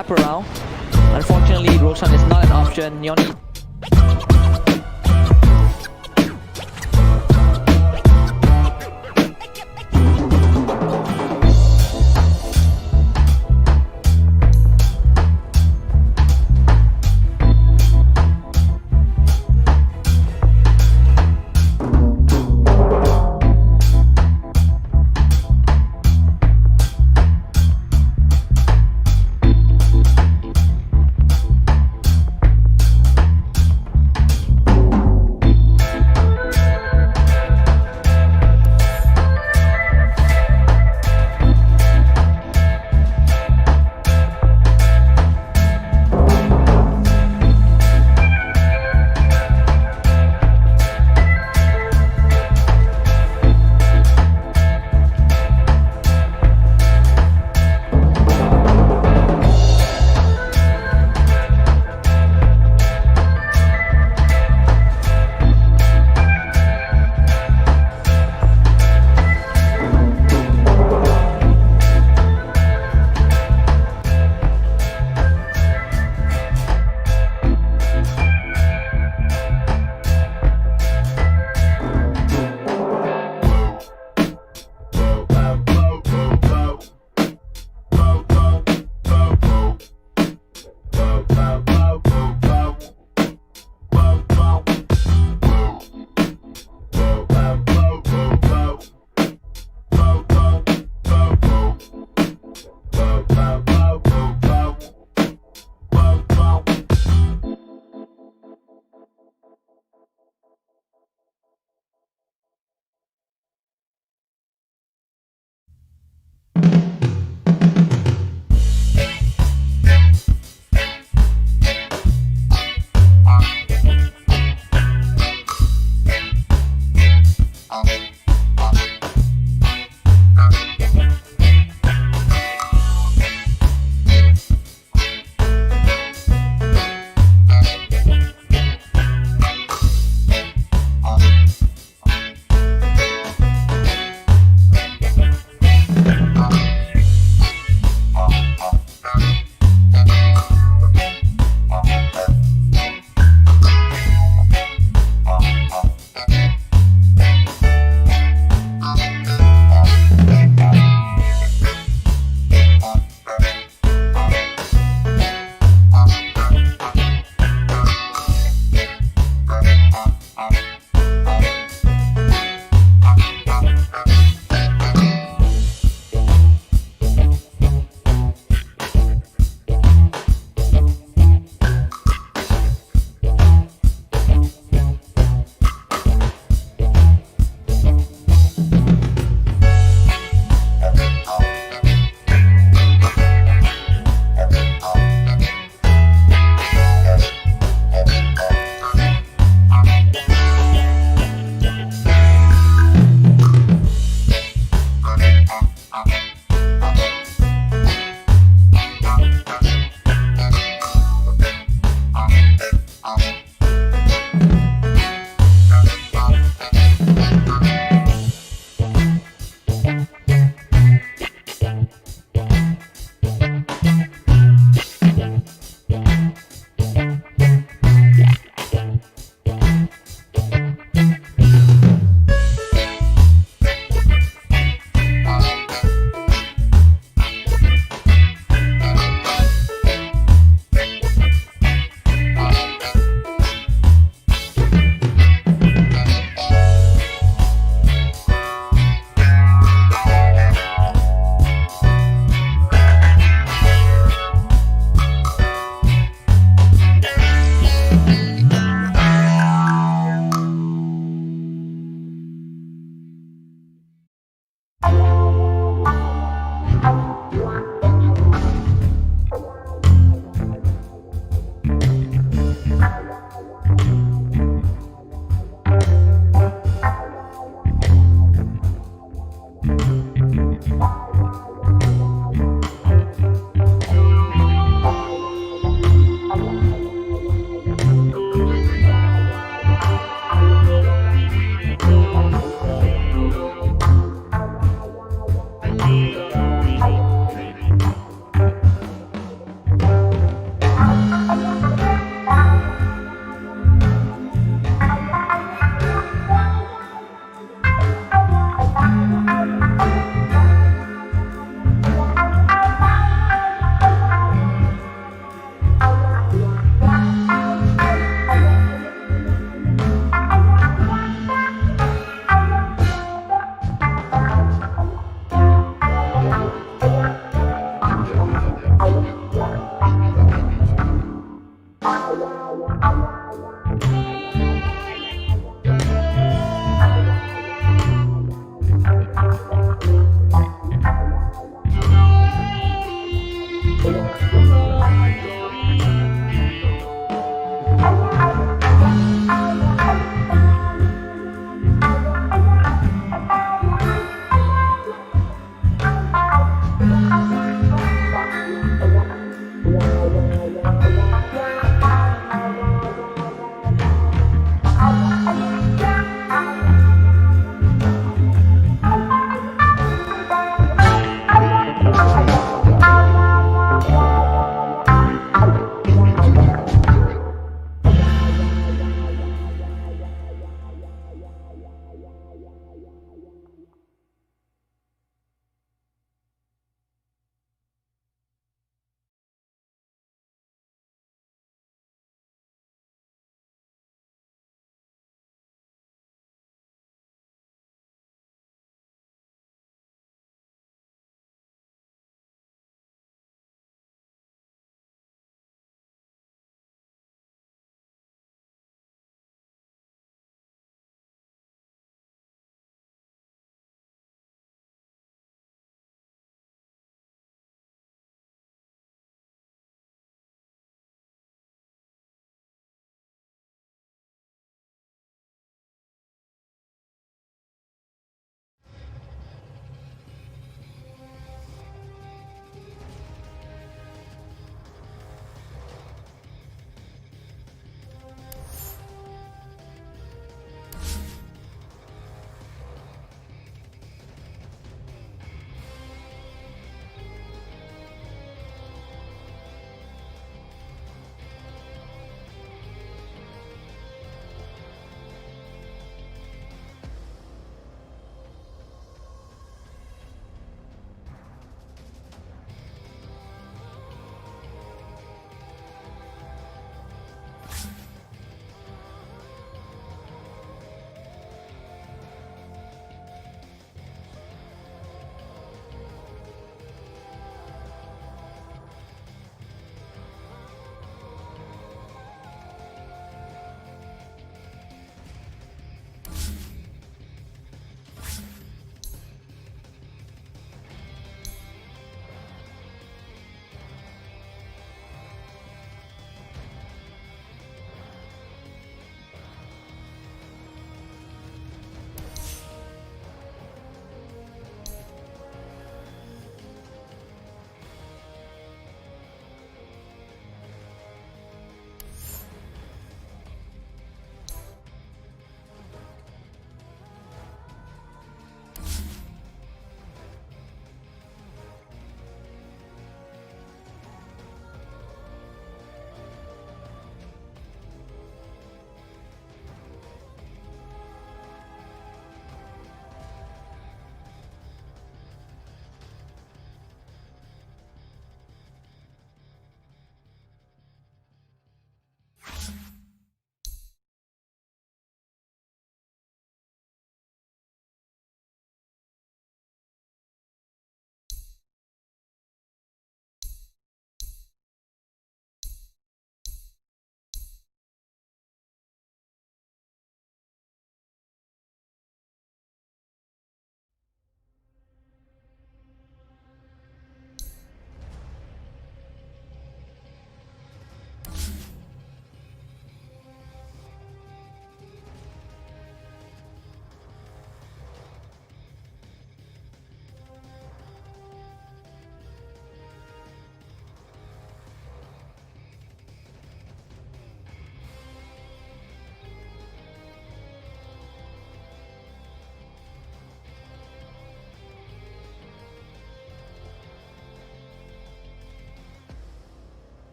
wrap around. Unfortunately, Roshan is not an option. You only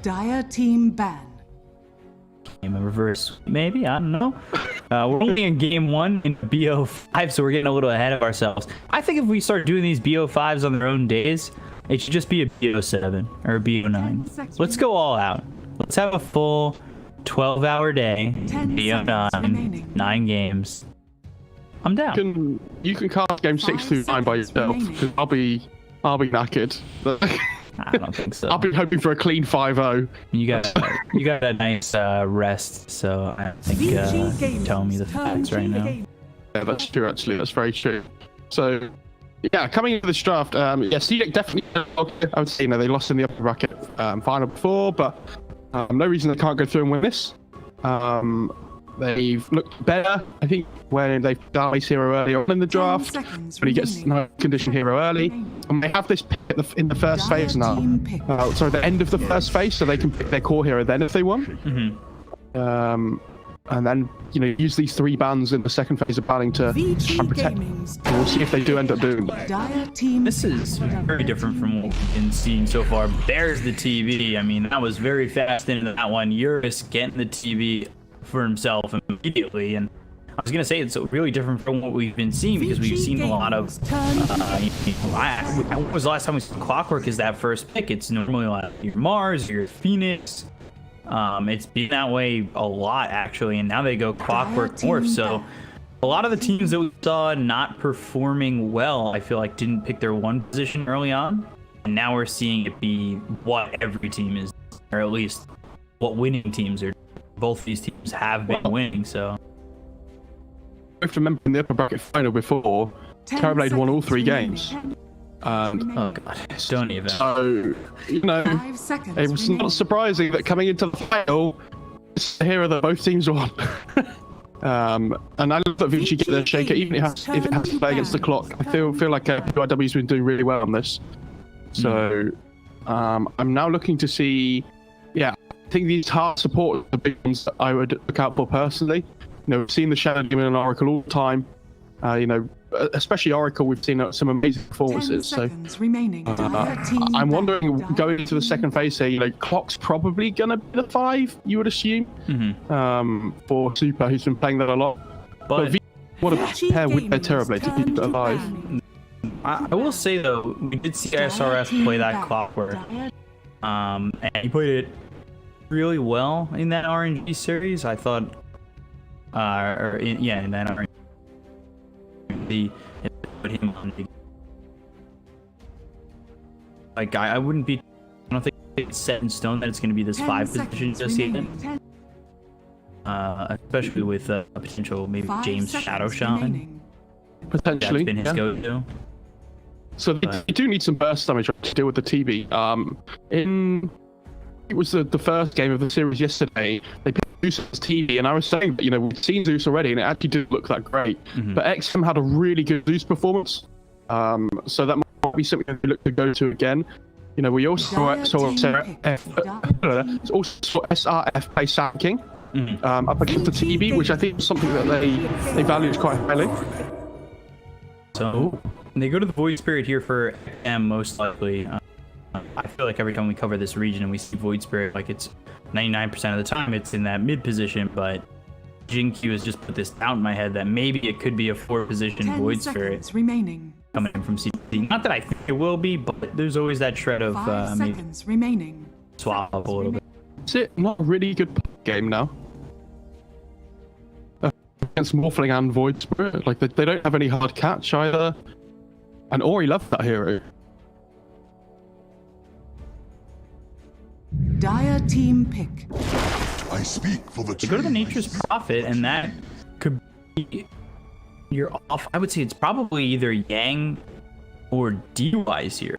Dire team ban. Game in reverse, maybe, I don't know. We're only in game 1 in BO5, so we're getting a little ahead of ourselves. I think if we start doing these BO5s on their own days, it should just be a BO7 or a BO9. Let's go all out. Let's have a full 12-hour day, BO9, 9 games. I'm down. You can cast game 6 through 9 by yourself, because I'll be knackered. I don't think so. I'll be hoping for a clean 5-0. You got a nice rest, so I don't think you're telling me the facts right now. Yeah, that's true. Actually, that's very true. So, yeah, coming into this draft, yeah, CDEC definitely. I would say, they lost in the upper bracket final before, but no reason they can't go through and win this. They've looked better, I think, when they've done Ice Hero early on in the draft, but he gets no condition hero early. And they have this pick in the first phase now. Sorry, the end of the first phase, so they can pick their core hero then if they want. And then, use these 3 bans in the second phase of banning to try and protect. And we'll see if they do end up doing that. This is very different from what we've been seeing so far. There's the TV. I mean, that was very fast into that one. Eurus getting the TV for himself immediately, and I was gonna say it's really different from what we've been seeing, because we've seen a lot of when was the last time we saw Clockwork as that first pick? It's normally like your Mars, your Phoenix. It's been that way a lot actually, and now they go Clockwork Morph. So a lot of the teams that we saw not performing well, I feel like didn't pick their one position early on, and now we're seeing it be what every team is, or at least what winning teams are. Both these teams have been winning, so. I have to remember in the upper bracket final before, Terrorblade won all 3 games. Oh god, don't even. So, it was not surprising that coming into the final, it's the hero that both teams won. And I love that Vici get their shaker, even if it has to play against the clock. I feel like PYW's been doing really well on this. So, I'm now looking to see, I think these hard support are the big ones that I would look out for personally. We've seen the Shadow Demon and Oracle all the time. Especially Oracle, we've seen some amazing performances. So I'm wondering, going into the second phase here, Clock's probably going to be the 5, you would assume, for Super, who's been playing that a lot. But what a pair with their Terrorblade to keep it alive. I will say, though, we did see SRF play that Clockwork. And he played it really well in that RNG series. I thought, in that RNG, put him on. Like, I wouldn't be. I don't think it's set in stone that it's going to be this 5 position just yet. Especially with a potential maybe James Shadow Shaman. Potentially, that's been his go-to. So they do need some burst damage to deal with the TB. It was the first game of the series yesterday. They picked Zeus as TV, and I was saying that, we've seen Zeus already, and it actually didn't look that great. But XM had a really good Zeus performance, so that might be something that we look to go to again. We also saw SRF play Sand King up against the TV, which I think was something that they valued quite highly. So they go to the Void Spirit here for M most likely. I feel like every time we cover this region and we see Void Spirit, like it's 99% of the time it's in that mid position, but Jinq has just put this out in my head that maybe it could be a 4-position Void Spirit remaining coming in from CDEC. Not that I think it will be, but there's always that shred of maybe swap up a little bit. Is it not a really good game now? Against Morphling and Void Spirit, like they don't have any hard catch either. And Ori loved that hero. Dire team pick. I speak for the You go to the Nature's Prophet, and that could be you're off. I would say it's probably either Yang or DY's here.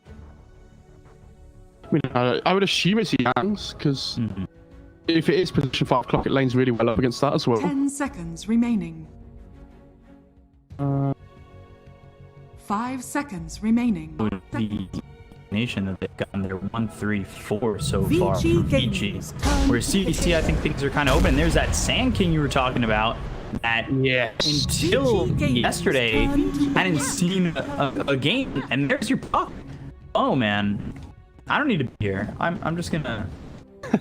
I mean, I would assume it's Yang's, because if it is position 5 o'clock, it lanes really well up against that as well. 10 seconds remaining. 5 seconds remaining. The nation that they've gotten their 1-3-4 so far from Vici. Where CDC, I think things are kind of open. There's that Sand King you were talking about. that Yes. until yesterday hadn't seen a game, and there's your puck. Oh man, I don't need to be here. I'm just gonna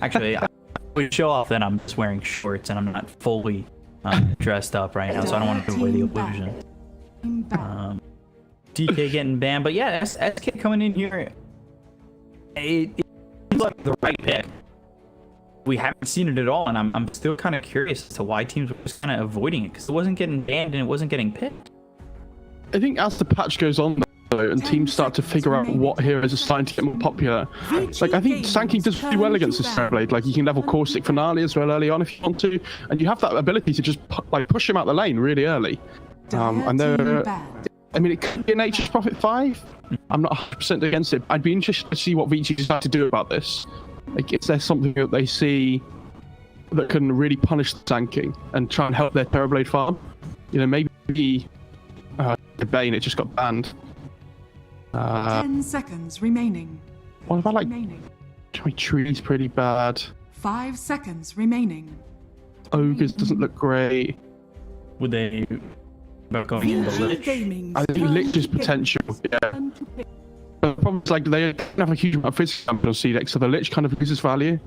actually I would show off that I'm just wearing shorts and I'm not fully dressed up right now, so I don't want to give away the illusion. DK getting banned, but yeah, SK coming in here. It's like the right pick. We haven't seen it at all, and I'm still kind of curious as to why teams were just kind of avoiding it, because it wasn't getting banned and it wasn't getting picked. I think as the patch goes on, though, and teams start to figure out what heroes are starting to get more popular, like I think Sankey does really well against this Terrorblade. Like you can level Caustic Finale as well early on if you want to, and you have that ability to just push him out the lane really early. And there, I mean, it could be a Nature's Prophet 5. I'm not 100% against it. I'd be interested to see what Vici decide to do about this. Like, is there something that they see that can really punish the tanking and try and help their Terrorblade farm? You know, maybe the Bane, it just got banned. 10 seconds remaining. What about like Tree's pretty bad. 5 seconds remaining. Ogres doesn't look great. Would they about going into Lich? I think Lich's potential, yeah. But the problem is, like, they don't have a huge amount of physical damage on CDEC, so the Lich kind of loses value.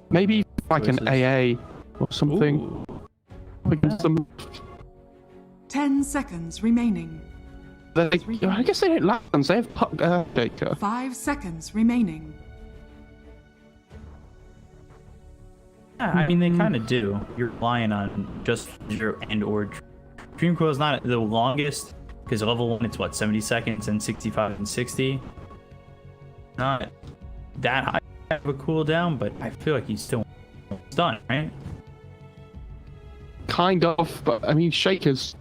Maybe like an AA or something against them. 10 seconds remaining. I guess they don't lands, they have puck data. 5 seconds remaining. Yeah, I mean, they kind of do. You're relying on just your or Dream Coil is not the longest, because level 1 it's what, 70 seconds and 65 and 60. Not that high of a cooldown, but I feel like he's still done, right? Kind of, but I mean, Shaker's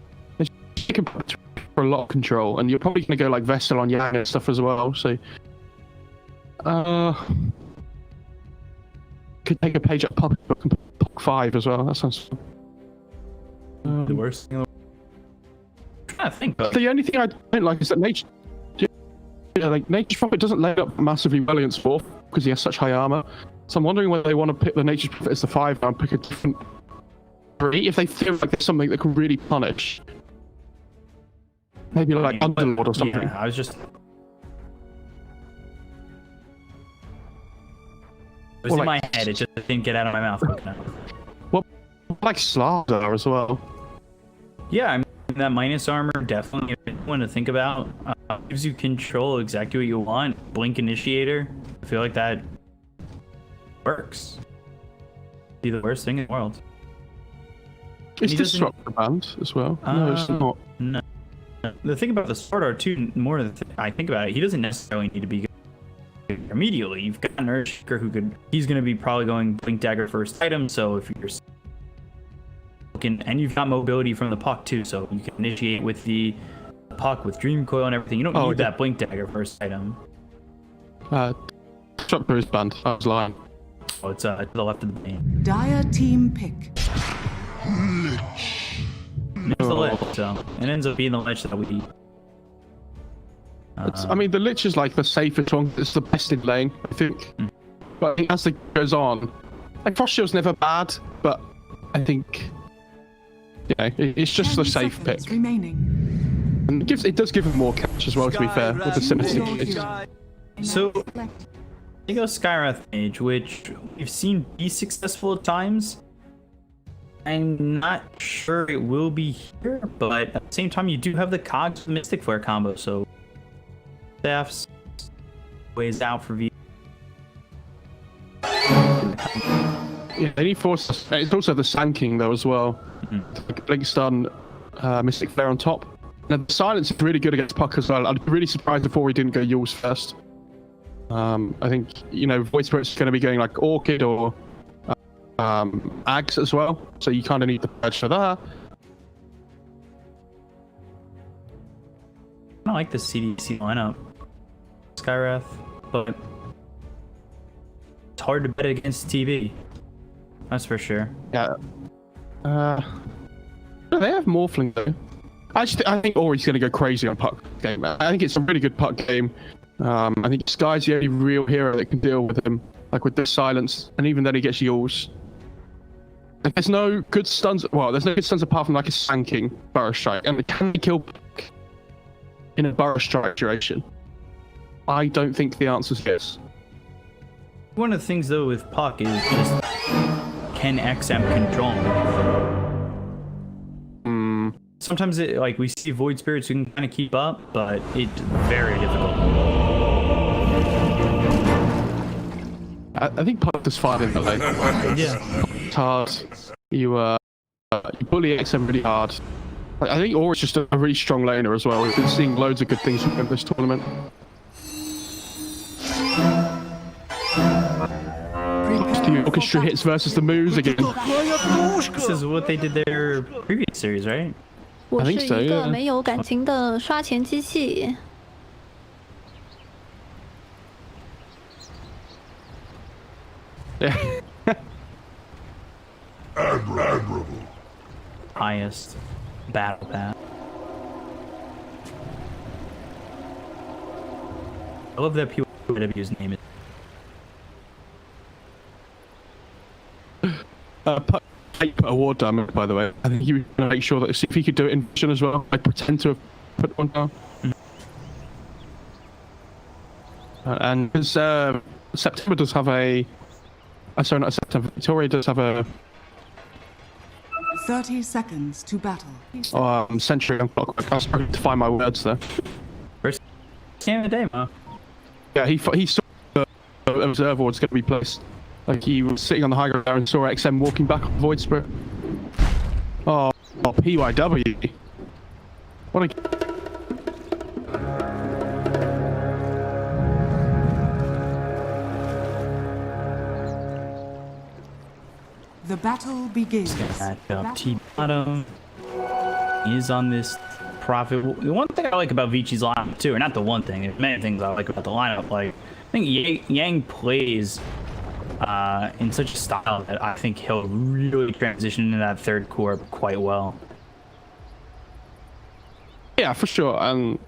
for a lot of control, and you're probably going to go like Vestal on Yang and stuff as well, so could take a page at Puck 5 as well. That sounds the worst thing. I'm trying to think, but the only thing I don't like is that Nature's Prophet doesn't lay up massively well against 4 because he has such high armor. So I'm wondering whether they want to pick the Nature's Prophet as the 5 now and pick a different 3 if they feel like there's something that can really punish. Maybe like Underlord or something. Yeah, I was just. It was in my head, it just didn't get out of my mouth. Well, like Slardar as well. Yeah, I mean, that minus armor definitely one to think about. Gives you control exactly what you want. Blink Initiator. I feel like that works. Be the worst thing in the world. It's Disruptor band as well. No, it's not. No. The thing about the Sword Art too, more than I think about it, he doesn't necessarily need to be good immediately. You've got an Earthshaker who could. He's going to be probably going Blink Dagger first item. So if you're looking, and you've got mobility from the puck too, so you can initiate with the puck with Dream Coil and everything. You don't need that Blink Dagger first item. Disruptor is banned. I was lying. Oh, it's to the left of the main. Dire team pick. It's the Lich, so it ends up being the Lich that we. I mean, the Lich is like the safest one. It's the best in lane, I think. But I think as it goes on, like Frost Shield's never bad, but I think it's just the safe pick. Remaining. And it does give him more catch as well, to be fair, with the Symmetry. So, you go Skywrath Mage, which we've seen be successful at times. I'm not sure it will be here, but at the same time, you do have the Cogs with Mystic Flare combo, so Staff's ways out for V. Yeah, they need force. It's also the Sand King though as well. Blink Stun, Mystic Flare on top. Now the Silence is really good against Puck as well. I'd be really surprised if we didn't go Yules first. I think Void Spirit's going to be going like Orchid or Ags as well, so you kind of need the purge for that. I like the CDEC lineup, Skywrath, but it's hard to bet against TV. That's for sure. Yeah. They have Morphling though. I think Ori's going to go crazy on Puck game. I think it's a really good Puck game. I think Sky's the only real hero that can deal with him. like with this silence, and even then he gets yours. And there's no good stuns. Well, there's no good stuns apart from like a sanking burrow strike, and can he kill in a burrow strike duration? I don't think the answer is yes. One of the things though with Puck is just can XM control him? Sometimes we see Void Spirits who can kind of keep up, but it's very difficult. I think Puck does fine in that lane. Yeah. It's hard. You bully XM really hard. I think Aura's just a really strong laner as well. We've been seeing loads of good things from him this tournament. The orchestra hits versus the moves again. This is what they did their previous series, right? I think so, yeah. 没有感情的刷钱机器。Yeah. Admirable. Highest battle pass. I love that POW's name is. Puck put a ward down, by the way. I think he would make sure that if he could do it in vision as well, I'd pretend to have put one down. And because September does have a... sorry, not September. Victoria does have a... 30 seconds to battle. Century on clockwork. I was struggling to find my words there. First game of the day, Mo. Yeah, he saw the observer ward's going to be placed. Like he was sitting on the high ground and saw XM walking back on Void Spirit. Oh, PYW. What a... The battle begins. Back up T bottom. He is on this profit. The one thing I like about Vici's lineup too, or not the one thing, there's many things I like about the lineup. Like I think Yang plays in such a style that I think he'll really transition into that third core quite well. Yeah, for sure. And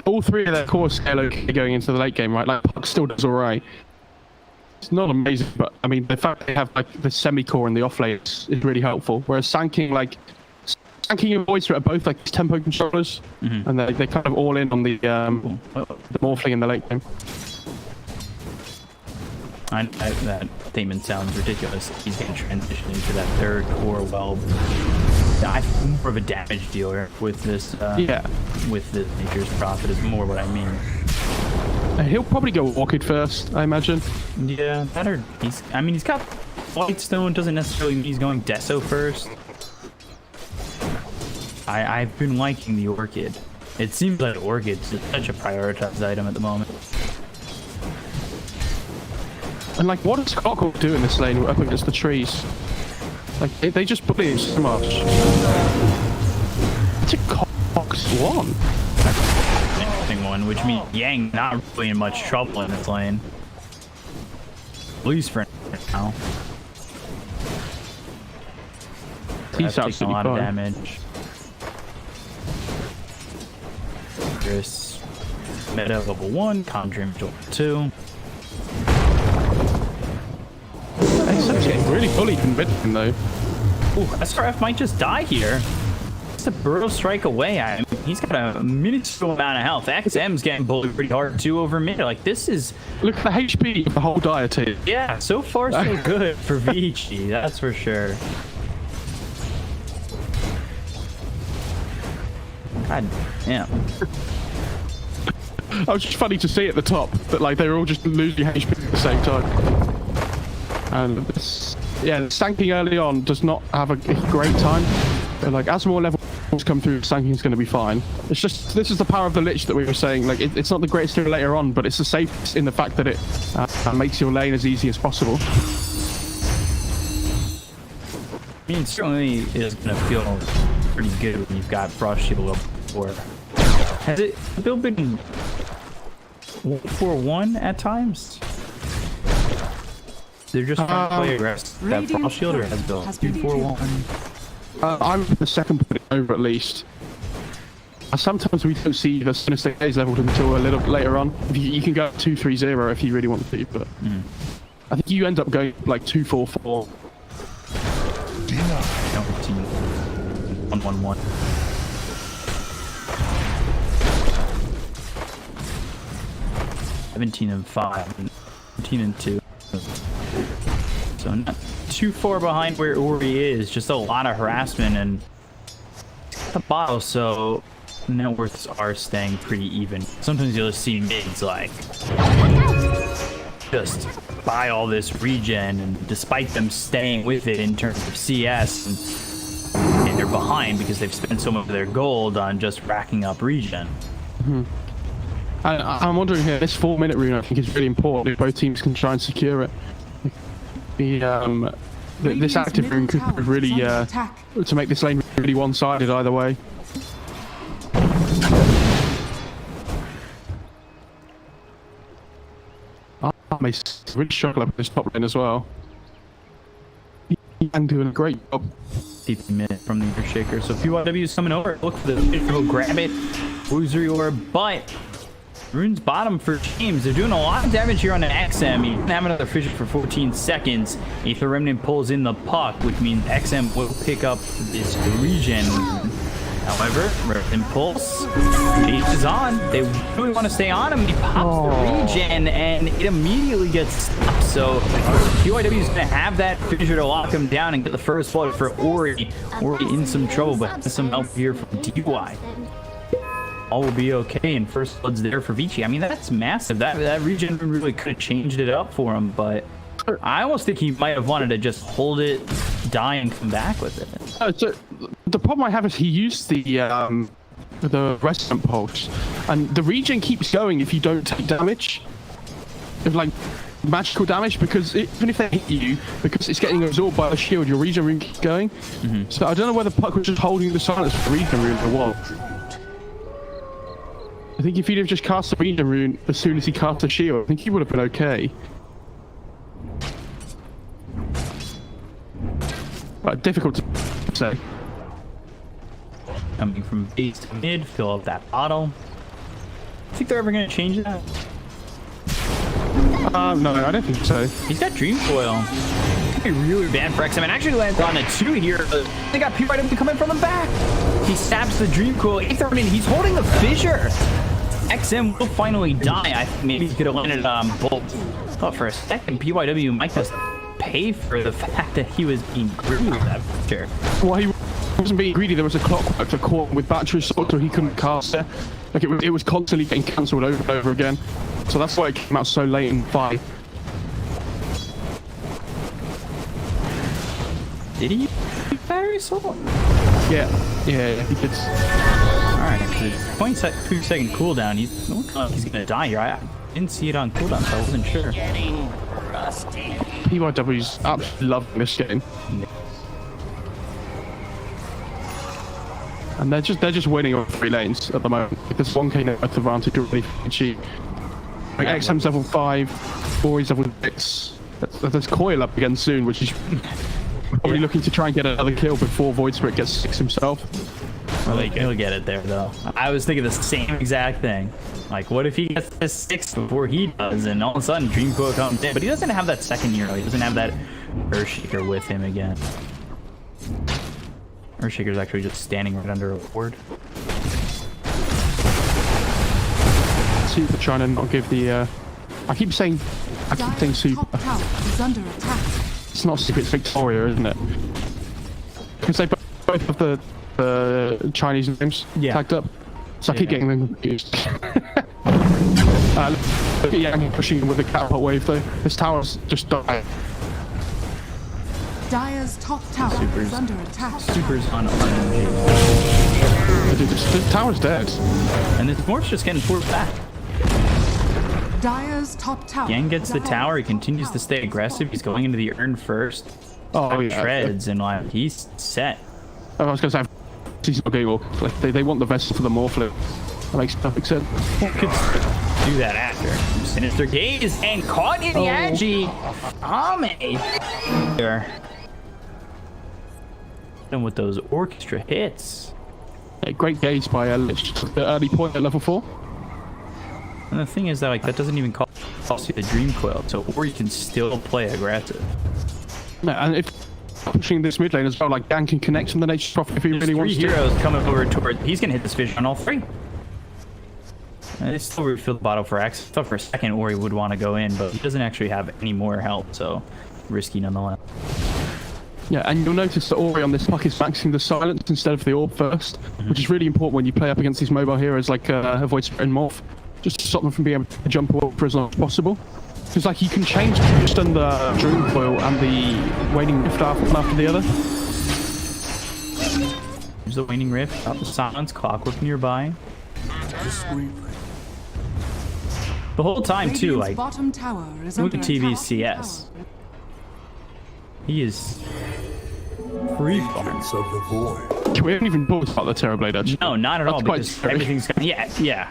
all three of their core scale okay going into the late game, right? Like Puck still does alright. It's not amazing, but I mean the fact they have like the semi-core and the off lane is really helpful. Whereas Sanking and Void Spirit are both like tempo controllers, and they kind of all in on the morphling in the late game. That statement sounds ridiculous. He's going to transition into that third core well. I'm more of a damage dealer with this. With the Nature's Prophet is more what I mean. He'll probably go Orchid first, I imagine. Yeah, better. He's got Flightstone. Doesn't necessarily mean he's going Deso first. I've been liking the Orchid. It seems like Orchid's such a prioritized item at the moment. And like, what does Clockwork do in this lane up against the trees? Like, they just bully him so much. It's a Cox one. Interesting one, which means Yang not really in much trouble in this lane. At least for now. He's taking a lot of fine. damage. Chris, meta level 1, Conjuring level 2. XM's getting really bullied in mid lane though. Ooh, SRF might just die here. It's a Burrow Strike away. I mean, he's got a minuscule amount of health. XM's getting bullied pretty hard too over mid. Like, this is... Look at the HP of the whole Dire team. Yeah, so far so good for Vici, that's for sure. God damn. It was just funny to see at the top that like they were all just losing HP at the same time. And this, yeah, Sanking early on does not have a great time. But like as more levels come through, Sanking's going to be fine. It's just this is the power of the Lich that we were saying. Like it's not the greatest thing later on, but it's the safest in the fact that it makes your lane as easy as possible. I mean, it certainly is going to feel pretty good when you've got Frost Shield level 4. Has it build been 4-1 at times? They're just trying to play aggressive. That Frost Shield or has built 2-4-1? I'm the second point over at least. Sometimes we don't see the Sinister Gaze leveled until a little bit later on. You can go 2-3-0 if you really want to, but I think you end up going like 2-4-4. Denied. 1-1-1. and 5, 17-2. So not too far behind where Ori is. Just a lot of harassment and the bottle. So net worths are staying pretty even. Sometimes you'll see mids like just buy all this regen, and despite them staying with it in terms of CS, and they're behind because they've spent so much of their gold on just racking up regen. I'm wondering here, this 4-minute rune I think is really important if both teams can try and secure it. This active rune could really to make this lane really one-sided either way. May really struggle up this top lane as well. And doing a great job. Deep mid from the Earthshaker. So PYW is coming over. Look for the go grab it. Woozery orb, but Rune's bottom for James. They're doing a lot of damage here on an XM. You can have another fissure for 14 seconds. Aether Remnant pulls in the puck, which means XM will pick up this regen. However, Impulse is on. They really want to stay on him. He pops the regen and it immediately gets stopped. So PYW is going to have that fissure to lock him down and get the first blood for Ori. Ori in some trouble, but has some help here from DY. All will be okay, and first blood's there for Vici. I mean, that's massive. That regen really could have changed it up for him, but I almost think he might have wanted to just hold it, die, and come back with it. So the problem I have is he used the resonant pulse, and the regen keeps going if you don't take damage. If like magical damage, because even if they hit you, because it's getting absorbed by the shield, your regen rune keeps going. So I don't know whether Puck was just holding the silence for the regen rune or what. I think if he'd have just cast the regen rune as soon as he cast the shield, I think he would have been okay. But difficult to say. Coming from base to mid, fill up that bottle. I think they're ever going to change that? No, I don't think so. He's got Dream Coil. Could be really bad for XM. And actually lands on a 2 here. They got PYW coming from the back. He stabs the Dream Coil. Aether, he's holding the fissure. XM will finally die. I think maybe he could have landed on both. Thought for a second PYW might just pay for the fact that he was being greedy with that fissure. Well, he wasn't being greedy. There was a clockwork to caught with battery sword, so he couldn't cast it. Like it was constantly getting cancelled over and over again. So that's why it came out so late in the fight. Did he use battery sword? Yeah, he did. Alright, actually, 2-second cooldown. He's gonna die here. I didn't see it on cooldown, so I wasn't sure. PYW's absolutely loving this game. And they're just winning on 3 lanes at the moment. There's 1k net advantage already for Vici. Like XM's level 5, Ori's level 6. There's Coil up again soon, which is probably looking to try and get another kill before Void Spirit gets 6 himself. Well, he'll get it there, though. I was thinking the same exact thing. Like, what if he gets this 6 before he does, and all of a sudden Dream Coil comes in? But he doesn't have that second hero. He doesn't have that Earthshaker with him again. Earthshaker's actually just standing right under a ward. Super trying to not give the I keep saying super. Is under attack. It's not super, it's Victoria, isn't it? Because they both have the Chinese names tagged up. So I keep getting them confused. Look at Yang pushing with the catapult wave though. This tower's just died. Dire's top tower is under attack. Super's on Dude, the tower's dead. And this Morph's just getting forced back. Dire's top tower. Yang gets the tower. He continues to stay aggressive. He's going into the urn first. Oh yeah. Treads and like he's set. I was gonna say he's not going like they want the vessel for the Morphlip. That makes perfect sense. Could do that after. Sinister Gaze and caught in the Agi. Ame. There. And with those orchestra hits. Yeah, great gaze by Lich. The early point at level 4. And the thing is that like that doesn't even call cost you the Dream Coil, so or you can still play aggressive. Yeah, and if pushing this mid lane as well, like Dan can connect from the Nature's Prophet if he really wants to. Three heroes coming over toward. He's gonna hit this vision on all three. And they still refill the bottle for X. I thought for a second Ori would want to go in, but he doesn't actually have any more help, so risky nonetheless. Yeah, and you'll notice that Ori on this puck is maxing the silence instead of the orb first, which is really important when you play up against these mobile heroes like Avoid Sprint and Morph, just to stop them from being able to jump away for as long as possible. Because like you can change just on the Dream Coil and the Waning Rift after the other. There's the Waning Rift, got the silence, Clockwork nearby. The whole time too, like, bottom tower is look under at TV's attack. CS. He is free falling. Agents of the void. We haven't even talked about the Terrorblade actually. No, not at all, That's quite because scary. everything's gonna, yeah.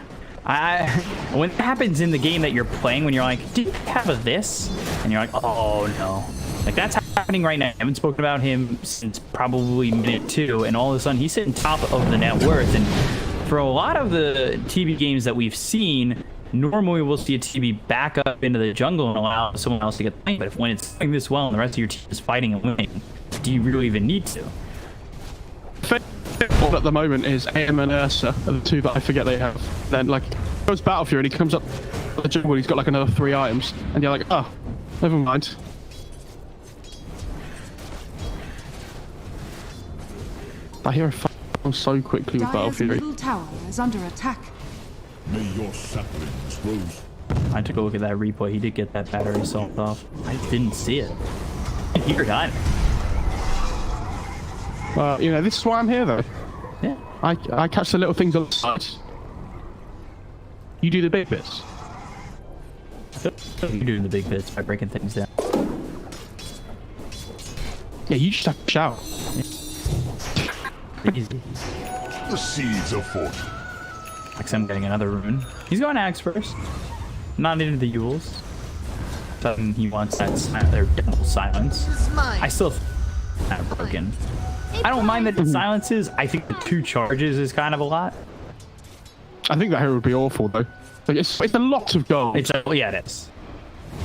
When it happens in the game that you're playing, when you're like, did you have a this? And you're like, oh no. Like that's happening right now. I haven't spoken about him since probably minute 2, and all of a sudden he's sitting top of the net worth. And for a lot of the TB games that we've seen, normally we'll see a TB back up into the jungle and allow someone else to get the lane. But if when it's going this well and the rest of your team is fighting and winning, do you really even need to? At the moment is AM and Ursa are the two that I forget they have. Then like goes Battle Fury and he comes up the jungle, he's got like another 3 items, and you're like, oh, never mind. I hear a f so quickly with Battle Dire's Fury. middle tower is under attack. May your saplings rose. I took a look at that replay. He did get that battery assault off. I didn't see it. You're done. Well, you know, this is why I'm here though. Yeah. I catch the little things on the side. You do the big bits. You're doing the big bits by breaking things down. Yeah, you just have to shout. Easy. The seeds of fortune. I'm getting another rune. He's going Axe first. Not into the Yules. Sudden he wants that their double silence. I still that broken. I don't mind that it silences. I think the 2 charges is kind of a lot. I think that hero would be awful though. Like, it's a lot of gold. It's well, yeah, it is.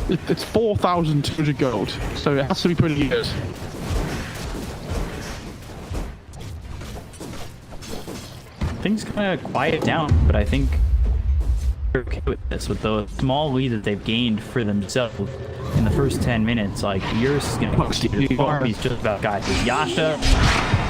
It's 4,200 gold, so it has to be pretty good. Things kind of quiet down, but I think they're okay with this, with the small lead that they've gained for themselves in the first 10 minutes. Like, Eurus is going to continue to farm. He's just about got his Yasha.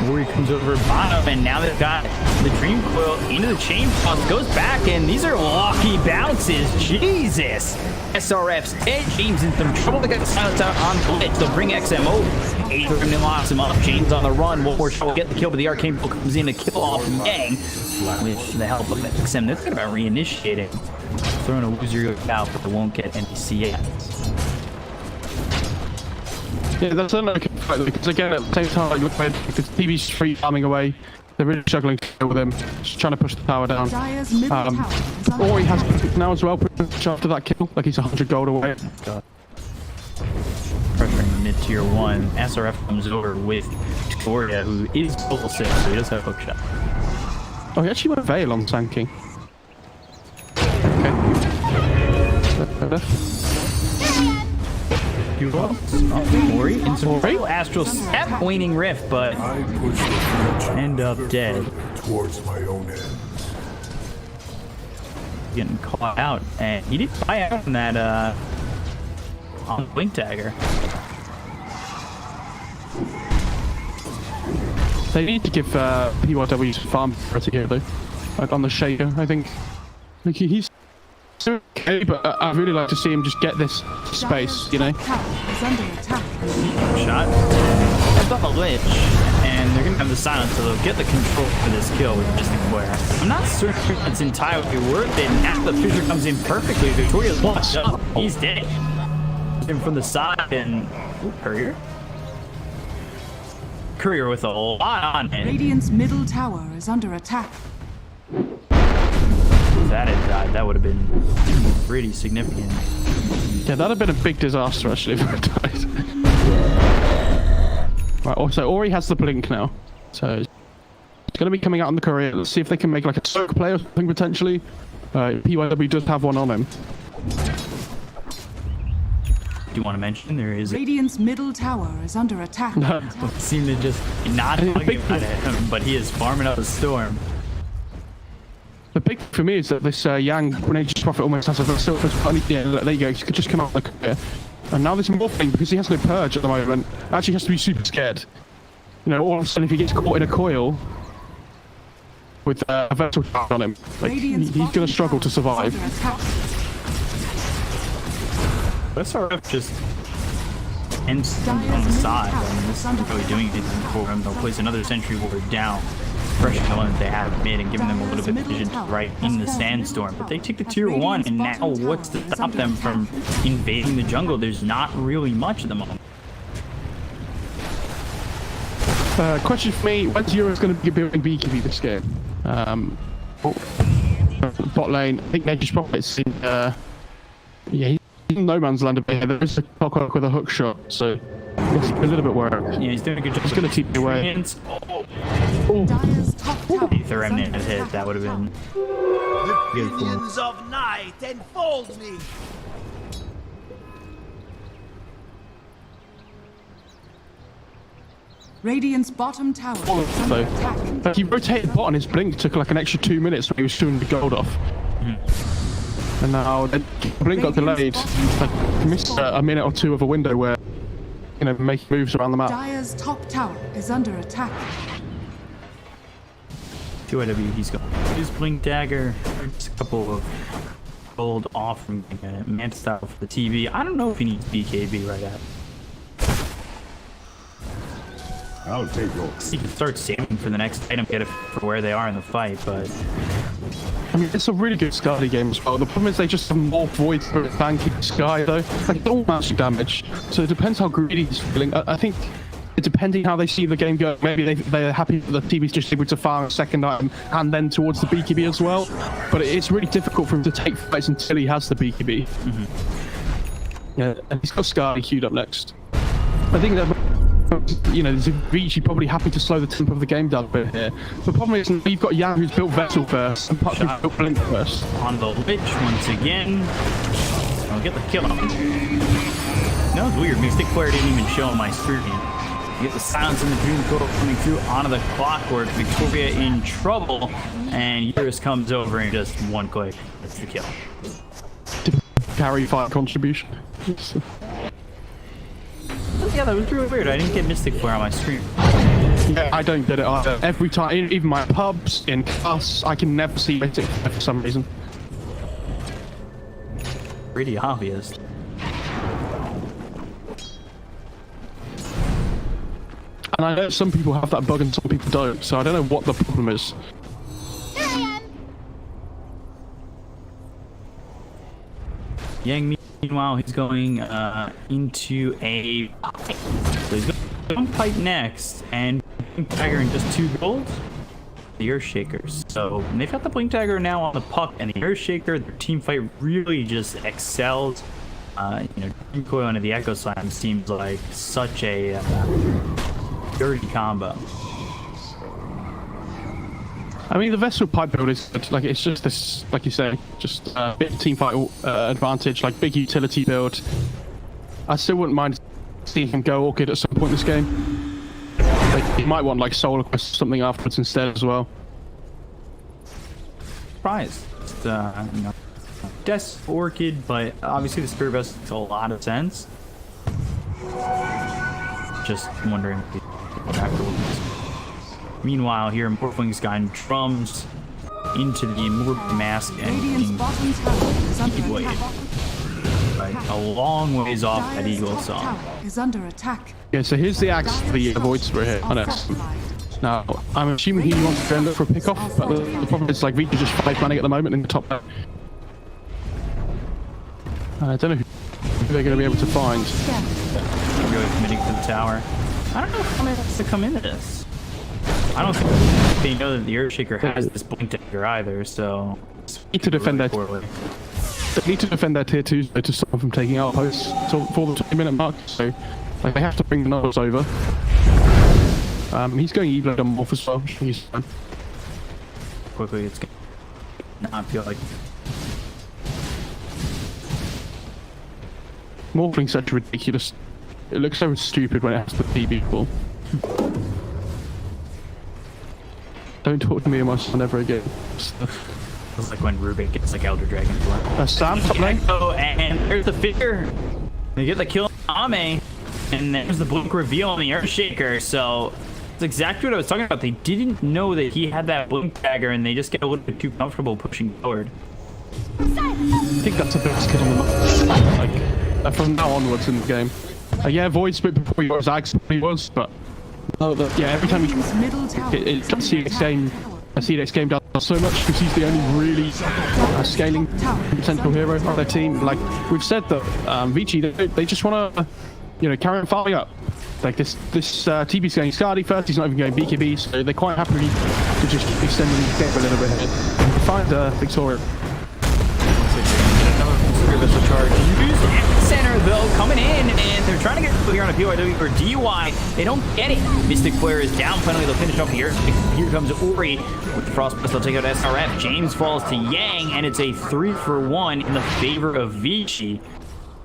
Rory comes over bottom, and now they've got the Dream Coil into the chain toss, goes back, and these are lucky bounces. Jesus! SRF's dead. James in some trouble. They got the silence out on Blitz. They'll bring XM over. Adrian locks him up. James on the run. One more shot will get the kill, but the Arcane Bolt comes in to kill off Yang with the help of XM. They're thinking about reinitiating. Throwing a loser out, but they won't get any CS. Yeah, that's an okay fight because again, at the same time, like, look at the TV's free farming away. They're really struggling to deal with him. Just trying to push the tower down. Dire's middle tower is under Or he has attack. now as well, pretty much after that kill. Like he's 100 gold away. God. Pressuring mid tier 1. SRF comes over with Victoria, who is level 6, so he does have a hook shot. Oh, he actually went Veil on tanking. Okay. Ori into Ori? Astral Step, Waning Rift, but I push the future end up dead. towards my own end. Getting caught out, and he did buy out on that on Blink Dagger. They need to give PYW farm priority here though. Like on the Shaker, I think. Like he's okay, but I'd really like to see him just get this space, you know? Dire's top tower is under attack. Shot. That's off a lich, and they're gonna have the silence, so they'll get the control for this kill with Mystic Flare. I'm not certain it's entirely worth it. After the Fissure comes in perfectly, Victoria's watched up. He's dead. Him from the side, and Courier. Courier with a lot on him. Radiant's middle tower is under attack. If that had died, that would have been pretty significant. Yeah, that'd have been a big disaster actually if it died. Right, also Ori has the blink now. So it's gonna be coming out on the courier. Let's see if they can make like a soak play or something potentially. PYW does have one on him. do want to mention there is Radiant's middle tower is under attack. seem to just not talking about him, but he is farming up a storm. The big thing for me is that this Yang Nature's Prophet almost has a Vessel. Yeah, there you go. He could just come out of the career. And now there's more thing because he has no purge at the moment. Actually, has to be super scared. You know, all of a sudden, if he gets caught in a coil with a Vessel on him, like, he's going to struggle to survive. SRF just ends on the side. I mean, this isn't really doing anything for him. They'll place another sentry ward down, pressuring the one that they have mid and giving them a little bit of vision right in the sandstorm. But they take the tier 1, and now what's to stop them from invading the jungle? There's not really much at the moment. Question for me, when's Euro's going to be building BKB this game? Bot lane, I think Nature's Prophet's in, yeah, he's in no man's land a bit. There is a clockwork with a hook shot, so it's a little bit worried. Yeah, he's doing a good job. He's going to keep me away. Dyer's top tower If the is remnant under had hit, attack. that would have been The good for him. pinions of night enfold me. Radiant's bottom tower is under attack. Like, he rotated bot and his blink took like an extra 2 minutes when he was shooting the gold off. And now the blink got delayed. Like, missed a minute or two of a window where, you know, making moves around the map. Dyer's top tower is under attack. 2AW, he's got his blink dagger, just a couple of gold off from Manta style for the TV. I don't know if he needs BKB right at. I'll take your. He can start saving for the next item, get it for where they are in the fight, but I mean, it's a really good Skadi game as well. The problem is they just have more void for tanking Sky though. Like, it's all magic damage. So it depends how greedy he's feeling. I think, depending how they see the game go, maybe they're happy that the TV's just able to farm a second item and then towards the BKB as well. But it's really difficult for him to take fights until he has the BKB. Yeah, and he's got Skadi queued up next. I think that, you know, Vici probably happy to slow the tempo of the game down a bit here. The problem is you've got Yang who's built Vessel first and Puck who's built Blink first. on the Lich once again. I'll get the kill on him. That was weird. Mystic Flare didn't even show on my screen. You get the silence in the Dream Coil coming through onto the clockwork. Victoria in trouble, and Eurus comes over and just one click. That's the kill. Carry fight contribution. Yeah, that was really weird. I didn't get Mystic Flare on my screen. Yeah, I don't get it either. Every time, even my pubs, in class, I can never see Mystic for some reason. Pretty obvious. And I know some people have that bug and some people don't, so I don't know what the problem is. Yang, meanwhile, he's going into a pipe. So he's going to pipe next, and Blink Dagger in just 2 gold. The Earthshakers. So they've got the Blink Dagger now on the Puck, and the Earthshaker, their team fight really just excelled. You know, Dream Coil into the Echo Slam seems like such a dirty combo. I mean, the Vessel pipe build is good. Like, it's just this, like you say, just a bit of team fight advantage, like big utility build. I still wouldn't mind seeing him go Orchid at some point in this game. Like, he might want like Solar Quest or something afterwards instead as well. Surprised. Just, you know, Death Orchid, but obviously the Spirit Vessel makes a lot of sense. Just wondering if he afterwards. Meanwhile, here in Morphling's gotten drums into the Immortal Mask and Radiant's bottom tower is under Keyblade. attack. Right, a long ways off that Dyer's Eagle top song. tower is under attack. Yeah, so here's the axe for the Void Spirit here. I know. Now, I'm assuming he wants to go and look for a pick-off, but the problem is, like, Vici just 5-manning at the moment in the top lane. I don't know who they're going to be able to find. Really committing to the tower. I don't know if somebody wants to come into this. I don't think they know that the Earthshaker has this Blink Dagger either, so... Need to defend really their, poorly. they need to defend their tier 2s to stop them from taking out posts for the 20-minute mark, so like, they have to bring the numbers over. He's going E-Blade on Morph as well. He's fine. Quickly, it's gonna not feel like... Morphling's such a ridiculous. It looks so stupid when it has the TB ball. Don't talk to me and my son ever again. It's like when Rubik gets like Elder Dragon blood. Sam, top lane. Oh, and there's the figure. They get the kill on Ame. And there's the blink reveal on the Earthshaker. So it's exactly what I was talking about. They didn't know that he had that blink dagger, and they just get a little bit too comfortable pushing forward. I think that's the best skill on the map. Like, from now onwards in the game. Yeah, Void Split before he was actually was, but yeah, every time he it CDEC game does so much because he's the only really scaling potential hero of their team. Like we've said that Vici, they just want to, you know, carry on farming up. Like this TB's going Scardy first. He's not even going BKB, so they're quite happy to just keep extending the game a little bit ahead. Find Victoria. Another charge used at the center though, coming in, and they're trying to get here on a PYW or DUI. They don't get it. Mystic Flare is down. Finally, they'll finish off here. Here comes Ori with the Frostburst. They'll take out SRF. James falls to Yang, and it's a 3-for-1 in the favor of Vici.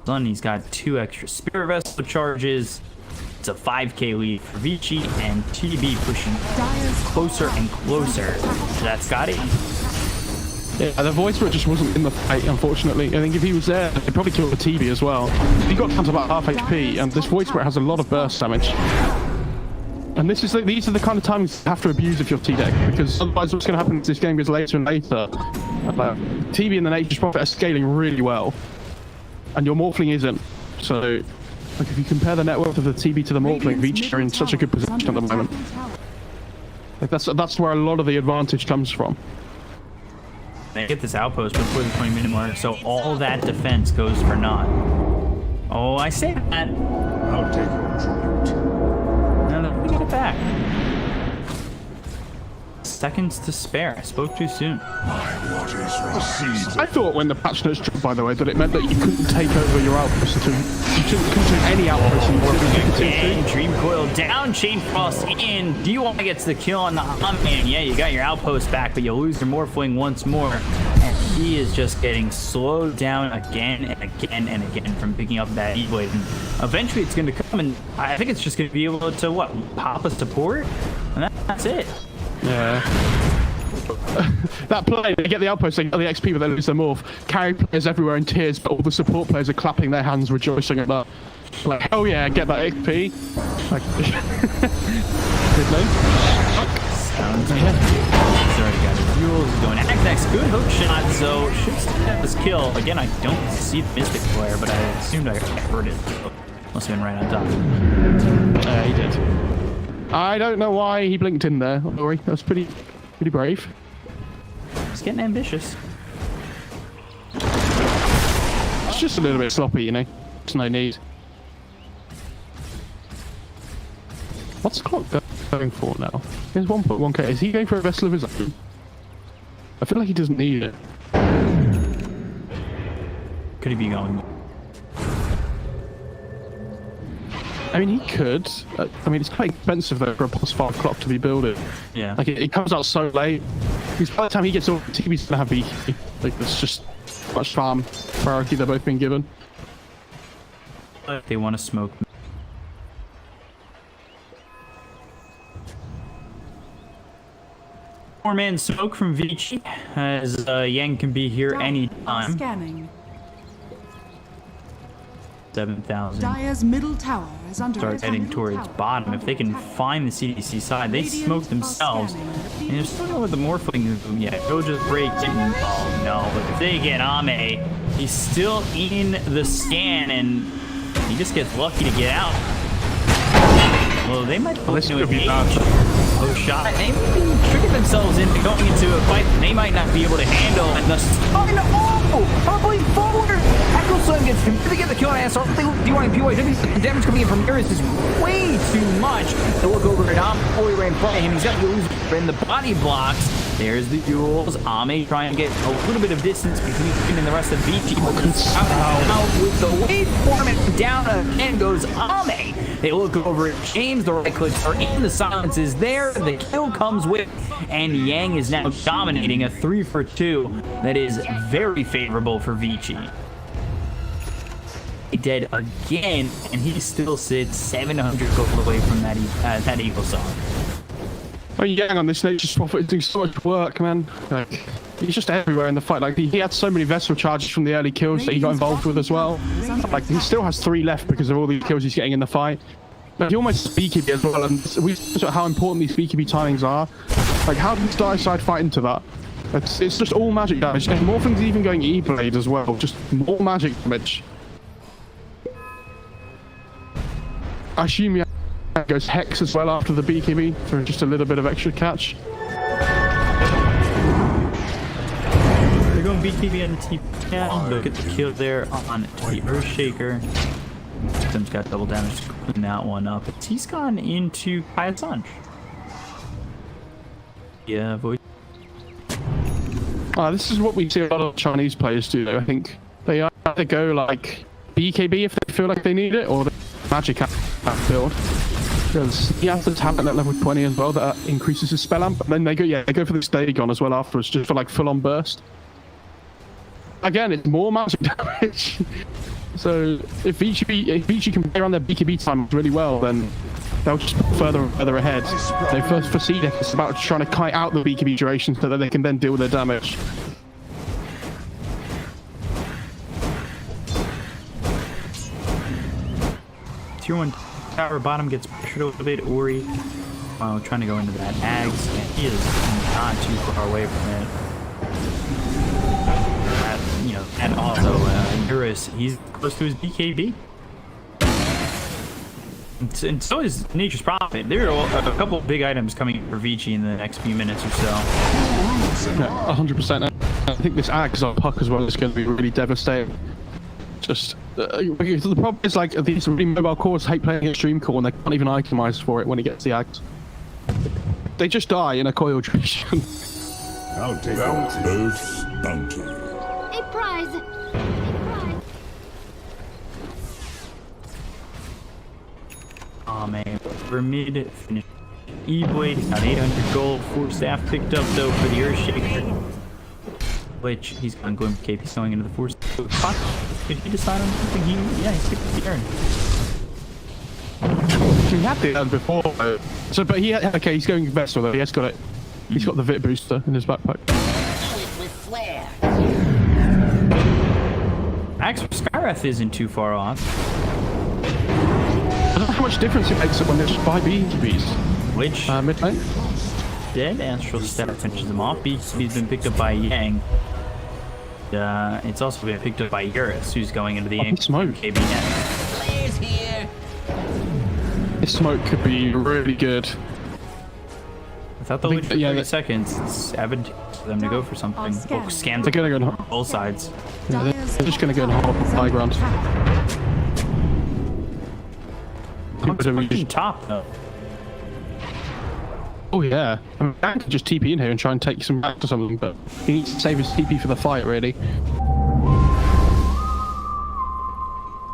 He's got 2 extra Spirit Vessel charges. It's a 5k lead for Vici, and TB pushing closer and closer to that Scotty. Yeah, the voice just wasn't in the fight, unfortunately. I think if he was there, they'd probably kill the TB as well. He got down to about half HP, and this voice has a lot of burst damage. And these are the kind of times you have to abuse if you're TDEC, because otherwise what's going to happen is this game goes later and later. TB and the Nature's Prophet are scaling really well, and your Morphling isn't. So, like, if you compare the net worth of the TB to the Morphling, Vici are in such a good position at the moment. Like that's where a lot of the advantage comes from. They get this outpost before the 20-minute mark, so all that defense goes for naught. Oh, I say that. I'll take your tribute. Now let me get it back. Seconds to spare. I spoke too soon. I thought when the patch notes dropped, by the way, that it meant that you couldn't take over your outpost until you couldn't take any outpost. Again, Dream Coil down, Chain Frost in. DUI gets the kill on the Unman. Yeah, you got your outpost back, but you lose your Morphling once more. And he is just getting slowed down again and again and again from picking up that E-Blade. And eventually it's going to come, and I think it's just going to be able to, what, pop a support? And that's it. Yeah. That play, they get the outpost, they get the XP, but they lose their morph. Carry players everywhere in tears, but all the support players are clapping their hands, rejoicing at that. Like, oh yeah, get that XP. Like, good name. Sounds good. He's already got his fuels. He's going Agnex. Good hook shot, so should still have this kill. Again, I don't see the Mystic Flare, but I assumed I heard it. Must have been right on top. He did. I don't know why he blinked in there, Ori. That was pretty brave. He's getting ambitious. It's just a little bit sloppy, you know. There's no need. What's Clock going for now? He's 1.1k. Is he going for a vessel of his own? I feel like he doesn't need it. Could he be going? I mean, he could. I mean, it's quite expensive though for a +5 clock to be building. Yeah. Like it comes out so late. Because by the time he gets over, TB's gonna have Vici. Like there's just much farm priority they're both being given. They want to smoke. Four-man smoke from Vici, as Yang can be here anytime. Scanning. 7,000. Dire's middle tower is under Start attack. heading towards bottom. If they can find the CDEC side, they smoke themselves. And they're still with the Morphling. Yeah, go just break. Oh no! But if they get Ame, he's still in the scan, and he just gets lucky to get out. Well, they might look to engage. Oh, shot. They might be tricking themselves into going into a fight they might not be able to handle. And the probably forward. Echo Slam gets him to get the kill on SR. They do want to PYW. Damage coming in from here is just way too much. To look over at Ori right in front of him. He's got to lose in the body blocks. There's the duels. Ame trying to get a little bit of distance between him and the rest of Vici. Out with the waveform and down again goes Ame. They look over at James. The right clicks are in. The silence is there. The kill comes with, and Yang is now dominating a 3-for-2. That is very favorable for Vici. dead again, and he still sits 700 gold away from that Eagle Song. Oh, Yang on this Nature's Prophet is doing so much work, man. Like, he's just everywhere in the fight. Like, he had so many Vessel charges from the early kills that he got involved with as well. Like, he still has 3 left because of all the kills he's getting in the fight. Like, he almost BKB as well, and we talked about how important these BKB timings are. Like, how does Dire Side fight into that? It's just all magic damage, and more things even going E-Blade as well. Just more magic damage. I assume he goes Hex as well after the BKB for just a little bit of extra catch. They're going BKB on the TP now. Look at the kill there on the Earthshaker. Tim's got double damage to clean that one up. He's gone into Kaya-Sanj. Yeah, voice. This is what we see a lot of Chinese players do, though. I think they either go like BKB if they feel like they need it, or they magic at build. Because he has the talent at level 20 as well that increases his spell amp, and then they go for the Dagon as well afterwards, just for like full-on burst. Again, it's more magic damage. So if Vici can play around their BKB time really well, then they'll just put further and further ahead. So for CDEC, it's about trying to kite out the BKB duration so that they can then deal with their damage. Tier 1 tower bottom gets pressured a little bit. Ori trying to go into that Ags, and he is not too far away from it. And also Eurus, he's close to his BKB. And so is Nature's Prophet. There are a couple big items coming for Vici in the next few minutes or so. 100%. I think this Ags on Puck as well is going to be really devastating. Just the problem is, like, these really mobile cores hate playing extreme core, and they can't even itemize for it when it gets the Ags. They just die in a coil duration. I'll take Earth's bounty. A prize. Oh man, for mid finish. E-Blade got 800 gold. 4 staff picked up though for the Earthshaker. Which he's going KP, he's going into the 4 staff. Did he decide on something? Yeah, he's picked up the urn. He had the urn before, so but okay, he's going Vessel though. He has got it. He's got the Vit booster in his backpack. Axe for Skywrath isn't too far off. I don't know how much difference it makes when there's 5 BKBs. Which mid lane? Dead Astral Step finishes him off. He's been picked up by Yang. It's also been picked up by Eurus, who's going into the smoke. KB next. This smoke could be really good. Without the lead for 30 seconds, it's advantageous for them to go for something. Oh, scans. They're gonna go on both sides. Yeah, they're just gonna go on high ground. Pushing top though. Oh yeah, I mean, Dan could just TP in here and try and take some back to something, but he needs to save his TP for the fight, really.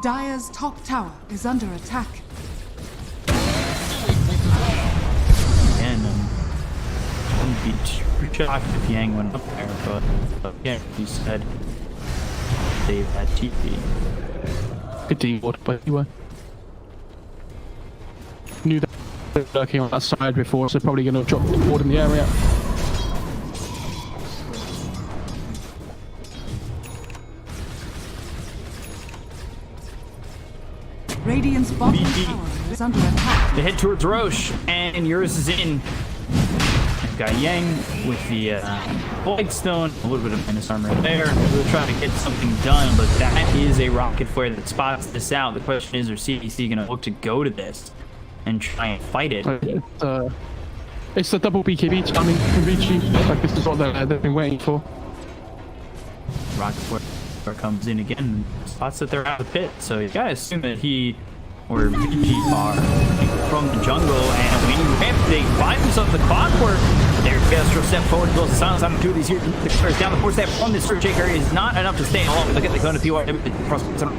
Dire's top tower is under attack. And wouldn't be too shocked if Yang went up there, but yeah, he said save that TP. Good team ward, but anyway. Knew that they were lurking on that side before, so probably going to drop the ward in the area. Radiant's bottom tower is under attack. They head towards Roche, and Eurus is in. They've got Yang with the Blightstone, a little bit of Menace armor there. They're trying to get something done, but that is a rocket flare that spots this out. The question is, are CDEC going to look to go to this and try and fight it? It's the double BKB timing from Vici. Like, this is what they've been waiting for. Rocket flare comes in again and spots that they're out of the pit. So you gotta assume that he or Vici are from the jungle, and when they find themselves the clockwork There's Castro step forward, goes to silence on two of these here. The clears down the 4-step from this Surge Shaker is not enough to stay along. Look at the Kona PY.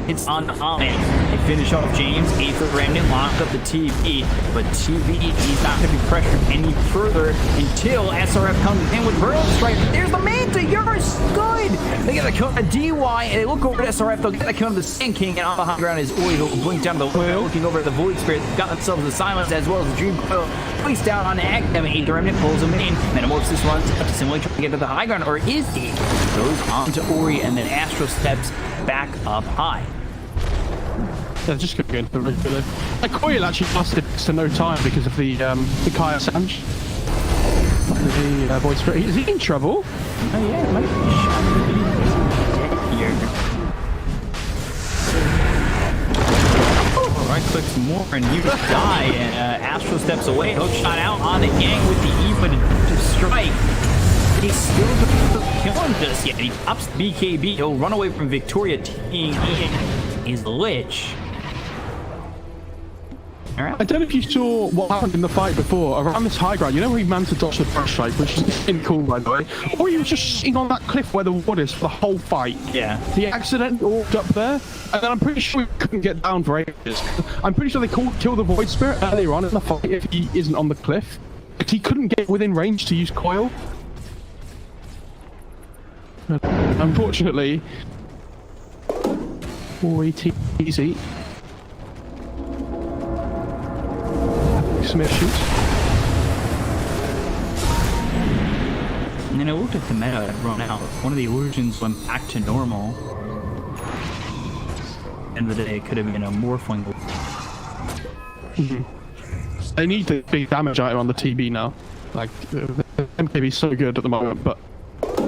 Hits on They finish off James. 8th Remnant locked up the TV, but TV is not going to be pressured any further until SRF comes in with Burrow Strike. There's the Manta. Yours good. They get the Kona DY, and they look over at SRF. They'll get the Kona the Sand King, and on the high ground is Oi, who will blink down the wheel, looking over at the Void Spirit. They've got themselves the Silence as well as the Dream Coil. Placed down on Act. 8th Remnant pulls him in. Metamorphosis runs up to Simulate, trying to get to the high ground, or is he? Goes on to Ori, and then Astro steps back up high. They're just going to go into the regular. Coil actually lasted to no time because of the Kaya Sanj. The Void Spirit. Is he in trouble? Oh yeah, it might be here. Right clicks more and you die, and Astro steps away. Hook shot out on the gang with the Eva to strike. He's still going to kill him just yet. He pops the BKB. He'll run away from Victoria. Teeing in is Lich. Right. I don't know if you saw what happened in the fight before, around this high ground. You know where he managed to dodge the first strike, which is cool, by the way. Or he was just sitting on that cliff where the wood is for the whole fight. Yeah. He accidentally walked up there, and then I'm pretty sure he couldn't get down for ages. I'm pretty sure they kill the Void Spirit earlier on in the fight if he isn't on the cliff. But he couldn't get within range to use Coil. Unfortunately, easy. Some issues. And then it looked like the meta had run out. One of the illusions went back to normal. End of the day, it could have been a Morphling. They need the big damage item on the TB now. Like, the MKB is so good at the moment, but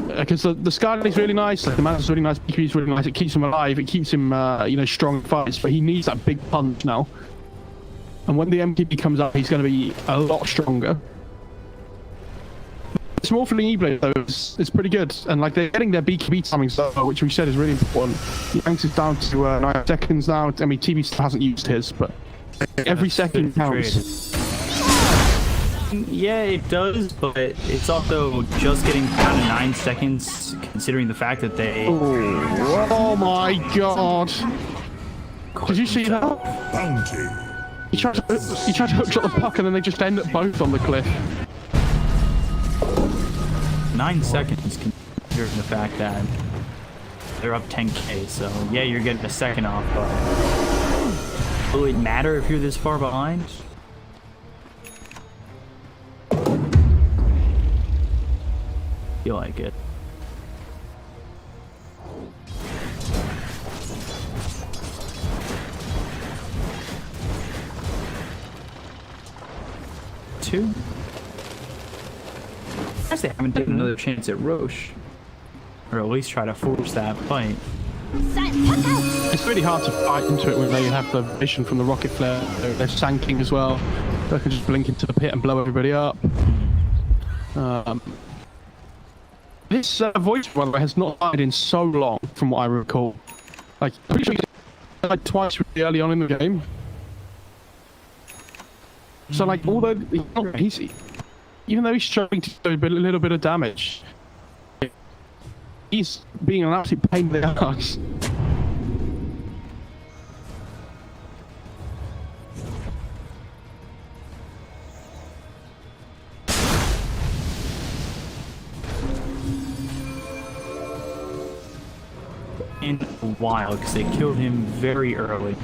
because the Scarlet is really nice, like the Mana's really nice, BKB is really nice. It keeps him alive. It keeps him, strong in fights. But he needs that big punch now. And when the MKB comes up, he's going to be a lot stronger. This Morphling E-Blade, though, is pretty good. And like they're getting their BKB timings, though, which we said is really important. Yanks is down to 9 seconds now. I mean, TB still hasn't used his, but every second counts. Yeah, it does, but it's also just getting down to 9 seconds, considering the fact that they... Oh my god! Did you see that? Bounty. He tried to hookshot the puck and then they just end up both on the cliff. 9 seconds, considering the fact that they're up 10k, so yeah, you're getting a second off, but will it matter if you're this far behind? Feel like it. Two. I guess they haven't taken another chance at Roche, or at least try to force that fight. It's really hard to fight into it when they have the vision from the rocket flare. They're sanking as well. They can just blink into the pit and blow everybody up. This voice, by the way, has not died in so long, from what I recall. Like, I'm pretty sure he died twice really early on in the game. So, like, although he's even though he's struggling to do a little bit of damage, he's being an absolute pain in the ass. In a while, because they killed him very early.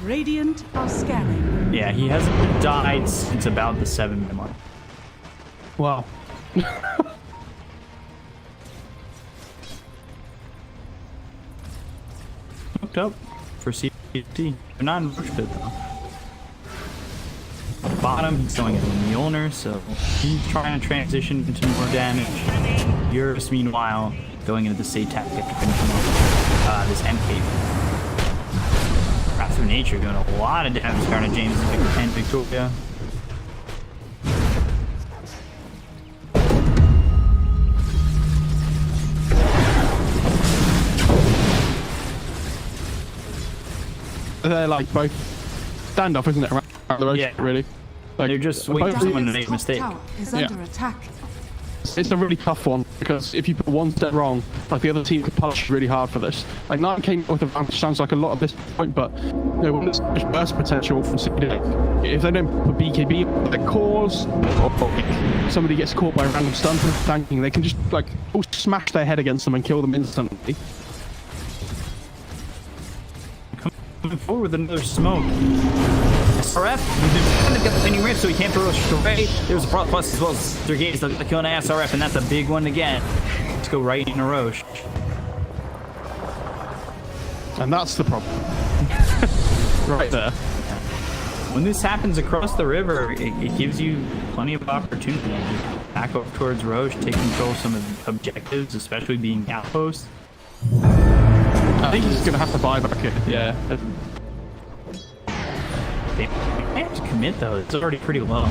Radiant are scanning. Yeah, he hasn't died since about the 7-minute mark. Wow. Hooked up for CDEC. They're not in Roche pit though. On the bottom, he's going into Mjolnir, so he's trying to transition into more damage. Yours, meanwhile, going into the Satanic to finish him off this MK. Wrath of Nature doing a lot of damage to James and Victoria. They're like both standoff, isn't it? Around the road, Yeah. really. Like, They're just waiting for someone to make a mistake. Tower is Yeah. under attack. It's a really tough one because if you put one step wrong, like the other team could punish you really hard for this. Like 9 came with advantage sounds like a lot at this point, but you know, when there's so much burst potential from CDEC, if they don't put BKB on their cores, or somebody gets caught by a random stun from tanking, they can just like all smash their head against them and kill them instantly. Coming forward with another smoke. SRF, he's been trying to get the penny rift so he can't throw us away. There's a Proc Plus as well as Brigades killing an SRF, and that's a big one again. Let's go right in a Roche. And that's the problem. Right there. When this happens across the river, it gives you plenty of opportunity to back up towards Roche, take control of some of the objectives, especially being outposts. I think he's gonna have to buy back it. Yeah. They have to commit though. It's already pretty low.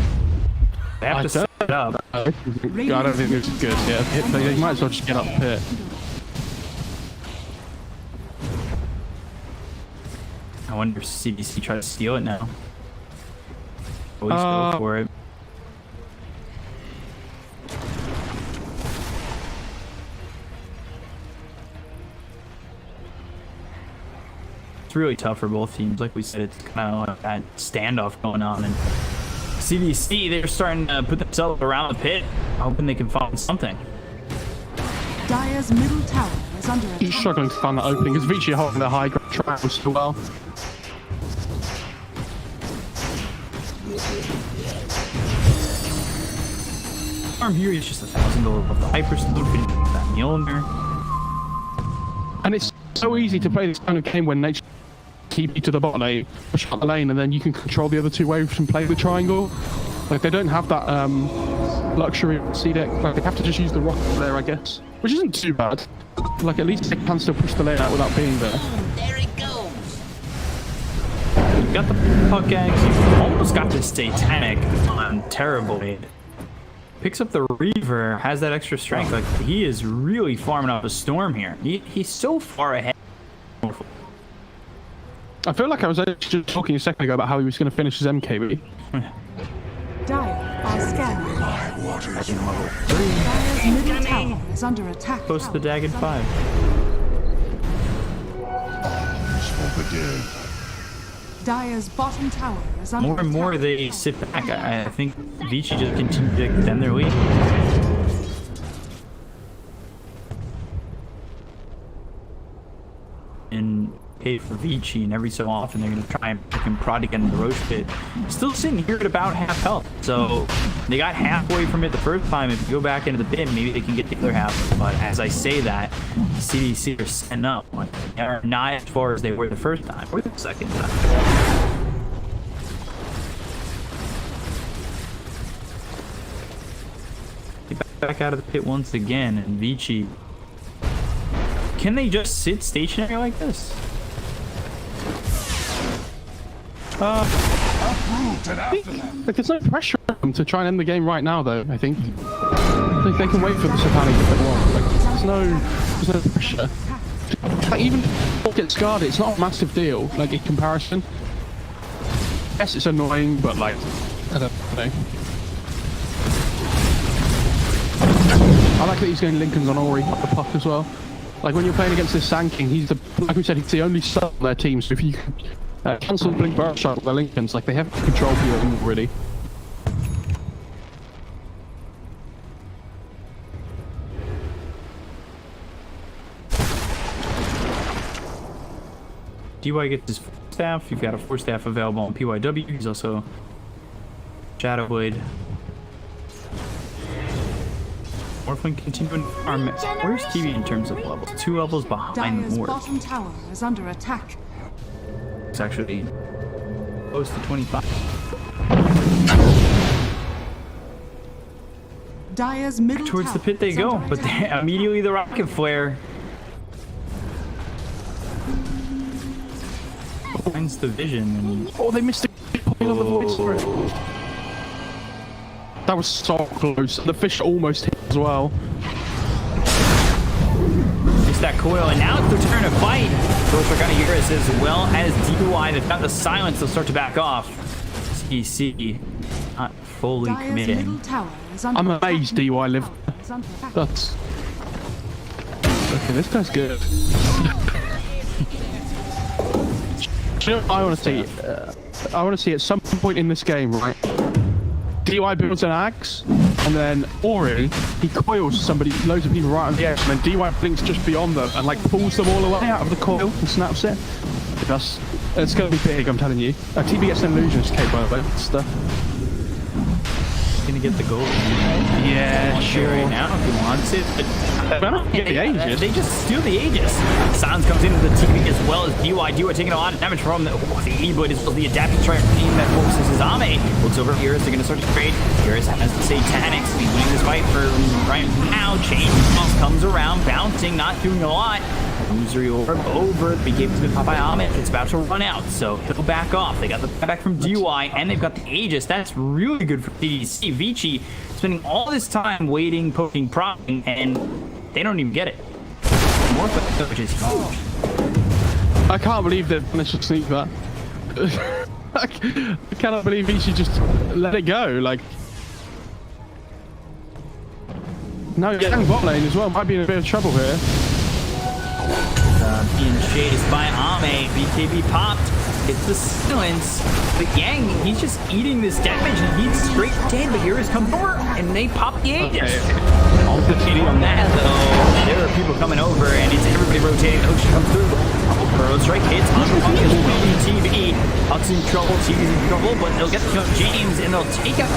They have to set it up. I don't think it's good. Yeah, they might as well just get up here. I wonder if CDC try to steal it now. Always go for it. It's really tough for both teams. Like we said, it's kind of like that standoff going on. And CDC, they're starting to put themselves around the pit, hoping they can find something. Dire's middle tower is under attack. He's struggling to find that opening because Vici are holding the high ground triangle so well. Farm here is just $1,000 of the hypersloop, fitting that Mjolnir. And it's so easy to play this kind of game when nature keep you to the bottom lane, push out the lane, and then you can control the other two waves and play the triangle. Like they don't have that luxury of CDEC. Like they have to just use the rocket there, I guess, which isn't too bad. Like at least they can still push the lane out without being there. There it goes. You got the puck eggs. You almost got this satanic on Terrible. Picks up the Reaver, has that extra strength. Like he is really farming up a storm here. He's so far ahead. I feel like I was just talking a second ago about how he was going to finish his MKB. Dire are scanning. Back in level 3. Dire's middle tower is under attack. Close to the Dagon 5. Smoke again. Dire's bottom tower is under More and more attack. they sit back. I think Vici just continued to extend their lead. And pay for Vici, and every so often they're going to try and fucking prod again in the Roche pit. Still sitting here at about half health. So they got halfway from it the first time. If you go back into the pit, maybe they can get the other half. But as I say that, CDC are setting up. They are not as far as they were the first time or the second time. Get back out of the pit once again, and Vici. Can they just sit stationary like this? Like there's no pressure on them to try and end the game right now, though. I think they can wait for the Satanic if they want. Like, there's no pressure. Like even if it gets guarded, it's not a massive deal. Like in comparison. Yes, it's annoying, but like I don't know. I like that he's going Lincolns on Ori up the puck as well. Like when you're playing against this Sand King, he's the, like we said, he's the only sub on their team. So if you cancel the Blink Burst shot with their Lincolns, like they have control for you already. DY gets his 4 staff. You've got a 4 staff available on PYW. He's also Shadow Blade. Morphling continuing to farm. Where's Kiwi in terms of levels? 2 levels behind Dire's Morph. bottom tower is under attack. It's actually close to 25. Dire's middle Towards the tower pit they is go, under but attack. they, immediately the rocket flare finds the vision. And Oh, they missed it. Popping over the voice for it. That was so close. The fish almost hit as well. it's that coil, and now it's their turn to fight. Both are gonna Eurus as well as DUI. They've got the silence. They'll start to back off. CC not fully Dire's committing. middle tower is under I'm attack. amazed DY live. Is under attack. That's okay. This guy's good. You know what I want to see? I want to see at some point in this game, right? DY builds an axe, and then Ori, he coils somebody, loads of people right on the edge, and then DY blinks just beyond them and like pulls them all away out of the coil and snaps it. It's gonna be big, I'm telling you. TB gets an illusionist cape by the way. Stuff. Gonna get the gold. Yeah, sure. Right now if he wants it, but Get the Aegis. they just steal the Aegis. Silence comes into the TV as well as DY. DY taking a lot of damage from the E-Boot as well as the adaptive strike team that focuses his Ame. Looks over here, they're gonna start to trade. Here's has the Satanics. He's winning this fight for right now. Chain comes around, bouncing, not doing a lot. Illusory orb over. Big game to Popeye Ame. It's about to run out, so he'll back off. They got the back from DY, and they've got the Aegis. That's really good for CDEC. Vici spending all this time waiting, poking, propping, and they don't even get it. More which is huge. I can't believe they managed to sneak that. I cannot believe Vici just let it go. Like, no, Yang bot lane as well might be in a bit of trouble here. Being chased by Ame. BKB popped. It's the silence. But Yang, he's just eating this damage and he's straight dead. But heroes come over and they pop the Aegis. All the pity on that though. There are people coming over and it's everybody rotating. Ocean comes through. Burrow strike hits. Unpunk is winning TB. Huck's in trouble. TB's in trouble. But they'll get the kill on James and they'll take out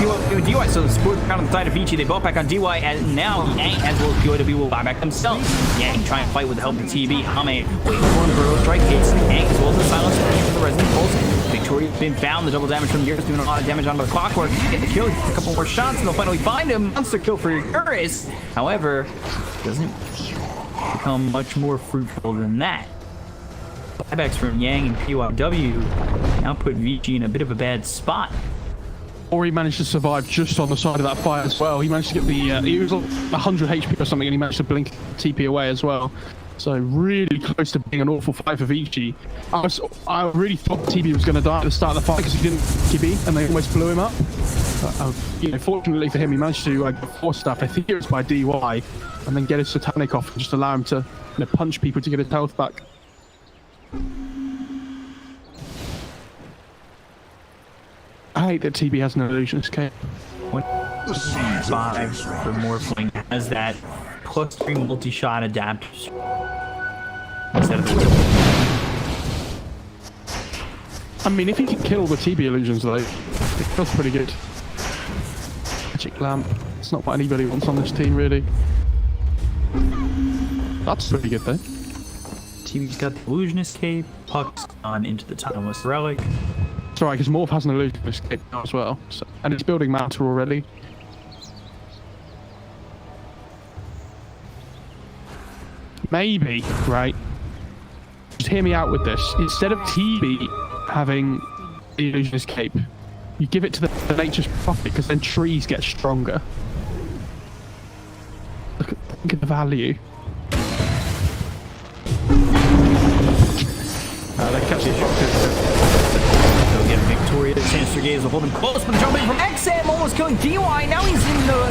DY. So the sport down on the side of Vici. They bought back on DY and now Yang as well as POW will buy back themselves. Yang trying to fight with the help of TB. Ame waiting for him. Burrow strike hits. Yang as well as the silence from the Resident Pulse. Victoria's been found. The double damage from Eurus doing a lot of damage onto the Clockwork. Get the kill. A couple more shots and they'll finally find him. Monster kill for Eurus. However, doesn't become much more fruitful than that. Buybacks from Yang and POW now put Vici in a bit of a bad spot. Ori managed to survive just on the side of that fight as well. He managed to get the, he was 100 HP or something and he managed to blink TP away as well. So really close to being an awful fight for Vici. I really thought TB was going to die at the start of the fight because he didn't TB and they almost blew him up. But, you know, fortunately for him, he managed to force stuff. I think it was by DY and then get his Satanic off and just allow him to punch people to get his health back. I hate that TB has an illusionist cape. 5 for Morphling has that +3 multi-shot adapters instead of the wheel. I mean, if he can kill the TB illusions though, that's pretty good. Magic lamp. It's not what anybody wants on this team really. That's pretty good though. TB's got the illusionist cape. Puck's on into the timeless relic. It's alright because Morph has an illusionist cape now as well, so, and it's building Mantle already. Maybe, right? Just hear me out with this. Instead of TB having the illusionist cape, you give it to the nature's prophet because then trees get stronger. Think of the value. They catch the shot. They'll get Victoria. Sinister Gaze will hold him close, but the jumping from XM almost killing DY. Now he's in the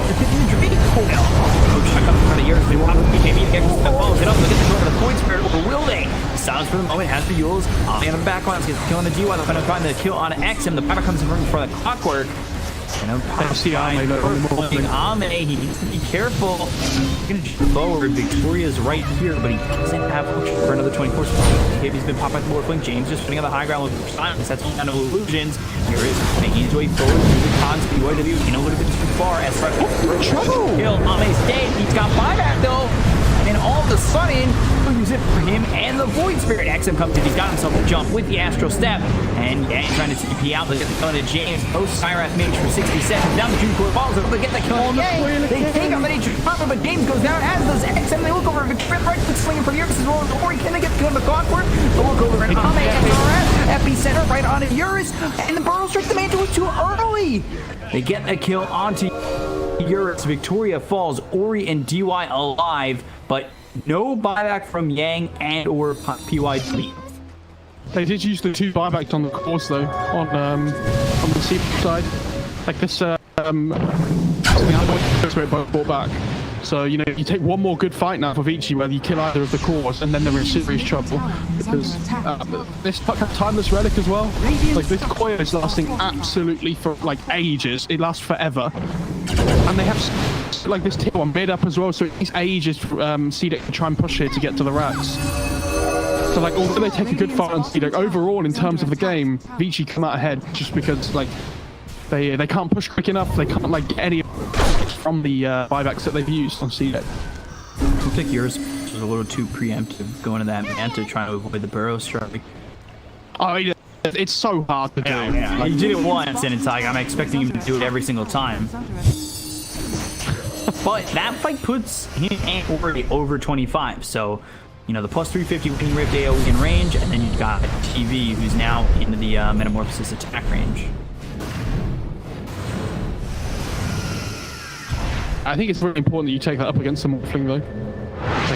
Drake coil. Shot comes from the years. They want to BKB to get follows it up. They'll get the throw to the point spirit over, will they? Silence for the moment has the Yules. On the back lines, gets killing the DY. They'll find the kill on XM. The power comes in for the Clockwork. And That's the Ame. Ame, he needs to be careful. He's going to jump forward. Victoria's right here, but he doesn't have hook for another 24 seconds. He's been popped by the Morphling. James just putting on the high ground with silence. That's kind of illusions. Here is making his way forward through the cons. BYW in a little bit too far as far as kill. Ame's dead. He's got buyback though. And all of a sudden, we'll use it for him and the Void Spirit. XM comes in, he's got himself a jump with the Astral Step. And Yang trying to TP out. They'll get the kill into James. Post Syrath Mage for 60 seconds. Down the June Core balls. They'll get the kill on Yang. They take out the Nature's Prophet, but James goes down, as does XM. They look over at Victoria, right foot slinging for Eurus as well as Ori. Can they get the kill on the Clockwork? They'll look over at Ame, SRF, Epicenter right onto Eurus. And the Burrow Strike the Mantle was too early. They get a kill onto Eurus. Victoria falls. Ori and DY alive, but no buyback from Yang and or PYD. They did use the 2 buybacks on the course though, on the C side. Like this, both brought back. So, you know, you take one more good fight now for Vici where you kill either of the cores, and then they're in serious trouble. Because this timeless relic as well, like this coil is lasting absolutely for like ages. It lasts forever. And they have like this tier 1 mid up as well, so it takes ages for CDEC to try and push here to get to the racks. So like, although they take a good fight on CDEC, overall in terms of the game, Vici come out ahead just because like they can't push quick enough. They can't like get any from the buybacks that they've used on CDEC. I think yours was a little too preemptive, going to that Manta trying to avoid the burrow strike. Oh, yeah. It's so hard to do. Yeah. He did it once, and it's like I'm expecting him to do it every single time. But that fight puts him already over 25, so you know the plus 350 winning Rift AoE in range, and then you've got TV who's now into the Metamorphosis attack range. I think it's really important that you take that up against the Morphling though,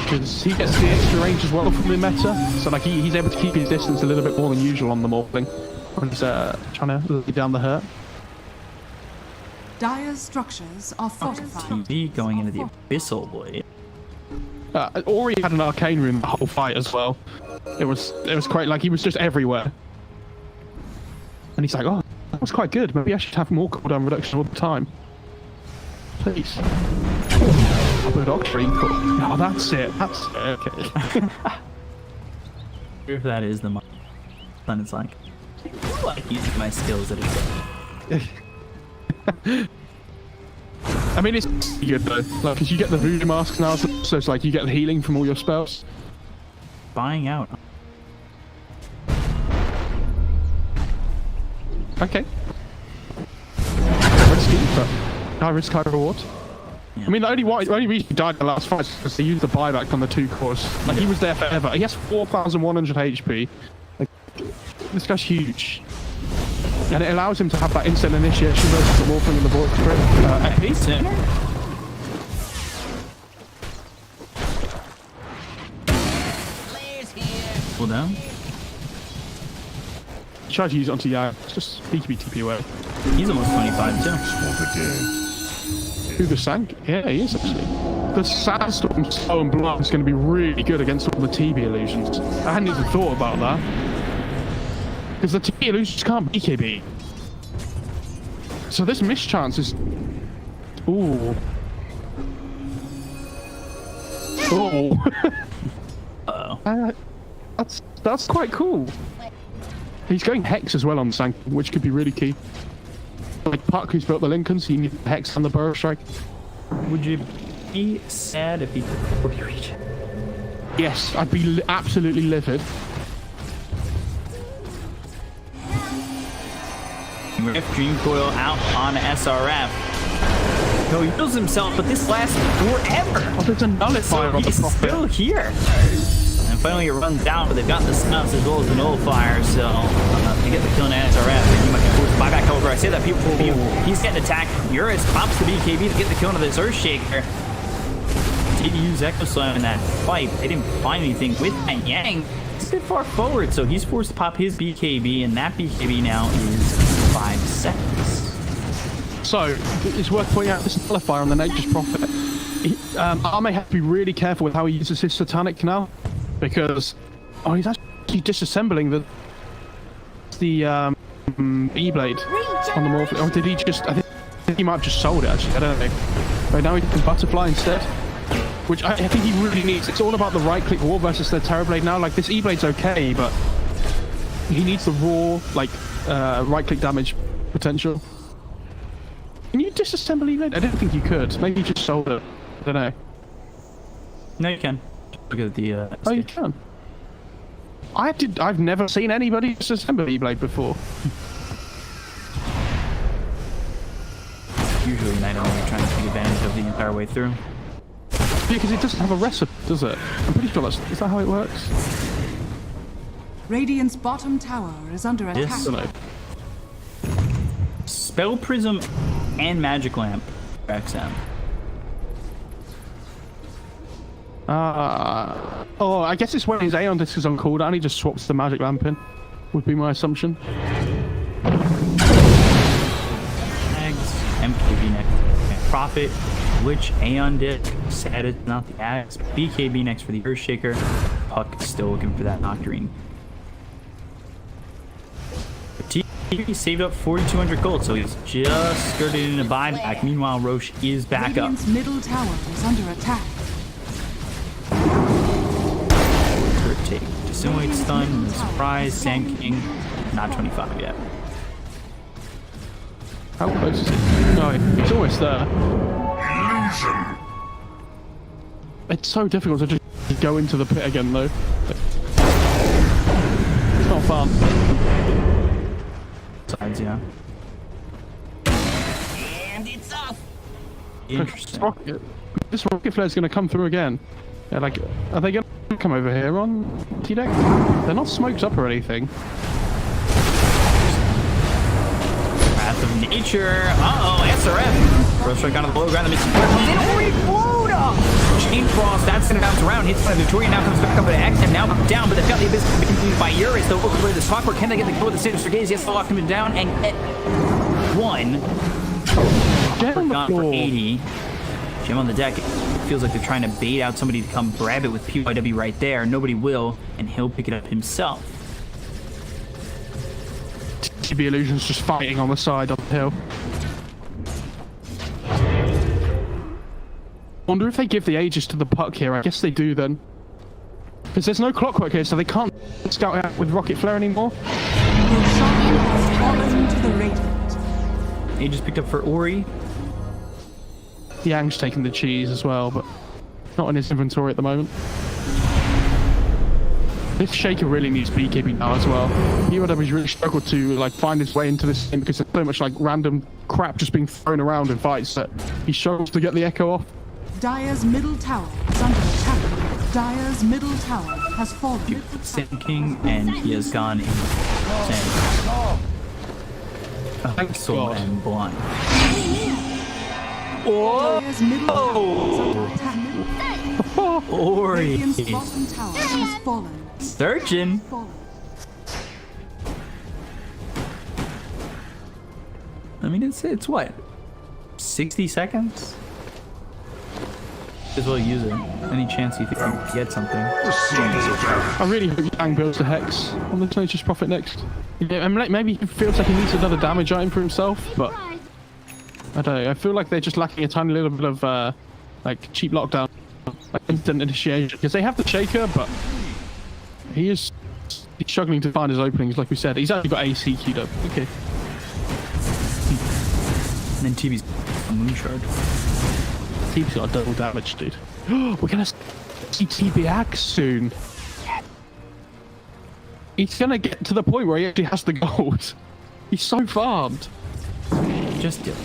because he gets the extra range as well from the meta, so like he's able to keep his distance a little bit more than usual on the Morphling when he's trying to lay down the hurt. Dire's structures are fortified. TV going into the Abyssal Blade. Ori had an arcane rune the whole fight as well. It was quite like he was just everywhere, and he's like, oh, that was quite good. Maybe I should have more cooldown reduction all the time. Please. Oh, that's it. That's it. Okay. If that is the then it's like, I like using my skills at a I mean, it's good though. Like, cause you get the voodoo masks now, so it's like you get the healing from all your spells. Buying out. Okay. Risky, but high risk, high reward. Yeah. I mean, the only reason he died in the last fight is because they used the buyback on the 2 cores. Like, he was there forever. He has 4,100 HP. Like, this guy's huge. And it allows him to have that instant initiation versus the Morphling and the Void Spirit. Pull down. Try to use it onto Yao. It's just BKB TP away. He's almost 25 too. Who the sank? Yeah, he is actually. The Sandstorm Slow and Blood is going to be really good against all the TB illusions. I hadn't even thought about that. Because the TB illusions can't BKB. So this mischance is... Ooh. Oh. Uh-oh. That's quite cool. He's going Hex as well on Sank, which could be really key. Like Puck, who's built the Lincoln, so you need Hex on the Burrow Strike. Would you be sad if he took 40 region? Yes, I'd be absolutely livid. Rift Dream Coil out on SRF. No, he heals himself, but this lasts forever. Oh, there's a nullifier on the He's Prophet. still here. And finally it runs down, but they've got the snuffs as well as the nullifier, so they get the kill on SRF, and he might be forced to buy back over. I say that people will be. He's getting attacked. Urus pops the BKB to get the kill on this Earthshaker. Did use Echo Slam in that fight. They didn't find anything with that Yang. He's a bit far forward, so he's forced to pop his BKB, and that BKB now is 5 seconds. So, it's worth pointing out this nullifier on the Nature's Prophet. Arme has to be really careful with how he uses his Satanic now, because he's actually disassembling the E-Blade on the Morphle. Oh, did he just? I think he might have just sold it actually. I don't know. Right now he can Butterfly instead, which I think he really needs. It's all about the right-click war versus the Terrorblade now. Like this E-Blade's okay, but he needs the raw like right-click damage potential. Can you disassemble E-Blade? I didn't think you could. Maybe you just sold it. I don't know. No, you can. Look at the. Oh, you can. I've never seen anybody disassemble E-Blade before. Usually, Night Owl, you're trying to take advantage of the entire way through. Yeah, because it doesn't have a recipe, does it? I'm pretty sure is that how it works? Radiant's bottom tower is under attack. Yes. Spell Prism and Magic Lamp for XM. I guess it's when his Aeon Disc is on cooldown, he just swaps the Magic Lamp in, would be my assumption. Eggs. Prophet, which Aeon Dick, sad it's not the Axe, BKB next for the Earthshaker, Puck still looking for that Octarine. He saved up 4,200 gold, so he's just skirted into buyback. Meanwhile, Roche is back up. Radiant's middle tower is under attack. Turret take, dissimulate stun, surprise, Sand King, not 25 yet. How close is it? No, it's almost there. Illusion. It's so difficult to just go into the pit again, though. It's not fun. Sides, yeah. And it's off. Interesting. This rocket flare is going to come through again. Yeah, like, are they going to come over here on CDEC? They're not smoked up or anything. Wrath of Nature. Uh-oh, SRF. First strike on the low ground. The missing comes in. Reload up. Chain Frost, that's going to bounce around. Hits by Victoria, now comes back up to X, and now down, but they've got the Abyss continued by Eurus. They'll look for this Clockwork. Can they get the kill with the Sinister Gaze? Yes, they'll lock him down and get one. Gone for 80. Gem on the deck. It feels like they're trying to bait out somebody to come grab it with PYW right there. Nobody will, and he'll pick it up himself. TB Illusion's just fighting on the side up the hill. Wonder if they give the Aegis to the Puck here. I guess they do then. Because there's no Clockwork here, so they can't scout out with Rocket Flare anymore. Your champion has fallen to the Radiant. Aegis picked up for Ori. Yang's taking the cheese as well, but not in his inventory at the moment. This Shaker really needs BKB now as well. PYW's really struggled to like find his way into this game because there's so much like random crap just being thrown around in fights that he struggles to get the echo off. Dire's middle tower is under attack. Dire's middle tower has fallen. Sand King, and he has gone in Sand Soul and Blind. Dire's middle tower is under attack. Ori. Radiant's bottom tower has fallen. Searching. Fallen. I mean, it's what? 60 seconds? As well use it. Any chance you think you can get something? I really hope Yang builds the Hex on the Nature's Prophet next. Yeah, and maybe he feels like he needs another damage item for himself, but I don't know. I feel like they're just lacking a tiny little bit of like cheap lockdown, like instant initiation. Because they have the Shaker, but he's struggling to find his openings. Like we said, he's actually got AC queued up. Okay. And then TV's a Moonshard. TB's got a double damage, dude. We're gonna see TB Axe soon. He's gonna get to the point where he actually has the gold. He's so farmed. Just do it.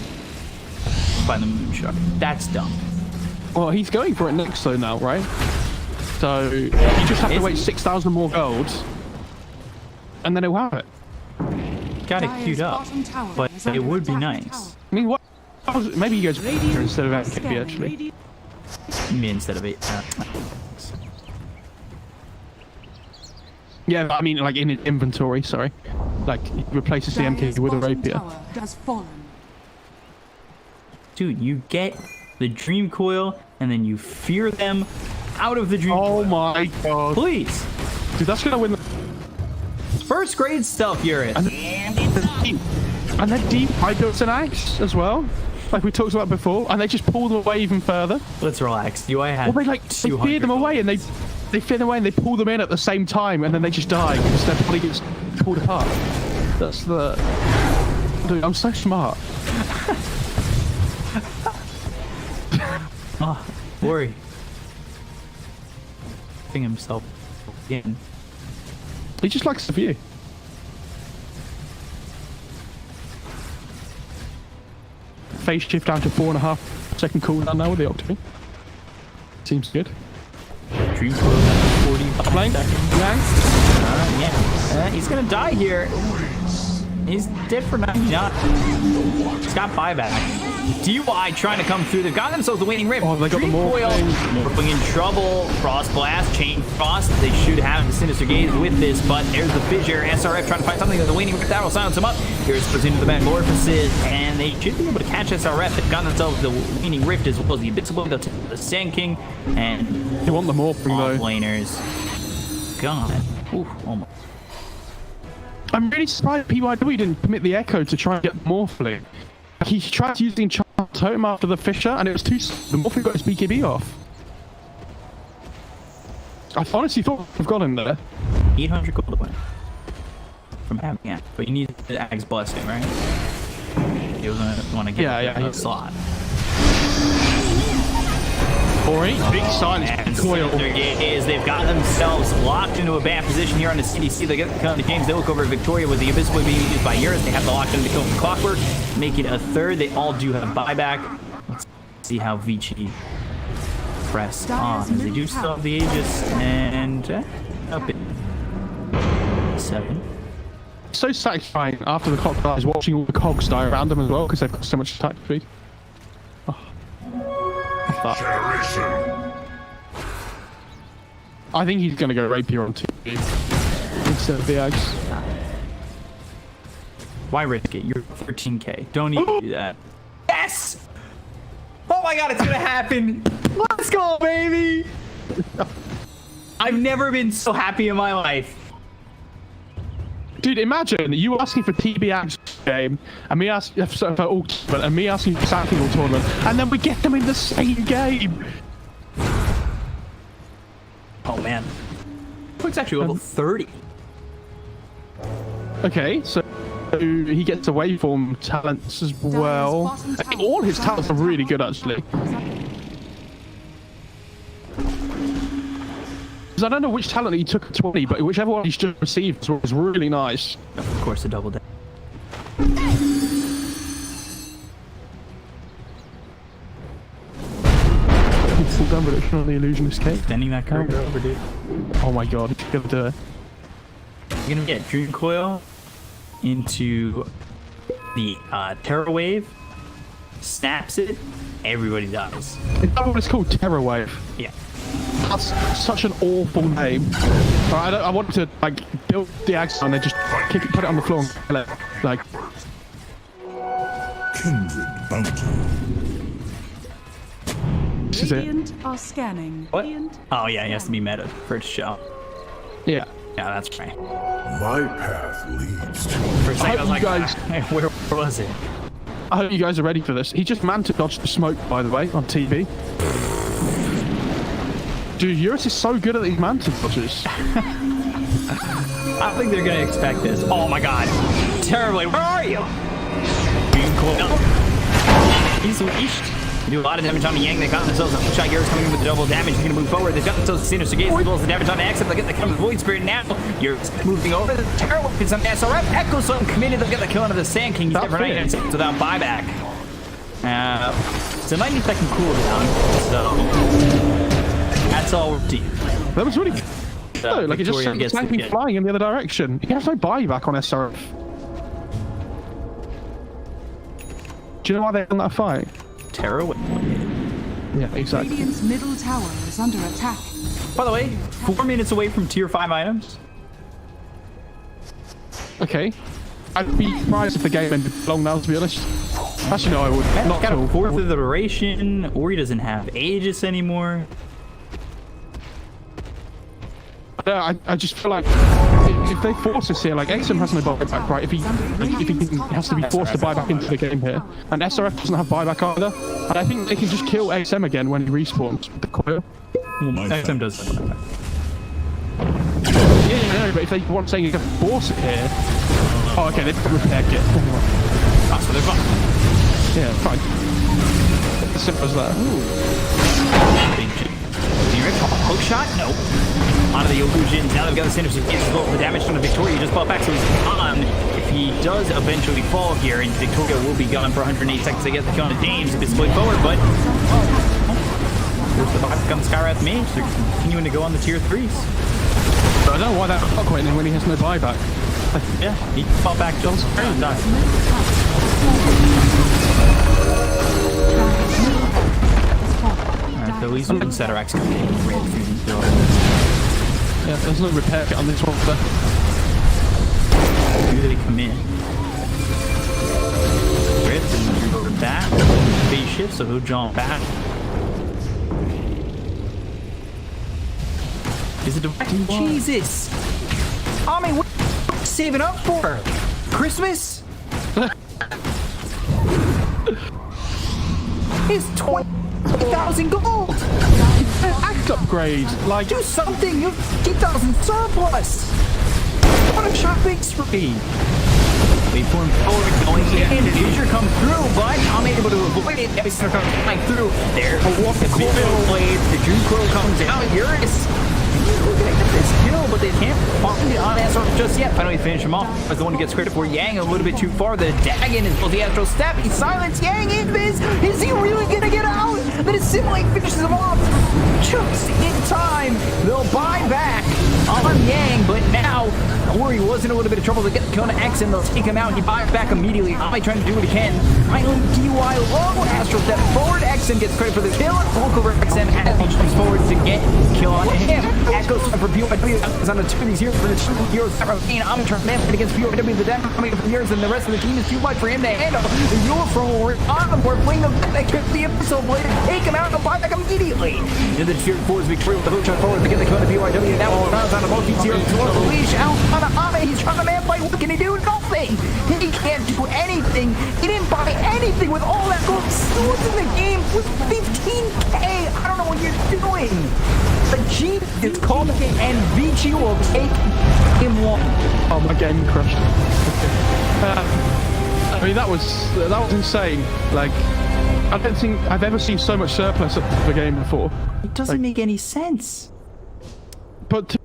By the Moonshard. That's dumb. Well, he's going for it next though now, right? So you just have to wait 6,000 more gold, and then he'll have it. Got it queued up, but it would be nice. I mean, what? Maybe he goes here instead of MKB actually. Maybe instead of 8. Yeah, but I mean, like in his inventory. Sorry, like he replaces the MKB with a rapier. Dude, you get the Dream Coil, and then you fear them out of the Dream Coil. Oh my god! Please, dude, that's gonna win the first grade stuff, Eurus. And then deep high builds an axe as well, like we talked about before, and they just pull them away even further. Let's relax. UI had. Well, they fear them away, and they fear them away, and they pull them in at the same time, and then they just die because their body gets pulled apart. That's the. Dude, I'm so smart. Oh, worry. Thing himself again. He just likes the view. Phase shift down to 4.5 second cooldown now with the Octarine. Seems good. Dream Coil 45 Flank. seconds. Yang. Yeah. He's gonna die here. He's dead for 99. He's got buyback. DY trying to come through. They've got themselves the Waning Rift. Oh, they got the Morphing in trouble. Frost Blast, Chain Frost. They should have the Sinister Gaze with this, but there's the Fissure. SRF trying to find something that the Waning Rift that will silence him up. Here's goes into the Metamorphosis, and they should be able to catch SRF. They've got themselves the Waning Rift as well as the Invincible. They'll take the Sand King, and You want the Morphing though. Laners. God. Ooh, almost. I'm really surprised PYW didn't commit the Echo to try and get Morphling. He tried using Charm Totem after the Fissure, and it was too slow. The Morphling got his BKB off. I honestly thought we've got him there. 800 gold away from having it, but you need the Ag's Blessing, right? You want to get a slot. Big silence. Coil. They've got themselves locked into a bad position here on the CDC. They get the count of games. They look over at Victoria with the Abyssal being used by Eurus. They have the locked into kill from Clockwork, make it a third. They all do have buyback. Let's see how Vici press on as they do still have the Aegis and up in 7. So satisfying after the clock dies, watching all the cogs die around them as well because they've got so much attack speed. Generation. I think he's going to go Rapier on TV instead of the Ags. Why risk it? You're 13k. Don't even do that. Yes! Oh my god, it's gonna happen! Let's go, baby! I've never been so happy in my life. Dude, imagine you asking for TB Ags game and me asking for all tournament and me asking for Saturday all tournament, and then we get them in the same game. Oh man. Quick's actually level 30. Okay, so he gets the waveform talents as well. I think all his talents are really good actually. Because I don't know which talent he took at 20, but whichever one he's just received was really nice. Of course, the double dash. Full gun reduction on the illusionist cake. Extending that card over, dude. Oh my god, he's gonna do it. You're gonna get Dream Coil into the Terror Wave, snaps it, everybody dies. Is that what it's called? Terror Wave? Yeah. That's such an awful name. I want to like build the axe and then just kick it, put it on the floor and kill it. Like Kindred bounty. this is it. Radiant are scanning. What? Radiant Oh yeah, he has to be meta for it to show. Yeah. Yeah, that's right. My path leads to For a second, I was hope like, you guys- where was it? I hope you guys are ready for this. He just managed to dodge the smoke, by the way, on TV. Dude, Eurus is so good at these mantle dodges. I don't think they're gonna expect this. Oh my god. Terribly. Where are you? Dream Coil. He's leashed. They do a lot of damage on the Yang. They got themselves a shot. Eurus coming in with the double damage. He's gonna move forward. They've got themselves a Sinister Gaze as well as the damage on the Accent. They get the kill on the Void Spirit now. Eurus moving over. The Terror Weapons on the SRF. Echo Slam committed. They'll get the kill onto the Sand King. He's That's never 99 seconds without buyback. It's a 90-second cooldown. So that's all we're doing. That was really good. No, like it just Victoria gets sent me the flying in the other direction. He has no buyback on SRF. Do you know why they won that fight? Terror Weapon. Yeah, exactly. Radiant's middle tower is under attack. By the way, 4 minutes away from tier 5 items. Okay. I'd be surprised if the game ended long now, to be honest. Actually, no, I would not Got at all. a fourth of the duration. Ori doesn't have Aegis anymore. I just feel like if they force us here, like XM has no buyback, right? If he has to be forced to buy back into the game here, and SRF doesn't have buyback either, and I think they can just kill XM again when he respawns with the coil. XM does have buyback. Yeah, but if they want saying you can force it here, oh, okay, they've got repair kit. That's what they're fine. Yeah, fine. As simple as that. Big G. Hook shot? No. Onto the illusions. Now they've got the Sinister Gaze as well. The damage from the Victoria just bought back, so he's on. If he does eventually fall here, and Victoria will be gone for 108 seconds to get the count of Dames to split forward, but there's the buyback on the Skywrath Mage. They're continuing to go on the tier 3s. But I don't know why that clock went in when he has no buyback. Yeah, he fought back just Middle tower has fallen. at least one Ceterax can red fusion through. Yeah, there's no repair kit on this one. Do they come in? Red, and you go to that. Phase shift, so he'll jump back. Is it divine? Jesus! I mean, what are you saving up for? Christmas? It's 20,000 gold! Act upgrade, like Do something! You have 50,000 surplus! What a shopping spree! Wait for him going in, and Future comes through, but I'm able to avoid it. Every start comes flying through. There, the Coil Blade, the June Crow comes out. Uranus! We're gonna get this kill, but they can't find the unanswered just yet. Finally finish him off. As the one who gets credit for Yang a little bit too far. The Dagon is both the Astral Step. He silenced Yang invis. Is he really gonna get out? Then Assimilate finishes him off just in time. They'll buy back on Yang, but now Ori was in a little bit of trouble to get the Kona X and they'll take him out. He buys back immediately. Ami trying to do what he can. Finally, DY low. Astral Step forward. XM gets credit for the kill. Hulk over XM as he jumps forward to get kill on him. Echoes for POW is on the two of these heroes for the 2 heroes that remain. I'm trying to manage against POW. The deck coming from years and the rest of the team is too much for him to handle. The Yule from on the board playing the Abyssal Blade. Take him out and buy back immediately. In the tier 4's victory with the hook shot forward to get the Kona POW. Now all around on the multi-tier leash out on the Ame. He's trying to man fight. What can he do? Nothing. He can't do anything. He didn't buy anything with all that gold. Still in the game with 15k. I don't know what you're doing. The Jeep is called and Vici will take him one. oh, my game crushed. I mean, that was insane. Like, I don't think I've ever seen so much surplus at the game before. It doesn't make any sense. But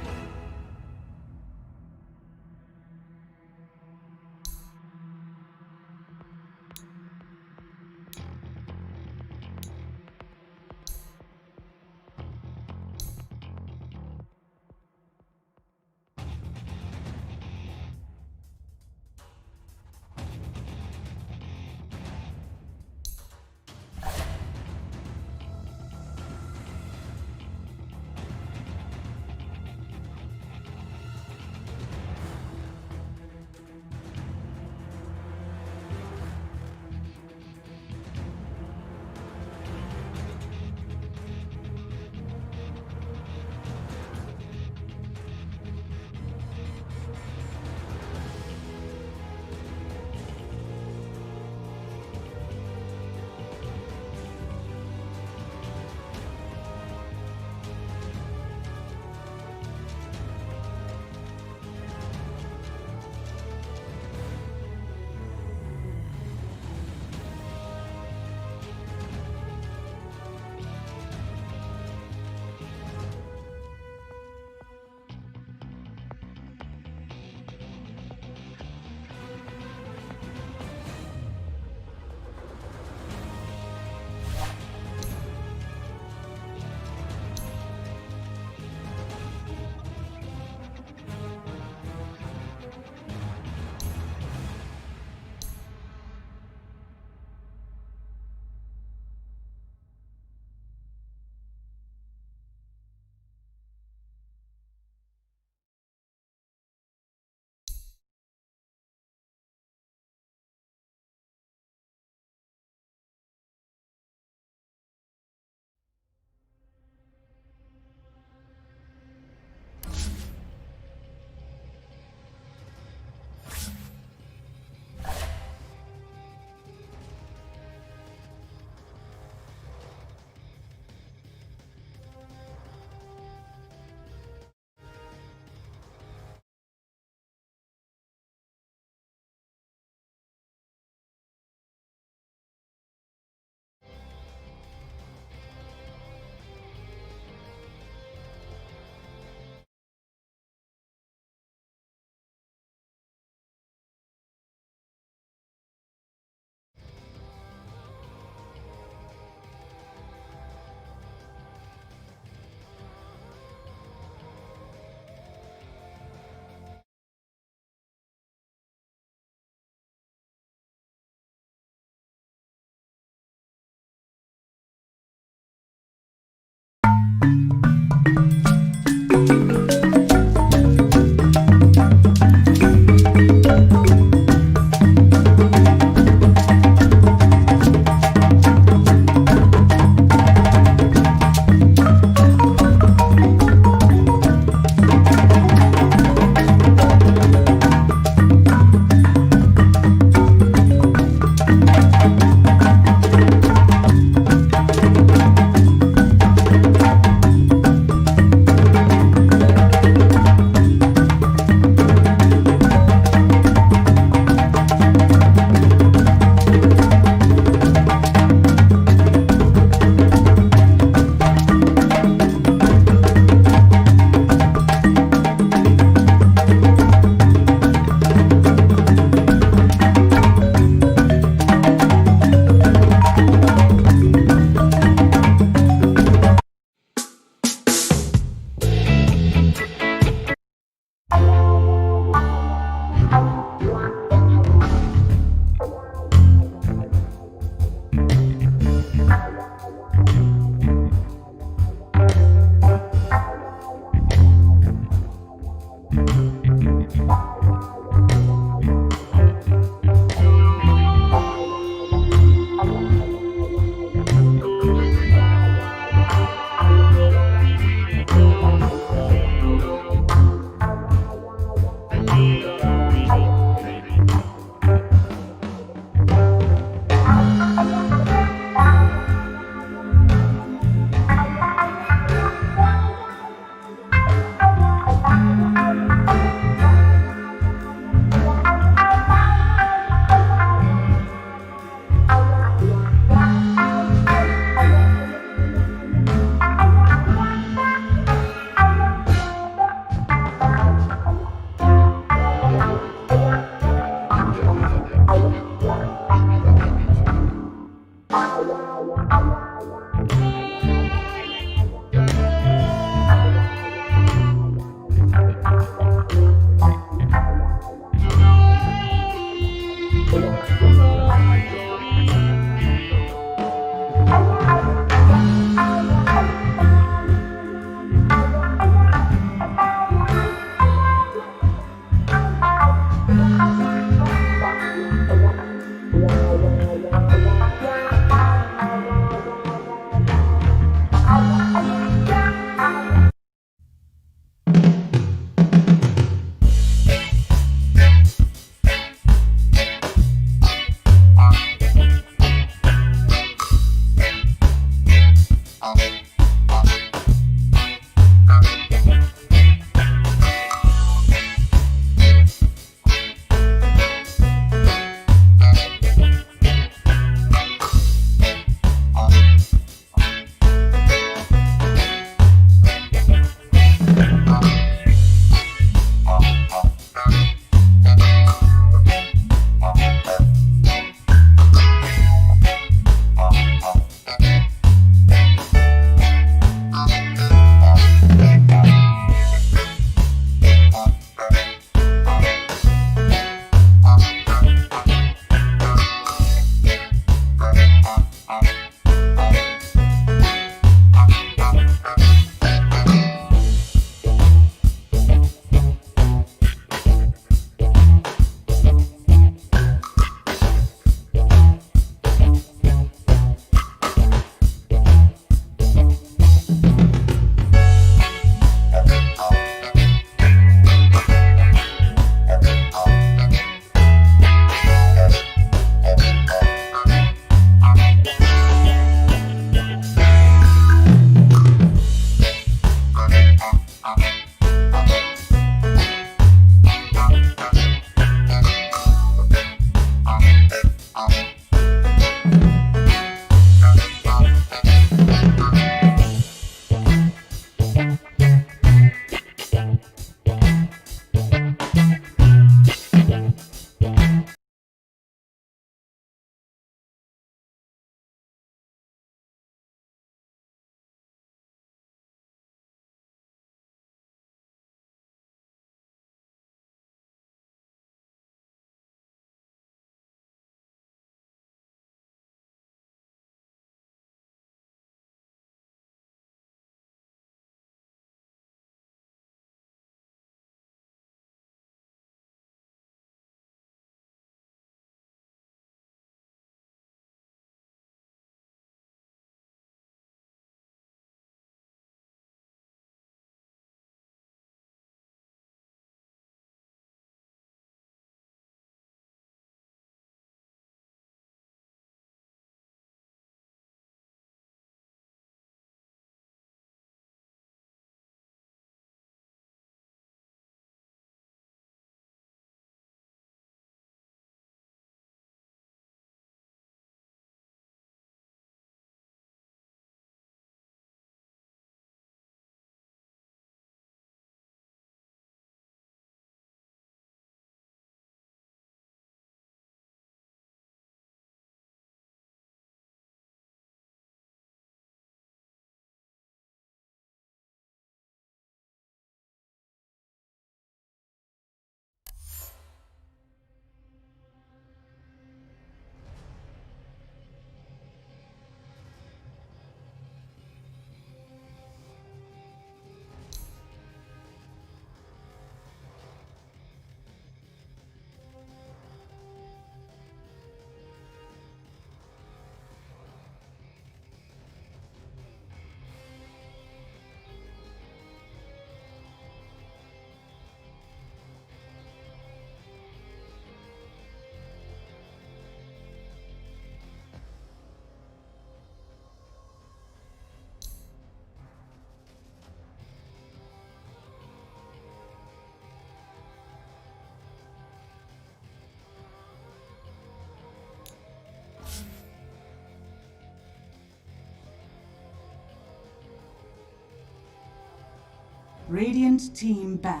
Radiant team ban.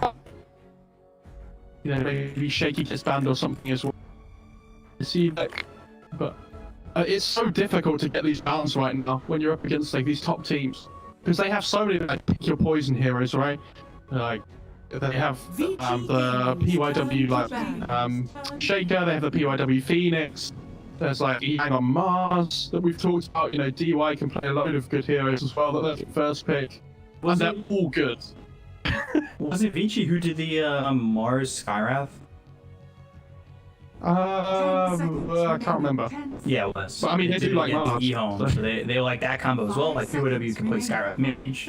You know, maybe Shaky gets banned or something as well. See, like, but it's so difficult to get these bans right now when you're up against like these top teams because they have so many like pick your poison heroes, right? Like they have the PYW like Shaker, they have the PYW Phoenix. There's like Yang on Mars that we've talked about. You know, DY can play a load of good heroes as well. That they're first pick, and they're all good. Was it Vici who did the Mars Skyrath? I can't remember. Yeah, it was. But I mean, they do like Mars. E-Home, so they like that combo as well. Like PYW can play Skyrath mage.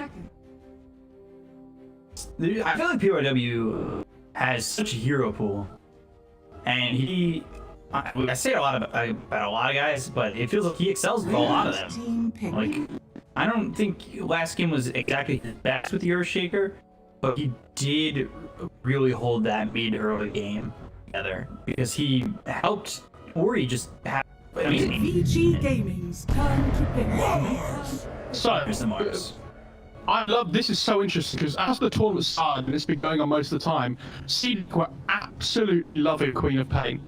I feel like PYW has such a hero pool, and I say a lot about a lot of guys, but it feels like he excels with a lot of them. Like, I don't think last game was exactly his best with the Earthshaker, but he did really hold that mid early game together because he helped Ori just have amazing. Vici Gaming's turn to pick. So, Here's the Mars. I love this. Is so interesting because as the tournament started, and it's been going on most of the time, CDEC were absolutely loving Queen of Pain.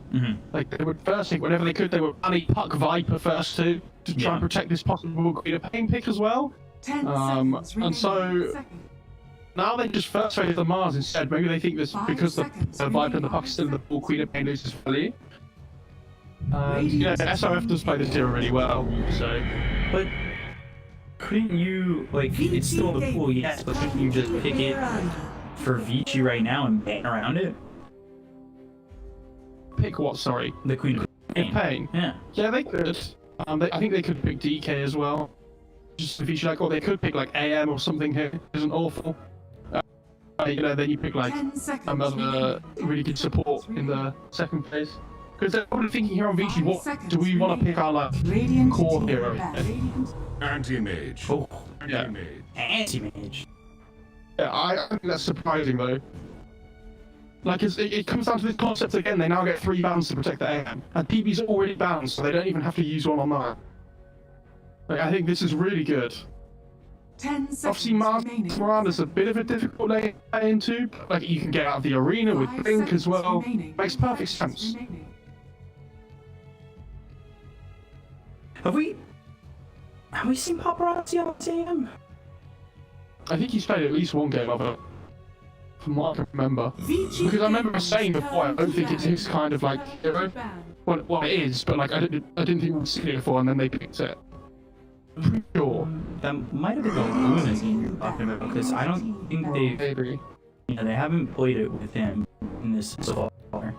Like they would first pick whenever they could. They would bunny Puck Viper first to try and protect this possible Queen of Pain pick as well. 10 seconds And so now they just first raise the Mars instead. Maybe they think this because the Viper and the Puck is still in the pool, Queen of Pain loses value. Yeah, SRF does play this hero really well. So, But couldn't you, like, it's still the pool, yes, but couldn't you just pick it for Vici right now and ban around it? pick what? Sorry, The Queen of Pain. Yeah. Yeah, they could. I think they could pick DK as well. Just if you like, or they could pick like AM or something here. Isn't awful. You know, then you pick like 10 seconds another really good support in the second phase. Because they're probably thinking here on Vici, what do we want to pick our like Radiant core team hero? ban. Anti-mage. Oh, Yeah. Anti-mage. anti-mage. Yeah, I think that's surprising though. Like it comes down to this concept again. They now get 3 bans to protect the AM, and PB's already banned, so they don't even have to use one on that. Like I think this is really good. 10 seconds Obviously, Mars remaining. Miranda's a bit of a difficult lane to get into, but like you can get out of the arena with 5 Blink as seconds well. remaining. Makes perfect 5 seconds sense. remaining. Have we seen Paparazzi on TM? I think he's played at least one game of it, from what I can remember. Vici Because I remember Gaming's saying before, I don't think it's his kind of like hero. ban. Well, it is, but like I didn't think we'd seen it before, and then they picked it. Pretty sure. That might have been the Luna game you're talking about, because I don't think Maybe. they haven't played it with him in this so far.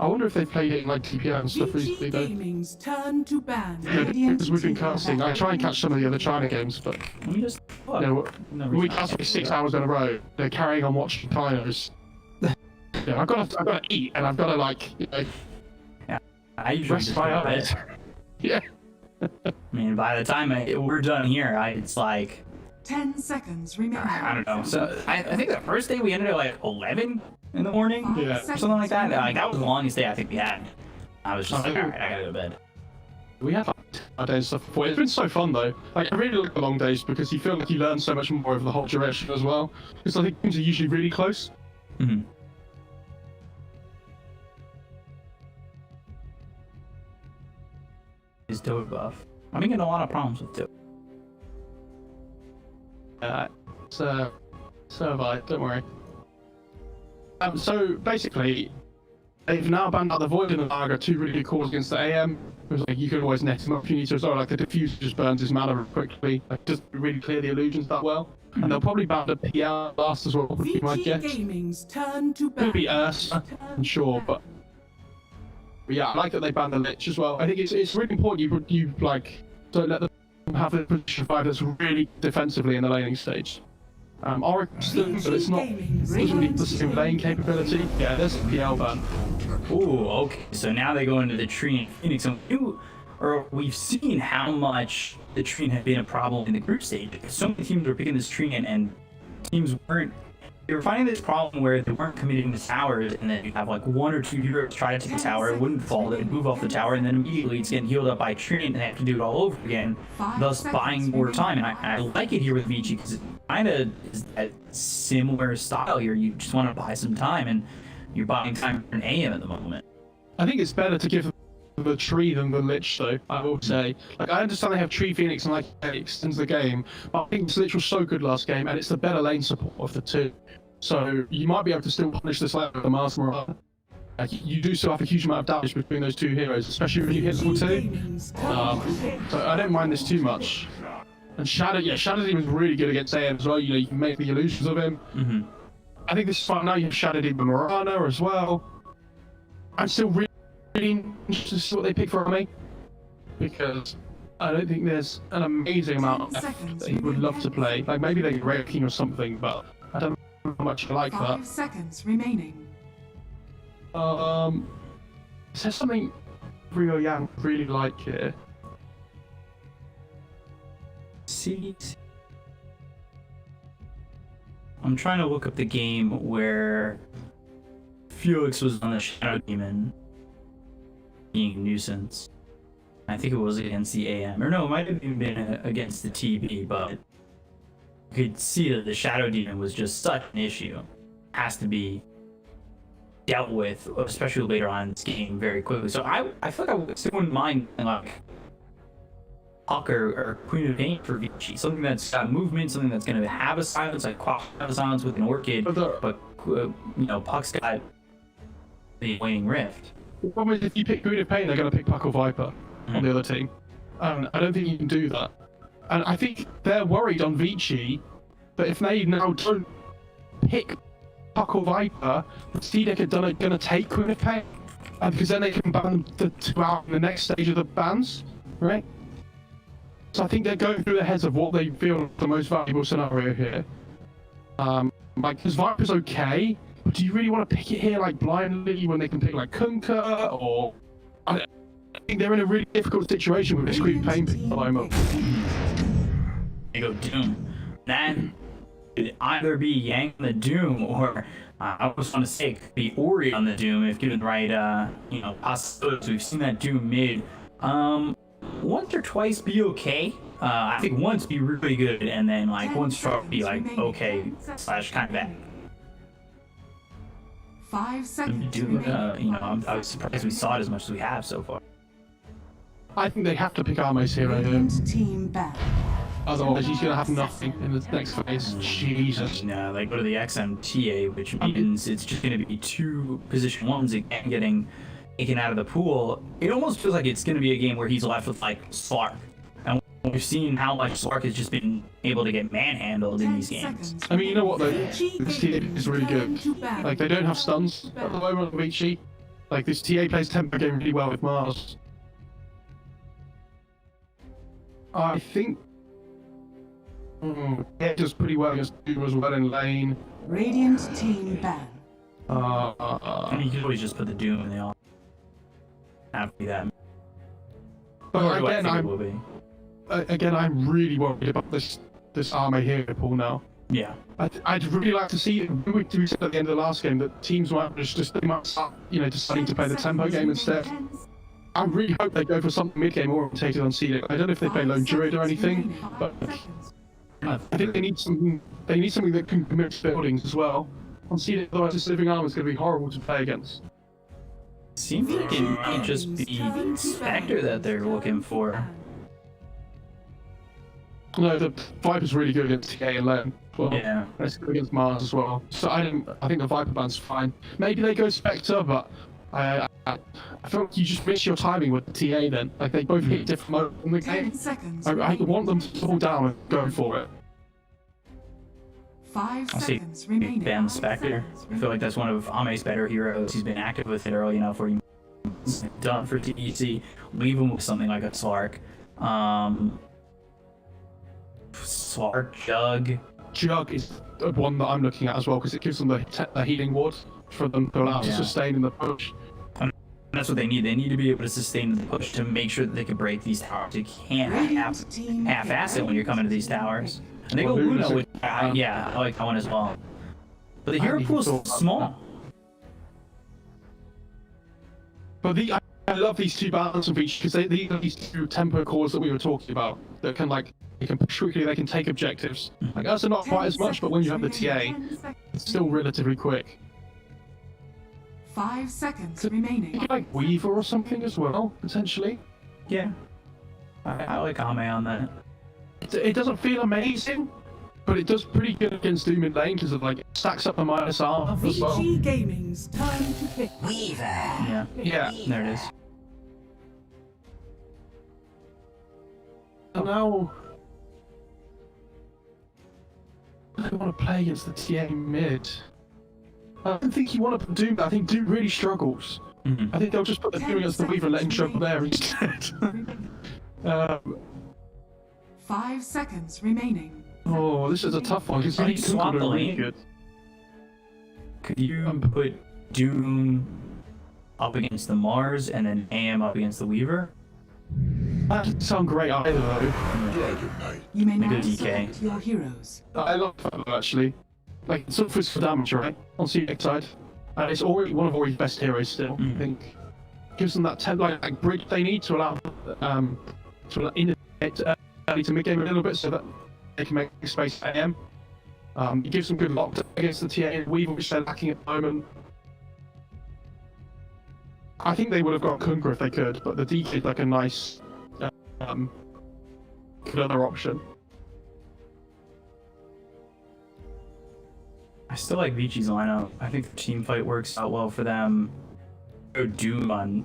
I wonder if they played it in like TPR and stuff Vici recently though. Gaming's turn to ban. Yeah, Radiant because we've been team casting. ban. I try and catch some of the other China games, but Let me just look. you know, No we reason cast not like to. 6 hours in a row. They're carrying on watching Chinas. Yeah, I've got to eat, and I've got to like, you know, I usually rest just my go to eyes. bed. Yeah. I mean, by the time we're done here, it's like 10 seconds remaining. I don't know. So I think the first day we ended at like 11 in the morning, Yeah. or something like that. Like that was the longest day I think we had. I was just Oh, like, really? all right, I gotta go to bed. We had like days and stuff before. It's been so fun though. Like I really like the long days because you feel like you learn so much more over the whole duration as well. Because I think things are usually really close. Mm-hmm. Is Dota buff? I've been getting a lot of problems with Dota. So have I. Don't worry. So basically, they've now banned out the Void and the Naga, 2 really good calls against the AM. Because like you can always net him up if you need to as well. Like the Diffuser just burns his mana quickly. Like doesn't really clear the illusions that well. And they'll probably ban the PL last as well. Would be my Vici guess. Gaming's turn to ban. Could be Ursa, I'm sure, but yeah, I like that they banned the Lich as well. I think it's really important you like don't let them have the position 5 that's really defensively in the laning stage. Oracle still, but it's not really the same lane capability. Yeah, there's a PL ban. Ooh, okay. So now they go into the Tree and Phoenix, and we've seen how much the Tree had been a problem in the group stage. So many teams were picking this Tree, and teams weren't they were finding this problem where they weren't committing to towers, and then you have like 1 or 2 heroes try to take a tower, it wouldn't fall, they'd move off the tower, and then immediately it's getting healed up by a tree, and they have to do it all over again, thus buying more time. And I like it here with Vici because it kind of is that similar style here. You just want to buy some time, and you're buying time for an AM at the moment. I think it's better to give the tree than the Lich, though, I will say. Like, I understand they have Tree Phoenix and like it extends the game, but I think this Lich was so good last game, and it's the better lane support of the two. So you might be able to still punish this lane with the Mars Morale. Like, you do still have a huge amount of damage between those two heroes, especially when you hit level 2. So I don't mind this too much. And Shadow Demon's really good against AM as well. You know, you can make the illusions of him. I think this is fine. Now you have Shadow Demon Morana as well. I'm still really interested to see what they pick for me, because I don't think there's an amazing amount of that he would love to play. Like, maybe they Red King or something, but I don't know how much I like that. 5 seconds remaining. Is there something Rio Yang really like here? CDEC. I'm trying to look up the game where Felix was on the Shadow Demon being a nuisance. I think it was against the AM. Or no, it might have even been against the TB, but you could see that the Shadow Demon was just such an issue. Has to be dealt with, especially later on in this game, very quickly. So I feel like I still wouldn't mind like Puck or Queen of Pain for Vici. Something that's got movement, something that's going to have a silence, like Quack have a silence with an Orchid, but you know, Puck's got the Waning Rift. The problem is, if you pick Queen of Pain, they're going to pick Puck or Viper on the other team. And I don't think you can do that. And I think they're worried on Vici that if they now don't pick Puck or Viper, the CDEC are going to take Queen of Pain. Because then they can ban the 2 out in the next stage of the bans, right? So I think they're going through their heads of what they feel the most valuable scenario here. Like, because Viper's okay, but do you really want to pick it here like blindly when they can pick like Kunkka or... I think they're in a really difficult situation with this Queen Pain pick at the moment. They go Doom. Then it either be Yang on the Doom, or I was going to say it could be Ori on the Doom if given the right, you know, possibilities. We've seen that Doom mid. Once or twice be okay. I think once be really good, and then like once be like okay / kind of bad. 5 seconds. You know, I was surprised we saw it as much as we have so far. I think they have to pick Armo's hero here. Radiant team back. Otherwise, he's going to have nothing in the next phase. Jesus. No, like go to the XMTA, which means it's just going to be 2 position 1s again getting taken out of the pool. It almost feels like it's going to be a game where he's left with like Slark. And we've seen how much Slark has just been able to get manhandled in these games. I mean, you know what though? This TA is really good. Like, they don't have stuns at the moment on Vici. Like, this TA plays tempo game really well with Mars. I think... yeah, does pretty well against Doom as well in lane. Radiant team ban. And you could always just put the Doom in the off. Have to be that. But Again, again, I'm really worried about this Arme hero pool now. yeah. I'd really like to see, we said at the end of the last game that teams might they might start, you know, deciding to play the tempo game instead. I really hope they go for something mid-game orientated on CDEC. I don't know if they play Lone Druid or anything, but I think they need something that can commit to buildings as well. On CDEC, otherwise this Living Armor is going to be horrible to play against. Seems like it might just be Spectre that they're looking for. No, the Viper's really good against TA and lane. Well, Yeah. it's good against Mars as well. So I think the Viper ban's fine. Maybe they go Spectre, but I feel like you just miss your timing with the TA then. Like, they both hit different moments in the 10 game. seconds. I want them to pull down and go for it. 5 I'll see seconds remaining. ban the Spectre. I feel like that's one of Ame's better heroes. He's been active with it early enough where he's done for TEC. Leave him with something like a Slark. Slark, Jug. Jug is the one that I'm looking at as well, because it gives them the healing ward for them to allow to sustain in the push. That's what they need. They need to be able to sustain the push to make sure that they can break these towers. You can't half-ass it when you're coming to these towers. And they go Luna, which, yeah, I like that one as well. But the hero pool is small. But I love these two balance features because these are these two tempo cores that we were talking about that can they can push quickly, they can take objectives. Like us are not quite as much, but when you have the TA, it's still relatively quick. 5 seconds remaining. Like Weaver or something as well, potentially. Yeah. I like Ame on that. It doesn't feel amazing, but it does pretty good against Doom in lane because it stacks up a minus armor as well. Vici Gaming's turn to pick. Yeah. Yeah. There it is. And now I want to play against the TA mid. I don't think you want to put Doom there. I think Doom really struggles. I think they'll just put the Doom against the Weaver and let him jump there instead. 5 seconds remaining. Oh, this is a tough one. Can you swap the really lane? good. Could you put Doom up against the Mars and then AM up against the Weaver? That doesn't sound great either, though. Dragon Knight. You may now Good DK. select your heroes. I love that, though, actually. It's sort of physical damage, right? On CDEC side. And it's already one of Ori's best heroes still, I think. Gives them that bridge they need to allow to early to mid-game a little bit so that they can make space for AM. It gives them good lock against the TA and Weaver, which they're lacking at the moment. I think they would have got Kungra if they could, but the DK is like a nice good other option. I still like Vici's lineup. I think the team fight works out well for them. Go Doom on.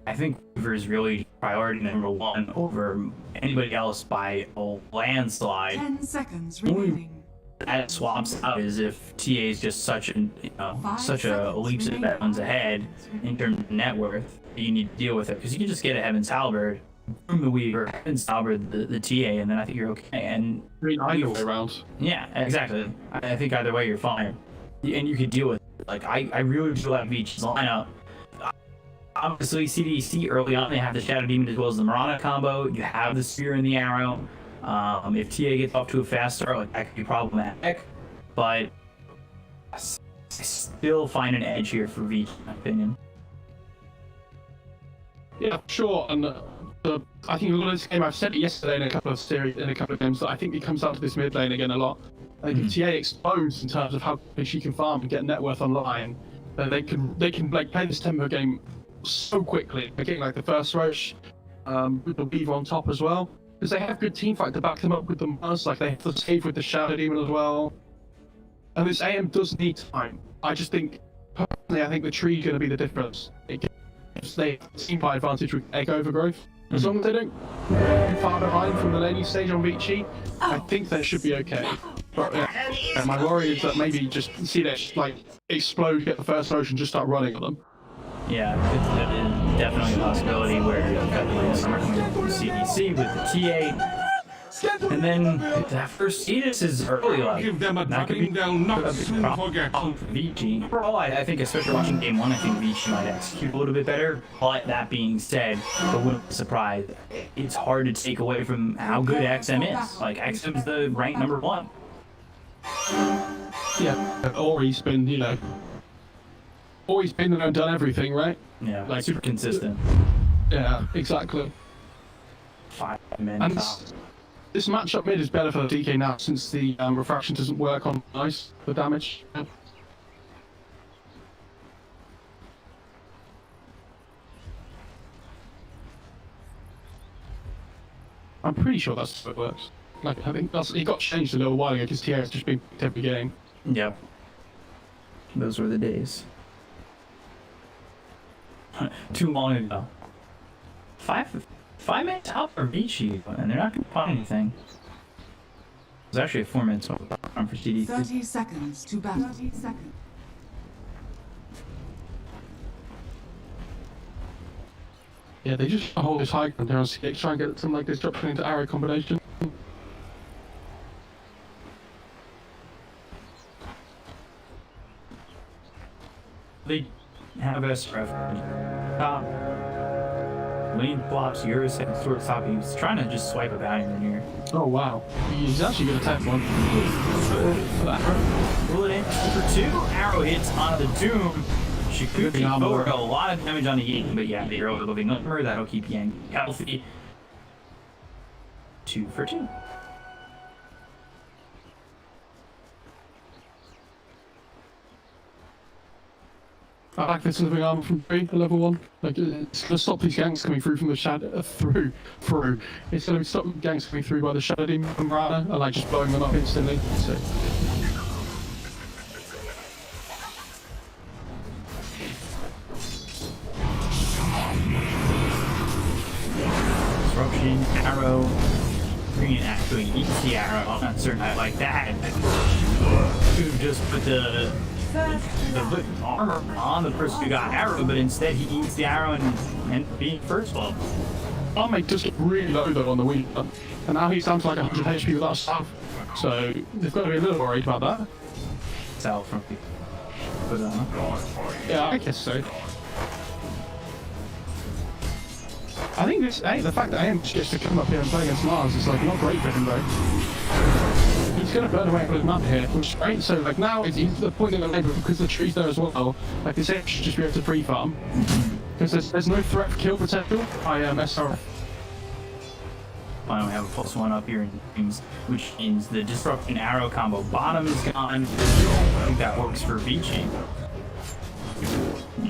I think Weaver is really priority number 1 over anybody else by a landslide. 10 seconds remaining. That swaps out as if TA is just such a leaps and bounds ahead in terms of net worth that you need to deal with it, because you can just get a Heaven's Halberd from the Weaver, Heaven's Halberd the TA, and then I think you're okay. And Either way around. yeah, exactly. I think either way you're fine, and you can deal with it. Like I really do like Vici's lineup. Obviously, CDEC early on they have the Shadow Demon as well as the Mirana combo. You have the Spear and the Arrow. If TA gets off to a fast start, that could be problematic. But I still find an edge here for Vici, in my opinion. Yeah, sure. And I think a lot of this game, I've said it yesterday in a couple of games, that I think it comes down to this mid lane again a lot. I think if TA explodes in terms of how she can farm and get net worth online, then they can play this tempo game so quickly. They're getting the first rush with the Weaver on top as well, because they have good team fight to back them up with the Mars. They have to save with the Shadow Demon as well. And this AM does need time. I just think, personally, I think the tree is going to be the difference. It gives the team fight advantage with egg overgrowth. As long as they don't get far behind from the laning stage on Vici, I think they should be okay. But my worry is that maybe just see that explode, get the first rush, and just start running at them. Yeah, it's definitely a possibility where you've got the summer coming from CDC with the TA. And then that first Cetus is early, Give them a that could drubbing be they'll not a big soon forget. problem for Vici. Overall, I think, especially watching game 1, I think Vici might execute a little bit better. But that being said, the wouldn't be surprised. It's hard to take away from how good XM is. XM is the ranked number 1. Yeah, Ori's been, always been there and done everything, right? Yeah, super consistent. Yeah, exactly. 5 men And top. this matchup mid is better for the DK now since the refraction doesn't work on ice for damage. I'm pretty sure that's how it works. I think it got changed a little while ago because TA has just been picked every game. Yep. Those were the days. Too long ago. 5 minutes out for Vici, and they're not gonna find anything. It's actually a 4 minutes for CDC. 30 seconds to battle. 30 seconds. Yeah, they just hold this high ground there on CX, try and get some disruption into arrow combination. They have SRF top. lane flops, Eurus and sword stop. He was trying to just swipe a bounty in here. Oh wow, he's actually gonna attack one. Pull it in for 2. Arrow hits onto the Doom. Shikuchi forward a lot of damage on the Yang, but yeah, the arrow living armor, that'll keep Yang healthy. 2 for 2. I like this living armor from 3, level 1. Like, it's gonna stop these ganks coming through from the shadow, through. It's gonna stop ganks coming through by the Shadow Demon and Rana, and like just blowing them up instantly, so. Disruption, arrow. Green actually eats the arrow. I'm not certain I like that. Could have just put the armor on the person who got arrow, but instead he eats the arrow and being first blood. Armor just really low though on the wing, and now he's down to like 100 HP without stuff. So they've got to be a little worried about that. South from the. But yeah, I guess so. I think this, the fact that AM gets to come up here and play against Mars is like not great for him though. He's gonna burn away with his map here, which is great. So like now he's at the point in the lane, but because the tree's there as well, like this AM should just be able to free farm. Because there's no threat for kill potential by SRF. Finally, we have a +1 up here in teams, which means the disruption arrow combo bottom is gone. I think that works for Vici.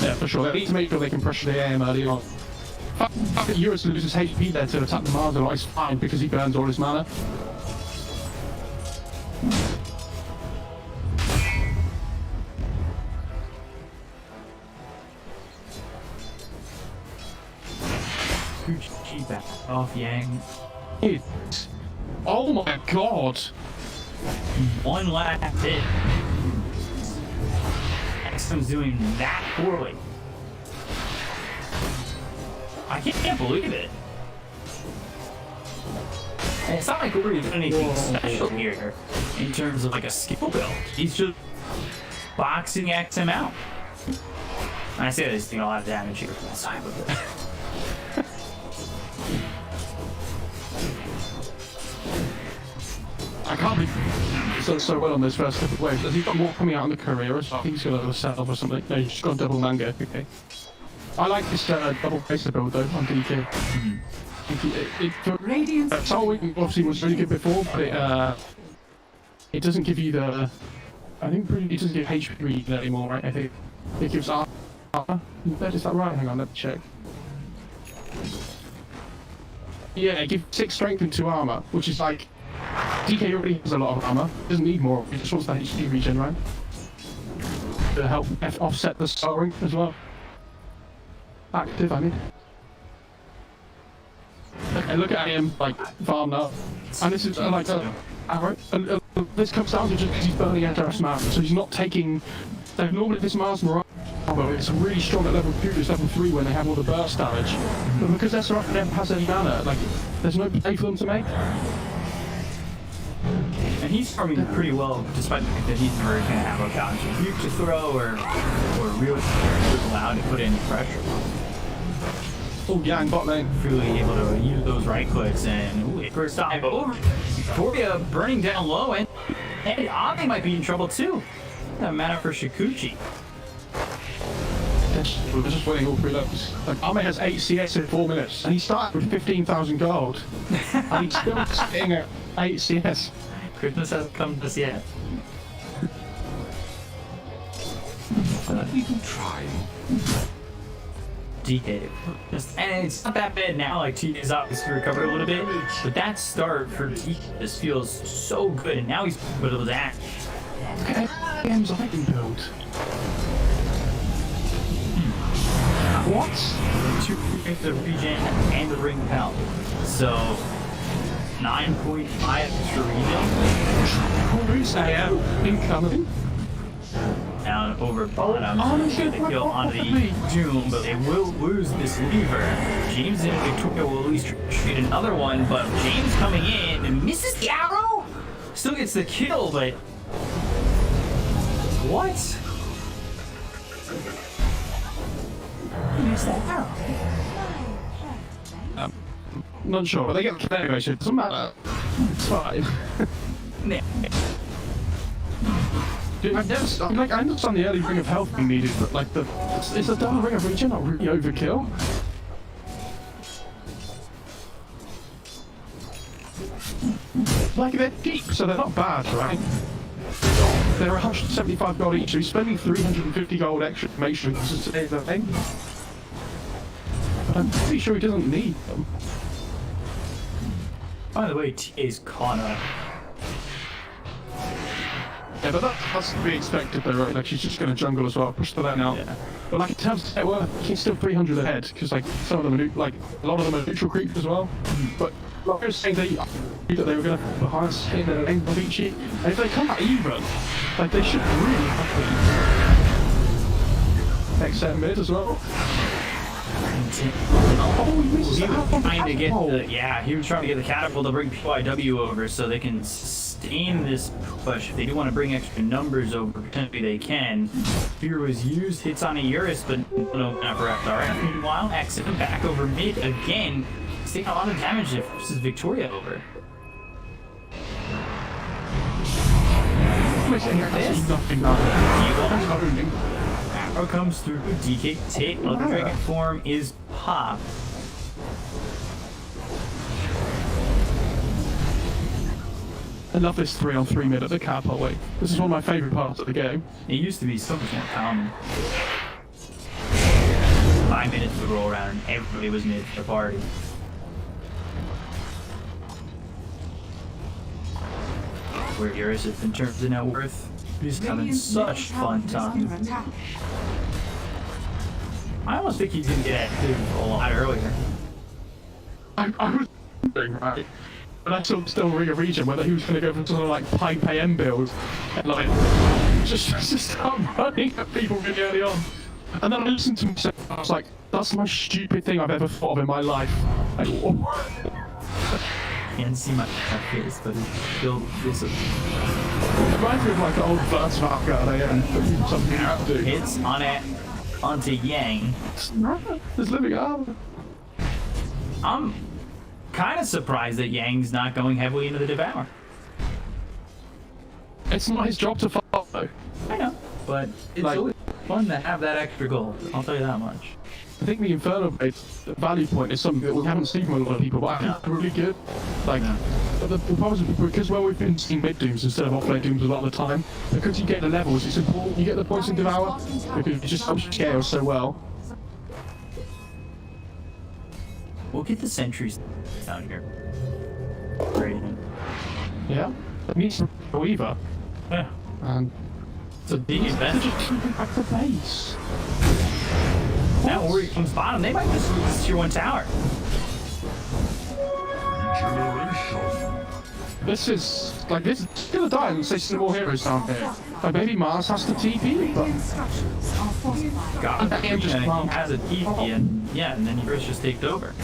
Yeah, for sure. They need to make sure they can pressure the AM early on. Fuck it, Eurus loses HP there to attack the Mars, and it's fine because he burns all his mana. Cheap back off Yang. Oh my god! One last hit. XM's doing that poorly. I can't believe it. And it's not like we're doing anything special here in terms of like a skill build. He's just boxing XM out. And I say this thing a lot of damage here from the side with it. I can't believe he's done so well on those first couple of waves. Has he got more coming out in the career or something? He's got a self or something. No, he's just got a double manga. Okay. I like this double bracer build though on DK. Soul Wing obviously was really good before, but it doesn't give you the. I think it doesn't give HP anymore, right? I think it gives armor. Is that right? Hang on, let me check. Yeah, it gives 6 strength and 2 armor, which is like DK already has a lot of armor. Doesn't need more. He just wants that HP regen, right? To help offset the Soul Ring as well. Active, I mean. Okay, look at him, like, farm now. And this is, like, arrow. And this comes down to just because he's burning SRF's map, so he's not taking. Normally, this Mars Mirage, it's really strong at level 2, it's level 3 when they have all the burst damage. But because SRF never has any mana, like, there's no play for them to make. And he's farming pretty well, despite the fact that he's never going to have a counter to throw or really allowed to put any pressure. Oh, Yang bot lane. Really able to use those right clicks and ooh, first dive over. Victoria burning down low and Ame might be in trouble too. That mana for Shikuchi. We're just winning all 3 levels. Like, Ame has 8 CS in 4 minutes, and he started with 15,000 gold. And he's still sitting at 8 CS. Christmas hasn't come just yet. We can try. DK. And it's not that bad now, like T is obviously recovered a little bit, but that start for DK just feels so good, and now he's able to that. Okay, games I can build. What? 2 points of regen and the ring pound. So 9.5 extra regen. Who's that? Incoming. Down over bottom. So they kill onto the Doom, but they will lose this lever. James and Victoria will at least shoot another one, but James coming in and misses the arrow. Still gets the kill, but what? He missed that arrow. Not sure, but they get the kill anyway, so it doesn't matter. It's fine. Dude, I understand the early ring of health being needed, but like is the double ring of regen not really overkill? Like, they're cheap, so they're not bad, right? They're 175 gold each, so you're spending 350 gold extra to make sure this is the thing. But I'm pretty sure he doesn't need them. By the way, TA's caught up. Yeah, but that's to be expected though, right? Like, she's just gonna jungle as well, push the lane out. Yeah. But like, in terms of net worth, she's still 300 ahead, because like, some of them are like, a lot of them are neutral creeps as well. But like I was saying, that they were gonna put the highest hit in the lane of Vici, and if they come out even, like, they should really have to XM mid as well. Oh, he misses He was that trying to get catapult. he was trying to get the catapult to bring PYW over so they can sustain this push. If they do want to bring extra numbers over, potentially they can. Fear was used, hits on a Eurus, but no for FR. Meanwhile, XM back over mid again. He's taking a lot of damage if this is Victoria over. Nothing. Arrow comes through, DK take, Elder Dragon form is popped. I love this 3-on-3 mid at the catapult wave. This is one of my favourite parts of the game. It used to be so much more common. 5 minutes would roll around and everybody was mid for the party. Where Eurus is in terms of net worth. He's having such fun time. I almost think he's gonna get active a lot earlier. I was wondering, right? But I saw still Ring of Region whether he was going to go for sort of like pipe AM build and like just start running at people really early on. And then I listened to myself and I was like, that's the most stupid thing I've ever thought of in my life. Like, Can't see my face, but it's still this. It reminds me of like the old Burst Vanguard AM, something you have to do. Hits on it onto Yang. There's living armor. I'm kind of surprised that Yang's not going heavily into the Devour. It's not his job to follow though. I know, but it's Like- always fun to have that extra gold. I'll tell you that much. I think the Inferno Blade value point is something that we haven't seen from a lot of people, but I think it's really good. Like, but the problem is because where we've been seeing mid dooms instead of off-lane dooms a lot of the time, because you get the levels, it's important you get the points in Devour, because it just helps you scale so well. We'll get the sentries down here. Great. Yeah? It needs a Weaver, Yeah. and It's a big they're investment. just keeping back the base. Now where he comes bottom, they might just lose this tier 1 tower. This is, like, this is gonna die and say some more heroes down here. Like, maybe Mars has to TP, but... Radiant structures are fortified. God, I am just he wrong. has a TP and yeah, and then Eurus just takes over.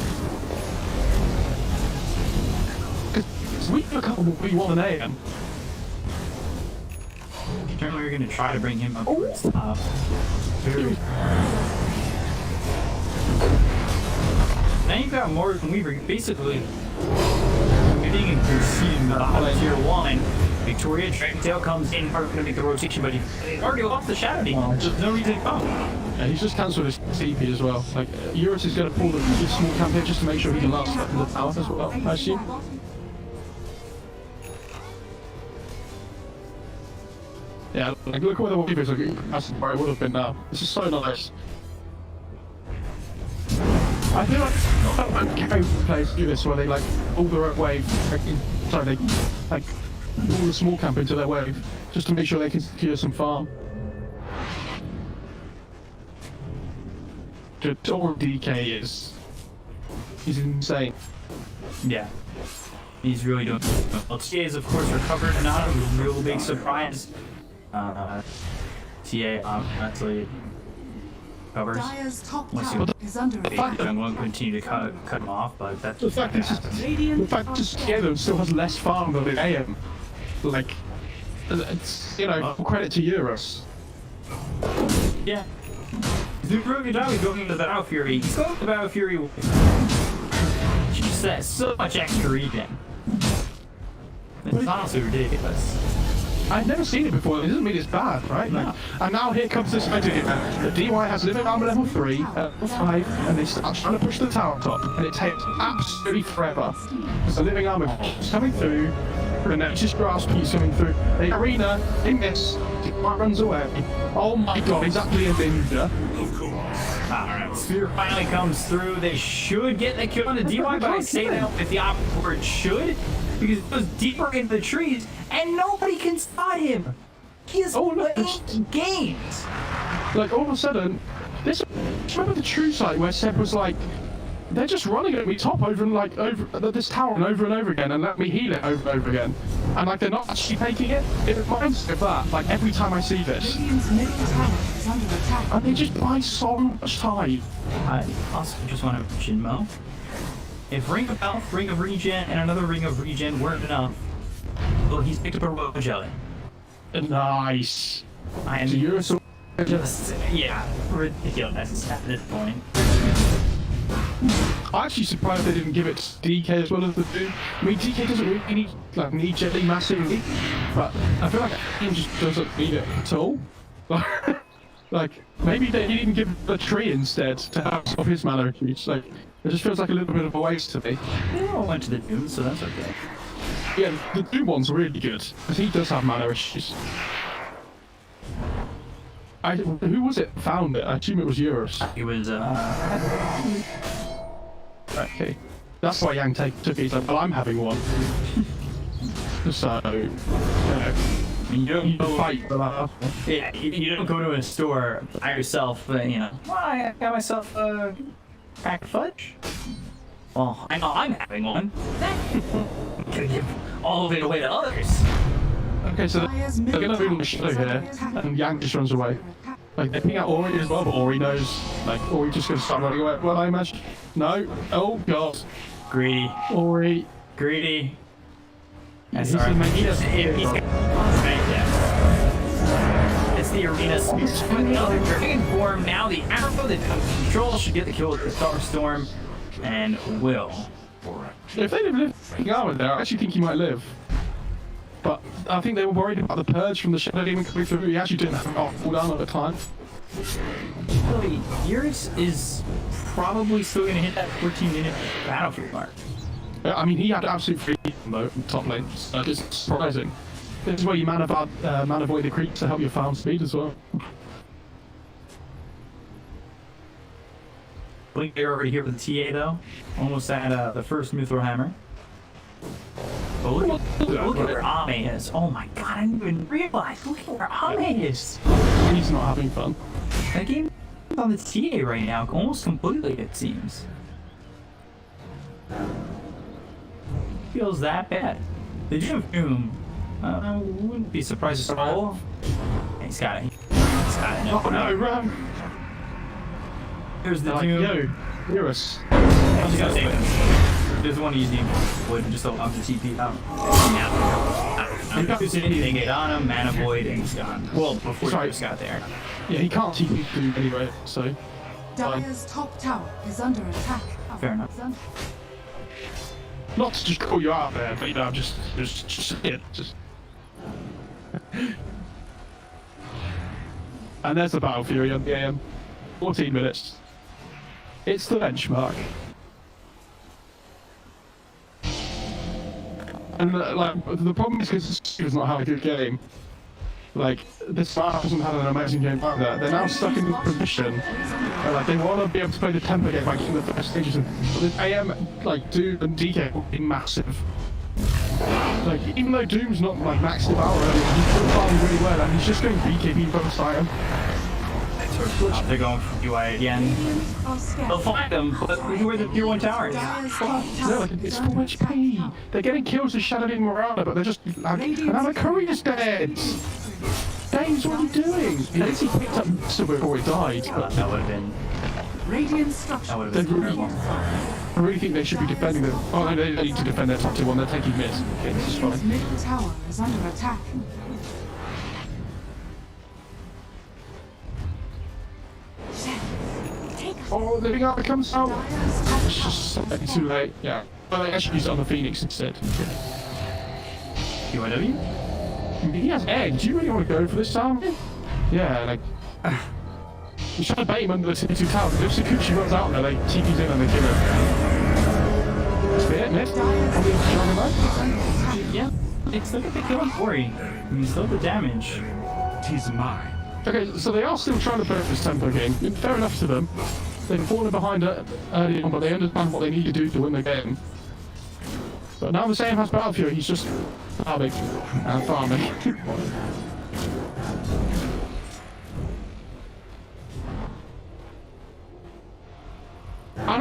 Because we become what we want an AM. Apparently we're gonna try to bring him up towards the top. Now you've got Morgan Weaver basically getting and conceding the bottom of tier 1. Victoria Dragtail comes in, part gonna make the rotation, but he already lost the Shadow Demon. There's no reason to come. Yeah, he's just cancelled his TP as well. Like, Eurus is going to pull the small camp here just to make sure he can last in the tower as well, I assume. Yeah, like, look where the Weaver is. Like, that's where it would have been now. This is so nice. I feel like game players do this where they, like, pull their own wave. Like, sorry, they, like, pull the small camp into their wave just to make sure they can secure some farm. Or DK is... he's insane. Yeah. He's really doing well. TA is of course recovered, not a real big surprise. TA actually covers. Dire's top Let's see tower what is under attack. I'm going to continue to cut him off, but that's The fact is, Radiant Together still has less farm than in AM. Like, it's, you know, credit to Eurus. yeah. He's doing a really good job. He's going into the Battle Fury. He's going to the Battle Fury. He's so much extra regen. It's honestly ridiculous. I've never seen it before. It doesn't mean it's bad, right? No. And now here comes this idea. The DY has living armor level 3, level 5, and they start trying to push the tower top, and it takes absolutely forever. Because the living armor keeps coming through, and then just grass keeps coming through. The arena, they miss, DY runs away. Oh my god, he's actually a ninja. Alright, Sphere finally comes through. They should get the kill on the DY, but I say that with the opposite word should, because it goes deeper into the trees, and nobody can spot him. He is playing games. Like, all of a sudden, this. Remember the true site where Seb was like, they're just running at me top over and like over this tower and over again and let me heal it over and over again. And like, they're not actually taking it. It reminds me of that, like, every time I see this. Radiant's middle tower is under attack. And they just buy so much time. I also just want to mention, Mo, if Ring of Health, Ring of Regen, and another Ring of Regen weren't enough, well, he's picked up a Robo Jelly. Nice. I am So you're so. just, yeah, ridiculous at this point. I'm actually surprised they didn't give it to DK as well as the Doom. I mean, DK doesn't really need Jelly massively, but I feel like he just doesn't need it at all. Like, maybe they didn't give it a tree instead to have some of his mana issues. Like, it just feels like a little bit of a waste to me. They all went to the Doom, so that's okay. Yeah, the Doom one's really good, because he does have mana issues. Who was it found it? I assume it was yours. He was, Okay. That's why Yang took it. He's like, well, I'm having one. So, you know, you don't fight for that. yeah, you don't go to a store by yourself, you know, well, I got myself a pack of fudge. Well, I know I'm having one. I'm gonna give all of it away to others. Okay, so they're gonna move in the shadow here, and Yang just runs away. Like, they ping out Ori as well, but Ori knows. Like, Ori just gonna start running away. Well, I imagine. No. Oh, God. Greedy. Ori. Greedy. Yeah, He's sorry. in the- He doesn't. He's got. Right, yeah. It's the arena speed. Another dragon form. Now the arrow that control should get the kill with the Starstorm, and will. If they didn't live armor there, I actually think he might live. But I think they were worried about the purge from the Shadow Demon coming through. He actually didn't have it off cooldown at the time. Really, yours is probably still gonna hit that 14-minute battlefield mark. I mean, he had absolute freedom though in top lane. So it's surprising. This is where you mana void the creeps to help your farm speed as well. Blink Bear already here with the TA though. Almost at the first Mithril Hammer. Oh, look at where Ame is. Oh my god, I didn't even realize. Look at where Ame is. He's not having fun. That game is on the TA right now, almost completely, it seems. Feels that bad. The Doom of Doom, I wouldn't be surprised at all. He's got it. He's got it. Oh no, run! Here's the Like, Doom. yo, hear us. I'm just gonna save him. There's one easy would just allow him to TP out. Now, if there's anything, get on him, mana void, and he's gone. Well, before he just got there. Yeah, he can't TP Doom anyway, so. Dire's top tower is under attack. Fair enough. Not to just call you out there, but you know, just it, just. And there's the Battle Fury on the AM. 14 minutes. It's the benchmark. And like, the problem is because Steve's not having a good game. Like, this man hasn't had an amazing game like that. They're now stuck in this position where, like, they want to be able to play the tempo game like in the first stages. But this AM, like, Doom and DK will be massive. Like, even though Doom's not like maxed out earlier, he's still farming really well, and he's just going BKB bonus item. They're going for UI again. They'll find them, but who are the tier 1 towers? Dire's top Yeah, tower like, it's is full under HP. attack. They're getting kills with Shadow Demon Marauder, but they're just like, and now the courier's dead. Dave's what are you doing? He actually picked up Mixer before he died, but That would have been. Radiant That structure. would have been terrible. I really think they should be defending them. Oh, no, they don't need to defend their top tier one. They're taking mid. Okay, this is Radiant's fine. middle tower is under attack. Oh, the big armor comes out. Dire's top It's just slightly too late. Yeah. Well, they actually use it on the Phoenix instead. UIW? He has egg. Do you really want to go for this time? Yeah, like... He's trying to bait him under the Tier 2 tower, but if Sakuchi runs out there, they TP's in and they kill him. Spear, missed. Probably strong enough. Yeah, they still get the kill on Ori. I mean, still the damage. 'Tis mine. Okay, so they are still trying to play this tempo game. Fair enough to them. They've fallen behind early on, but they understand what they need to do to win the game. But now the same has Battle Fury, he's just farming and farming. I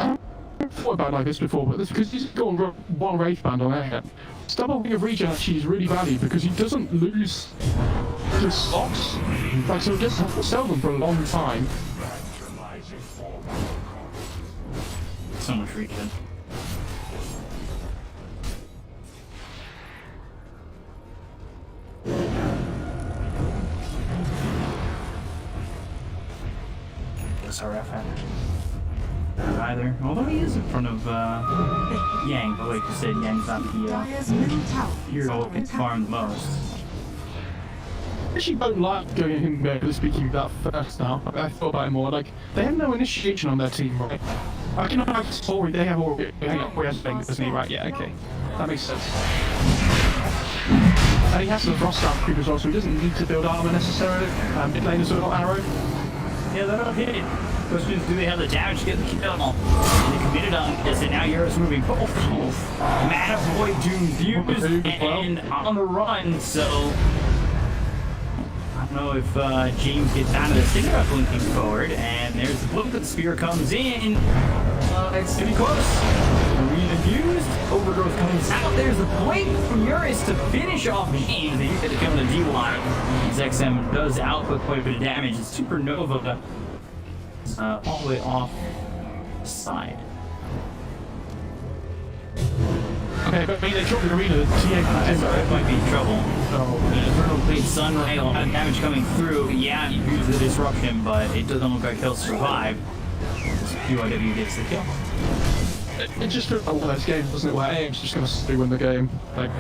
don't thought about it like this before, but that's because he's got one Wraith Band on air. Double Wing of Regen actually is really valued because he doesn't lose his slots. Like, so he doesn't have to sell them for a long time. So much regen. SRF had either. Although he is in front of Yang, but like you said, Yang's not the Dire's middle tower is hero under who can attack. farm the most. I actually don't like going in there speaking that first now. I thought about it more. Like, they have no initiation on their team, right? I can like Ori, they have Ori, Ori has things, doesn't he? Right, yeah, okay. That makes sense. And he has the Frost Staff creep as well, so he doesn't need to build armor necessarily. Mid lane is a little arrow. Yeah, that'll hit it. Question is, do they have the damage to get the kill? They committed on this, and now Euro's moving. Mana Void Doom Fused and on the run, so I don't know if James gets out of this. Think about blinking forward, and there's the blink, the spear comes in. It's gonna be close. Refused. Overgrowth comes out. There's the blink from Eurus to finish off James. They get to kill the D1. XM does output quite a bit of damage. It's Supernova all the way off the side. Okay, but I mean, they dropped the arena, the TA Might be in trouble. So, Eternal Blade Sunray, a lot of damage coming through. Yeah, you use the disruption, but it doesn't look like he'll survive. UIW gets the kill. it just feels like one of those games, doesn't it, where AIM's just going to win the game. Like,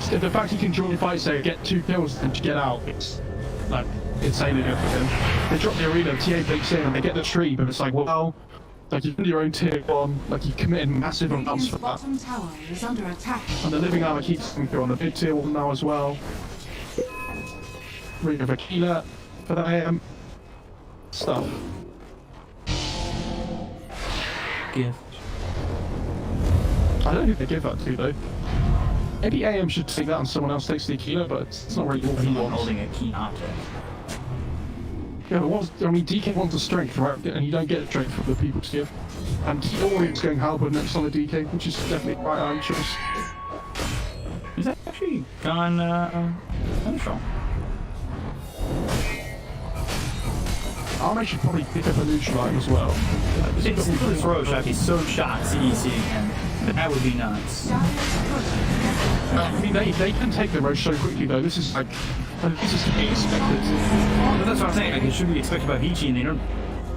the fact he can join fights there, get 2 kills, and get out, it's like insanely good for him. They drop the arena, TA takes in, and they get the tree, but it's like, well, like you're in your own tier 1, like you committed massive amounts Radiant's for that. bottom tower is under attack. And the living armor keeps coming through on the mid tier 1 now as well. Ring of Aquila for the AM stuff. Gift. I don't think they give that to though. Maybe AM should take that and someone else takes the Aquila, but it's not really what he wants. Holding a key object. Yeah, but I mean, DK wants a strength, right? And you don't get a strength from the people's gift. And Orient's going Halberd next on the DK, which is definitely quite our choice. He's actually gone central. Armor should probably pick up a neutral item as well. It's this Roche, I'd be so shocked CDEC again. That would be nuts. I mean, they can take the Roche so quickly though. This is like, this is to be expected. But that's what I'm saying, like it should be expected by Vici and they don't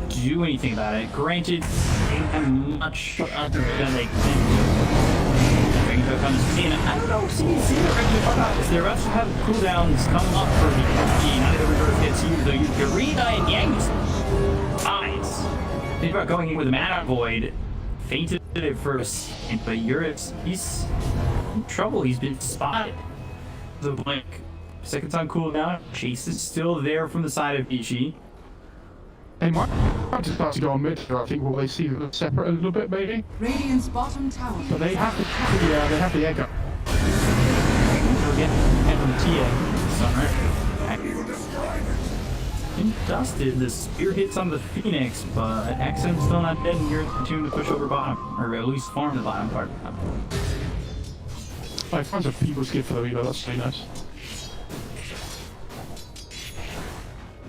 do anything about it. Granted, they have much other than they can do. Comes in. I don't know if CDC are ready or not. They're about to have cooldowns come up for Vici. Not every bird gets used, though. Urena and Yang's eyes. Think about going in with a Mana Void. Fainted it first, but Eurus, he's in trouble. He's been spotted. The blink. Second time cooldown. Chase is still there from the side of Vici. They might just start to go on mid here, I think. Will they see them separate a little bit, maybe? Radiant's bottom tower. But they have to, yeah, they have the egg up. We'll get from the TA. Dusted. The spear hits on the Phoenix, but XM's still not dead, and you're tuned to push over bottom, or at least farm the bottom part. I find a people's gift for the Reaver, that's really nice.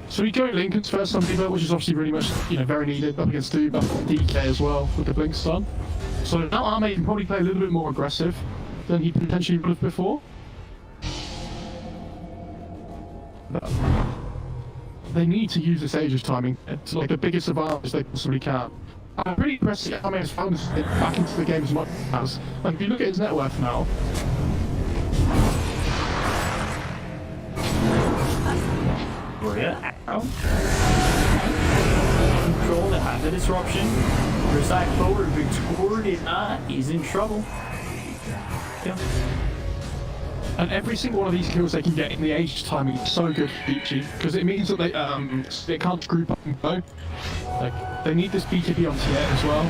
So we go Lincoln's first on Reaver, which is obviously really much, very needed up against DK as well with the Blink Stun. So now Arme can probably play a little bit more aggressive than he potentially would have before. But they need to use this Aegis timing to like the biggest advantage they possibly can. I'm pretty impressed at how many has found it back into the game as much as. Like, if you look at his net worth now. Gloria, ow. Control to have the disruption. Side forward, Victoria is in trouble. Yeah. And every single one of these kills they can get in the age timing is so good for Vici, because it means that they can't group up and go. Like, they need this BKB on tier as well.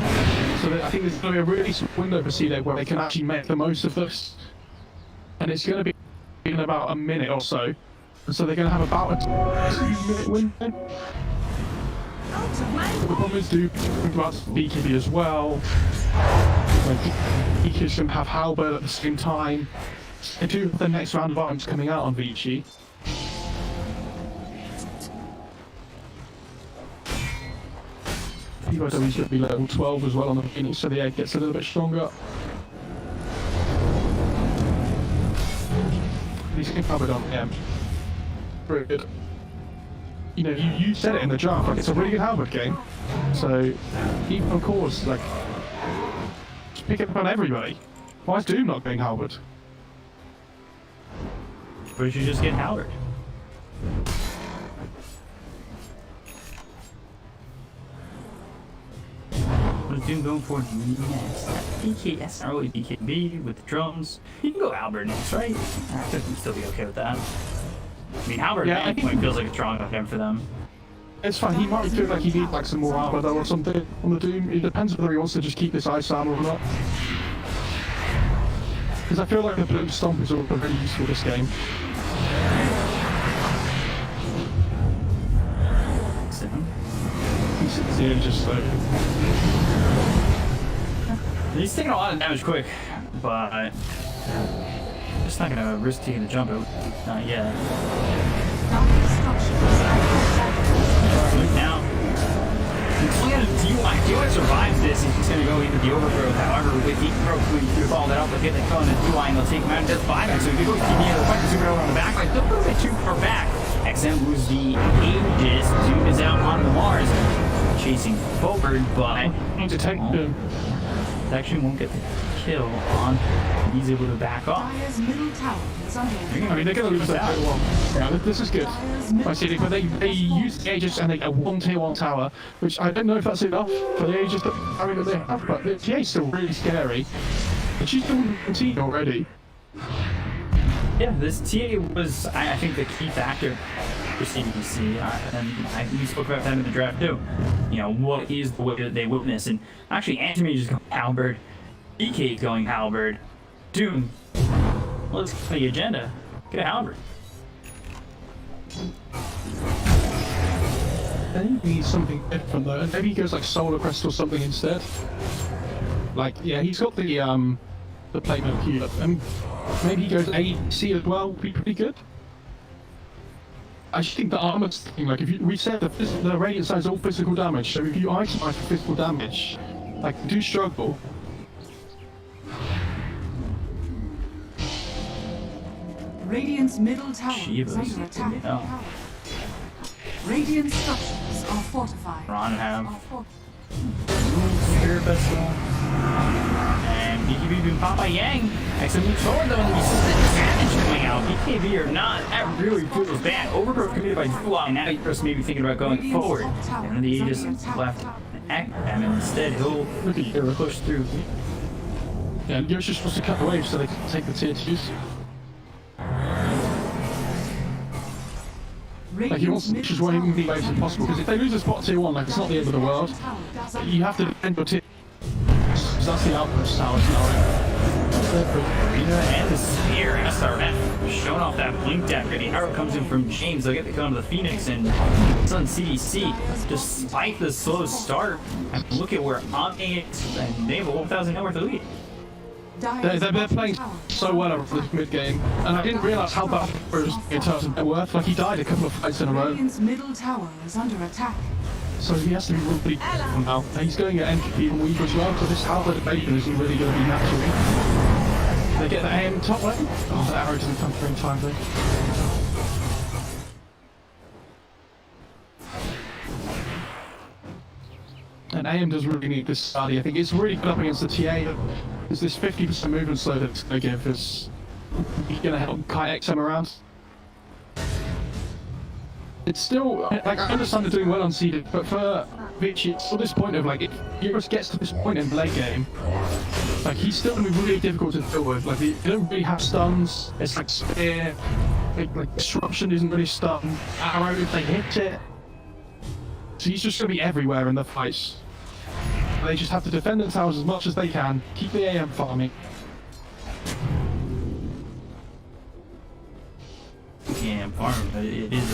So I think there's going to be a really small window for CDEC where they can actually make the most of this. And it's going to be in about a minute or so. And so they're going to have about a 2-minute window. The problem is do think about BKB as well. Like, BKB can have Halberd at the same time. They do have the next round of items coming out on Vici. He's going to be level 12 as well on the beginning, so the egg gets a little bit stronger. He's getting covered on him. Very good. You know, you said it in the draft, like, it's a really good Halberd game. So, even of course, like, just pick it up on everybody. Why is Doom not getting Halberd? Or you should just get Halberd. What is Doom going for next? That's not really BKB with the drones. You can go Halberd next, right? I think we'd still be okay with that. I mean, Halberd at any point feels like a strong item for them. It's fine, he might feel like he needs like some more armor though or something on the Doom. It depends whether he wants to just keep this ice armor or not. Because I feel like the Bloom Stomp is also very useful this game. He sits here just so... He's taking a lot of damage quick, but just not gonna risk taking the jump out. Not yet. Now, DUI survives this. He's just gonna go into the overgrowth. However, with the if you follow that up with hit the cone and DUI, and they'll take him out and does 5x. So if you go to the end of the fight, the supernova on the back, like, they're a little bit too far back. XM loses the Aegis. Doom is out on the Mars, chasing forward, but actually won't get the kill on. He's able to back off. Dire's middle tower is under attack. I mean, they're going to lose that tier 1. Yeah, this is good. I see, but they use the Aegis and they get one tier 1 tower, which I don't know if that's enough for the Aegis that they have, but the TA is still really scary. And she's doing 17 already. Yeah, this TA was, I think, the key factor for CDEC, and we spoke about that in the draft too. You know, what is the way that they witness? And actually, Antimage is going Halberd, DK going Halberd, Doom. Well, let's get the agenda. Get a Halberd. I think he needs something different though. Maybe he goes like Solar Crest or something instead. Like, yeah, he's got the plate metal cube. I mean, maybe he goes ADC as well. Would be pretty good. I just think the armor's thing, like, we said the radiant side is all physical damage, so if you itemize for physical damage, like, do struggle. Radiant's middle tower is under attack. Yeah. Radiant structures are fortified. Ron have Spirit Vessel. And BKB being popped by Yang. XM moves forward though, and we see the damage coming out. BKB or not, that really feels bad. Overgrowth committed by Dual, and now you're just maybe thinking about going forward. And then the Aegis left and instead he'll push through. Yeah, you're just supposed to cut the wave so they can take the tier 2s. Like, he wants to push as many waves as possible, because if they lose a spot tier 1, like, it's not the end of the world. You have to defend your tier. So that's the outpost tower scenario. Arena and the Spear SRF showing off that blink deck. The arrow comes in from James. They'll get the gun to the Phoenix, and it's on CDC. Despite the slow start, and look at where Omni and they have a 1,000 net worth of lead. They're playing so well over this mid game, and I didn't realise how bad it was in terms of net worth. Like, he died a couple of fights in a row. Radiant's middle tower is under attack. So he has to be really now. And he's going at NPP and Weaver as well, so this Halberd Bacon isn't really going to be natural. They get the AM top lane. Oh, that arrow doesn't come through in time though. And AM does really need this study. I think it's really good up against the TA. There's this 50% movement slow that it's going to give is going to help kite XM around. It's still, like, I understand they're doing well on CDEC, but for Vici, it's still this point of, like, if Eurus gets to this point in the late game, like, he's still going to be really difficult to deal with. Like, they don't really have stuns. It's like spear, like disruption isn't really stun. Arrow, if they hit it. So he's just going to be everywhere in the fights. They just have to defend the towers as much as they can, keep the AM farming. Yeah, farm, but it is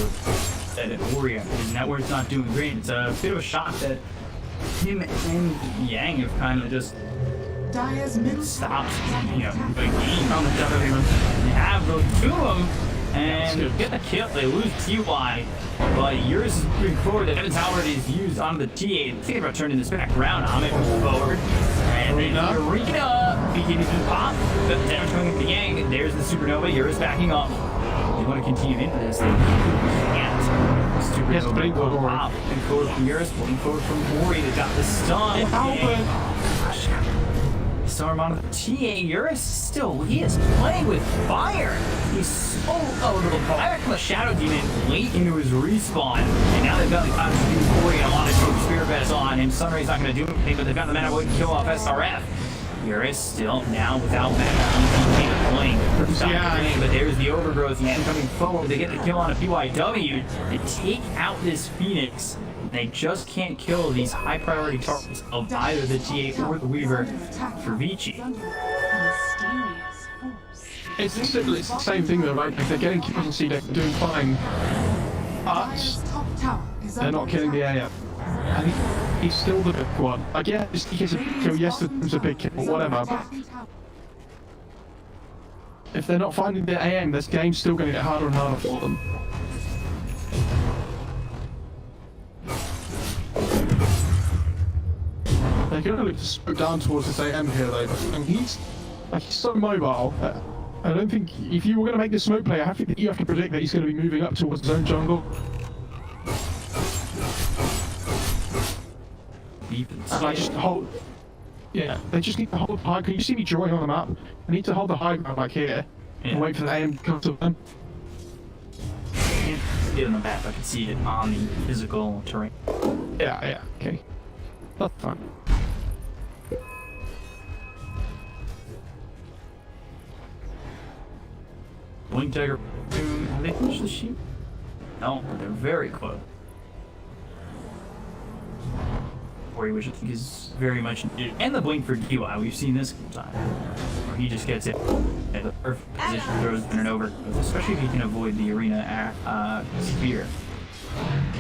a warrior, and that where it's not doing great. It's a bit of a shock that him and Yang have kind of just stopped, you know, the game on the WWE. They have those two of them, and get the kill. They lose TY, but yours is moving forward. The Heaven's Howard is used on the TA. Think about turning this back around. Amit moves forward, and then Arena beginning to pop. The damage coming from Yang. There's the Supernova. Yours backing up. You want to continue into this, then you can't. Supernova blink pop and forward from Eurus, blink forward from Ori. They got the stun. Storm on the TA. Eurus still, he is playing with fire. He's so low to the ball. Back from the Shadow Demon late into his respawn. And now they've got the time to do Ori and a lot of Spirit Vest on him. Sunray's not going to do anything, but they've got the mana to kill off SRF. Eurus still now without mana. He can't blink. But there's the overgrowth and coming forward. They get the kill on a PYW. They take out this Phoenix. They just can't kill these high priority targets of either the TA or the Weaver for Vici. It's the same thing though, right? If they're getting kills on CDEC, they're doing fine. But they're not killing the AM. And he's still the big one. Like, yeah, he gets a big kill, yes, there's a big kill, whatever. But if they're not finding their AM, this game's still going to get harder and harder for them. They're going to look to smoke down towards this AM here though, and he's so mobile. I don't think, if you were going to make this smoke play, I think you have to predict that he's going to be moving up towards his own jungle. And I just hold, yeah, they just need to hold high. Can you see me drawing on the map? I need to hold the high ground like here, and wait for the AM to come to them. I can't see it on the map, I can see it on the physical terrain. Yeah, okay. That's fine. Blink Dagger, have they finished the shoot? No, they're very close. Which I think is very much needed. And the blink for DY, we've seen this time. Where he just gets it at the perfect position, throws it over, especially if he can avoid the arena spear.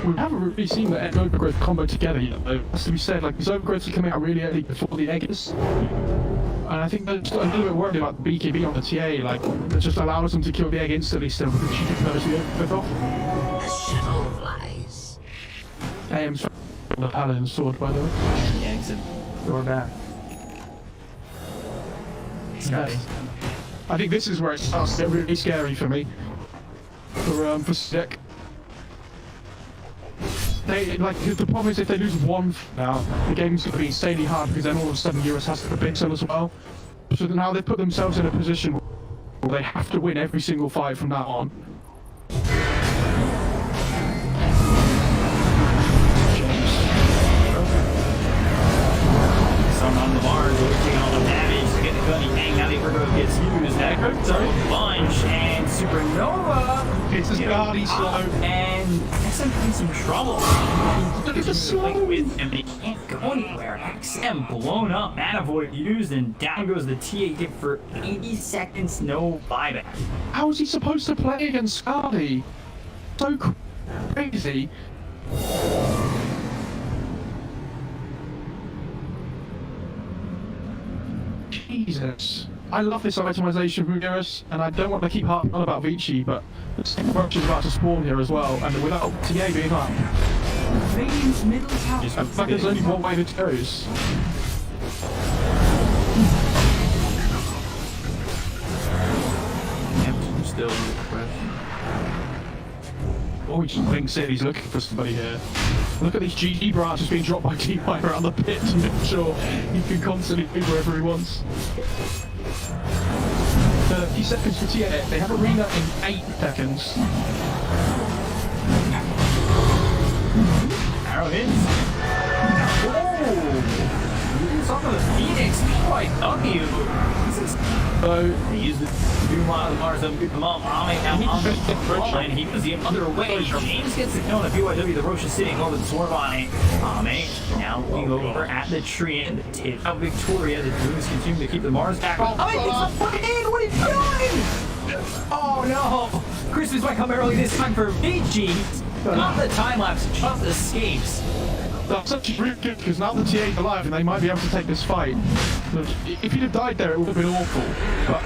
We haven't really seen the egg overgrowth combo together yet, though. Has to be said, like, these overgrowths are coming out really early before the egg is. And I think they're just a little bit worried about the BKB on the TA, like, that just allows them to kill the egg instantly still because she didn't notice the overgrowth off. The shuttle flies. AM's the paladin sword, by the way. Yeah, except Or back. Scotty. I think this is where it starts to get really scary for me. For CDEC. They, like, the problem is if they lose one now, the game's going to be insanely hard because then all of a sudden Eurus has to pick some as well. So now they've put themselves in a position where they have to win every single fight from now on. On the bars, taking all the damage to get the gunny hang. Now the overgrowth gets used. That hurts a bunch, and Supernova It's a Scotty slow. And XM in some trouble. It's a slow with him. They can't go anywhere. XM blown up, mana void used, and down goes the TA hit for 80 seconds, no buyback. How is he supposed to play against Scotty? So crazy. Jesus. I love this itemization from Eurus, and I don't want to keep harping on about Vici, but the same approach is about to spawn here as well, and without TA being up. Radiant's middle tower. I feel like there's only one way that goes. Yep, still Oh, he just blinks in. He's looking for somebody here. Look at these GG branches being dropped by T-Y around the pitch to make sure he can constantly move wherever he wants. 30 seconds for TA. They have arena in 8 seconds. Arrow hits. Some of the Phoenix quite W. So He used the do one of the Mars of the mom. Now on the front line, he was the underway. James gets the kill on a BYW. The Roche is sitting over the swarm on Ame. Now looking over at the tree and take out Victoria. The Drews continue to keep the Mars back. Ame gets the fucking in. What are you doing? Oh no! Christmas might come early this time for Vici. Not the time lapse, just escapes. that's actually really good because now the TA's alive and they might be able to take this fight. Look, if he'd have died there, it would have been awful. But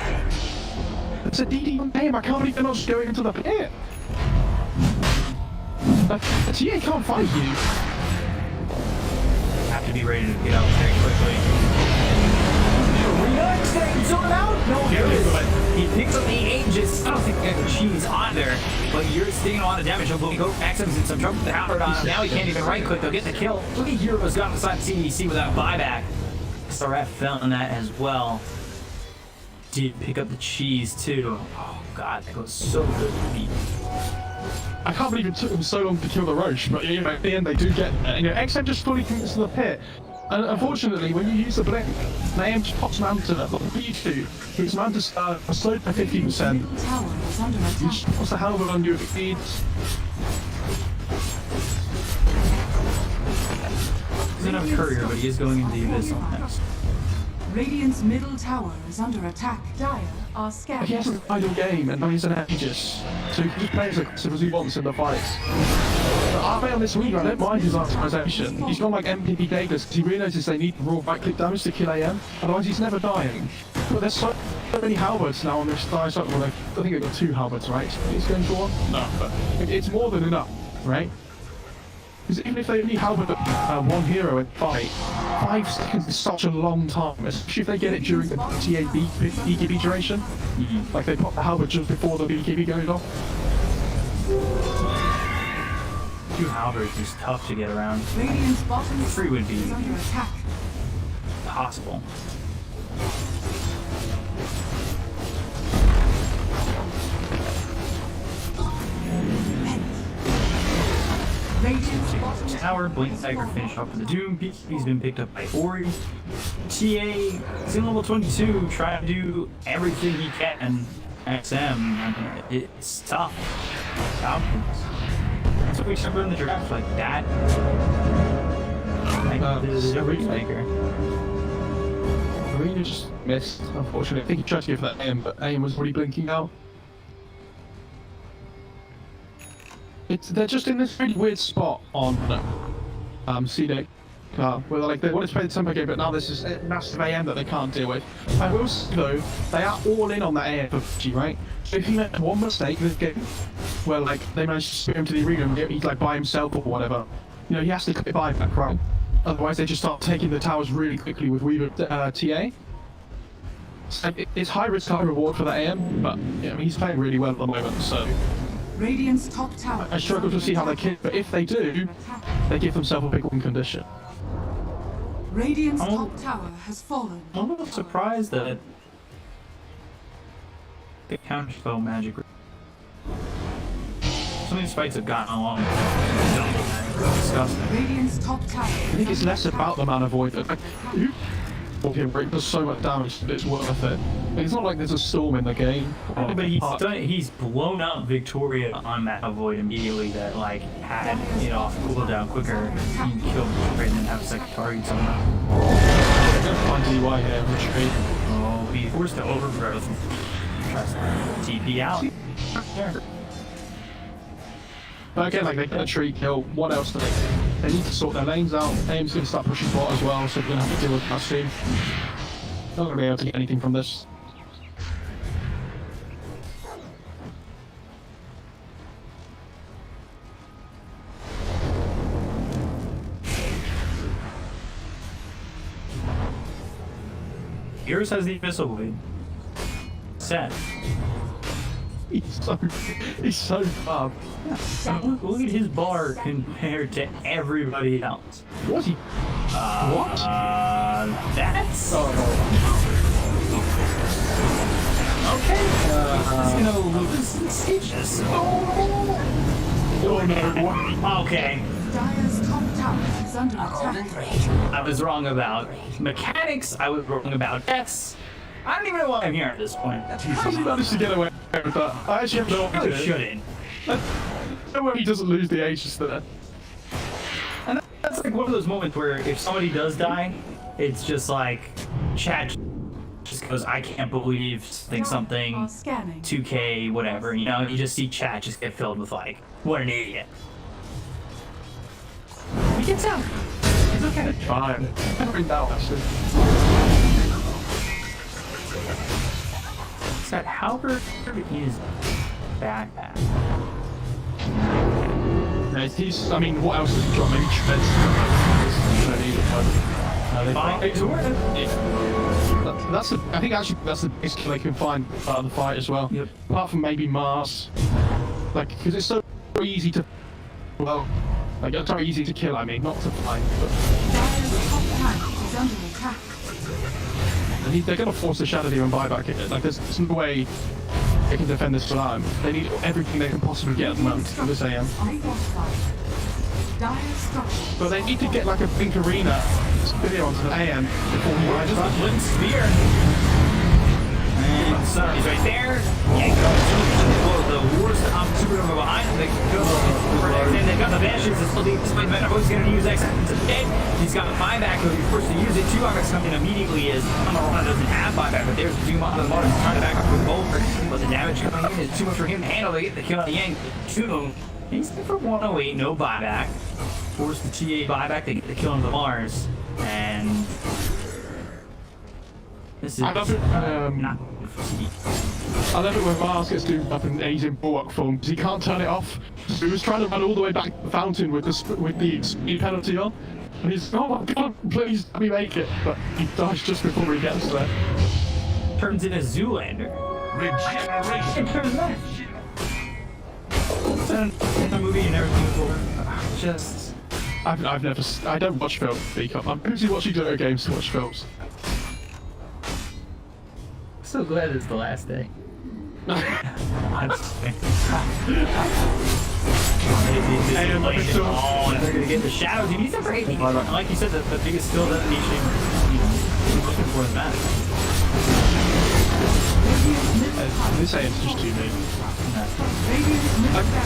it's a DD on game. I can't believe they're not just going into the pit. The TA can't fight you. Have to be ready to get out very quickly. No, he picks up the Aegis. I don't think they have the cheese either, but you're taking a lot of damage. He'll go Maxim's in some trouble with the Halberd on him. Now he can't even right click. They'll get the kill. Look at Euro's got inside the CDEC without buyback. SRF fell on that as well. Did pick up the cheese too. Oh god, that goes so good to beat. I can't believe it took them so long to kill the Roche, but you know, at the end they do get there. You know, XM just fully commits to the pit. And unfortunately, when you use the blink, the AM just pops Manta, like P2, whose Manta's slowed by 50%. Middle tower is under attack. What's the hell of on you if it needs? He doesn't have a courier, but he is going into the Abyss on next. Radiant's middle tower is under attack. Dire are scared. He has an idle game and now he's an Aegis, so he can just play as aggressive as he wants in the fights. But on this week, I don't mind his optimization. He's gone like MPP Dagus because he realizes they need raw right-click damage to kill AM, otherwise he's never dying. But there's so many halberds now on this dire side. Well, I think they've got 2 halberds, right? He's going for 1? No, but it's more than enough, right? Because even if they only halberd 1 hero in fight, 5 seconds is such a long time, especially if they get it during the TA BKB duration. Like they pop the halberd just before the BKB goes off. 2 halberds is tough to get around. Radiant's bottom 3 would be is under attack. possible. Radiant's bottom Tower, Blink Tiger finished off with the Doom. He's been picked up by Ori. TA, he's in level 22, trying to do everything he can. XM, I mean, it's tough. That's what we remember in the draft, like that. Like the difference maker. Arena just missed, unfortunately. I think he tried to go for that aim, but aim was already blinking out. They're just in this really weird spot on CDEC, where like they wanted to play the tempo game, but now this is a massive AM that they can't deal with. I will say though, they are all in on that AM for Vici, right? So if he makes one mistake in this game, where like they manage to spear him to the arena and he's like by himself or whatever, you know, he has to click buyback, right? Otherwise they just start taking the towers really quickly with Weaver TA. So it's high risk, high reward for that AM, but yeah, I mean, he's playing really well at the moment, so. Radiant's top tower. I struggle to see how they can, but if they do, they give themselves a big win condition. Radiant's top tower has fallen. I'm a little surprised that the counterspell magic. Some of these fights have gotten along. Disgusting. Radiant's top tower. I think it's less about the mana void. Like, him break does so much damage that it's worth it. It's not like there's a storm in the game. But he's blown up Victoria on that void immediately that like had it off cooldown quicker. He killed Victoria and then have a second target somehow. Find DY here, retreat. Oh, be forced to overgrowth. Tries to TP out. But again, like they get a tree kill, what else do they need to sort their lanes out. Aim's going to start pushing bot as well, so they're going to have to deal with that soon. Not going to be able to get anything from this. Yours has the missile blade. Set. he's so bad. Look at his bar compared to everybody else. What's he? What? That's Oh, okay. He's gonna lose the stages. oh no! What? Okay. Dire's top tower is under attack. I was wrong about mechanics. I was wrong about deaths. I don't even know why I'm here at this point. How does he manage to get away with that? I actually have no I idea. shouldn't. No way he doesn't lose the Aegis there. And that's like one of those moments where if somebody does die, it's just like chat just goes, I can't believe something, Are scanning. 2K, whatever. You know, you just see chat just get filled with like, what an idiot. He gets out. He's okay. Fine. Never in doubt, actually. That Halberd is backpack. No, he's. I mean, what else has he got? Maybe treads. That's the. I think actually that's the best kill they can find out of the fight as well. Yep. Apart from maybe Mars, like because it's so easy to. Well, like it's very easy to kill. I mean, not to find, but. Dire's top tower is under attack. And they're going to force the Shadow Demon buyback. Like, there's no way they can defend this without him. They need everything they can possibly get at the moment for this AM. Dire's structure. But they need to get like a pink arena video onto the AM before he rides Just a back. Flint Spear. And Sonny's right there. Yeah, the worst opportunity from behind. They go and they've got the Banshees. It's still despite the matter. He's going to use X to dead. He's got a buyback. He'll be forced to use it. 2 X coming immediately is Amarana doesn't have buyback, but there's Doom on the bottom trying to back up with Bolter. But the damage coming in is too much for him to handle. They get the kill on the Yang. Doom. He's there for 108, no buyback. Force the TA buyback. They get the kill on the Mars. And this is I love it. not. I love it when Mars gets doomed up and he's in bulwark form because he can't turn it off. So he was trying to run all the way back to the fountain with the speed penalty on, and he's oh my god, please let me make it. But he dies just before he gets there. Turns into Zoolander. Regeneration. It turns back. In the movie and everything before. Just. I don't watch films. I'm busy watching video games to watch films. So glad it's the last day. I'm they're gonna get the shadows. He's never hit me. Like you said, the biggest skill detonation before the match. This AM's just too big.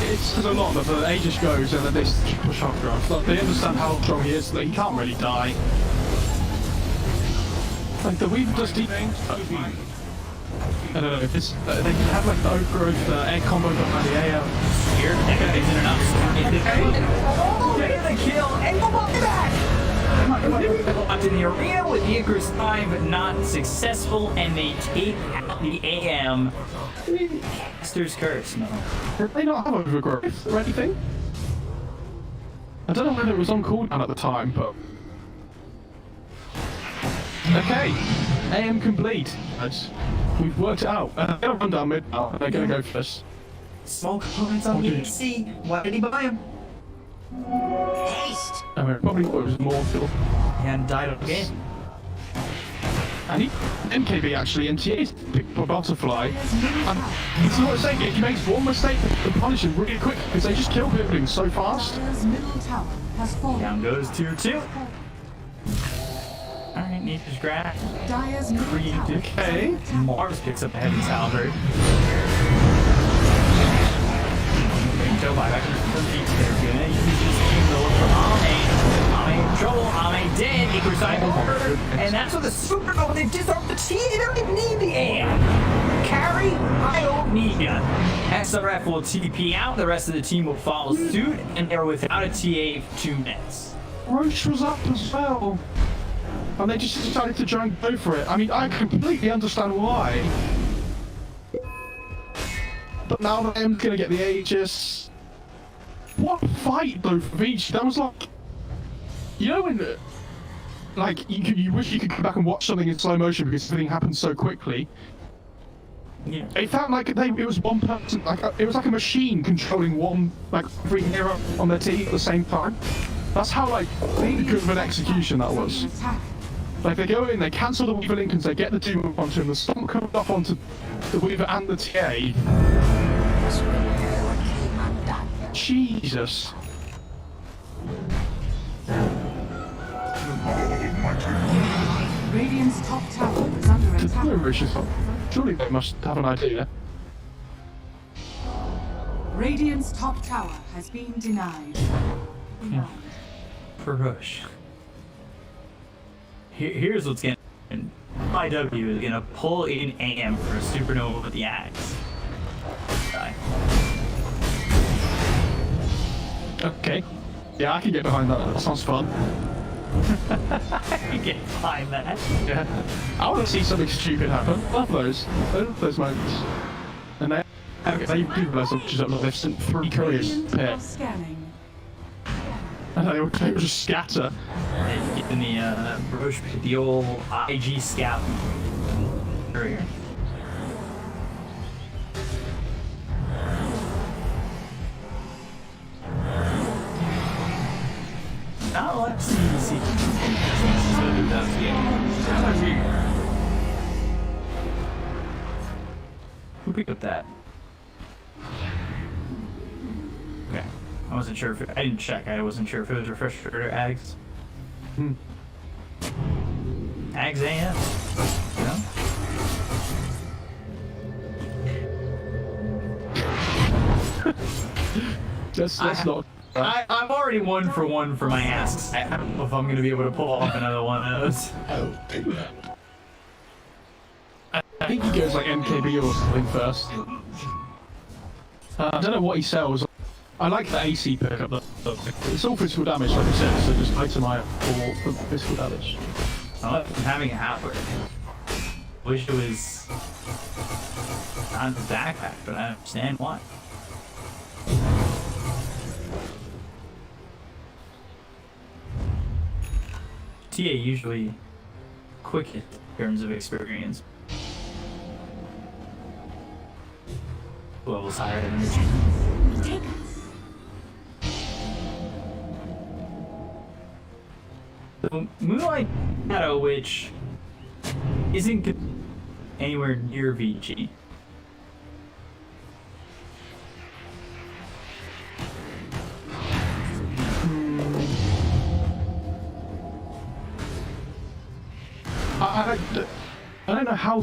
It says a lot that the Aegis goes and then they push after him. Like, they understand how strong he is, that he can't really die. Like the weave does deep. I don't know if this. They have like the overgrowth egg combo behind the AM. Here, isn't enough. Get the kill and go back. Up in the arena with the Icarus 5, but not successful, and they take out the AM. Caster's Curse, no. Did they not have overgrowth or anything? I don't know whether it was on cooldown at the time, but. Okay, AM complete. We've worked it out. They're gonna run down mid now, and they're gonna go for this. Small components on BC. Why did he buy him? Haste. I mean, probably thought it was more fuel. And died again. And he, MKB actually, and TA's picked for Butterfly. And it's not saying if he makes one mistake, they punish him really quick because they just kill buildings so fast. Dire's middle tower has fallen. Down goes tier 2. Alright, Nature's Grass. Dire's middle Green tower. Okay. Mars picks up a heavy Halberd. Joe buyback from deep. They're gonna use this team to look for Ame. Ame in trouble. Ame dead. Icarus over. And that's what the super. Oh, they disarmed the team. They don't even need the AM. Carry. I don't need ya. SRF will TP out. The rest of the team will follow suit, and they're without a TA for 2 minutes. Roche was up as well. And they just decided to try and go for it. I mean, I completely understand why. But now that I'm gonna get the Aegis. What a fight though for Vici. That was like, you know when, like you wish you could go back and watch something in slow motion because everything happens so quickly. Yeah. It felt like it was one person, like it was like a machine controlling one, like every hero on their team at the same time. That's how like good of an execution that was. Attack. Like they go in, they cancel the Weaver Lincolns, they get the Doom onto him, the Stomp comes up onto the Weaver and the TA. Jesus. Radiant's top tower is under attack. Surely they must have an idea. Radiant's top tower has been denied. Push. Here's what's gonna happen. IW is gonna pull in AM for a supernova with the axe. Die. Okay. Yeah, I can get behind that. That sounds fun. I can get behind that. Yeah. I want to see something stupid happen. Love those. I love those moments. And they do those which up. They've sent 3 couriers Radiant here. are scanning. And they will just scatter. In the Roche, the old IG scout courier. Not a lot of CDEC. Who picked up that? Okay. I wasn't sure if I didn't check. I wasn't sure if it was refresher or Ags. Ags AM. No? Let's not. I'm already 1 for 1 for my asks. I don't know if I'm going to be able to pull off another one of those. I think he goes like MKB or something first. I don't know what he sells. I like the AC pickup though. It's all physical damage, like I said, so just item eye for physical damage. I love having a halfway. Wish it was not in the backpack, but I understand why. TA usually quickest in terms of experience. Levels higher than energy. So Moonlight Shadow, which isn't anywhere near Vici. I don't know how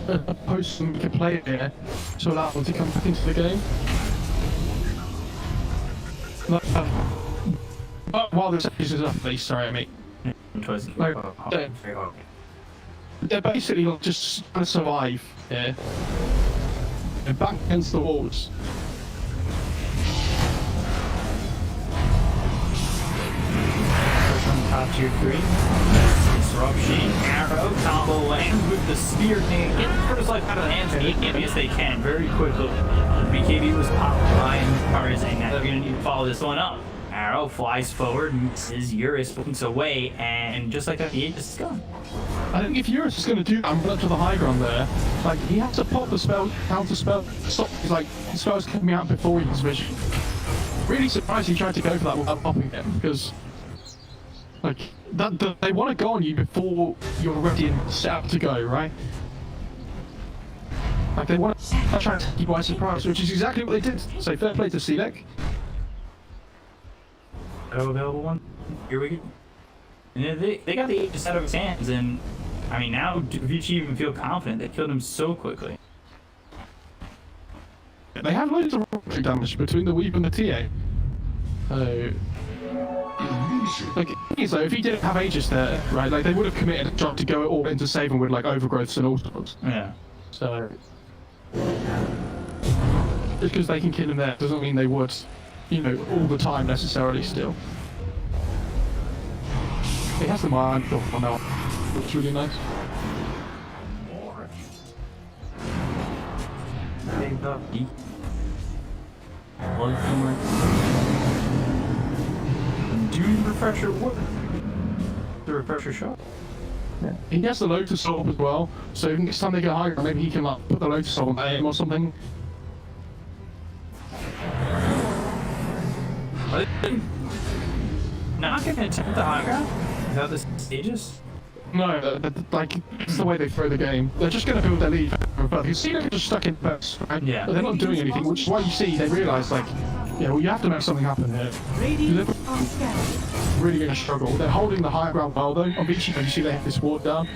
a person can play it here to allow them to come back into the game. While this is up, please, sorry, mate. Like, they're basically just trying to survive here. They're back against the walls. Top tier 3. Disruption, arrow, combo lands with the spear king. Get the first life out of the hands of the yes they can very quickly. BKB was popped by Tarzan. Now they're gonna need to follow this one up. Arrow flies forward, misses, Eurus looks away, and just like that, the Aegis is gone. I think if Eurus is going to do that and run up to the high ground there, like, he has to pop the spell, counter spell, stop, he's like, the spell's coming out before his vision. Really surprised he tried to go for that without popping it, because, like, they want to go on you before you're ready and set up to go, right? Like, they want to try to take you by surprise, which is exactly what they did. So, fair play to CDEC. Available one. Here we go. And they got the Aegis out of his hands, and I mean, now Vici even feel confident. They killed him so quickly. They have loads of rocket damage between the Weave and the TA. So, like, so if he didn't have Aegis there, right, like, they would have committed a job to go all into saving with, like, overgrowths and all sorts. Yeah. So, just because they can kill him there doesn't mean they would, you know, all the time necessarily still. He has the mind on now, which is really nice. Do refresher what? The refresher shot. He has the Lotus Orb as well, so next time they get high ground, maybe he can like put the Lotus Orb on aim or something. Not gonna attempt the high ground without the stages? No, like, it's the way they throw the game. They're just going to build their lead. But you see, they're just stuck in first, right? Yeah. But they're not doing anything, which is why you see, they realise, like, yeah, well, you have to make something happen here. Liverpool really going to struggle. They're holding the high ground well, though. On Vici, you see they have this ward down.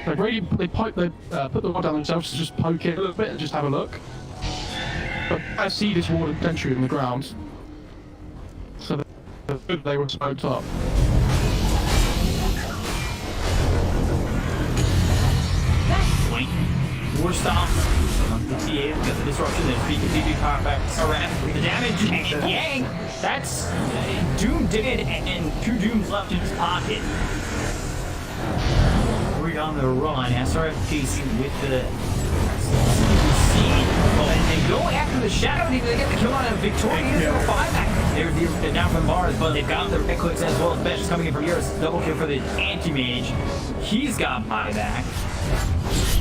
Like, really, they put the ward down themselves to just poke it a little bit and just have a look. But I see this ward entry in the ground. So they were smoked up. War stop. The TA got the disruption. There's BKTV power back. The damage. And Yang. That's Doom did it, and 2 Dooms left in his pocket. We're on the run. SRF chasing with the CDEC. And they go after the Shadow. They get the kill on a Victorious 5-back. They're down from bars, but they've got the right clicks as well as Bench coming in from here. Double kill for the anti-mage. He's got buyback.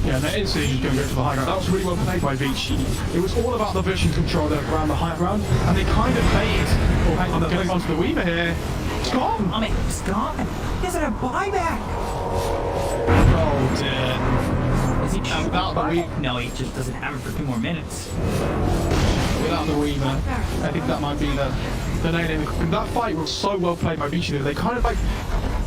Yeah, they're instantly just going to go to the high ground. That was really well played by Vici. It was all about the vision control around the high ground, and they kind of played. Oh, hang on, they're going onto the Weaver here. It's gone! I mean, it's gone. He doesn't have buyback. Oh, dear. Is he without the Weaver? No, he just doesn't have it for 2 more minutes. Without the Weaver, I think that might be the nail. That fight was so well played by Vici. They kind of like.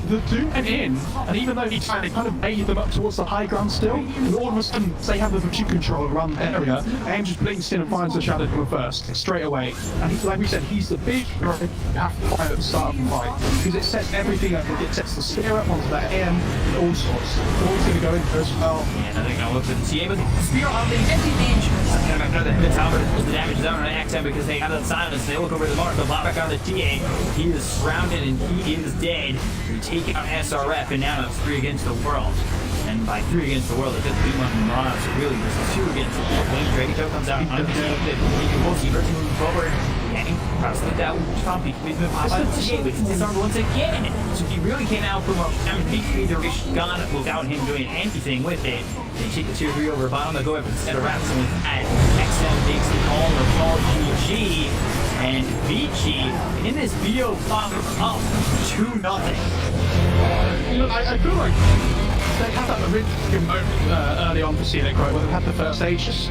The Doom went in, and even though he tried, they kind of made them up towards the high ground still, and all of a sudden they have the Vici control around the area, and just blinks in and finds the Shadow Demon first, straight away. And he, like we said, he's the big hero you have to fight at the start of the fight, because it sets everything up. It sets the spear up onto that AM, and all sorts. All's going to go in there as well. And I think I'll look for the TA, but spear on the anti-mage. The tower the damage down on accent because they have that silence. They look over the mark, but back on the TA. He is surrounded and he is dead. You take out SRF, and now it's 3 against the world. And by 3 against the world, it doesn't do much in Mirage. So really, this is 2 against the world. When Drago comes out, on the he can move forward. Yang crosses the down, Chompy. He's moved past the TA, but he's disarmed once again. So he really came out from a MVP duration gone without him doing anything with it. They take the tier 3 over bottom. They go up instead of Raps, and with that, XM makes the call or call GG. And Vici in this BO up 2-0. You know, I feel like they had that original moment early on for CDEC, right, where they had the first Aegis,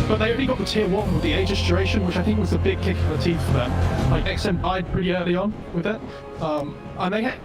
but they only got the tier 1 with the Aegis duration, which I think was a big kick in the teeth for them. Like, XM died pretty early on with it, and they had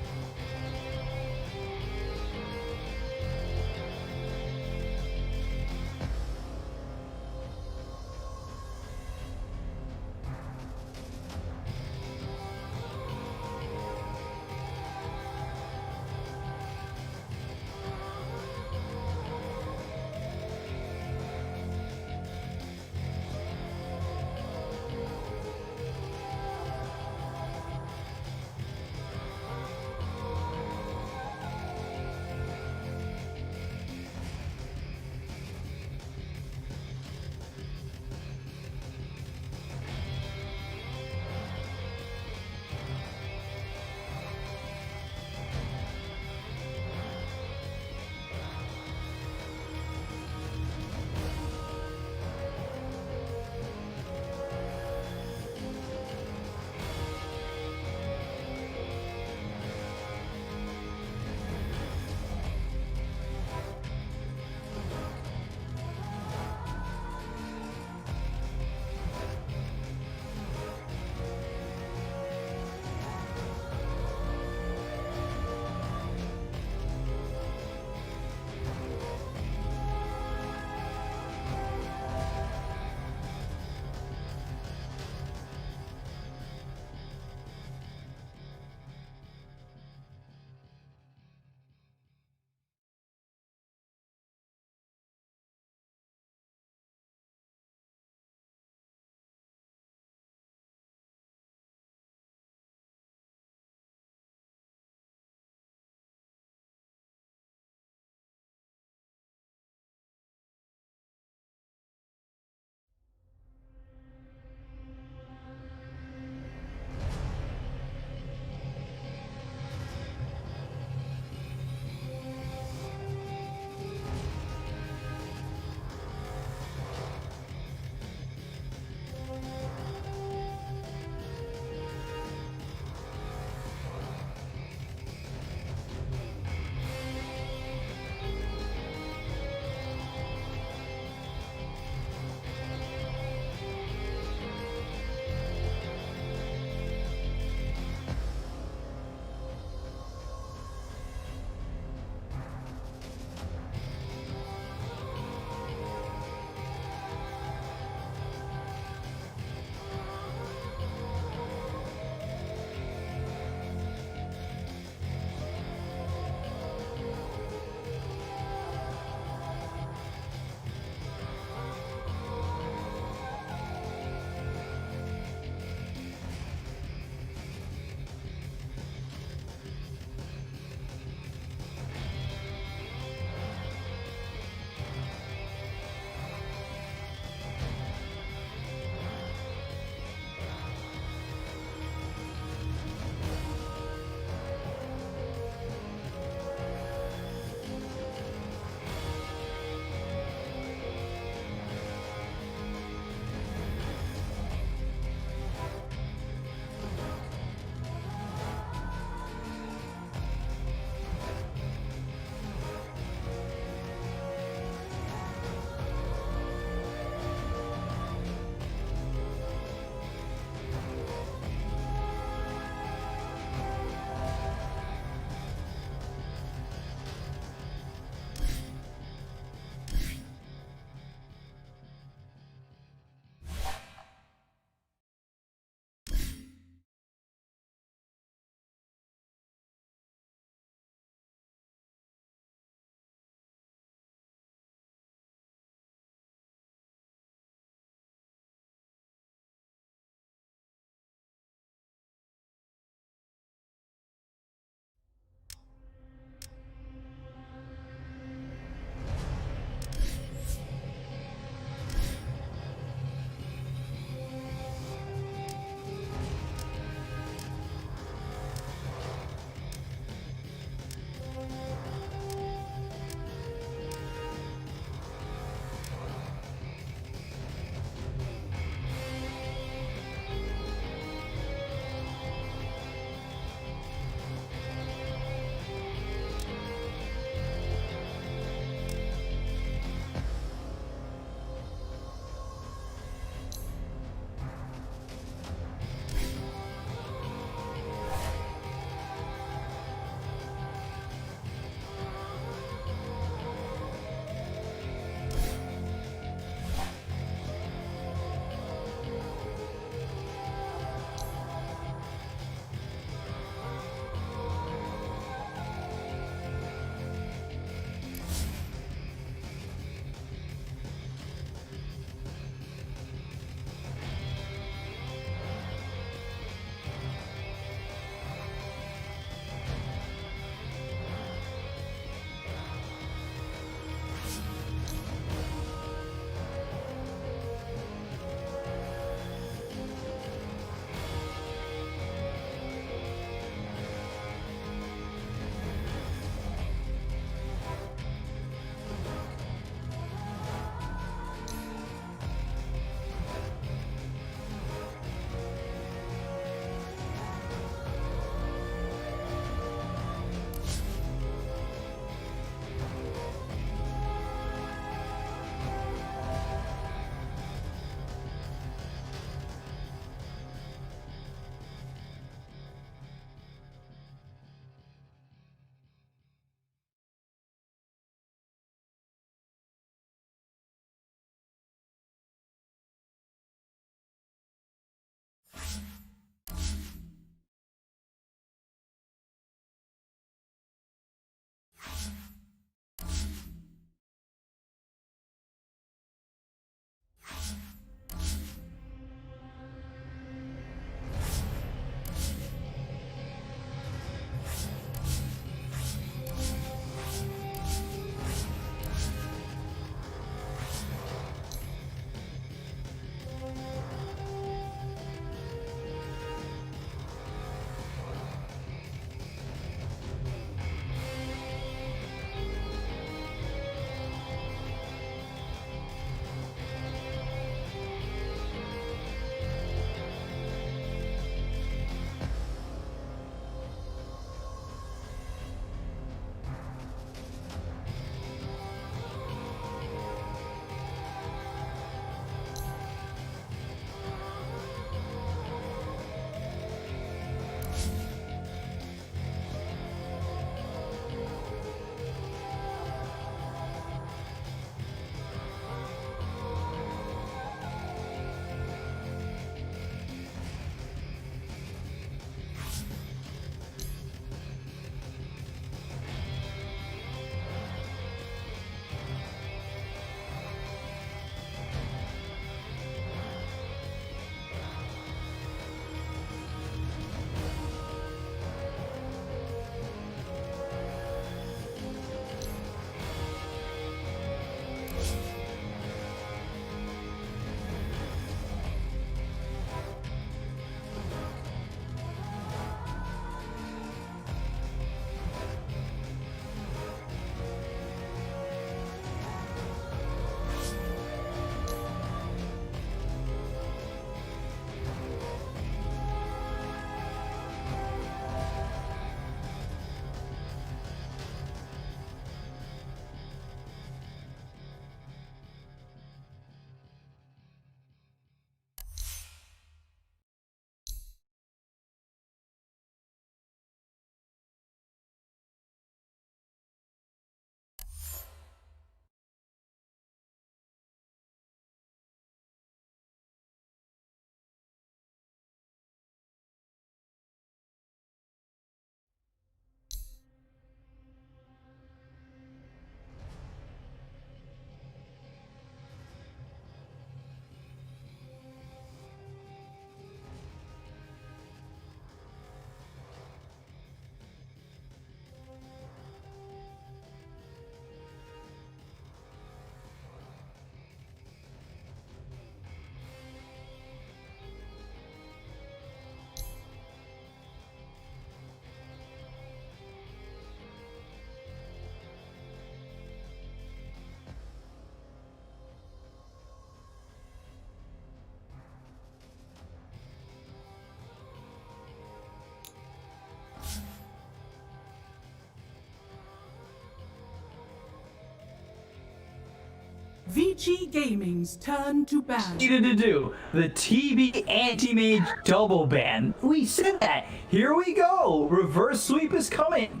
Vici Gaming's turn to ban. Needed to do the TB anti-mage double ban. We said that. Here we go. Reverse sweep is coming.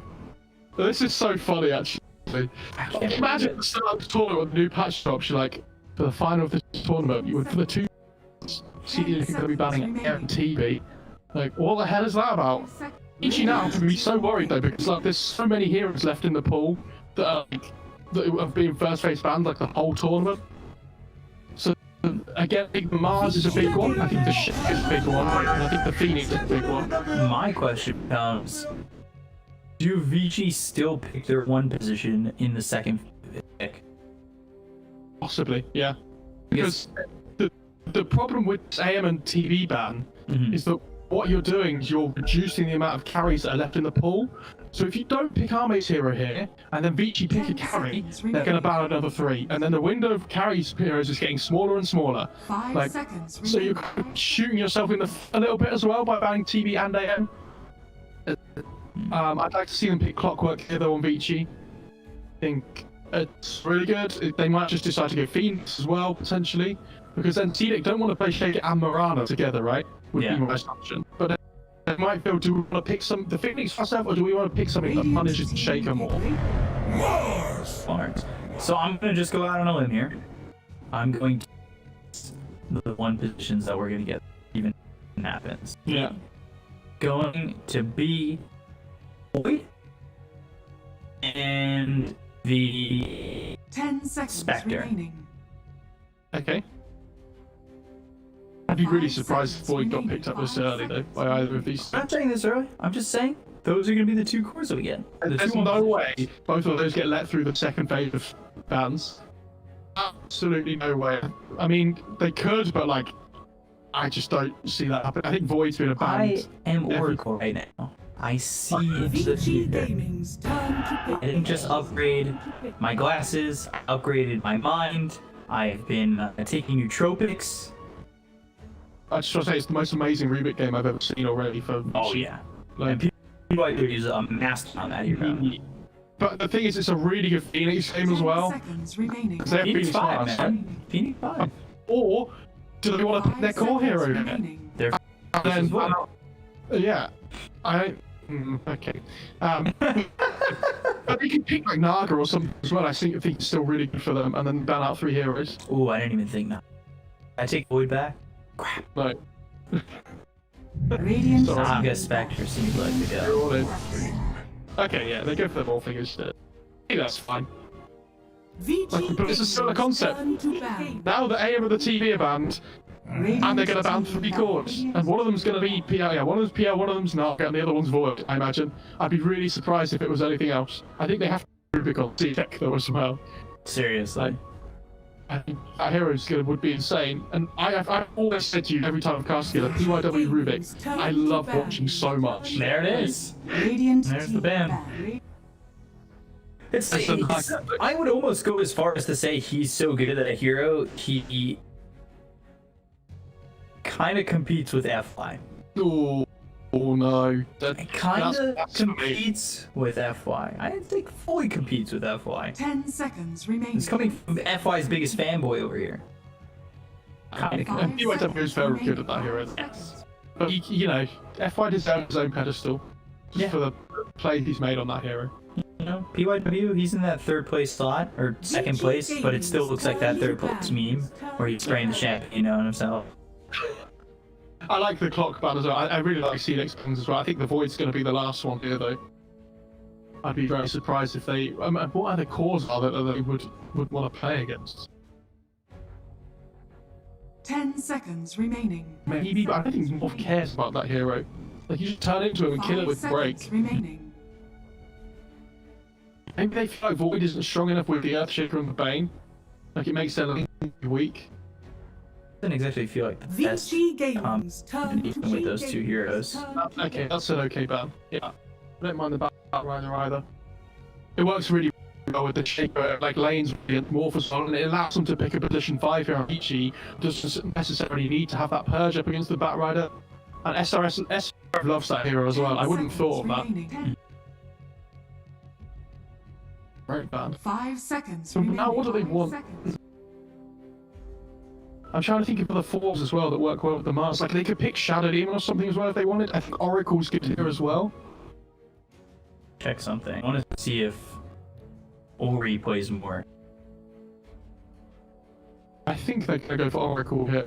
This is so funny, actually. Imagine at the start of the tournament with the new patch drops, you're like, for the final of this tournament, you would, for the two CDEC going to be banning air and TB. Like, what the hell is that about? Vici now can be so worried though, because like there's so many heroes left in the pool that are, that have been first phase banned like the whole tournament. So again, I think Mars is a big one. I think the Ship is a big one, and I think the Phoenix is a big one. My question becomes: do Vici still pick their one position in the second pick? Possibly, yeah. Because the problem with AM and TV ban is that what you're doing is you're reducing the amount of carries that are left in the pool. So if you don't pick Arme's hero here, and then Vici pick a carry, they're going to ban another 3. And then the window of carries heroes is getting smaller and smaller. 5 seconds So you're shooting yourself in the a little bit as well by banning TV and AM. I'd like to see them pick Clockwork here though on Vici. I think it's really good. They might just decide to go Phoenix as well, potentially. Because then CDEC don't want to play Shaker and Morana together, right? Would be my assumption. But they might feel, do we want to pick the Phoenix ourselves, or do we want to pick something that punishes the Shaker more? Smart. So I'm going to just go out on a limb here. I'm going to the one positions that we're going to get even happens. Yeah. Going to be Void and the 10 seconds Spectre. remaining. Okay. I'd be really surprised if Void got picked up this early though, by either of these. I'm not saying this early. I'm just saying those are going to be the two cores that we get. There's no way both of those get let through the second phase of bans. Absolutely no way. I mean, they could, but like, I just don't see that happen. I think Void's been a ban. I am Oracle right now. I see into the Vici future. Gaming's turn to I didn't just upgrade my glasses, I upgraded my mind. I've been taking nootropics. I just want to say it's the most amazing Rubik game I've ever seen already. For Oh yeah. like, And people like to use a master on that hero. but the thing is, it's a really good Phoenix game as 10 well. seconds remaining. Because they have Phoenix 5, Phoenix man. Phoenix 5. Or do they want to pick 5 their core seconds hero here? remaining. They're And then, Void. yeah, okay. But they can pick like Naga or something as well. I think it's still really good for them, and then ban out 3 heroes. Ooh, I didn't even think that. I take Void back. Crap. No, Radiant Sorry. Saga Spectre seems like the they're go. all in. Okay, yeah, they go for the ball fingers. I think that's fine. Vici But this is still a concept. turn to ban. Now the AM and the TV are banned, and they're going to ban 3 chords, and one of them's going to be PR. Yeah, one of them's PR, one of them's Naga, and the other one's Void. I imagine. I'd be really surprised if it was anything else. I think they have to Rubik on CDEC though as well. Seriously. I think that hero's skill would be insane, and I've always said to you every time I've cast skill, PYW Rubik, I love watching so much. There it is. Radiant There's the team ban. It's, That's the it's- concept. I would almost go as far as to say he's so good at a hero, he kind of competes with FY. Oh no. Kind of that's for me. competes with FY. I didn't think fully competes with FY. 10 seconds remaining. It's coming from FY's biggest fanboy over here. Kind of. And PYW is very good at that hero. But you know, FY deserves his own pedestal just Yeah. for the play he's made on that hero. You know, PYW, he's in that 3rd place slot, or 2nd place, but it still looks like that 3rd place meme where he's spraying the champagne on himself. I like the clock ban as well. I really like CDEC bans as well. I think the Void's going to be the last one here though. I'd be very surprised if they. What other cores are that they would want to play against? 10 seconds remaining. Maybe, but I don't think Morph cares about that hero. Like, you just turn into him and kill it 5 with break. seconds remaining. Maybe they feel like Void isn't strong enough with the Earthshaker and the Bane. Like, it makes them weak. Doesn't exactly feel like the best Vici Gaming's turn to even with those 2 heroes. Okay, that's an okay ban. Yeah. I don't mind the Batrider either. It works really well with the Shaker, like lanes with Morph as well, and it allows them to pick a position 5 here on Vici. Doesn't necessarily need to have that purge up against the Batrider. And SRF loves that hero as well. I wouldn't have thought of that. Great ban. 5 seconds So remaining. now what do they 5 want? seconds. I'm trying to think of other fours as well that work well with the Mars. Like, they could pick Shadow Demon or something as well if they wanted. I think Oracle's good here as well. Check something. I want to see if Ori plays more. I think they're going to go for Oracle here.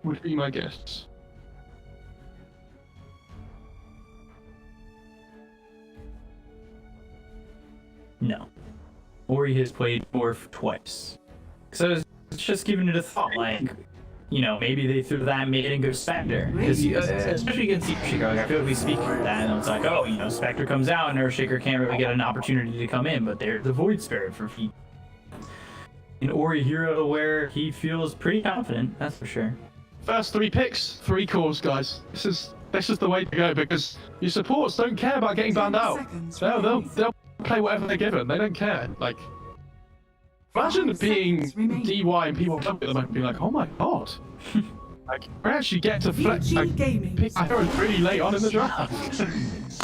Would be my guess. No. Ori has played Dwarf twice. So it's just giving it a thought, like, you know, maybe they threw that mid and go Spectre. Because, especially against Earthshaker, like, I feel like we speak about that, and it's like, oh, you know, Spectre comes out and Earthshaker can't really get an opportunity to come in, but they're the Void Spirit for feet. In Ori Hero, where he feels pretty confident, that's for sure. First 3 picks, 3 calls, guys. This is the way to go, because your supports don't care about getting banned out. They'll play whatever they're given. They don't care. Like, imagine being DY and people at the moment being like, oh my god. Like, we actually get to pick heroes really late on in the draft.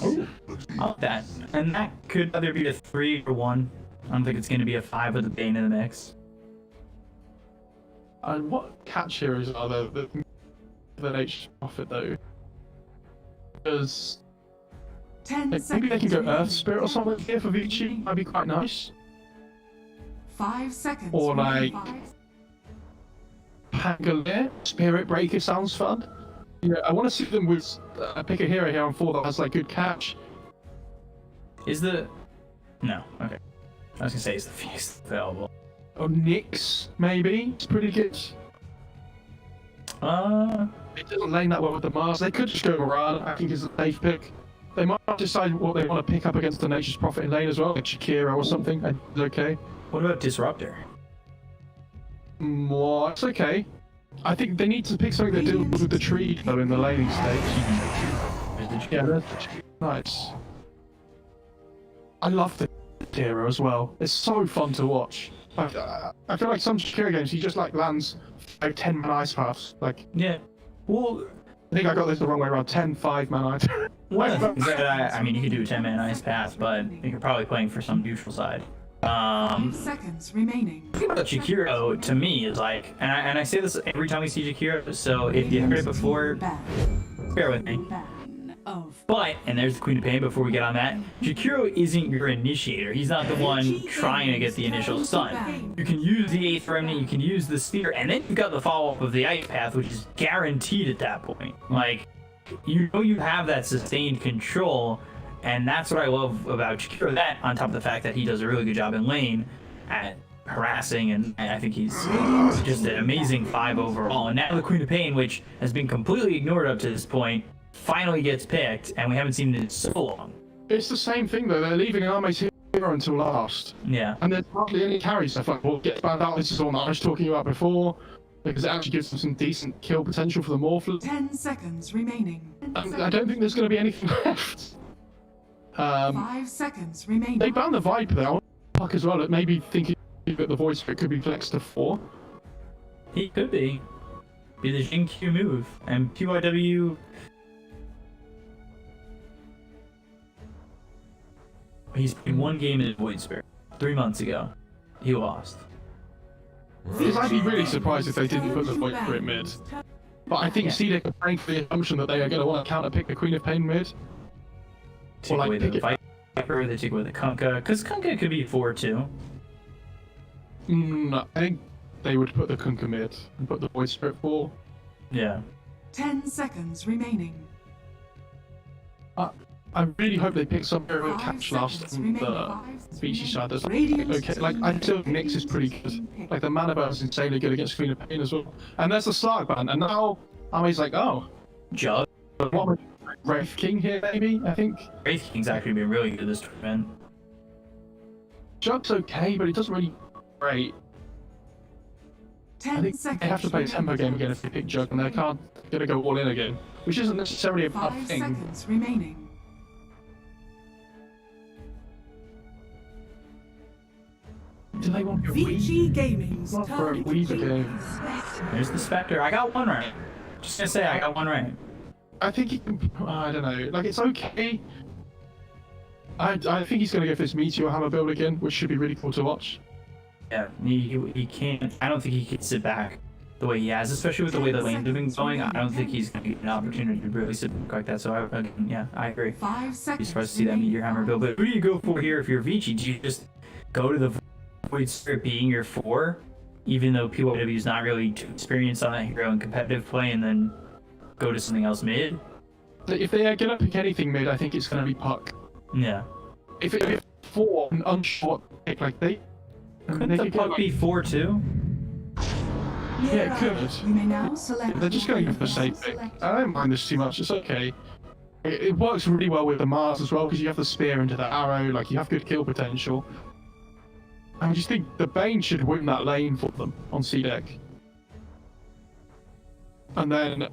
Oh, I like that. And that could either be a 3 or 1. I don't think it's going to be a 5 with the Bane in the mix. And what catch heroes are there that H profit though? Because 10 maybe seconds. they can go Earth remaining. Spirit or something here for Vici. Might be quite nice. 5 seconds. Or like remaining. Pangolier, Spirit Breaker sounds fun. Yeah, I want to see them with pick a hero here on 4 that has like good catch. Is the... No, okay. I was going to say, is the Phoenix available? Or Nyx, maybe. It's pretty good. It doesn't lane that well with the Mars. They could just go Moran, I think is a safe pick. They might decide what they want to pick up against the Nature's Prophet in lane as well, like Shakira or something. It's okay. What about Disruptor? Well, it's okay. I think they need to pick something that deals with the tree though in the laning stage. Yeah, that's nice. I love the hero as well. It's so fun to watch. Like, I feel like some Shakira games he just like lands like 10 man ice paths. Like, Yeah. Well, I think I got this the wrong way around. 10 5-man ice. I mean, you could do a 10-man ice pass, but you're probably playing for some neutral side. 5 seconds remaining. The thing about Jakiro, to me, is like, and I say this every time we see Jakiro, so if you heard it before, bear with me. But, and there's the Queen of Pain before we get on that, Jakiro isn't your initiator. He's not the one trying to get the initial stun. You can use the 8th Remnant, you can use the Sphere, and then you've got the follow-up of the Ice Path, which is guaranteed at that point. Like, you know you have that sustained control, and that's what I love about Jakiro. That, on top of the fact that he does a really good job in lane at harassing, and I think he's just an amazing 5 overall. And now the Queen of Pain, which has been completely ignored up to this point, finally gets picked, and we haven't seen it in so long. It's the same thing though. They're leaving Arme's hero until last. Yeah. And there's hardly any carry stuff. Like, what gets banned out, this is all that I was talking about before, because it actually gives them some decent kill potential for the Morphle. 10 seconds remaining. I don't think there's going to be anything left. 5 seconds remaining. They banned the Viper there. I want to puck as well at maybe thinking that the Voice Spirit could be flexed to 4. He could be. Be the Jin Q move. And PYW... He's played 1 game in Void Spirit 3 months ago. He lost. Because I'd be really surprised if they didn't put the Voice Spirit mid. But I think CDEC are playing for the assumption that they are going to want to counter-pick the Queen of Pain mid. Take away the Viper, they take away the Kunkka. Because Kunkka could be 4 too. I think they would put the Kunkka mid and put the Voice Spirit 4. Yeah. 10 seconds remaining. I really hope they pick some hero 5 catch last seconds on remaining. the 5 seconds Vici side. That's remaining. okay. Like, I still think Nyx is pretty good. Like, the mana burn is insanely good against Queen of Pain as well. And there's the Slark ban, and now Army's like, oh, Jug. what would Wraith King here, maybe? I think Wraith King's actually been really good this tournament. Jug's okay, but it doesn't really great. 10 I think seconds they have to play a tempo remaining. game again if they pick Jug, and they can't gonna go all in again, which isn't necessarily a bad 5 thing. seconds remaining. Do they want to Vici Gaming's for a turn. Weaver game? There's the Spectre. I got 1 right. Just gonna say, I got 1 right. I think he can. I don't know. Like, it's okay. I think he's gonna go for this Meteor Hammer build again, which should be really cool to watch. Yeah, he can't. I don't think he can sit back the way he has, especially with the way the lanes have been going. I don't think he's going to get an opportunity to really sit back like that. So, I agree. 5 seconds. He's supposed to see that Meteor Hammer build. But who do you go for here if you're Vici? Do you just go to the Void Spirit being your 4, even though PYW is not really too experienced on that hero in competitive play, and then go to something else mid? If they are going to pick anything mid, I think it's going to be Puck. Yeah. If it's 4, an unsure pick like they... Couldn't the Puck be 4 too? Yeah, it could. You may now select. They're just going for the safe pick. I don't mind this too much, it's okay. It works really well with the Mars as well, because you have the spear into the arrow, like you have good kill potential. I just think the Bane should win that lane for them on CDEC. And then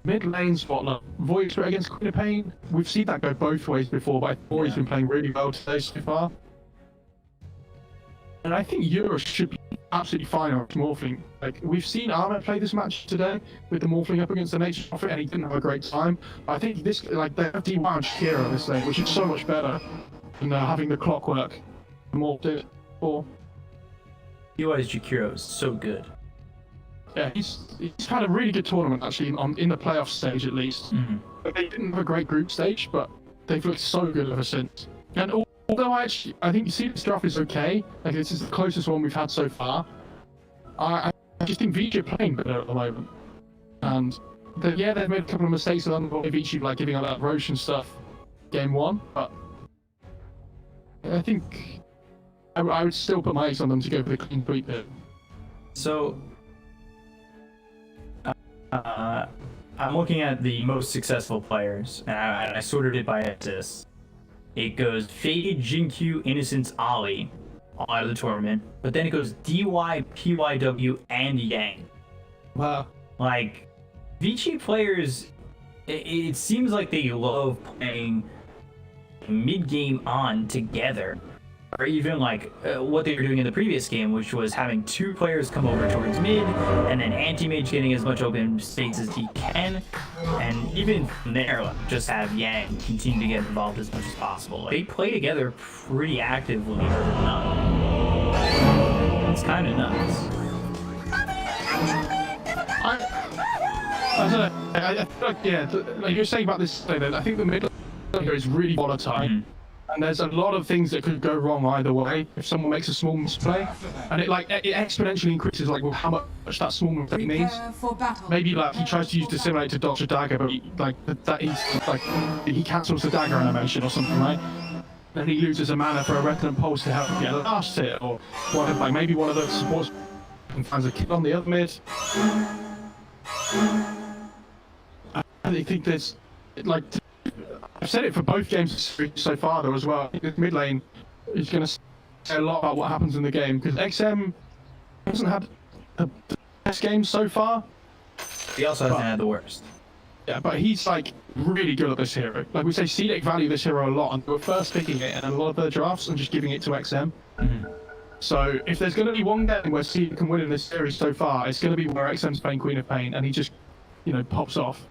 mid lane spot, like Void Spirit against Queen of Pain. We've seen that go both ways before, but I thought he's been playing really well today so far. And I think Eurus should be absolutely fine on Morphling. Like, we've seen Ahmed play this match today with the Morphling up against the Nature Prophet, and he didn't have a great time. I think this, like, they have D1 and Shakira on this lane, which is so much better than having the clockwork morphed it for. PY's Jakiro is so good. Yeah, he's had a really good tournament, actually, in the playoff stage at least. Mm-hmm. But they didn't have a great group stage, but they've looked so good ever since. And although I think CDEC's draft is okay, like this is the closest one we've had so far, I just think Vici are playing better at the moment. And they've made a couple of mistakes along the way, Vici, like giving out that Roche and stuff game 1, but I think I would still put my eggs on them to go for the clean sweep here. So, I'm looking at the most successful players, and I sorted it by assists. It goes Fade, Jinkyu, Innocence, Ali, all out of the tournament. But then it goes DY, PYW, and Yang. Wow. Like, Vici players, it seems like they love playing mid-game on together. Or even like what they were doing in the previous game, which was having 2 players come over towards mid, and then Anti-Mage getting as much open space as he can, and even from there, like, just have Yang continue to get involved as much as possible. Like, they play together pretty actively, or not. It's kind of nuts. I don't know. I feel like, yeah, like you're saying about this, I think the middle here is really volatile. Mm-hmm. And there's a lot of things that could go wrong either way if someone makes a small misplay, and it exponentially increases like how much that small mistake means. Maybe like he tries to use Dissimulate to dodge a dagger, but he cancels the dagger animation or something, right? Then he loses a mana for a Resonant Pulse to help him get a last hit, or whatever. Like maybe one of the supports finds a kill on the other mid. I think there's like. I've said it for both games so far though as well. I think this mid lane is going to say a lot about what happens in the game, because XM hasn't had the best game so far. He also hasn't had the worst. Yeah, but he's like really good at this hero. Like we say, CDEC value this hero a lot, and they were first picking it in a lot of their drafts and just giving it to XM. Mm-hmm. So if there's going to be one game where CDEC can win in this series so far, it's going to be where XM's playing Queen of Pain and he just, pops off.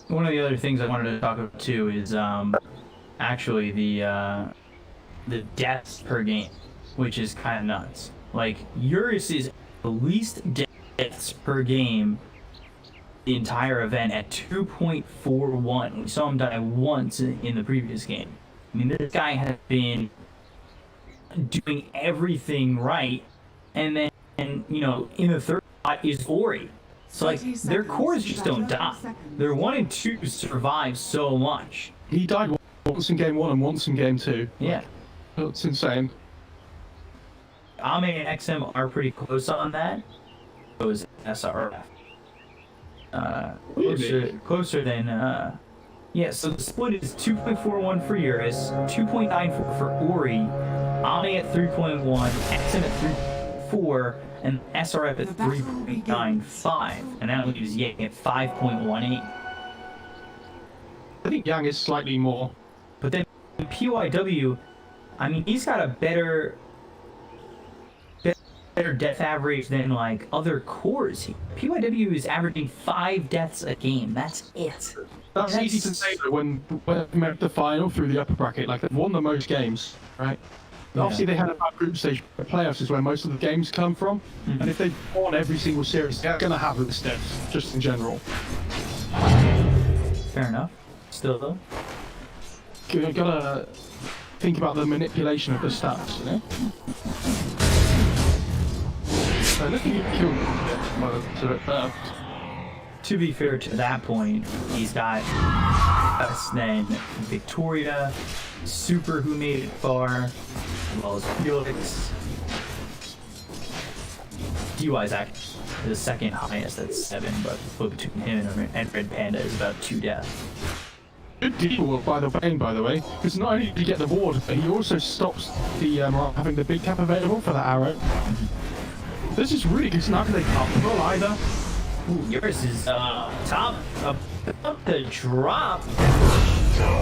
One of the other things I wanted to talk about too is actually the deaths per game, which is kind of nuts. Like, Eurus is the least deaths per game the entire event at 2.41. We saw him die once in the previous game. I mean, this guy has been doing everything right, and then in the third spot is Ori. So, like, their cores just don't die. Their 1 and 2 survive so much. He died once in game 1 and once in game 2. Yeah. That's insane. Ame and XM are pretty close on that. So is SRF. Closer than, yeah, so the split is 2.41 for Eurus, 2.94 for Ori, Ame at 3.1, XM at 3.4, and SRF at 3.95, and that leaves Yang at 5.18. I think Yang is slightly more. But then PYW, I mean, he's got a better better death average than like other cores. PYW is averaging 5 deaths a game. That's it. That's easy to say though when they made the final through the upper bracket. Like they've won the most games, right? Yeah. Obviously they had a bad group stage. The playoffs is where most of the games come from, and if they won every single series, they're gonna have this deaths just in general. Fair enough. Still though. You gotta think about the manipulation of the stats, you know? So look at you killed To be fair to that point, he's got us then Victoria, Super who made it far, as well as Felix. DY is actually the second highest at 7, but between him and Red Panda is about 2 deaths. Good deal by the way, because not only did he get the ward, but he also stops the having the big cap available for that arrow. This is really good. Now they can't roll either. Ooh, yours is top up the drop.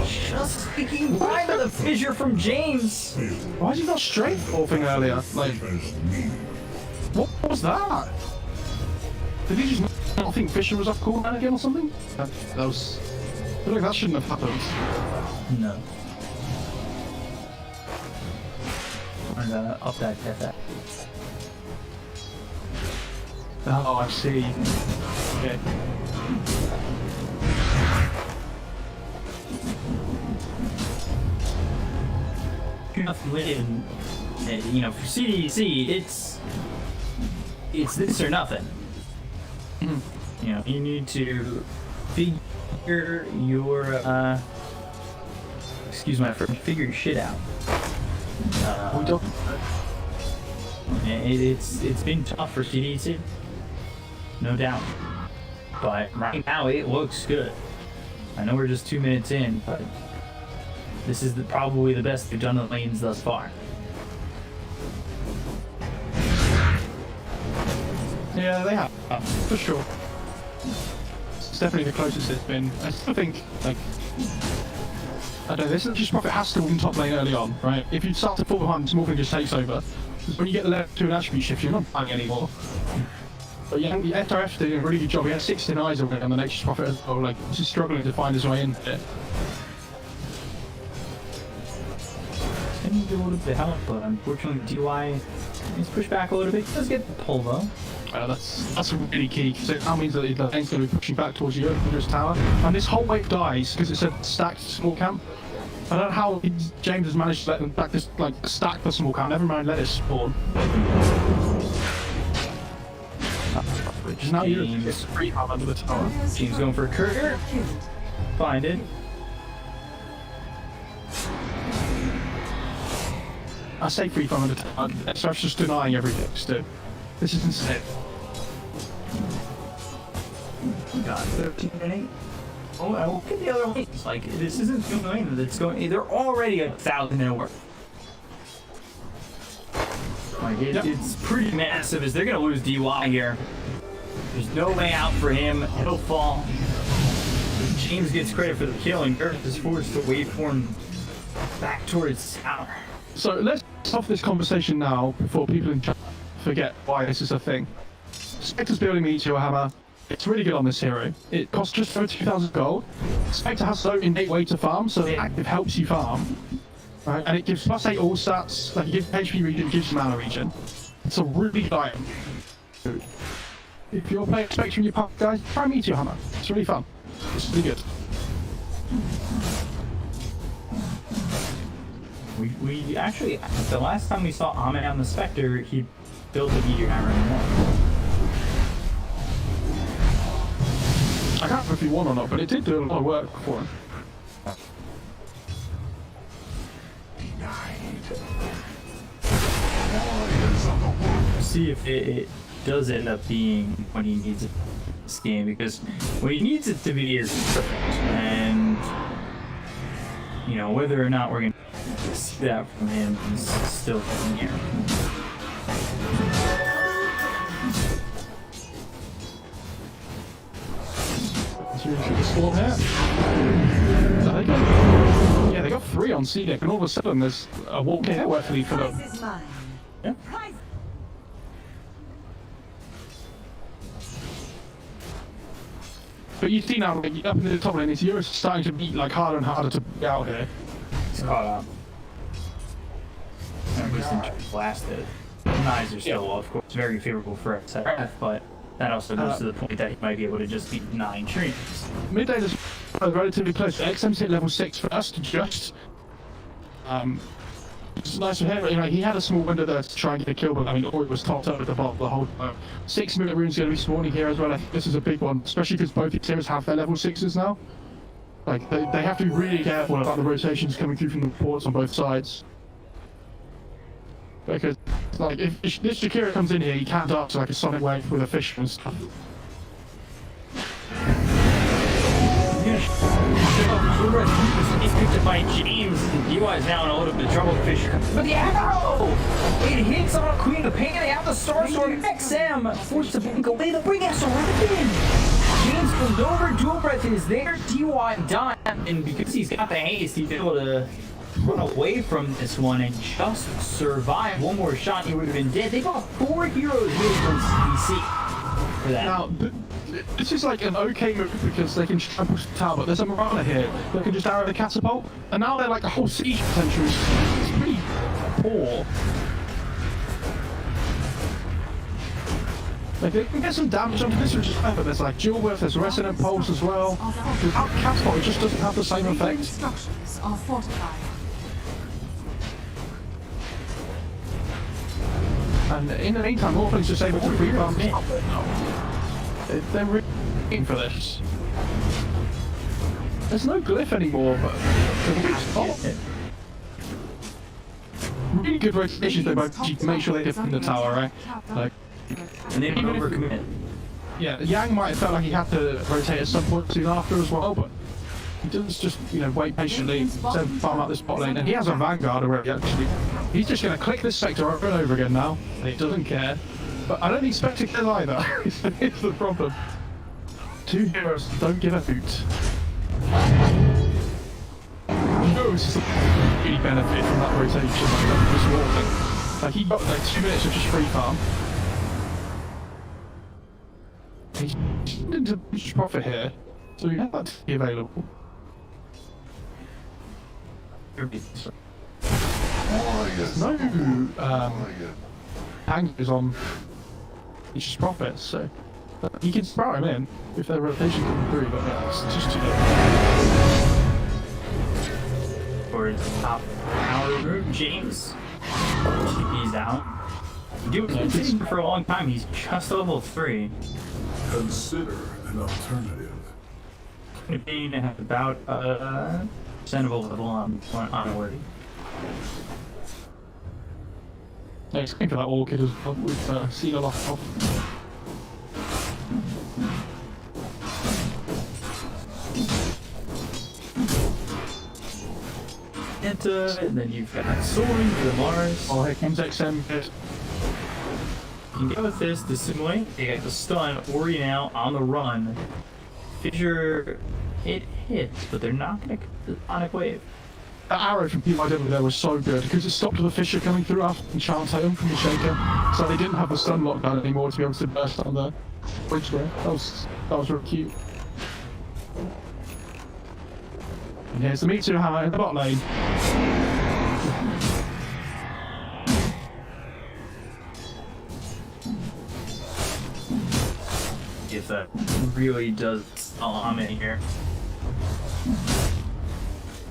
Just speaking right to the fissure from James. Why did he not strength thing earlier? Like, what was that? Did he just not think Fisher was off cooldown again or something? That was. I feel like that shouldn't have happened. No. And up that death. Oh, I see. Okay. Nothing written, you know, for CDEC, it's this or nothing. You know, you need to figure your excuse my friend, figure your shit out. We don't. It's been tough for CDEC, no doubt. But right now it looks good. I know we're just 2 minutes in, but this is probably the best they've done in the lanes thus far. Yeah, they have, for sure. It's definitely the closest it's been. I still think, like, I don't know, this just profit has to win top lane early on, right? If you start to fall behind, Smorgan just takes over. Because when you get left to an attribute shift, you're not buying anymore. But yeah, FRF did a really good job. He had 16 eyes away on the next profit as well. Like, he's just struggling to find his way in there. Can do a little bit of help, but unfortunately DY needs to push back a little bit. He does get the pull though. That's really key, because that means that the lane's going to be pushing back towards the Openers tower. And this whole wave dies because it's a stacked small camp. I don't know how James has managed to let them back this, like, stack the small camp, never mind let it spawn. Just now you just free farm under the tower. James going for a courier. Find it. I say free farm under the tower, so just denying everything, still. This is insane. Got 13 and 8. Oh, I will get the other lanes. Like, this isn't the only lane that's going. They're already 1,000 and worth. Like, it's pretty massive. As they're gonna lose DY here. There's no way out for him. He'll fall. James gets credit for the kill, and Gareth is forced to waveform back towards tower. So let's stop this conversation now before people in chat forget why this is a thing. Spectre's building the Meteor Hammer. It's really good on this hero. It costs just over 2,000 gold. Spectre has no innate way to farm, so the active helps you farm. Right? And it gives +8 all stats, like it gives HP regen, it gives mana regen. It's a really good item. If you're playing Spectre in your pack, guys, try Meteor Hammer. It's really fun. It's really good. We actually, the last time we saw Ahmed on the Spectre, he built a Meteor Hammer anymore. I can't remember if he won or not, but it did do a lot of work for him. See if it does end up being what he needs it this game, because what he needs it to be is perfect, and you know, whether or not we're gonna see that from him is still in here. The score here. So they got 3 on CDEC, and all of a sudden there's a walk here worth for them. Yeah. But you see now, like, up in the top lane, this Eurus is starting to be like harder and harder to be out here. It's caught up. I'm just blasted. Knives are still, of course, very favorable for SRF, but that also goes to the point that he might be able to just beat 9 trees. Mid lane is relatively close. XM's hit level 6 first, just. It's nice to hear. You know, he had a small window there to try and get a kill, but I mean, Ori was topped up at the bottom the whole time. 6-minute rune's going to be spawning here as well. I think this is a big one, especially because both these heroes have their level 6s now. Like, they have to be really careful about the rotations coming through from the ports on both sides. Because, like, if this Shakira comes in here, he can't dodge like a sonic wave with a fish and stuff. He's picked up by James, and UI is now in a little bit of trouble. Fisher. But the arrow! It hits on Queen of Pain. They have the Star Sword. XM forced to blink away. The bring SRF in. James goes over. Dual Breath is there. DY done. And because he's got the haste, he's able to run away from this one and just survive. One more shot, he would have been dead. They got 4 heroes here from CDEC for that. Now, this is like an okay move because they can try and push the tower, but there's a Marana here that can just arrow the catapult, and now they're like a whole siege potential. It's pretty poor. Like, they can get some damage onto this, which is fine, but there's like dual whiff, there's resonant pulse as well. Without catapult, it just doesn't have the same effect. Structures are fortified. And in the meantime, Orphan's just able to rebound. They're really in for this. There's no glyph anymore, but really good rotations though, both to make sure they defend the tower, right? Like, and they don't overcommit. Yeah, Yang might have felt like he had to rotate at some point soon after as well, but he does just, you know, wait patiently to farm out this bot lane, and he has a Vanguard already actually. He's just going to click this sector over and over again now, and he doesn't care. But I don't expect to kill either. It's the problem. 2 heroes don't give a hoot. No, this is really benefit from that rotation, like that just walking. Like he got like 2 minutes of just free farm. He's into huge profit here, so you have that to be available. No, Hang is on. It's just profits, so you can sprout him in if their rotation comes through, but yeah, it's just too late. For his top power room, James. He's out. Dude, he's been sitting for a long time. He's just level 3. Consider an alternative. Being at about percentable level on worthy. Next game for that Orchid as well, with Seal off. And then you've got Soaring for the Mars. Oh, here comes XM. You can go with this way. You got the stun, Ori now on the run. Fissure hits, but they're not going to get the Sonic Wave. That arrow from PYW there was so good because it stopped the Fissure coming through after the chance hit him from the Shaker. So they didn't have the stun lockdown anymore to be able to burst on the bridge there. That was really cute. And here's the Meteor Hammer in the bot lane. If that really does I'm in here.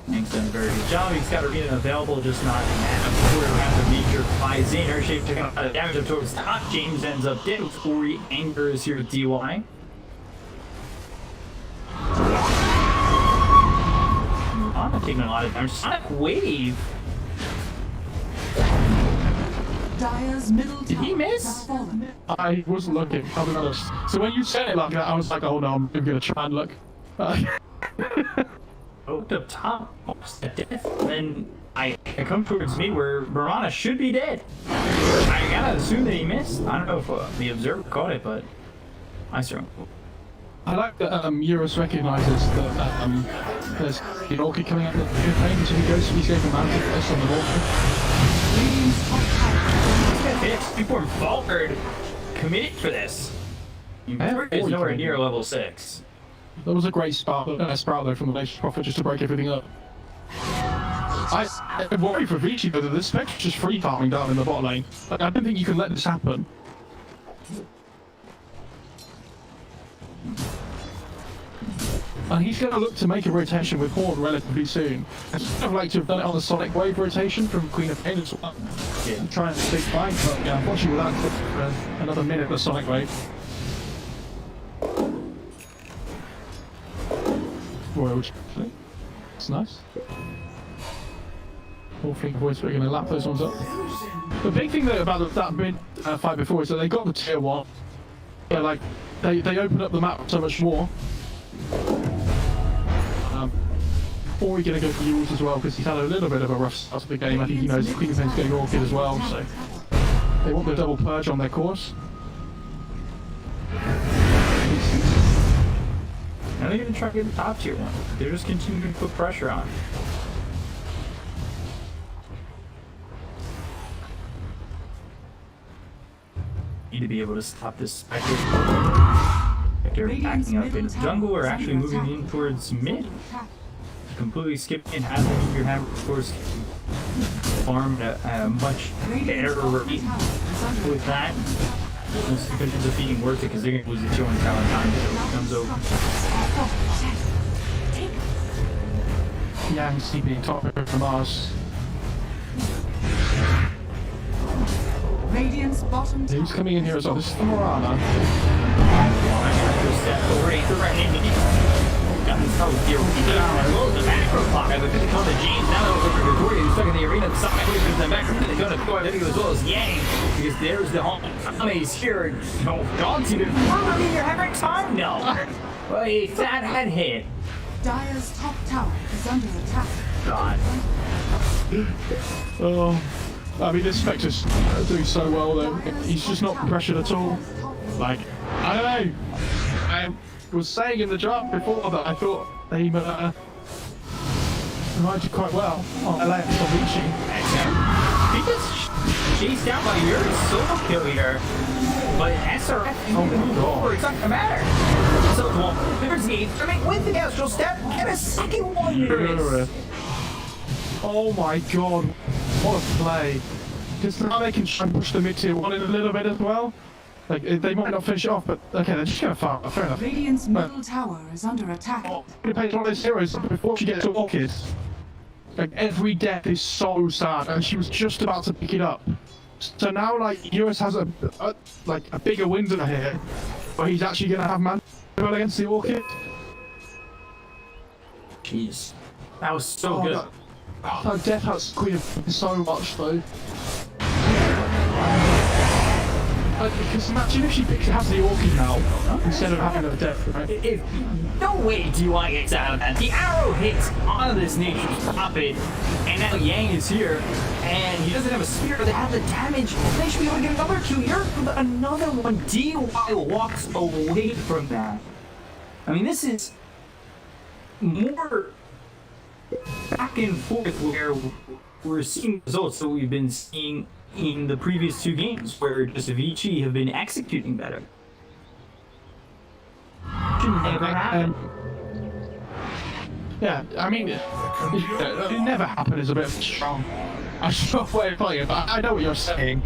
Hank's done a very good job. He's got Arena available, just not enough. We're going to have to meet your by Zane. Earthshape taking a lot of damage up towards top. James ends up dead with Ori. Anger is here with DY. I'm not taking a lot of damage. Sonic Wave. Dire's middle Did he miss? I wasn't looking, I'll be honest. So when you said it like that, I was like, oh no, I'm going to try and look. Looked up top, almost at death. Then I come towards me where Marana should be dead. I gotta assume that he missed. I don't know if the observer caught it, but I saw him. I like that Eurus recognises that there's the Orchid coming out of the good pain, so he goes to his open mountain first on the Orchid. People are Valkyrie committed for this. Is nowhere near level 6. That was a great sprout though from the Nation Prophet just to break everything up. I worry for Vici though that this Spectre's just free farming down in the bot lane. Like, I don't think you can let this happen. And he's going to look to make a rotation with Horn relatively soon. I'd sort of like to have done it on the Sonic Wave rotation from Queen of Pain as well. Yeah. Try and stick fine, but yeah, unfortunately without another minute of Sonic Wave. Royal actually. That's nice. All Fleet Voice, we're going to lap those ones up. The big thing though about that mid fight before is that they got the tier 1. Yeah, like, they opened up the map so much more. Or we're going to go for Yules as well, because he's had a little bit of a rough start to the game. I think he knows that Queen of Pain's getting Orchid as well, so they want the double purge on their course. Now they're going to try to get the top tier 1. They're just continuing to put pressure on. Need to be able to stop this Spectre. They're backing up in jungle or actually moving in towards mid. Completely skipping and having your hammer, of course, farm at a much better rate with that. This ends up being worth it because they're going to lose the 200 talent time so it comes over. Yang sleeping top from Mars. Radiant's bottom tower. Who's coming in here as well? This is the Morana. The macro clock. I've been called the James. Now over to Victoria, who's stuck in the arena. The side who's the macro. They're going to go as well as Yang. Because there's the home. Ame's here. No, God's even further in your having time. No. Well, a fat head hit. Dire's top tower is under attack. God. Oh. I mean, this Spectre's doing so well though. He's just not pressured at all. Like, I don't know. I was saying in the draft before that I thought they might do quite well on LA for Vici. He gets chased down by your solo kill here. But SRF it's not gonna matter. So there's the instrument with the astral step and a second one. Oh my god. What a play. Because now they can try and push the mid tier 1 in a little bit as well. Like, they might not finish it off, but okay, they're just going to farm. Fair enough. Radiant's middle tower is under attack. It plays one of those heroes before she gets to Orchid. Like, every death is so sad, and she was just about to pick it up. So now, like, Eurus has a bigger window here, where he's actually going to have man against the Orchid. Jeez. That was so good. That death hurts Queen of so much though. Because imagine if she has the Orchid now instead of having a death, right? No way do I get out of that. The arrow hits onto this Nature's Prophet, and now Yang is here, and he doesn't have a spear. They have the damage. They should be able to get another kill here. Another one. DY walks away from that. I mean, this is more back and forth where we're seeing results that we've been seeing in the previous 2 games where just Vici have been executing better. Should never happen. Yeah, I mean, it never happened is a bit strong. I'm sure way of playing it, but I know what you're saying.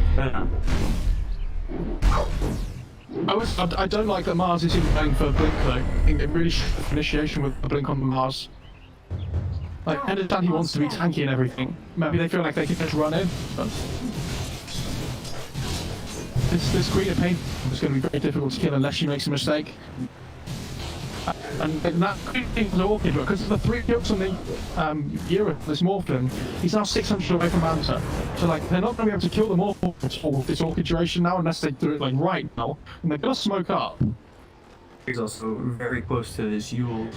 I don't like that Mars is even going for Blink though. I think it really should have initiation with the Blink on Mars. Like, I understand he wants to be tanky and everything. Maybe they feel like they can just run in, but this Queen of Pain is going to be very difficult to kill unless she makes a mistake. And that Queen of Pain was Orchid, but because of the 3 kills on the Eurus, this Morphin, he's now 600 away from Manta. So like, they're not going to be able to kill the Morphin for this Orchid duration now unless they do it like right now. And they're going to smoke up. He's also very close to this Yules.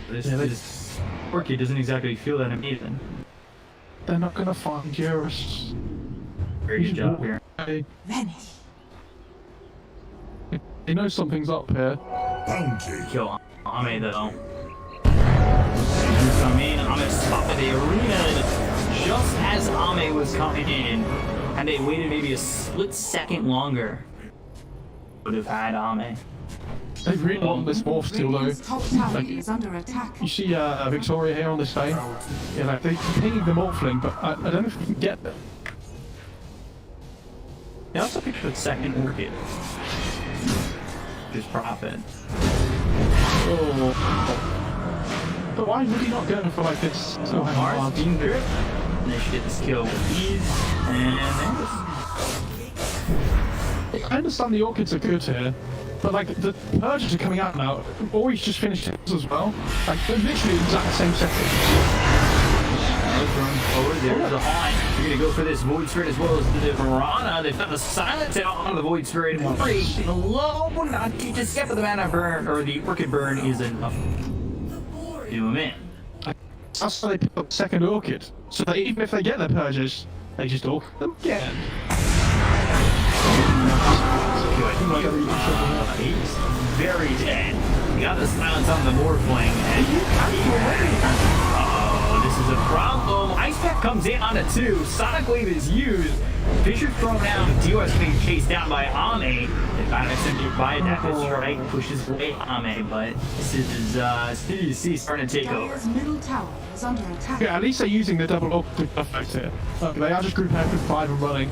This Orchid doesn't exactly feel that amazing. They're not going to find Eurus. Very good job here. Vanish. They know something's up here. Kill Ame though. Come in, Ame spotted the arena just as Ame was coming in, and they waited maybe a split second longer. Would have had Ame. They really want this morph steal though. Radiant's top tower Like, is under attack. you see Victoria here on this lane? Yeah, like they're pinging the morphling, but I don't know if you can get them. They also picked the second orchid. Just profit. Oh. But why would he not go for like this? So Mars being drip. And they should get this kill with ease. And there's... I understand the orchids are good here, but like the purges are coming out now. Ori's just finished his as well. Like they're literally the exact same setting. Forward, there's the Haunt. You're gonna go for this Void Spirit as well as the Piranha. They've got the Silence out on the Void Spirit. Free, low, not to skip the mana burn, or the Orchid burn is enough. Do him in. That's why they pick up the second orchid. So that even if they get their purges, they just orc them again. He's very dead. You got the Silence on the Morphling, and this is a problem. Ice Pack comes in on a 2. Sonic Wave is used. Fisher's thrown out. DOS being chased down by Ame. They got extended by that strike. Pushes away Ame, but this is CDEC starting to take over. Dire's middle tower is under attack. Yeah, at least they're using the double orchid effect here. Look, they are just grouping out with 5 and running.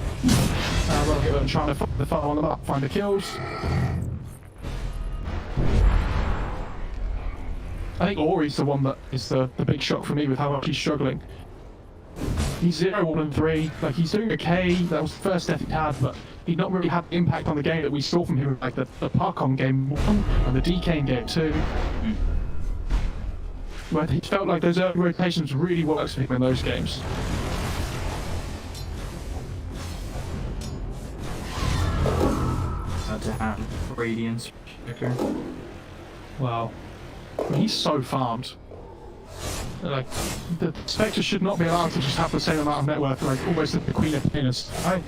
Running trying to find the fire on them up, find the kills. I think Ori's the one that is the big shock for me with how much he's struggling. He's 0-1-3, like he's doing okay, that was the first death he had, but he'd not really had the impact on the game that we saw from him, like the Parkon game 1 and the DK in game 2. Where he felt like those early rotations really works for him in those games. About to have Radiance. Wow. I mean, he's so farmed. Like, the Spectre should not be allowed to just have the same amount of net worth, like almost like the Queen of Penis. And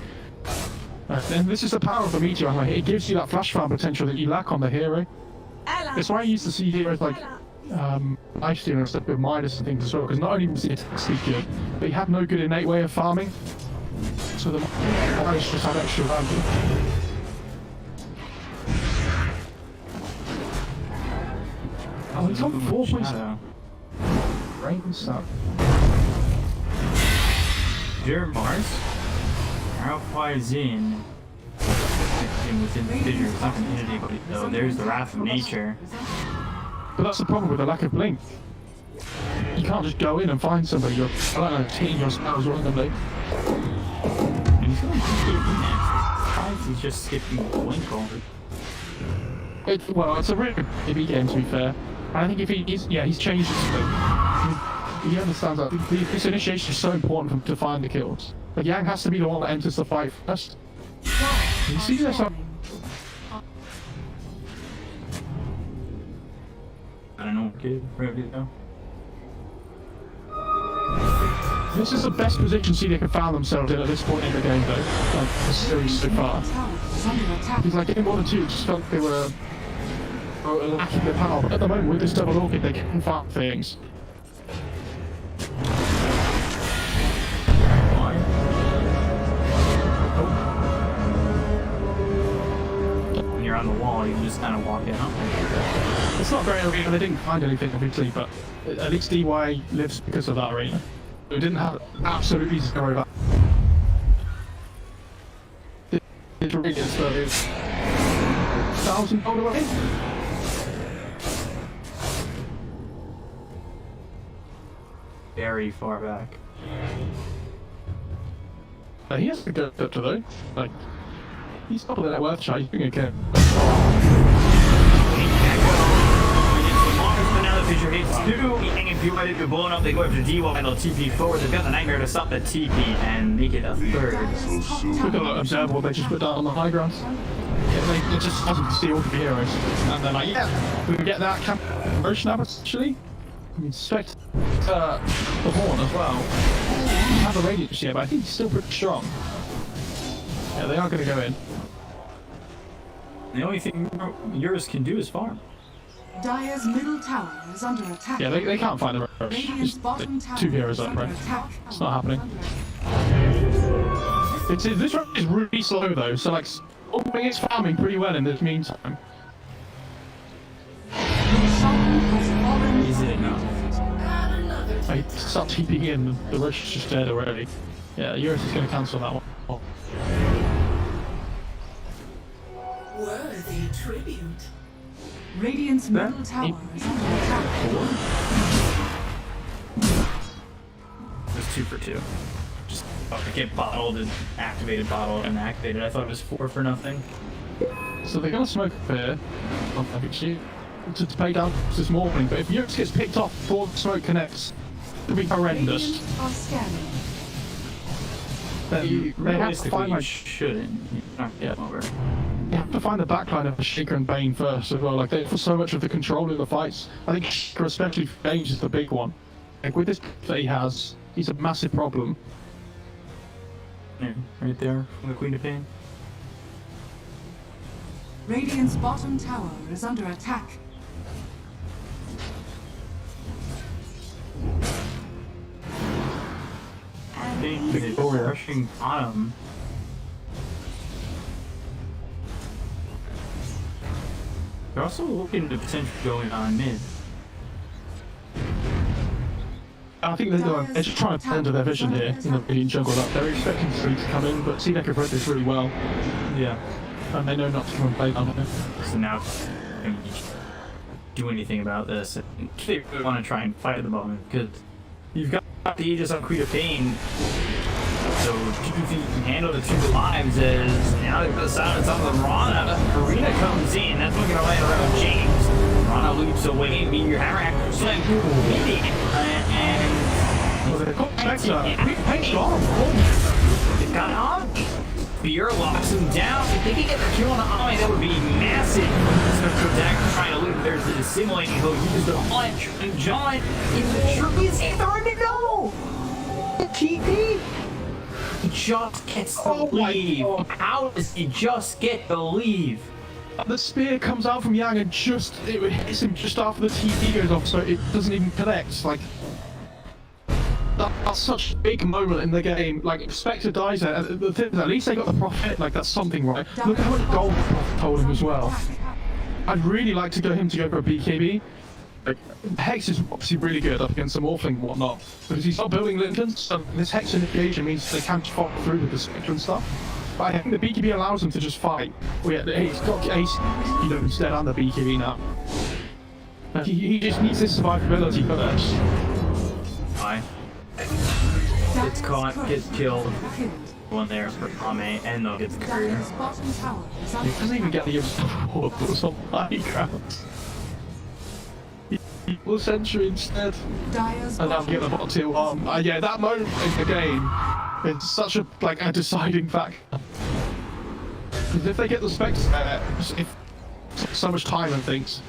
this is the power of the Meteor. Like, it gives you that flash farm potential that you lack on the hero. That's why I used to see heroes like Lifestealer and stuff with Midas and things as well, because not only was the attack speed good, but he had no good innate way of farming. So the Midas just had extra value. Oh, he's on 4 points. Rain stuff. Your Mars. Arrow flies in. Within the fissure. It's not going to hit anybody, though. There's the Wrath of Nature. But that's the problem with the lack of blink. You can't just go in and find somebody. You're, I don't know, hitting your spells randomly. And he's going to skip next. Why is he just skipping Blink over? Well, it's a really good AB game, to be fair. I think if he's changed his thing. He understands that this initiation is so important for him to find the kills. Like, Yang has to be the one that enters the fight first. You see this? I don't know, kid. Ready to go. This is the best position CDEC have found themselves in at this point in the game, though. Like, the series so far. He's like, game 1 and 2 just felt like they were lacking the power, but at the moment with this double orchid they can find things. When you're on the wall, you just kind of walk in. It's not very arena, they didn't find anything obviously, but at least DY lives because of that arena. It didn't have absolutely zero value. It's really so $1,000 away. Very far back. He has to go up to though. Like, he's top of the net worth chart, he's doing okay. Fisher hits 2, and if you let it be blown up, they go after DY and they'll TP forward. They've got the Nightmare to stop the TP and make it a 3rd. Look at Observable, they just put down on the high ground. Yeah, they just doesn't steal the heroes. And they're like, yeah, we can get that motion up essentially. We expect the Horn as well. He has a radiance yet, but I think he's still pretty strong. Yeah, they are going to go in. The only thing yours can do is farm. Dire's middle tower is under attack. Yeah, they can't find the rush. Radiant's bottom tower 2 heroes is up, under right? attack. It's not happening. This run is really slow though, so like, opening is farming pretty well in this meantime. I start TPing in, the rush is just dead already. Yeah, Eurus is going to cancel that one. Worthy tribute. Radiant's middle tower is under attack. It was 2 for 2. Just get bottled and activated, bottled and activated. I thought it was 4 for nothing. So they're going to smoke here on Vici to pay down this morning, but if Eurus gets picked off before the smoke connects, it'll be horrendous. Radiant are scanning. Then they have to find like shouldn't. yeah. You have to find the backline of Shaker and Bane first as well. Like they for so much of the control in the fights. I think Shaker, especially for Bane, is the big one. Like with this that he has, he's a massive problem. Yeah, right there from the Queen of Pain. Radiant's bottom tower is under attack. I think they're rushing bottom. They're also looking to potentially going on mid. I think they're just trying to enter their vision here in the Indian jungle. They're expecting 3 to come in, but CDEC have read this really well. Yeah. And they know not to come and play down here. So now, I mean, do anything about this. They really want to try and fight at the moment because you've got the Aegis on Queen of Pain. So if you can handle the 2 lives as now they put the silence on the Rana. Karina comes in. That's looking to land around James. Rana leaps away. Meet your hammer. Slam and Well, they've got Spectre. Pain's gone. they've got Ami. Spear locks him down. If they can get the kill on Ami, that would be massive. Spectre attack trying to loop. There's the assimilating. He'll use the punch. And John in the trees. He's throwing to go. TP. He just gets to leave. How does he just get to leave? The spear comes out from Yang and just it hits him just after the TP goes off, so it doesn't even connect. Like that's such a big moment in the game. Like Spectre dies there. And the thing is, at least they got the profit. Like that's something, right? Look how much gold the Prophet told him as well. I'd really like to go for a BKB. Like, Hex is obviously really good up against the Morphling and whatnot, because he's not building Lincolns, so this Hex initiation means they can't just follow through with the Spectre and stuff. But I think the BKB allows him to just fight. Well, yeah, he's got Ace, instead on the BKB now. He just needs his survivability first. Fine. Gets caught, gets killed. One there for Ame, and they'll get the career. Dire's bottom tower is under He doesn't even get the support that was on high ground. Equal Century instead. Dire's And now get the bot tier 1. Yeah, that moment in the game is such a deciding factor. Because if they get the specs there, if so much time and things.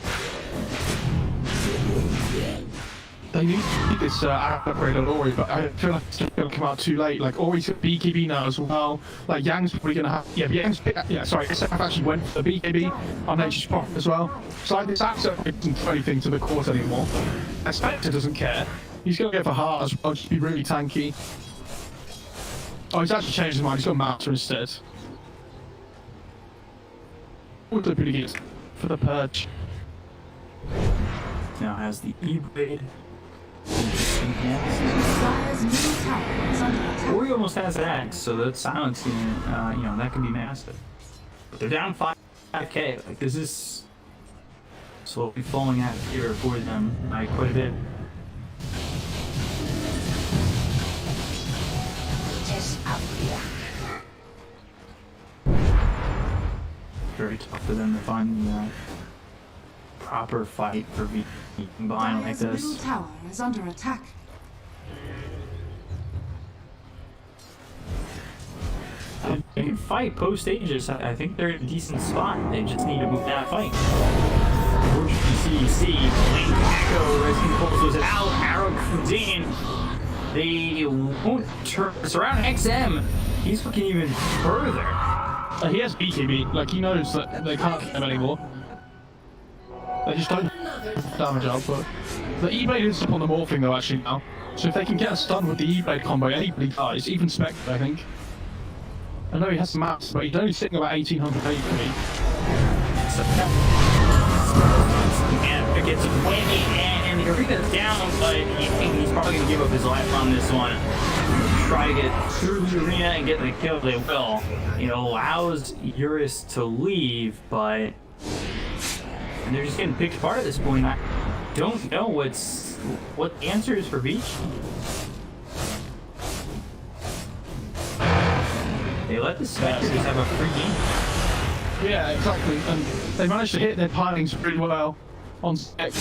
They need this upgrade on Ori, but I feel like it's going to come out too late. Like Ori's got BKB now as well. Like Yang's probably going to have SF actually went for the BKB on Nature's Pop as well. So like this accent doesn't do anything to the court anymore. And Spectre doesn't care. He's going to go for Heart as well, just be really tanky. Oh, he's actually changed his mind. He's got Master instead. Would look pretty good for the Purge. Now has the E-Blade. Dire's middle tower is under attack. Ori almost has Axe, so that silencing, that can be massive. But they're down 5k. Like, this is slowly falling out here for them by quite a bit. Very tough for them to find the proper fight for Vici combined like Dire's middle this. tower is under attack. They can fight post Aegis. I think they're in a decent spot. They just need to move that fight. Unfortunately, CDEC, Link Echo, as he pulls those out, Arrow comes in. They won't turn us around. XM, he's looking even further. He has BKB. Like he knows that they can't get him anymore. They just don't damage output. The E-Blade is up on the Morphing though actually now. So if they can get a stun with the E-Blade combo, anybody dies, even Spectre I think. I know he has some maps, but he's only sitting about 1800 HP. And it gets a whammy, and the arena's down, but he's probably going to give up his life on this one. Try to get through the arena and get the kill. They will. It allows Eurus to leave, but they're just getting picked apart at this point. I don't know what the answer is for Vici. They let the Spectres have a free game. Yeah, exactly. And they managed to hit their pilings pretty well on spec.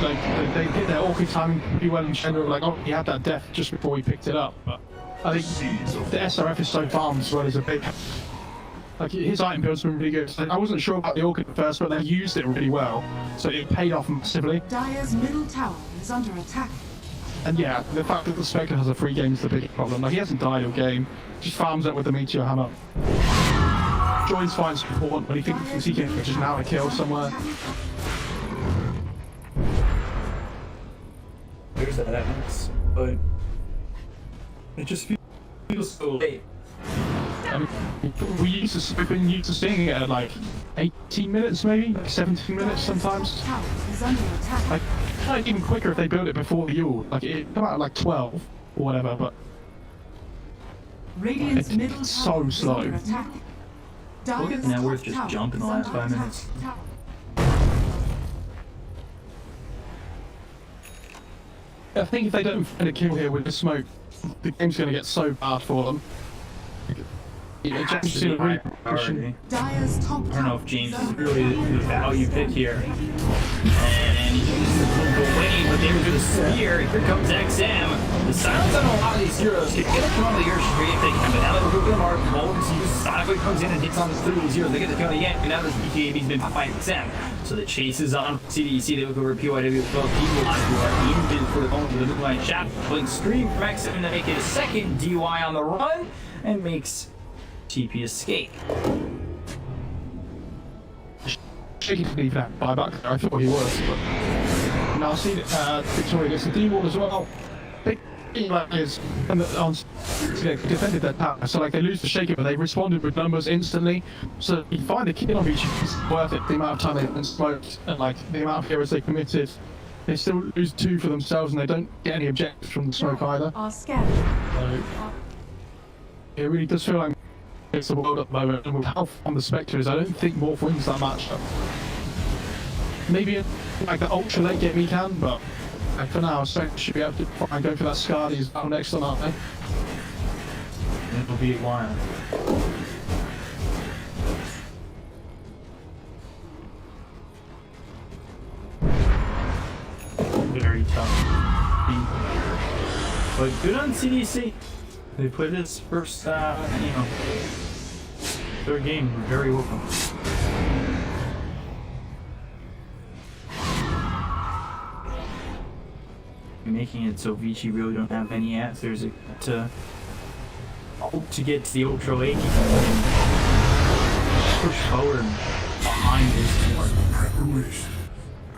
Like they hit their orchid timing pretty well in general. Like, oh, he had that death just before he picked it up. But I think the SRF is so farmed as well as a big. Like his item build's been really good. I wasn't sure about the orchid at first, but they used it really well, so it paid off massively. Dire's middle tower is under attack. And yeah, the fact that the Spectre has a free game is the big problem. Like he hasn't died all game, just farms it with the Meteor Hammer. Joins fine support when he thinks he can just now a kill somewhere. There's that evidence, but it just feels so late. I mean, we've been used to seeing it at like 18 minutes maybe, like 17 minutes sometimes. Tower is under attack. Like even quicker if they build it before the Yule. Like it come out at like 12 or whatever, but Radiant's middle it's tower so is slow. under attack. Look at net worth just jump in the last 5 minutes. I think if they don't find a kill here with the smoke, the game's going to get so bad for them. James is in a really position. Dire's top I don't know tower if James is is under really the value pick here. And he uses the wave, but they were to the spear. Here comes XM. The silence on a lot of these heroes. They get a kill on the Eurus straight if they can, but now they're moving them hard. Molds uses Sonic comes in and hits on the 3 of 0. They get the kill again, and now this BKB's been fighting XM. So the chase is on CDEC. They look over PYW as well. People who are aimed for the moment with the blue line shot. Playing Scream from XM to make it a second DY on the run and makes TP escape. Shaky to leave that buyback there. I thought he was, but now see Victoria gets the D-wall as well. Big is and on defended that tower, so like they lose the shaker, but they responded with numbers instantly. So you find the kill on each is worth it. The amount of time they haven't smoked and like the amount of heroes they committed. They still lose 2 for themselves, and they don't get any objectives from the smoke either. are scared. So it really does feel like it's the world at the moment, and with how fun the Spectre is, I don't think Morph wins that matchup. Maybe in like the ultra late game he can, but for now, Spectre should be able to try and go for that Scardy's battle next on, aren't they? It'll be a while. Very tough. But good on CDC. They played this first, third game very well. Making it so Vici really don't have any answers to get to the ultra late and push forward behind this board.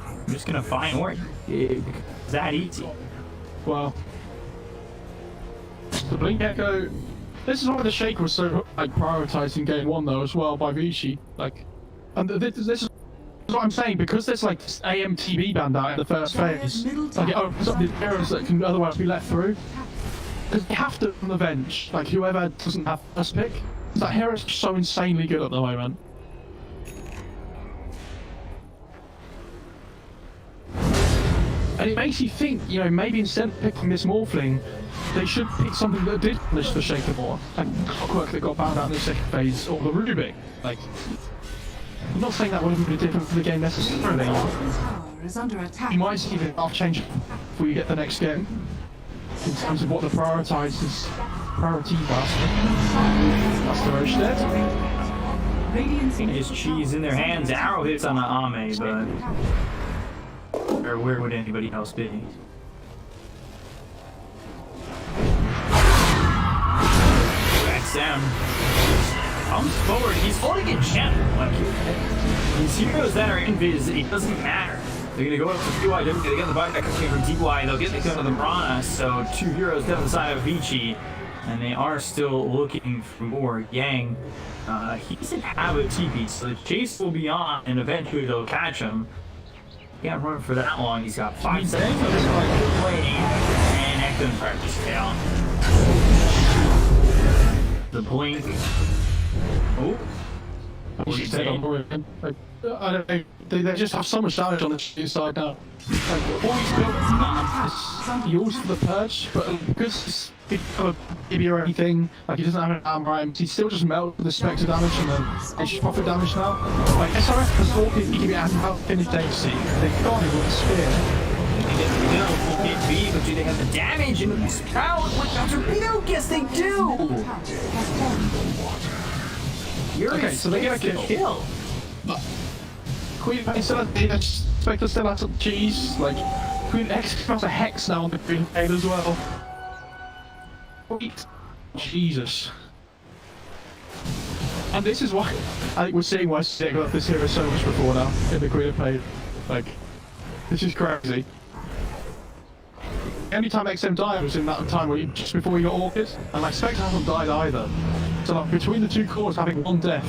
I'm just gonna find where it's that easy. Well, the Blink Echo. This is why the Shaker was so like prioritized in game 1 though as well by Vici. Like, and this is what I'm saying, because there's like this AMTB band out in the first phase. Like it opens up these heroes that can otherwise be let through. Because they have to on the bench. Like whoever doesn't have first pick. That hero's so insanely good at the moment. And it makes you think, you know, maybe instead of picking this Morphling, they should pick something that did punish the Shaker more. Like Clockwork that got banned out in the second phase, or the Rubik. Like, I'm not saying that would have been different for the game necessarily. Tower is under attack. You might see the half change before you get the next game. In terms of what the priority was. That's the Roche dead. His cheese in their hands. Arrow hits on the Ame, but or where would anybody else be? XM comes forward. He's holding a gem. Like these heroes that are in Viz, it doesn't matter. They're gonna go up to PYW. They get the buyback coming from DY. They'll get the kill to the Brana. So 2 heroes down the side of Vici, and they are still looking for more. Yang, he doesn't have a TP, so the chase will be on, and eventually they'll catch him. He can't run for that long. He's got 5 seconds of this fight playing, and Alright, just down. The blink. Oh. What do you say? Like, I don't know. They just have so much damage on the shooting side now. Like, all he's built is he always for the purge, but because he doesn't have a BB or anything, like he doesn't have an armor items, he still just melts with the Spectre damage and then extra profit damage now. Like SRF has all his BB and how finish Daisy. They've got him with a spear. They didn't know full BB, but do they have the damage and the sprout with the torpedo? Yes, they do! Okay, so they get a kill. Queen still has Spectre still has some cheese. Like Queen X has a hex now on the Queen Blade as well. Wait. Jesus. And this is why I think we're seeing why CDEC got this hero so much before now in the Queen of Blade. Like, this is crazy. The only time XM died was in that time where just before he got Orchid, and like Spectre hasn't died either. So like between the two cores having one death.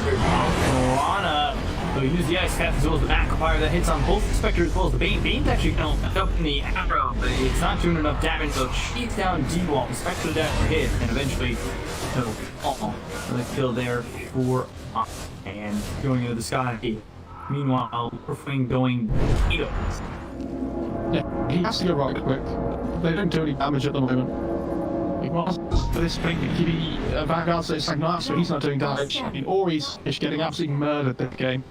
Piranha. So use the ice path as well as the backfire that hits on both the Spectre as well as the Bane. Bane's actually going to end up in the arrow, but it's not doing enough damage, so she's down D-wall. The Spectre down for hit, and eventually he'll fall. The kill there for and going into the sky. Meanwhile, Orphan going Tito. Yeah, he has to go right quick. They don't do any damage at the moment. He wants for this thing, Vanguard says like nice, but he's not doing damage. I mean, Ori's is getting absolutely murdered this game.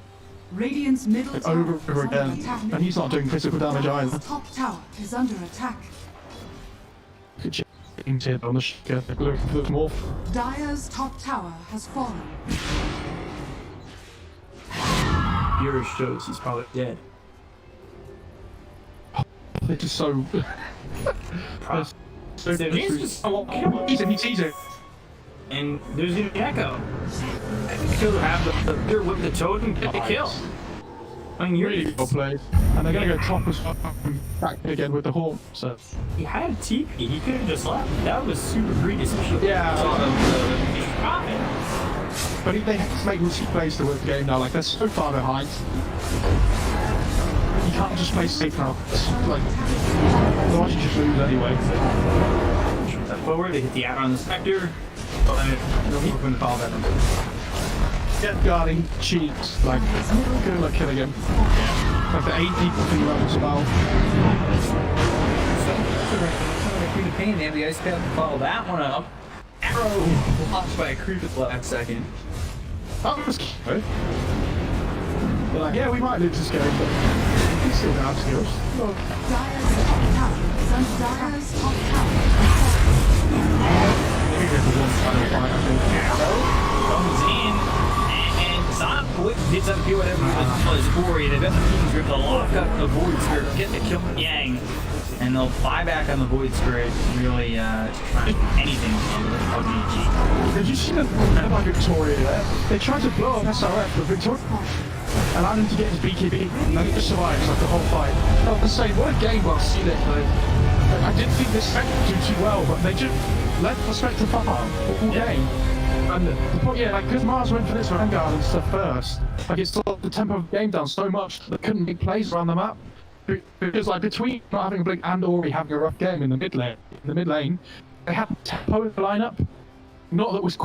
Radiant's middle Like, tower over and over is under again, attack. and he's not doing physical damage either. Dire's top tower is under attack. Look at James here on the shaker, looking for the morph. Dire's top tower has fallen. Here shows he's probably dead. This is so... so James just he sees it. and there's gonna be Echo. Echo have the clear with the totem get the kill. I mean, you're Really well played. And they're gonna go top as well, back again with the horn, so... he had TP, he could have just left. That was super greedy, especially Yeah. the profit. But they have to make risky plays to win the game now, like they're so far behind. You can't just play safe now. It's like, otherwise you just lose anyway. Step forward, they hit the arrow on the Spectre. Oh, and no people couldn't call that. Get guarding, cheats, like, good luck killing him. Like the 8 people can run as well. So, Queen of Pain, they have the ice path to follow that one up. Arrow blocked by a creep at the last second. That was good. They're like, yeah, we might lose this game, but he's still down skills. Look. Dire's top tower is under Dire's top tower. Maybe there's one final fight, I think. Arrow comes in, and Zon hits up here, whatever his Ori. They've got the King's Grip, they'll lock up the Void Spirit, get the kill from Yang, and they'll buy back on the Void Spirit and really try anything on the OGG. Did you see the about Victoria there? They tried to blow up SRF, but Victoria allowed him to get his BKB, and then he just survives like the whole fight. I was saying, what a game well CDEC played. I didn't think this Spectre would do too well, but they just let the Spectre farm all game. And the point, yeah, like, because Mars went for this Vanguard and stuff first, like, it slowed the tempo of the game down so much that they couldn't make plays around the map. Because, like, between not having a blink and Ori having a rough game in the mid lane, they had tempo in the lineup. Not that was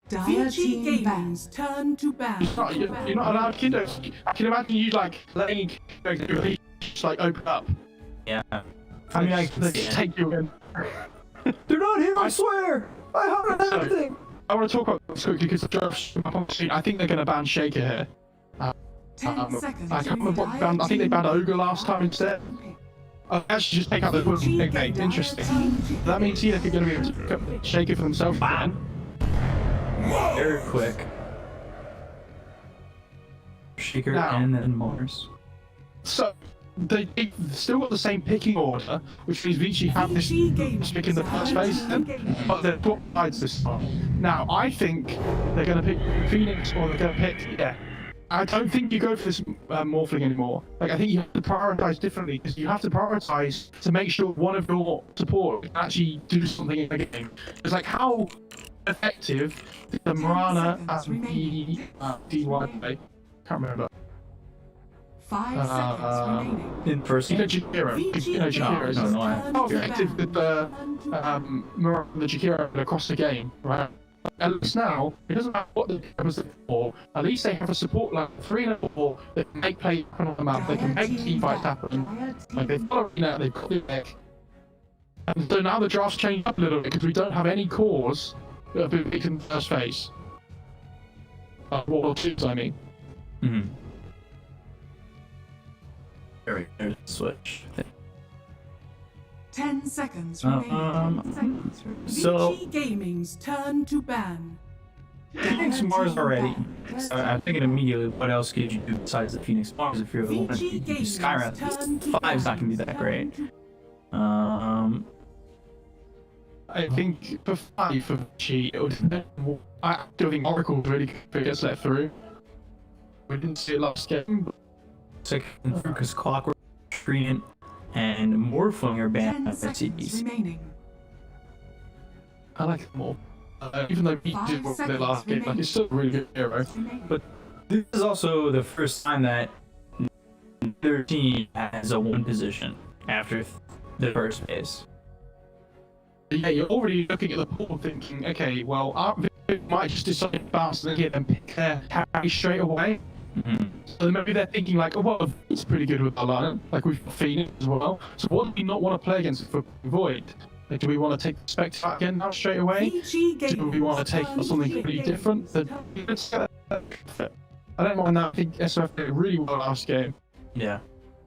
Dire Vici team Gaming's banned. turn to ban. You're not allowed kiddos. I can imagine you like letting kiddos just like open up. Yeah. I mean, I They take you in. they're not here, I swear! I haven't done anything! I want to talk about this quickly because I think they're going to ban Shaker here. 10 seconds. I can't remember what band. I think they banned Ogre last time instead. Actually, just take out the Pudding. Okay, interesting. That means CDEC are going to be able to pick up Shaker for themselves again. Very quick. Shaker Now. and then Mars. So, they've still got the same picking order, which means Vici have this pick in the first phase, but they're top sides this time. Now, I think they're going to pick Phoenix or they're going to pick, yeah. I don't think you go for this Morphling anymore. Like, I think you have to prioritize differently, because you have to prioritize to make sure one of your support can actually do something in the game. It's like, how effective did the Marana and the DY, can't remember. 5 seconds remaining. In person? Jakiro is how effective did the Marana and the Jakiro across the game, right? At least now, it doesn't matter what the game was for, at least they have a support like 3 and 4 that can make play happen on the map, they can make team fights happen. Like they've got Arena, they've got the deck. And so now the draft's changed up a little bit because we don't have any cores that have been picked in the first phase. World 2s, I mean. Mm-hmm. There's a switch. 10 seconds remaining. So Vici Gaming's turn to ban. Phoenix Mars already. I'm thinking immediately, what else could you do besides the Phoenix Mars if you're the one Vici to do Gaming's Skyrim? turn to 5's not gonna be that great. I think for 5 for Vici, it would. I don't think Oracle really gets let through. We didn't see it last game. But Second because Clockwork, Treant, and Morphling are 10 banned by seconds CDEC. remaining. I like them all. Even though Vici did what they last game, like it's still a really good hero. But this is also the first time that their team has a 1 position after the first phase. Yeah, you're already looking at the pool thinking, okay, well, our might just decide to bounce and hit and pick their carry straight away. Mm-hmm. So maybe they're thinking like, oh, well, it's pretty good with our lineup. Like we've got Phoenix as well. So what do we not want to play against for Void? Like, do we want to take the Spectre out again now straight away? Do we want to take something completely different? I don't mind that. I think SOF did really well last game. Yeah.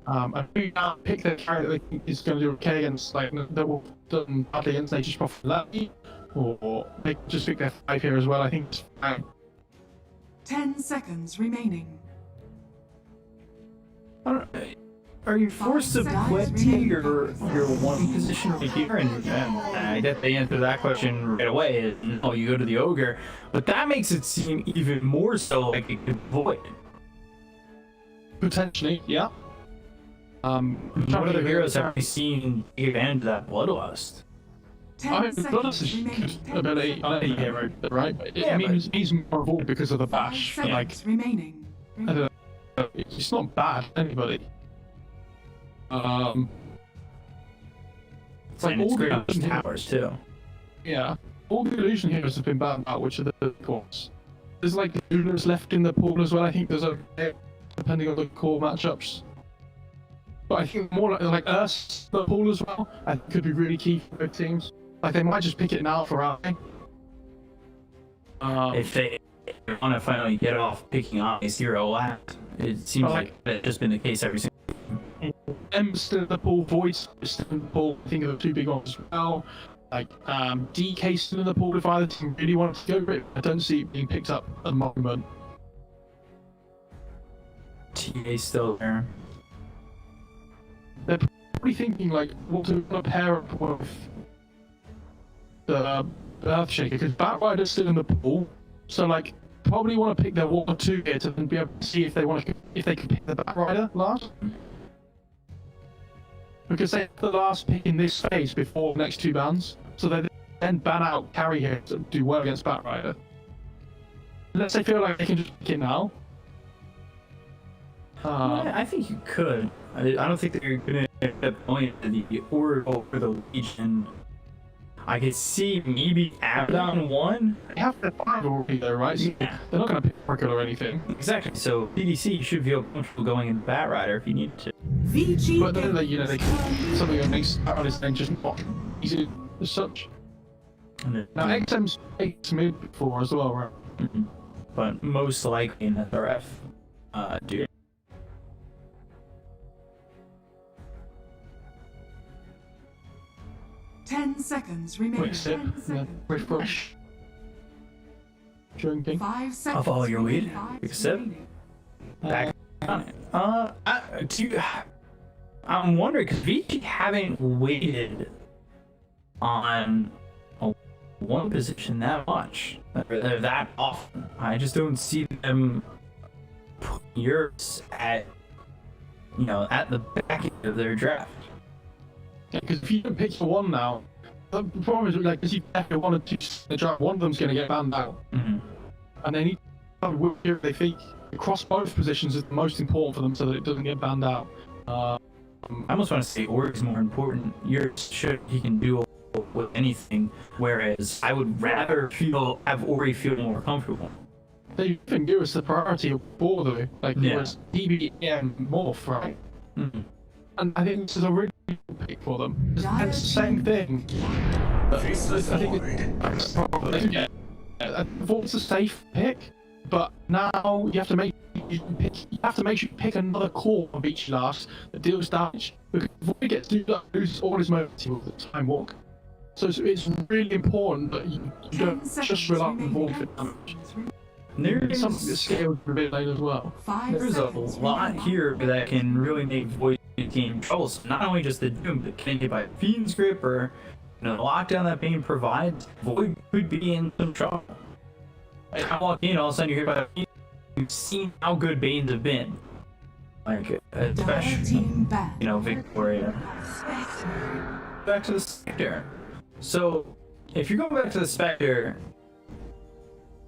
I think now pick the character that they think is going to do okay against, like, that will done badly against Nature's Prophet Lucky, or they can just pick their 5 here as well. I think it's fine. 10 seconds remaining. Are you forced to quit your 1 position right here? And I get the answer to that question right away. No, you go to the Ogre, but that makes it seem even more so like it could Void. Potentially, yeah. What other heroes have we seen take advantage of that Bloodlust? 10 I mean, seconds Bloodlust is remaining. good ability on any hero, right? But Yeah, it means he's more evolved because of the 5 bash. But, like, seconds remaining. I don't know. It's not bad, anybody. And like it's all great the with towers too. Yeah, all the illusion heroes have been banned out, which are the cores. There's like Lunars left in the pool as well. I think there's a depending on the core matchups. But I think more like us, the pool as well, I think could be really key for both teams. Like they might just pick it now for Eye. If they want to finally get off picking on a 0 last, it seems like it's just been the case every single. M's still in the pool, Void's still in the pool. I think of the 2 big ones as well. Like DK still in the pool if either team really wanted to go for it. I don't see it being picked up at the moment. TA's still there. They're probably thinking like, what do we want to pair up with the Earthshaker? Because Batrider's still in the pool, so like probably want to pick their 1 or 2 here to then be able to see if they want to if they can pick the Batrider last. Because they have the last pick in this phase before the next 2 bans, so they then ban out carry here to do well against Batrider. Unless they feel like they can just pick it now. I think you could. I don't think that you're gonna end up going to the Oracle for the Legion. I could see maybe Abaddon 1. They have their 5 already though, right? So Yeah. they're not going to pick Oracle or anything. Exactly. So CDC should feel comfortable going in Bat Rider if you need to. Vici But then they can something that makes Baron is then just not easy as such. And then- Now XM's takes mid before as well, right? Mhm. But most likely in SRF, dude. 10 seconds remaining. Quick sip, 10 and then seconds. refresh. Drinking. 5 seconds. I'll follow your lead. remaining. Quick sip. Back on it. I'm wondering because Vici haven't waited on a one position that much, or that often. I just don't see them put yours at, at the back end of their draft. Yeah, because if you don't pick your one now, the problem is like, because you have your 1 and 2 in the draft, one of them's going to get banned out, and they need to have a whip here. They think across both positions is the most important for them, so that it doesn't get banned out. I almost want to say Ori is more important. Yours should he can do with anything, whereas I would rather have Ori feel more comfortable. They even give us the priority of 4 though, like Yeah. it was DB and Morph, right? And I think this is a really good pick for them. It's the same thing. But I think it's probably, yeah, I thought it's a safe pick, but now you have to make sure you pick another core of each last that deals damage. Because if we get to lose all his mobility with the time walk. So it's really important that you 10 don't seconds just rely on remaining. Void for damage. There's It's something that scales a bit late as well. 5 There's a seconds lot remaining. here that can really make Void game troublesome. Not only just the Doom, but getting hit by a Fiend's Grip or the lockdown that Bane provides, Void could be in some trouble. Like, I walk in, all of a sudden you're hit by a Fiend. You've seen how good Banes have been. Like, Dire especially, team banned. Victoria. Back to the Spectre. So, if you're going back to the Spectre,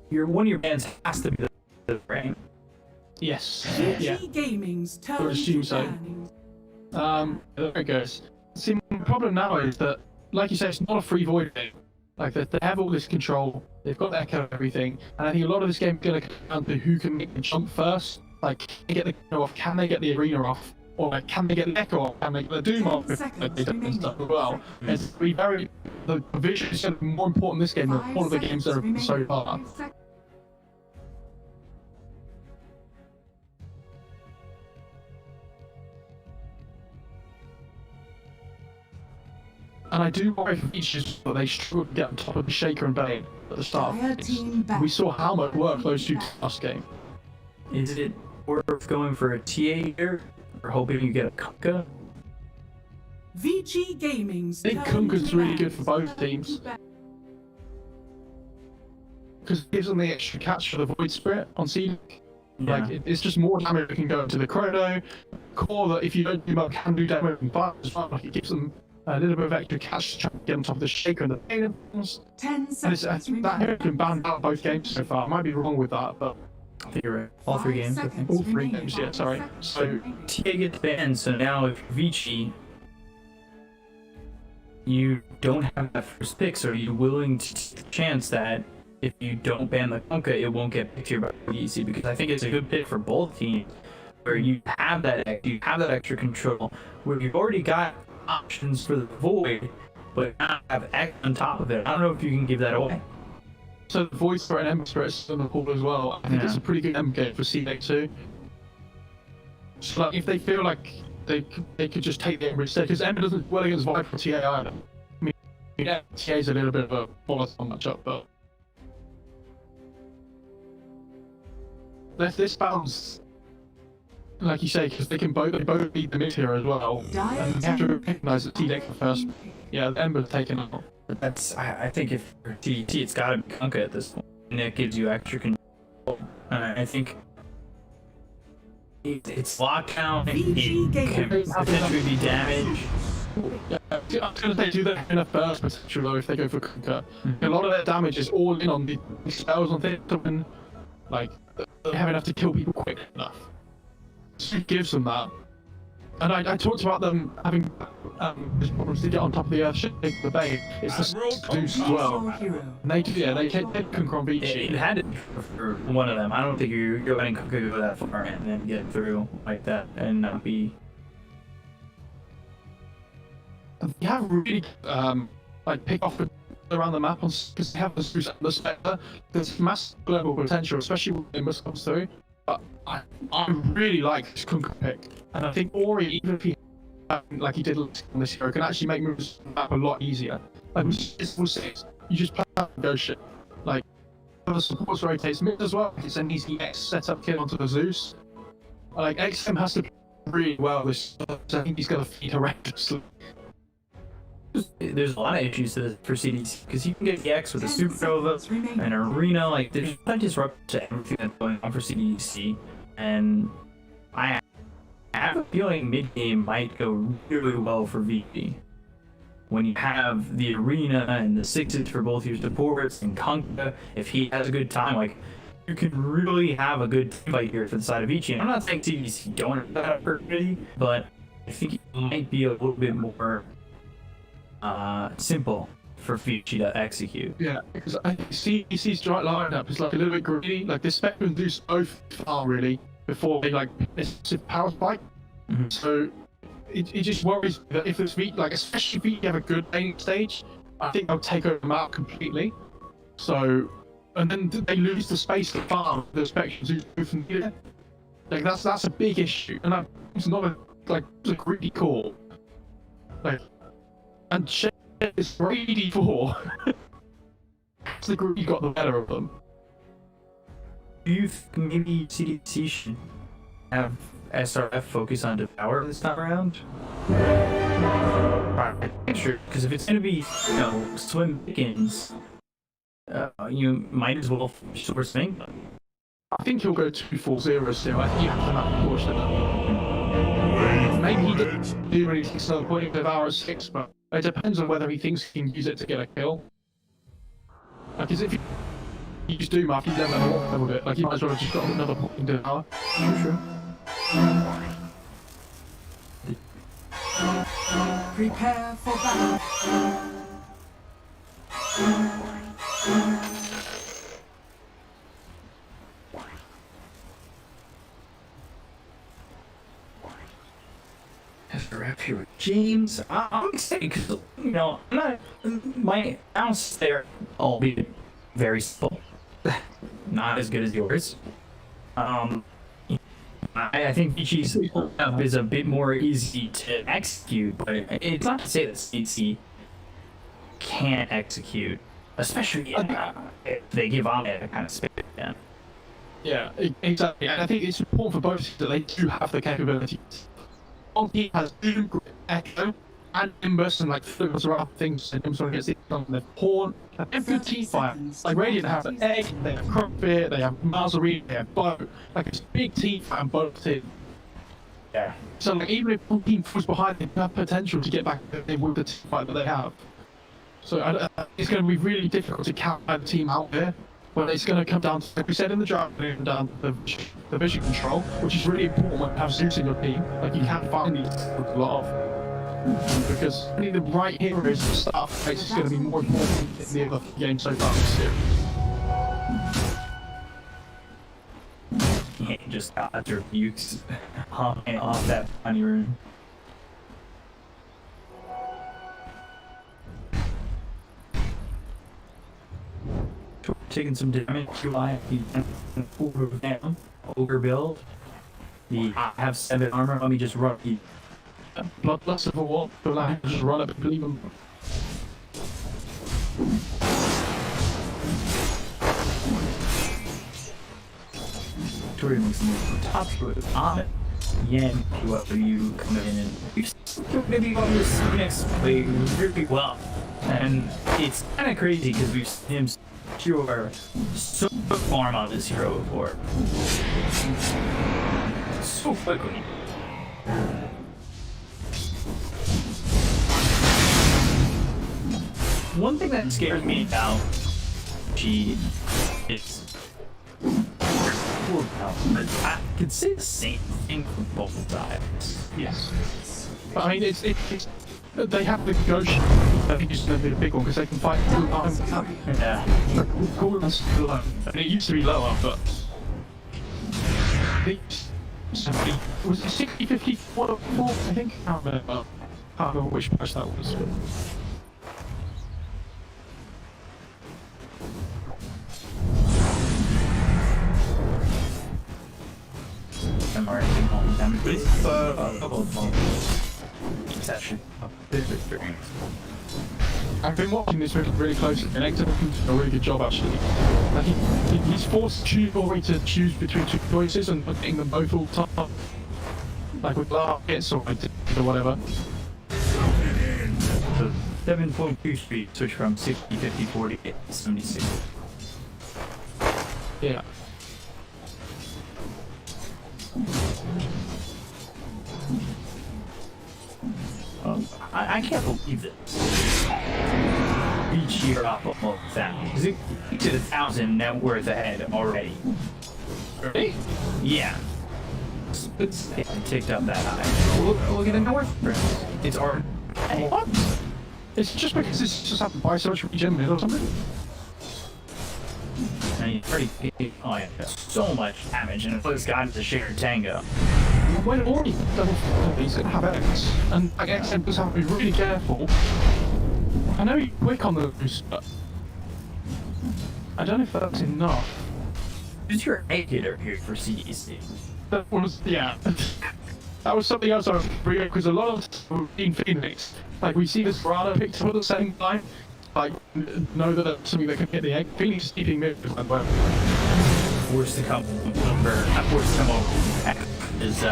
one of your bands has to be the Brain. Yes. Vici Yeah. Gaming's I turn would assume to so. ban. There it goes. See, my problem now is that, like you say, it's not a free Void game. Like, they have all this control, they've got the echo and everything, and I think a lot of this game is going to come down to who can make the jump first. Like, can they get the echo off, can they get the arena off, or like, can they get the echo off, can they get the Doom 10 off, if seconds they don't and remaining. stuff as well. It's be very, the vision is going to be more important in this game than 5 all of the games that have been seconds so remaining. far. 5 seconds. And I do worry for features that they struggled to get on top of the Shaker and Bane at the start. Dire team banned. We saw how much work those two did last game. Is it worth going for a TA here? Or hoping you get a Kunkka? Vici Gaming's I think turn Kunkka's to really ban. good for both teams. Because it gives them the extra catch for the Void Spirit on CDEC. Like, it's just more damage that can go into the Chrono. Core that if you don't do much can do damage and fire as well. Like, it gives them a little bit of extra catch to try and get on top of the Shaker and the Bane and things. 10 And seconds I think that hero has been banned out both games so far. I might be wrong with that, but I think you're right. All 3 games, I think. all 3 games, yeah, sorry. So, TA gets banned, so now if Vici, you don't have that first pick, so are you willing to take the chance that if you don't ban the Kunkka, it won't get picked here by VC? Because I think it's a good pick for both teams, where you have that extra control, where you've already got options for the Void, but now have X on top of it. I don't know if you can give that away. so the Void Spirit and Ember Spirit is still in the pool as well. I think it's Yeah. a pretty good M game for CDEC too. So like, if they feel like they could just take the Ember instead, because Ember doesn't well against Void for TA either. I mean, yeah, TA is a little bit of a volatile matchup, but this bounce, like you say, because they both beat the mid here as well. Dire And you have to team recognize that CDEC for first. Yeah, the Ember's taken out. That's I think if for TDT, it's got to be Kunkka at this point, and it gives you extra control. And I think it's lockdown. Vici It can Gaming. potentially be damage. Yeah, I was going to say do that in a first potential though if they go for Kunkka. A lot of their damage is all in on the spells on things to win. Like, they have enough to kill people quick enough. So it gives them that. And I talked about them having problems to get on top of the earth, shake the bay. It's the Zeus as well. Hero. And they Concron Vici. It had to be for one of them. I don't think you're going to go that far and then get through like that and not be. You have really like pick off around the map because they have the Zeus and the Spectre. There's massive global potential, especially when it must come through. But I really like this Concron pick, and I think Ori, even if he like he did on this hero, can actually make moves on the map a lot easier. Like it's full 6, you just play out and go shit. Like the supports rotates mid as well. It's an easy X setup kill onto the Zeus. Like XM has to play really well this, so I think he's gonna feed horrendously. There's a lot of issues to this for CDEC because you can get EX with a Supernova, an Arena. Like there's a disruption to everything that's going on for CDEC, and I have a feeling mid game might go really well for Vici. When you have the Arena and the 6s for both your supports and Kunkka, if he has a good time, like you can really have a good fight here for the side of Vici. And I'm not saying CDEC don't have that opportunity, but I think it might be a little bit more simple for Vici to execute. Yeah, because I see CDEC's right lineup is like a little bit greedy. Like the Spectre and Zeus both far really before they like massive power spike. Mm-hmm. So it just worries me that if this Vici, like especially if you have a good laning stage, I think they'll take over the map completely. So and then they lose the space to farm the Spectre and Zeus both in here. Like that's a big issue, and it's not a greedy call. Like. And shit is greedy for. It's the greedy got the better of them. Do you think maybe CDEC should have SRF focus on Devour this time around? Right, sure, because if it's going to be, swim pickings, you might as well Super Swing. I think he'll go 2-4-0 still. I think you have to have caution. Maybe he doesn't do really takes another point of Devour at 6, but it depends on whether he thinks he can use it to get a kill. Because if you use Doom after you level it, like you might as well have just got another point in Devour. Sure. Prepare for battle. SRF here with James. I'm excited because, my ounce there, albeit very simple, not as good as yours. I think Vici's up is a bit more easy to execute, but it's not to say that CDEC can't execute, especially if they give on it kind of spit. Yeah, exactly. And I think it's important for both teams that they do have the capabilities. One team has Doom, Echo, and Nimbus, and like those are other things, and Nimbus gets it on their Horn. They have good team fire. Like Radiant have an Egg, they have Crockfear, they have Marzarine, they have Bow. Like it's big team fire on both teams. Yeah. So like even if one team falls behind, they have potential to get back with the team fight that they have. So it's going to be really difficult to count the team out there. But it's going to come down to, like we said in the draft, down to the vision control, which is really important when you have Zeus in your team. Like you can't find these a lot of. Because only the right heroes and stuff is going to be more important in the other games so far this series. Yeah, just got your bukes off that funny room. Taking some damage to down. Ogre build. I have 7 armor. Let me just run. Bloodlust of a wall. Just run up and believe them. Victoria makes the move top with on it. Yen, whoever you come in and we've maybe on this next play really well. And it's kind of crazy because we've seen him so farm on this hero before. So quickly. One thing that scares me about she is attacking could say the same thing for both sides. Yes. But I mean, it's they have to negotiate. I think it's going to be a big one because they can fight full time. Yeah. Cooldown's low. I mean, it used to be lower, but was it 60, 50, 4? I think. I can't remember which patch that was. I'm already home damage, but it's a couple of moments. It's actually a bit of experience. I've been watching this really closely, and Hector's doing a really good job actually. Like he's forced Chugori to choose between two choices and putting them both all top, like with hits or whatever. So 7.2 speed switch from 60, 50, 40 to 76. Yeah. I can't believe this. Vici are up almost that. Because it did 1,000 net worth ahead already. Really? Yeah. It's ticked up that high. Look at the North Prince. It's already. What? It's just because it's just have to buy so much regen mid or something? And he's pretty. Oh, yeah. So much damage, and this guy has a shared tango. When already double he's gonna have X, and like X does have to be really careful. I know you're quick on the boost, but I don't know if that's enough. Who's your egg hitter here for CDEC? That was, yeah. That was something else I was bringing because a lot of in Phoenix, like we see this Grana picked up at the same time, like know that that's something that can hit the egg. Phoenix is keeping mid as well. Forced to come over, not forced to come over. Is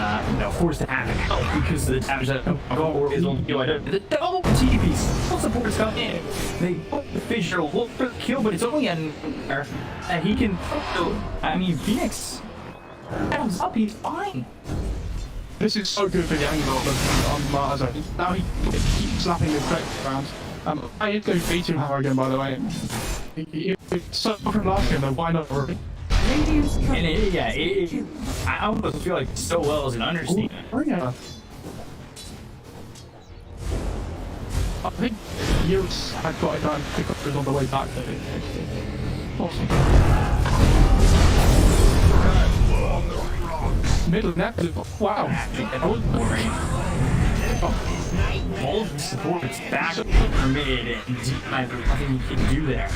forced to have it help because of the damage that go is on the double TPs. All supporters come in. They put the Fissure look for the kill, but it's only an and he can. I mean, Phoenix comes up, he's fine. This is so good for the angle on Mars. Now he keeps slapping the correct around. I did go Vici power again, by the way. It's so from last game though. Why not already? And I almost feel like so well as an understatement. Oh, yeah. I think Yilts had got it done to pick up on the way back there. Awesome. Middle net. Wow. All of the supports back from mid and I have nothing you can do there.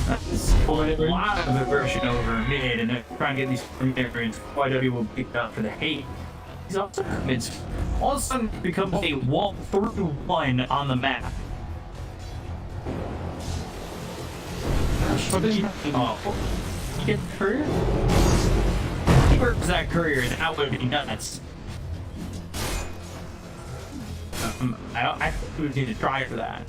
That's a lot of aversion over mid, and they're trying to get these areas. YW will pick up for the hate. He's also mids. All of a sudden becomes a 1-through-1 on the map. Oh, you get the courier? He works that courier, and that would be nuts. I think we need to try for that.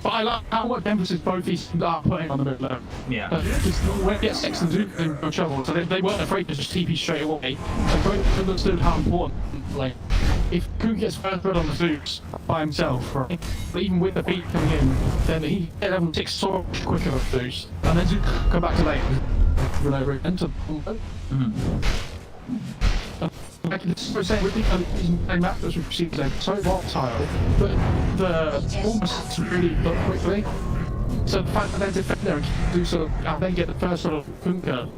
But I like how much emphasis both these teams are putting on the mid lane. Yeah. Because when it gets 6 and 2, they're in trouble, so they weren't afraid to just TP straight away. So both understood how important, like, if Ku gets first blood on the Zeus by himself, right? But even with the beat coming in, then he get level 6 so much quicker with Zeus. And then Zeus come back to lane, run over it, enter. Like this was saying with the map that we've seen, they're so volatile, but the almost really look quickly. So the fact that they're defender and do sort of, and then get the first sort of kunker,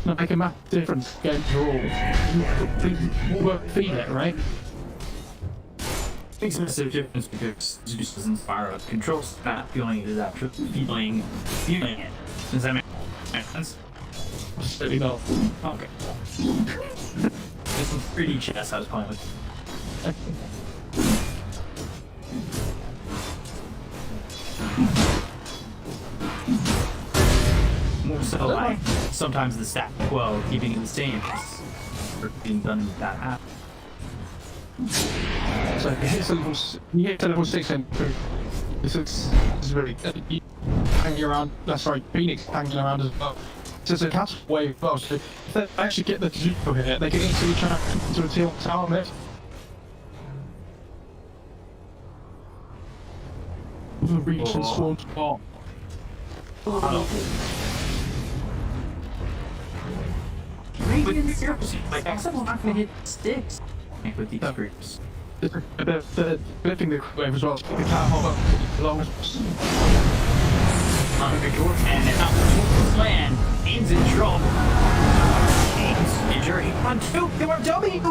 make a massive difference game overall. You won't feel it, right? Makes a massive difference because Zeus doesn't fire up. Controls not feeling it is actually feeling it. Does that make sense? Certainly not. Okay. There's some 3D chess I was playing with. More so like sometimes the status quo, keeping it the same, is being done with that app. So you hit to level 6 and this is really hanging around. That's right, Phoenix hanging around as well. So it's a castle wave as well. So if they actually get the Zuko here, they can easily turn into a teal tower mid. The reach and spawn spot. Like, Excel's not gonna hit sticks with these groups. They're flipping the wave as well. So they can't hold up as long as and now the plan Aim's in trouble. Aim's injured on 2. They were W.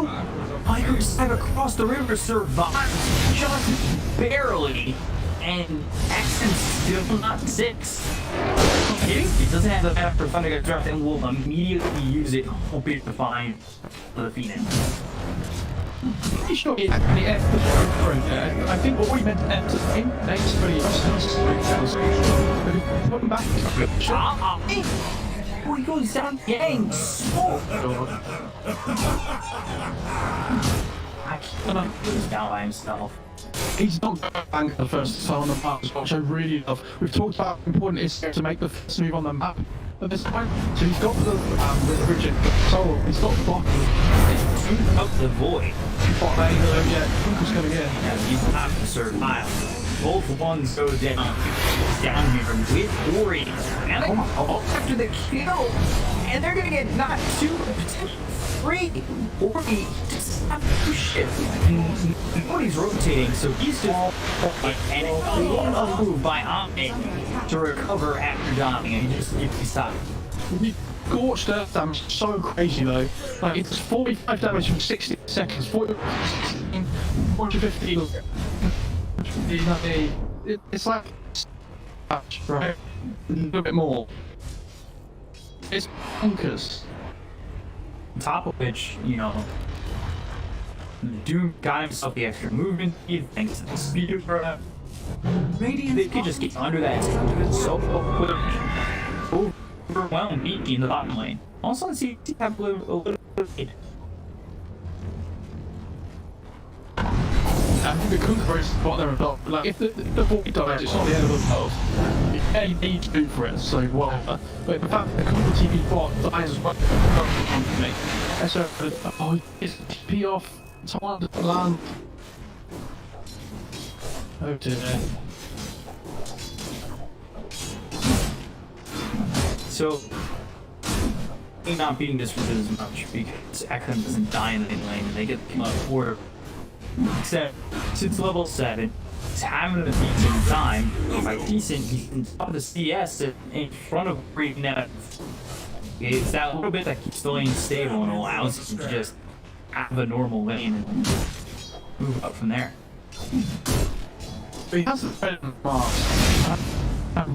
Tigers have across the river survived just barely. And Accent's still not 6. It doesn't have the map for Thunder get dropped and will immediately use it, hoping to find the Phoenix. pretty sure it actually ends. I think what we meant to end to end next pretty put them back. Oh, he goes down gang. I can't he's down by himself. He's not going for the first time on the map as well, which I really love. We've talked about how important it is to make the first move on the map at this point. So he's got the bridge control, he's got the block. It's too up the void. Yeah, Kunkel's coming in. Yeah, he's not to survive. Both ones go down. He's down here with Ori. And they after the kill. And they're gonna get not 2, but potentially 3. Ori just have to do shit. And Ori's rotating, so he's just and a move by Omni to recover after dying, and he just stopped. Scorched earth damage so crazy though. Like it's 45 damage in 60 seconds, 40, 15. It's like right? A little bit more. It's bonkers. On top of which, you know, Doom got himself the extra movement speed thanks to the speed of her. They could just get under that so quickly. Overwhelmed Vici in the bottom lane. Also, CDEC have a little lead. I think the Kunkel spot there as well. Like if the void dies, it's not the end of the world. Yeah, you need to do for it, so whatever. But the fact that the Kunkel TV bot dies as well, so oh, it's TP off. Someone to land. Oh dear. So, I'm not beating this with as much because Ekram doesn't die in the lane and they get the order. Except, since level 7, he's having a decent time. By decent, he's on top of the CS in front of Green Net. It's that little bit that keeps the lane stable and allows him to just have a normal lane and move up from there. But he has the better mask. I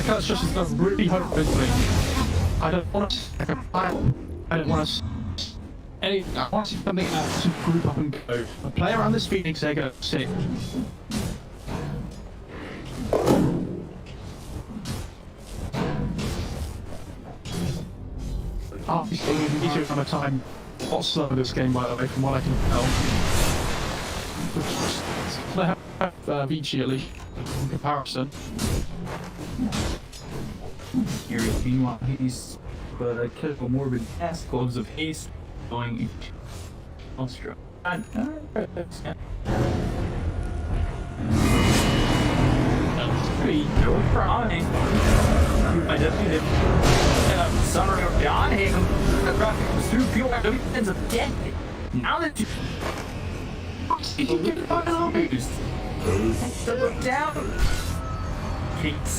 can't stress this enough. Really hope this thing. I don't want to. I don't want to. I want to see something else to group up and go. I play around this Phoenix, they're going to sit. Obviously, we need to have a time. What's slow this game, by the way, from what I can tell. I have Vici at least in comparison. Here is meanwhile he's but a critical morbid gas gloves of haste going each monster. Pretty no promising. I just need to summary on him. The graphic was through pure evidence of death. Now that you can get confused. So look down.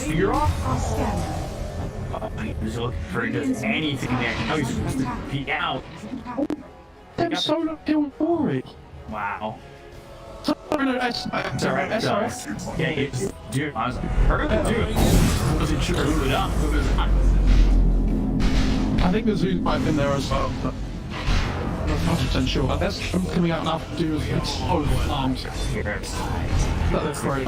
You're off. He was looking for just anything there. Now he's supposed to be out. Them solo kill Ori. Wow. It's alright. Yeah, he just, dude, I was heard the dude. Wasn't sure who it up. Who was not. I think the Zoom might have been there as well, but I'm not 100% sure. That's coming out now to do with its whole arms. That's great.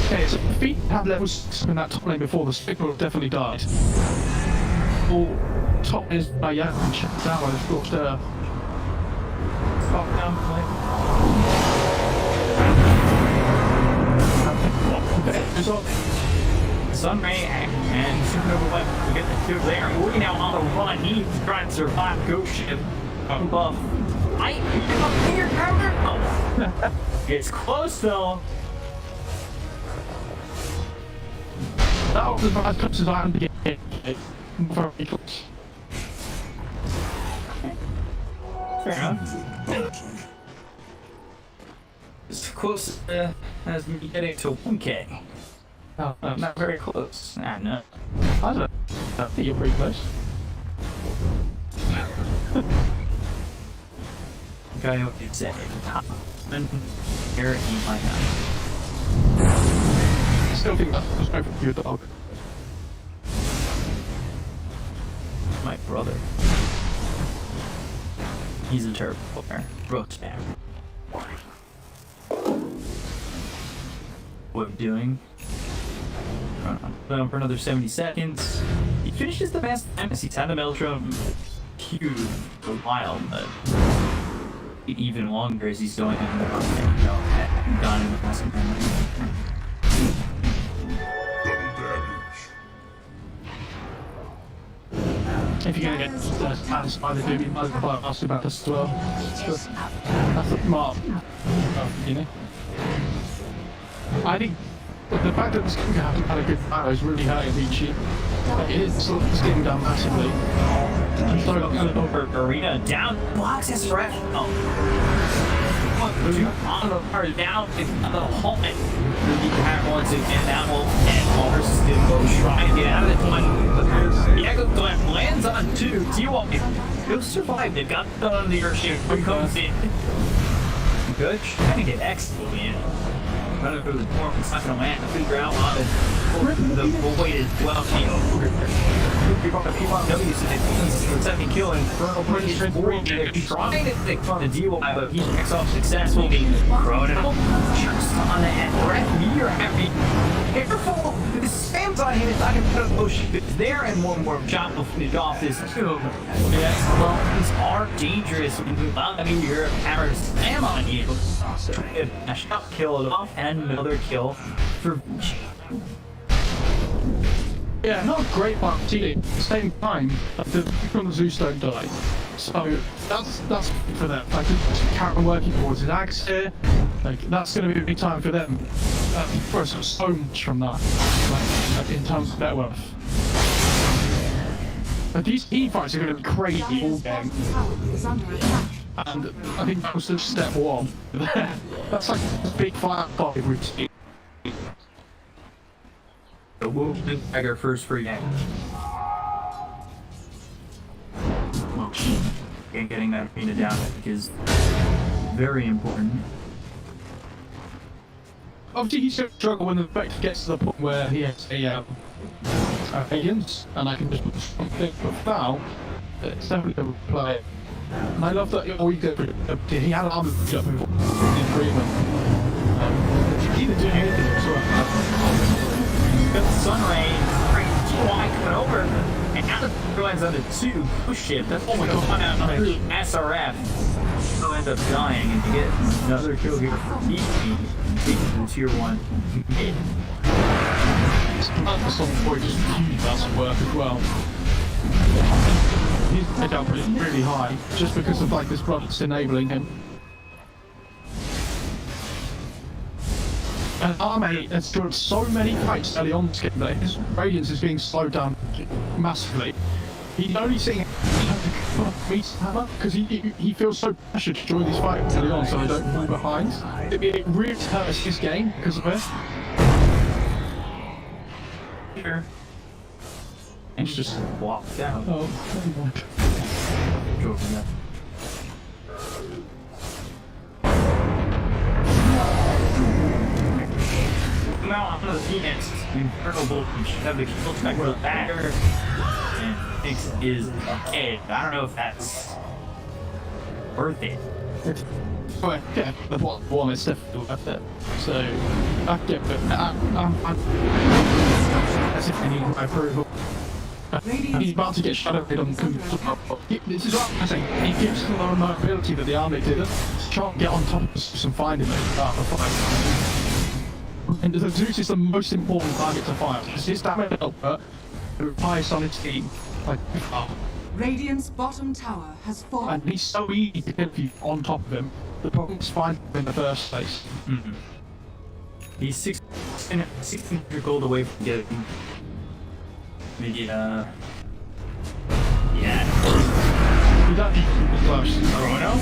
Okay, so the feet had level 6 in that top lane before, the stick would have definitely died. All top is yeah, check down by the scorched earth. Fuck down play. Sunray and Supernova Web to get the two there. We're now on the run. He needs to try and survive Ghost Ship buff. Your counter. It's close though. That was as close as I am to get hit. Very close. Fair enough. As close as me getting to 1K. Oh, no. Not very close. Nah, no. I don't know. I think you're pretty close. Okay, what you say? And here he might have. I still think that's right for your dog. My brother. He's a terrible player. Roach back. What I'm doing. For another 70 seconds. He finishes the best time as he's had the Meldrum queued for a while, but even longer as he's going in the gone in the past memory. If you're gonna get satisfied, they do be most of us about this as well. That's a smart, you know. I think the fact that the skin hasn't had a good battle is really hurting Vici. It is sort of skin down massively. Over arena down blocks his ref. Oh. 2 on the card down is the whole thing. The once again that will end Mars is gonna go try and get out of it. The Echo Glam lands on 2. T1 he'll survive. They've got the on the Earthship. Here comes in. Good. Trying to get X in. Running through the door, it's not gonna land. Figure out how to the weight is well PW said the second kill and Colonel British trying to take on the DUI, but he checks off successfully. Chrono just on the head. Ref, you're happy. Careful! The spams on him is not gonna put a motion. It's there and one more shot will finish off this too. Yes, well, these are dangerous when you allow them in your hammer to spam on you. So a shot kill it off and another kill for Vici. Yeah, not a great one, really. At the same time, the from the Zeus don't die. So that's for them. Like Karen working towards his axe here. Like that's gonna be a big time for them. For us so much from that. Like in terms of net worth. But these E-fights are gonna be crazy all game. And I think that was just step 1. That's like a big five routine. So we'll do Tiger first for you. And getting that arena down, I think, is very important. Obviously, he's going to struggle when the effect gets to the point where he has a aliens, and I can just put something. But now, it's definitely a play. And I love that all you get he had armor up in agreement. He didn't do anything as well. Got the Sun Ray, T1 coming over, and now the lands on the 2 push ship. That's only going on out on the SRF. He'll end up dying, and you get another kill here for Vici, taking the tier 1 mid. That's some point just huge amounts of work as well. He's made up really high, just because of like this product's enabling him. And Arme has scored so many fights early on this game that his radiance is being slowed down massively. He's only seeing meets hammer because he feels so pressured to join these fights early on so they don't fall behind. It really hurts his game because of it. Here. And it's just walked out. Oh my god. Now on the Phoenix, incredible, have the kill check with the dagger, and Phoenix is okay. I don't know if that's worth it. Well, yeah, the one is definitely worth it. So, I get it. As if they need my approval. He's about to get shadowed on this is what I'm saying. He gives them the mobility that the army didn't. Try and get on top of us and find him at the fight. And the Zeus is the most important target to fight. Because his damage helper, the highest on his team. Like, Radiant's bottom tower has fallen. and he's so easy to kill if you're on top of him. The problem is finding him in the first place. He's 1600 gold away from getting Yeah. You don't need to flush. Chrono,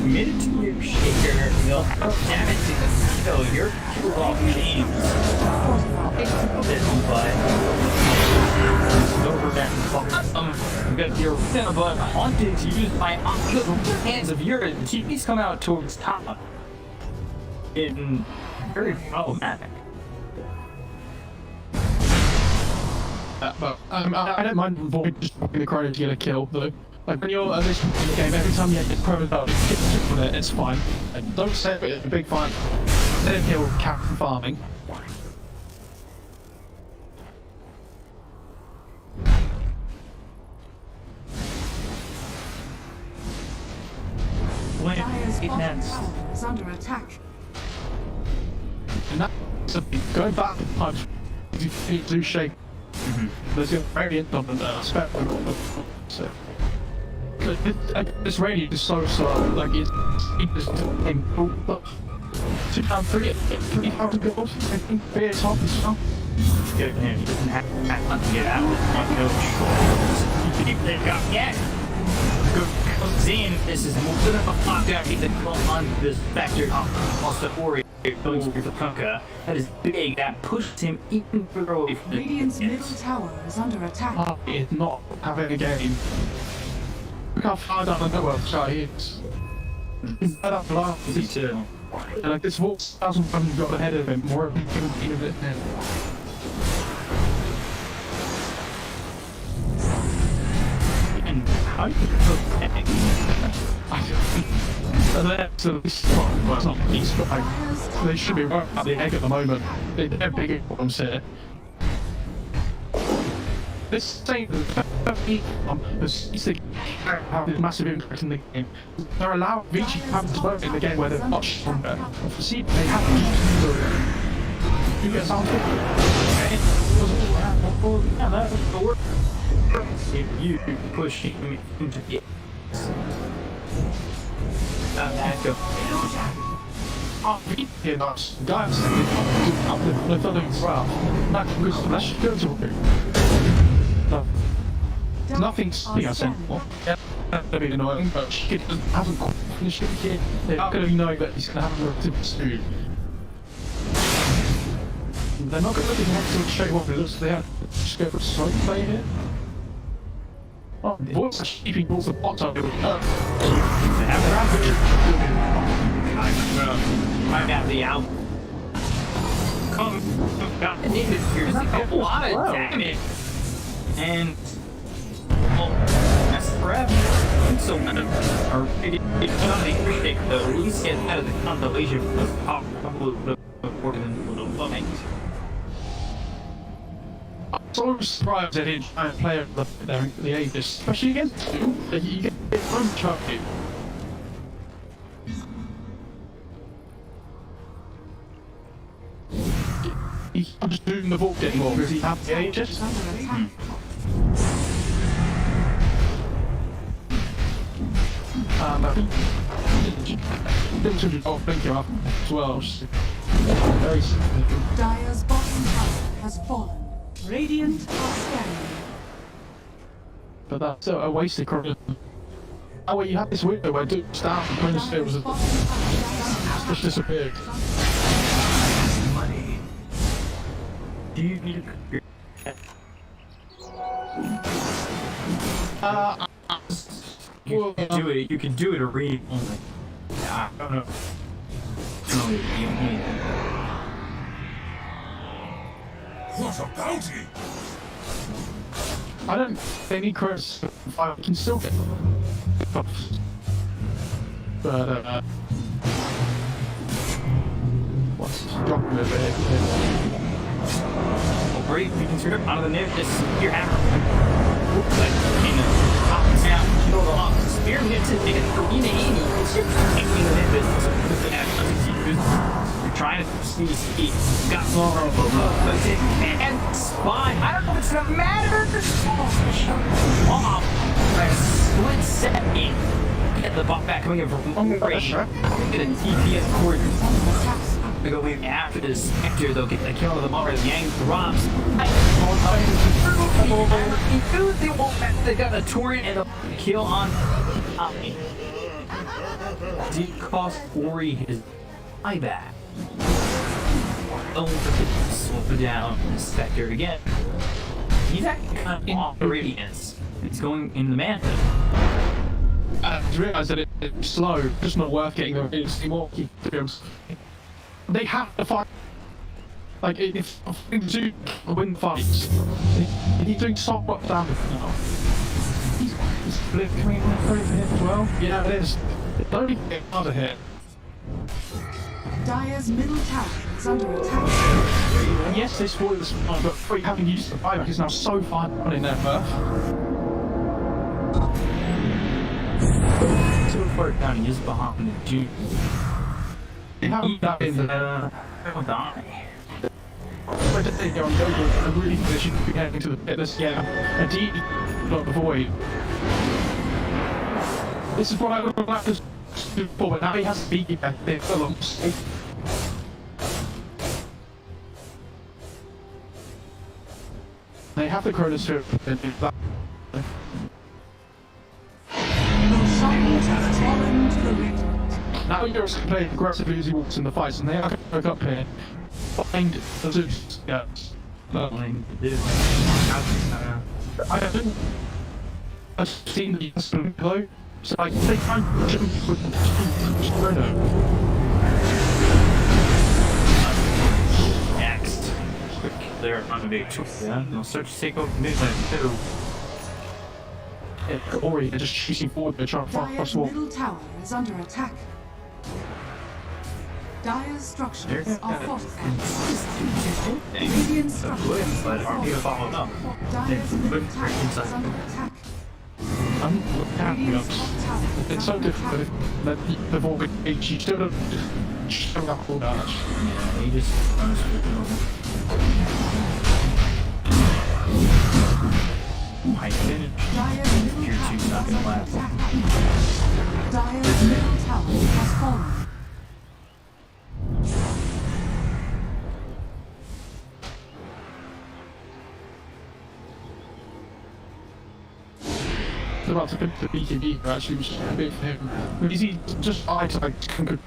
committed to your shaker. They'll damage to the kill. You're killed off James. Over that because you're but haunted to use my hands of your TVs come out towards top. In very problematic. But I don't mind avoiding just walking the Chrono to get a kill though. Like when you're this in the game, every time you get Chrono out, it's fine. And don't save it a big fight. Then he'll cap farming. Dire's bottom tower is under attack. And that's going back and punch. You do shake. There's a variant of the spectrum. So this radiant is so slow. Like it just to have 3,000 goals. I think it's hard to stop. Good for him. He doesn't have to get out with my coach. They've got comes in. This is more than a lockdown. He's a on this factor also warrior going through the Punka. That is big. That pushes him even further away from the Radiant's middle tower is under attack. It's not having a game. Look how far down the network shot he is. He's right up last. Me too. And like this 4,000 got ahead of him, more than even of it now. And how you protect? Well, it's not peace, but like, they should be right at the egg at the moment. They're big problems here. This ain't the have a massive impact in the game. They're allowing Vici to have to work in the game where they're much stronger. See, they have to. You get something? Yeah, that would work. If you push him into the that go. Yeah, nice. Guys, up the third as well. That should go to nothing's being simple. Yeah, that'd be annoying, but she hasn't quite finished it yet. They're not going to be knowing that he's going to have a relative soon. They're not going to be able to show you what it looks like. They have to just go for a side play here. Oh, what's keeping balls the box up? They have their I'm at the out. Come, got the needed here. A lot of damage. And well, that's forever. So or it's not the critic though. At least get out of the compilation of probably more than little bumming. I'm so surprised they didn't try and play the Aegis, especially against you. You get one shot. He's just doing the vault anymore because he has the Aegis. Oh, thank you as well. Very simple. Dire's bottom tower has fallen. Radiant are scanning. But that's a wasted credit. Oh, well, you had this window where Duke staff and Prince Sphere was just disappeared. Money. Do you need a you can do it. You can do it a read only. I don't know. No, you need it. What a bounty! I don't think any credits I can still get buffs. But what's dropping a bit? Well, great. You can strip out of the nib. Just your hammer. Like, pops down. Kill the lock. Spear hits it. And for Ina Amy, it's just taking the nib. You're trying to see speed. Got and spine. I don't know if it's gonna matter. Like split second. Get the bot back coming in from long range. Get a TPS coordinate. Going after the Spectre, they'll get the kill of the Mars. Yang drops. They won't. They got a torrent and a kill on. Did cost Ori his buyback. Slow down the Spectre again. He's actually kind of off the Radiance. It's going in the Manta. I realised that it's slow, just not worth getting them anymore. They have to fight. Like, if they do win fights, he's doing so much damage now. He's split between the three for him as well. Yeah, it is. It's only getting harder here. Dire's middle tower is under attack. Yes, they spoiled the spawn, but free having used the buyback is now so far down in their birth. So far down, he is behind the June. They haven't that in die. I just think they're on Double, and really they should be heading to the pit this year. And D, not the void. This is what I would like to do for, but now he has to be here. They're full of mistake. They have the Chronosphere and that. Now you're playing aggressively as he walks in the fights, and they are going to go up here. Find the Zeus. Yes. No. I haven't. I've seen the Aspen Pillow, so like they can't jump with the Chrono. Next. They're on the big choice. Yeah. They'll start to take over midnight too. Ori, they're just shooting forward, they're trying to fight across Dire's the wall. middle tower is under attack. Dire's structures are fortified. Radiant structures are fortified. Dire's middle tower is under attack. I'm looking at you. It's so difficult that they've all been H. You still don't just showing up all damage. Yeah, he just runs with it over. I finished. Dire's middle Tier tower 2's is not gonna under last. attack. Dire's middle tower has fallen. They're about to put the BKB actually, which is a bit for him. But is he just like a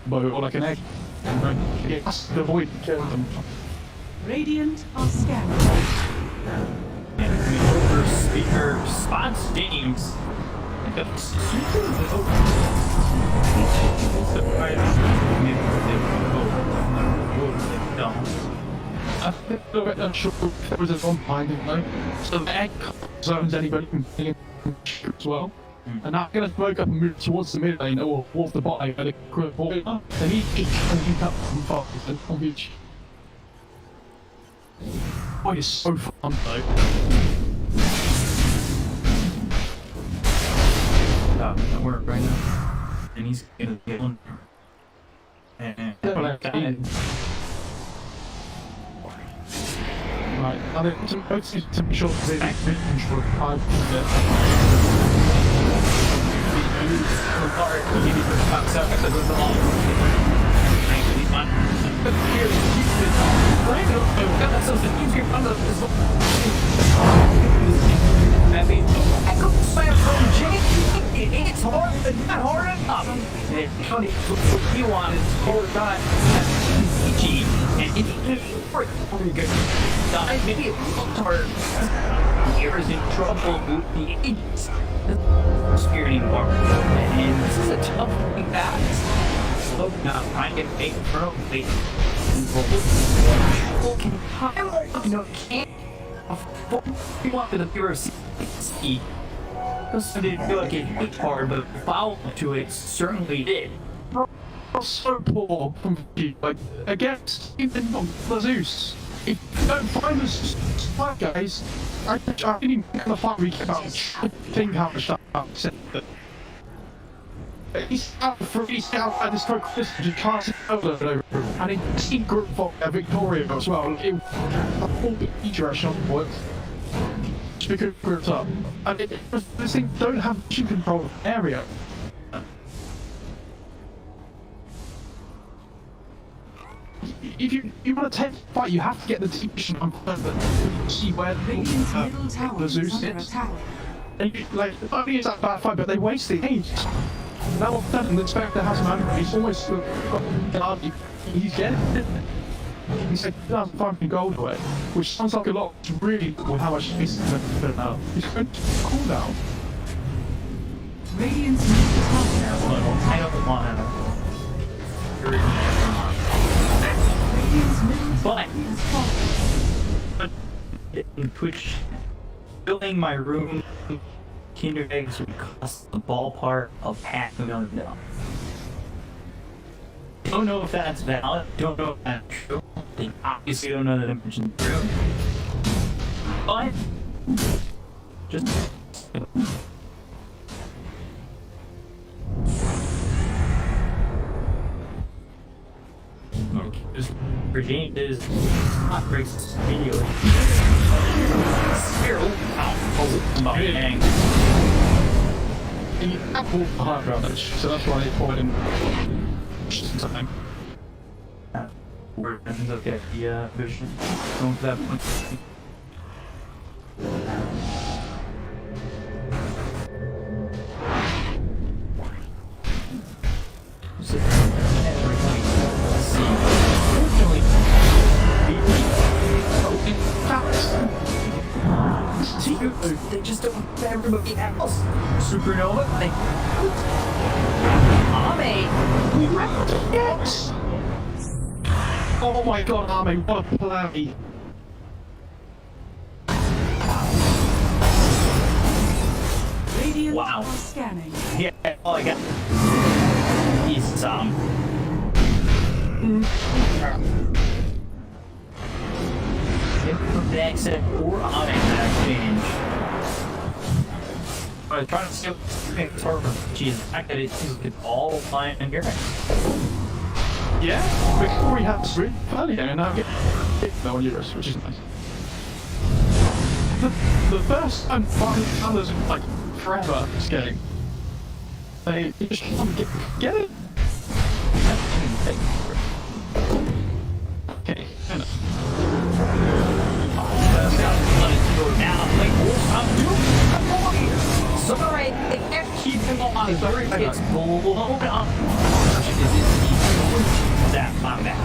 bow or like an egg? And he has to avoid killing them. Radiant are scanning. And we over speaker spots James. I'm a little bit unsure if there was a one behind him though. So the egg zones anybody from being as well. And I'm gonna smoke up and move towards the mid lane or towards the bot lane where the crew ball. Then he just link up from far on Vici. Oh, it's so fun though. That work right now. And he's gonna get one. And got it. Right, I think to be sure they control 5 it's hard, but not hard enough. What you want is hard time. Vici, and it's pretty good. Maybe it's hard. Here is in trouble with the agents. Spirit anymore. And this is a tough thing that slow down, trying to get big early. We wanted the Bureau of CDEC. Because it didn't feel like it hit hard, but the foul to it certainly did. So poor from Vici, like against even Zeus. If you don't find us fight guys, I didn't even get the fight we came out and think how much that he's out for he's outside this stroke this you can't see over and it's in group for Victoria as well. It all the direction works. Because groups up. And this thing don't have vision control of the area. if you want to take the fight, you have to get the team position on first, but see where Radiant's middle tower the is Zeus under is. attack. And you, like, not only is that a bad fight, but they wasted age. Now all of a sudden, the Spectre has man, he's almost got he's getting it. He's like 2,500 gold away, which sounds like a lot, really, with how much space he's going to put now. He's going to cool down. Radiant's middle tower. I don't want to. Radiant's middle But tower is falling. in Twitch, filling my room, Kinder eggs would cost the ballpark of $500,000. Don't know if that's valid. Don't know if that's true. They obviously don't know that I'm mentioned true. But just just Virginia is not breaks immediately. Zero. Oh, my dang. The apple hard damage, so that's why they call it in time. We're gonna look at the vision. Going for that one. They just don't have everybody else. Supernova, they. Yes! Oh my god, Army, what a play! Radiant Wow. are scanning. Yeah, all I got. He's From the exit or on that change. I was trying to see what it's hard for geez, the fact that it's all flying in here. Yeah, before he had to earlier, and now get no on Euros, which is nice. The first time fucking others like forever this game. They just can't get it. Okay, I know. Sorry, they can't keep him alive. It's blown up. That, my bad.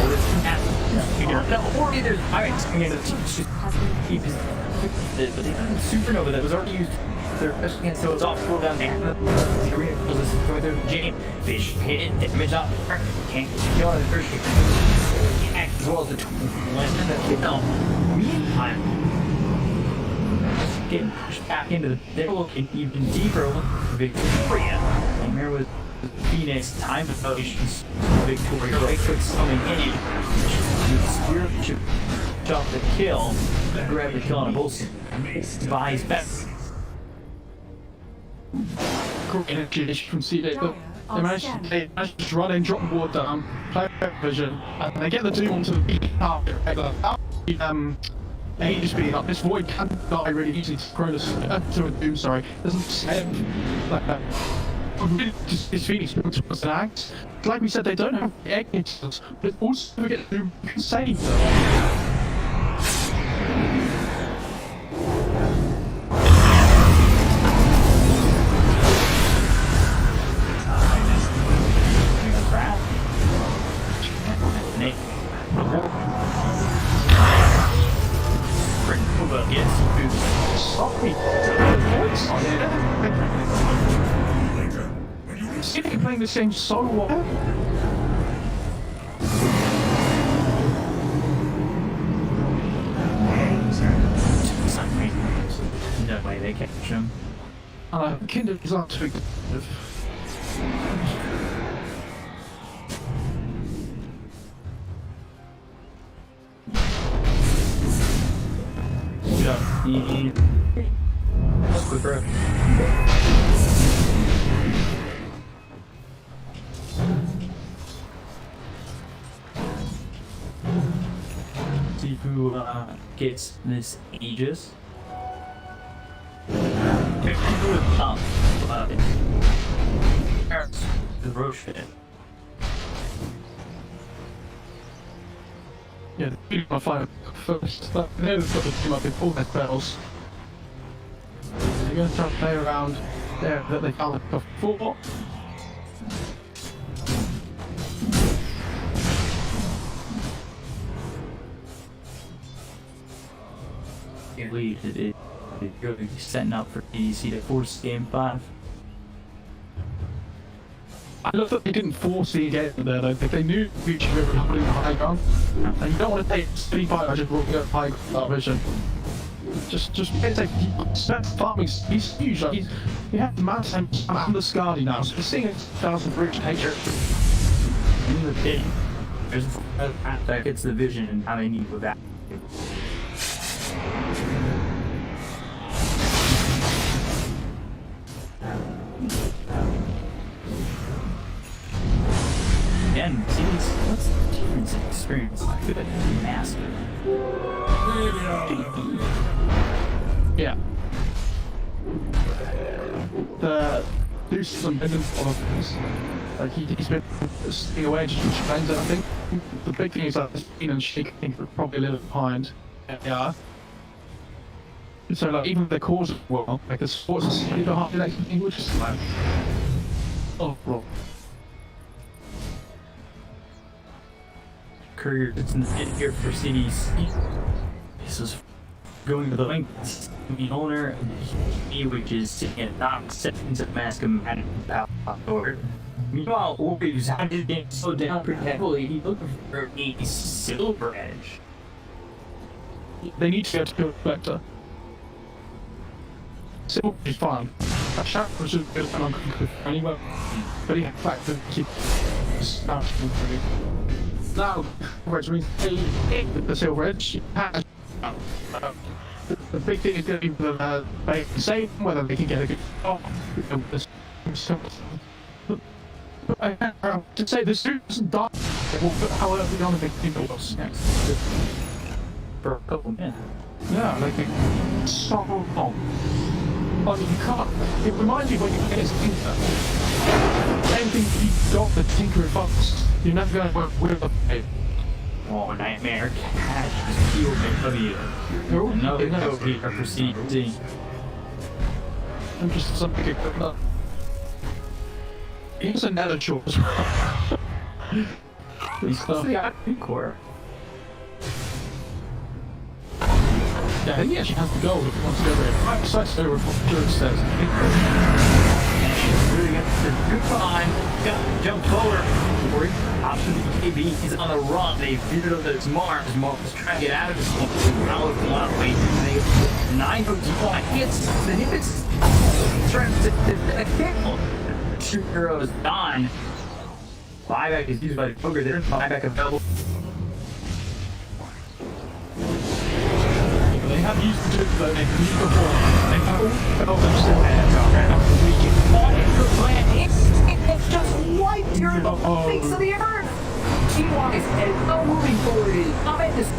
Or it's not. No, or either. Alright, I'm gonna keep his. But the supernova that was already used. They're pushing it so it's off scroll down there. The arena pulls this through the Jane. Fish hit it, damage out. Can't kill it first. As well as the twin. Meantime, getting pushed back into the they're looking even deeper for Victoria. And there was Phoenix time evaluations Victoria right quick summoning in. Spear should jump the kill, grab the kill on a both buys back. Great energy from CDEC, but they managed to run in, drop the ward down, play vision, and they get the Doom onto the beat target. Age speed up. This void can die really easily to Cronus, to a Doom, sorry. Doesn't save like that. His Phoenix towards an axe. Like we said, they don't have the egg instance, but also we get Doom can save them. CDEC playing this game so well. No way they catch him. Kinder is not too good. Yeah. Quicker. See who gets this Aegis. The Roche hit. Yeah, they're gonna fight first. They've got the team up in all their spells. They're gonna try to play around there that they found before. Can't believe it. It's really setting up for CDEC to force game 5. I love that they didn't force the game there though. They knew Vici were putting the high ground. And you don't want to take city fight, I just will get high ground vision. Just take farming, he's huge, like he has mass and the Scardy now, so he's seeing 1,000 bridge nature. In the pit, there's a that gets the vision and how they need to evacuate. Again, see what's the difference in experience? Good master. Yeah. The there's some evidence of this. Like he's been staying away just from friends, I think. The big thing is that Spin and Shake I think are probably a little behind. Yeah. So like even if their cause well, like the sports is slightly behind the next thing, which is like oh bro. Courier that's in the pit here for CDEC. This is going to the link. The owner, which is sitting at 9 seconds of mass combatant power. Meanwhile, Orbeez had his game slowed down pretty heavily. He's looking for a silver edge. They need to go to kill Vector. Silver is fine. That shot was just good and unconclusive anyway. But he had fact to keep now, which means the silver edge has the big thing is going to be whether they can save them, whether they can get a good shot. To say the suit doesn't die, however long they keep it was next. For a couple minutes. Yeah, like it's so long. I mean, you can't. It reminds me when you get a Tinker. Same thing you got the Tinker in Fox. You're never going to work with a pay. Oh, Nightmare Cash is healed by W. Another code here for CDEC. I'm just something good up. Here's another choice. He's close to the IP core. Yeah, I think he actually has the gold if he wants to go there. Right besides over what George says. Really good find. Got to jump forward. Option to KB. He's on the run. They figured out that it's Mars. Mars is trying to get out of this one. Now it's a lot of weight. They 9 hits. The hits. Trying to kill. 2 heroes done. Buyback is used by the Ogre. There's buyback available. They have used the tools though, they've used before. They have all felt themselves It's just wiped here in the face of the earth! Team-wise, and no moving forward is not in this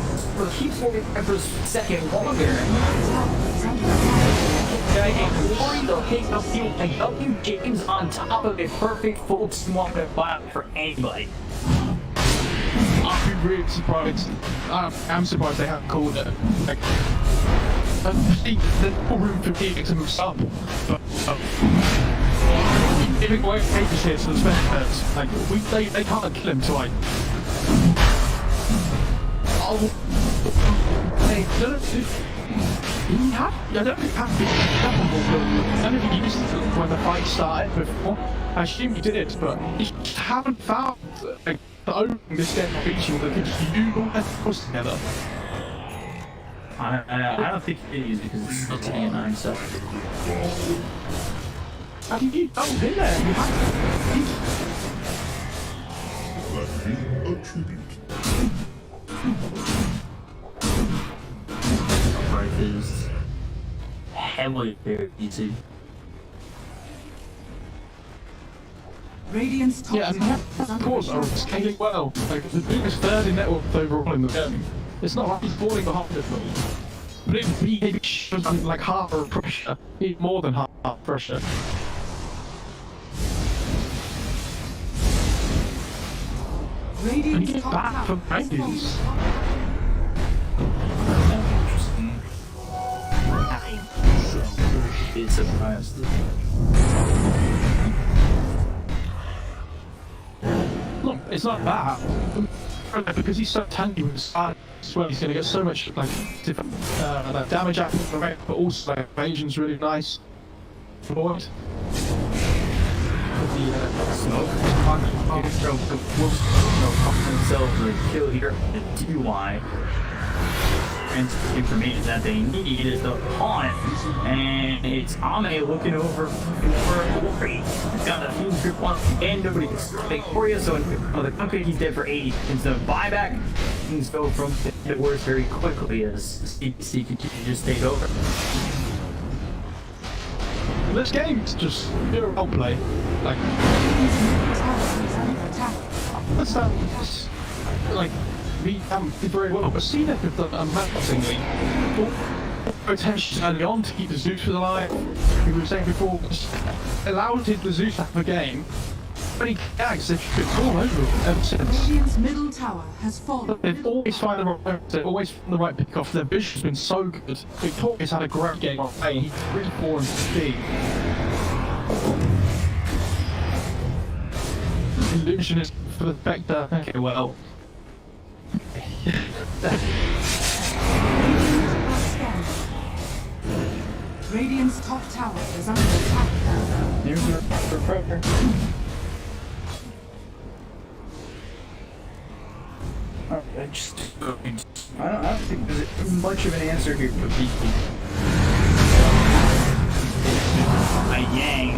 keeps moving for a second longer. Ignoring the pick of you and W James on top of a perfect full team-walk file for anybody. I'm really surprised. I'm surprised they haven't called it. Like, I think there's more room for Phoenix and himself. But giving away pages here to the Spectres, like they can't kill him, so I don't think he had to be capable. I don't think he used it when the fight started before. I assume he did it, but he just haven't found like owning this game of Vici that could use all their force together. I don't think it is because it's still 10 and 9 stuff. How can you don't in there? You have Let me attribute. Price is heavily very easy. Radiant's top yeah, and of course, are scaling well. Like the biggest third in net worth overall in the game. It's not like he's falling behind it, but it shows like half of pressure, even more than half pressure. And he gets back from practice. be surprised. Look, it's not bad. Because he's so tanky with his side, as well, he's going to get so much like different like damage out of it, but also like evasion's really nice. Avoid. Smoke. Themselves a kill here. DUI. And information that they need is the pawn, and it's Ame looking over for Lori. He's got a huge grip on and nobody can Victoria, so the company he's dead for 80. And so buyback, things go from the worse very quickly as CDEC can just take over. This game's just pure roleplay. Like, that's like, we did very well, but CDEC have done amazingly. Rotations early on to keep the Zeus alive. We were saying before, allowed the Zeus to have a game. But he gags, they've all over ever since. Radiant's middle tower has fallen. They've always found the right, they've always found the right pick off. Their vision's been so good. Victoria's had a great game on play. He's 3-4 and speed. Illusionist for the Vector. Okay, well. Radiant's top tower is under attack. Here's the pressure. I don't think there's much of an answer here for Vici. Yang,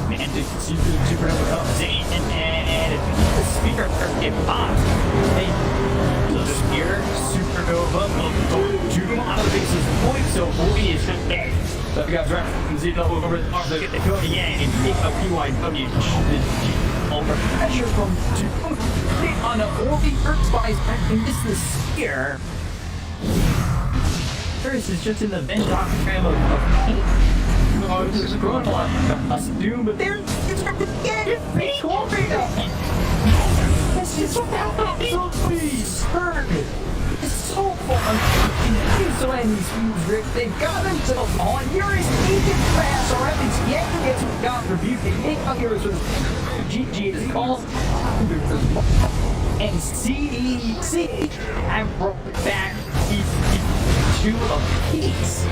man, just supernova comes in and the speaker get popped. Hey, so the spear, supernova, do on the basis point, so Holy is just dead. So we got Dragon Z over the arm, get the go to Yang and take a PYW. Over pressure from Duke on an Orby Earth buys back and miss the spear. First is just in the Venn diagram of pain. Oh, this is growing a lot of doom, but they're constructed again. It's pretty cool right now. This is so absurd. It's so fun. So many these Rick, they've got themselves on. Here is Agent Crash, or at least Yang gets got rebuke. They take out heroes with GG is called. And CDEC have brought back these two of peace.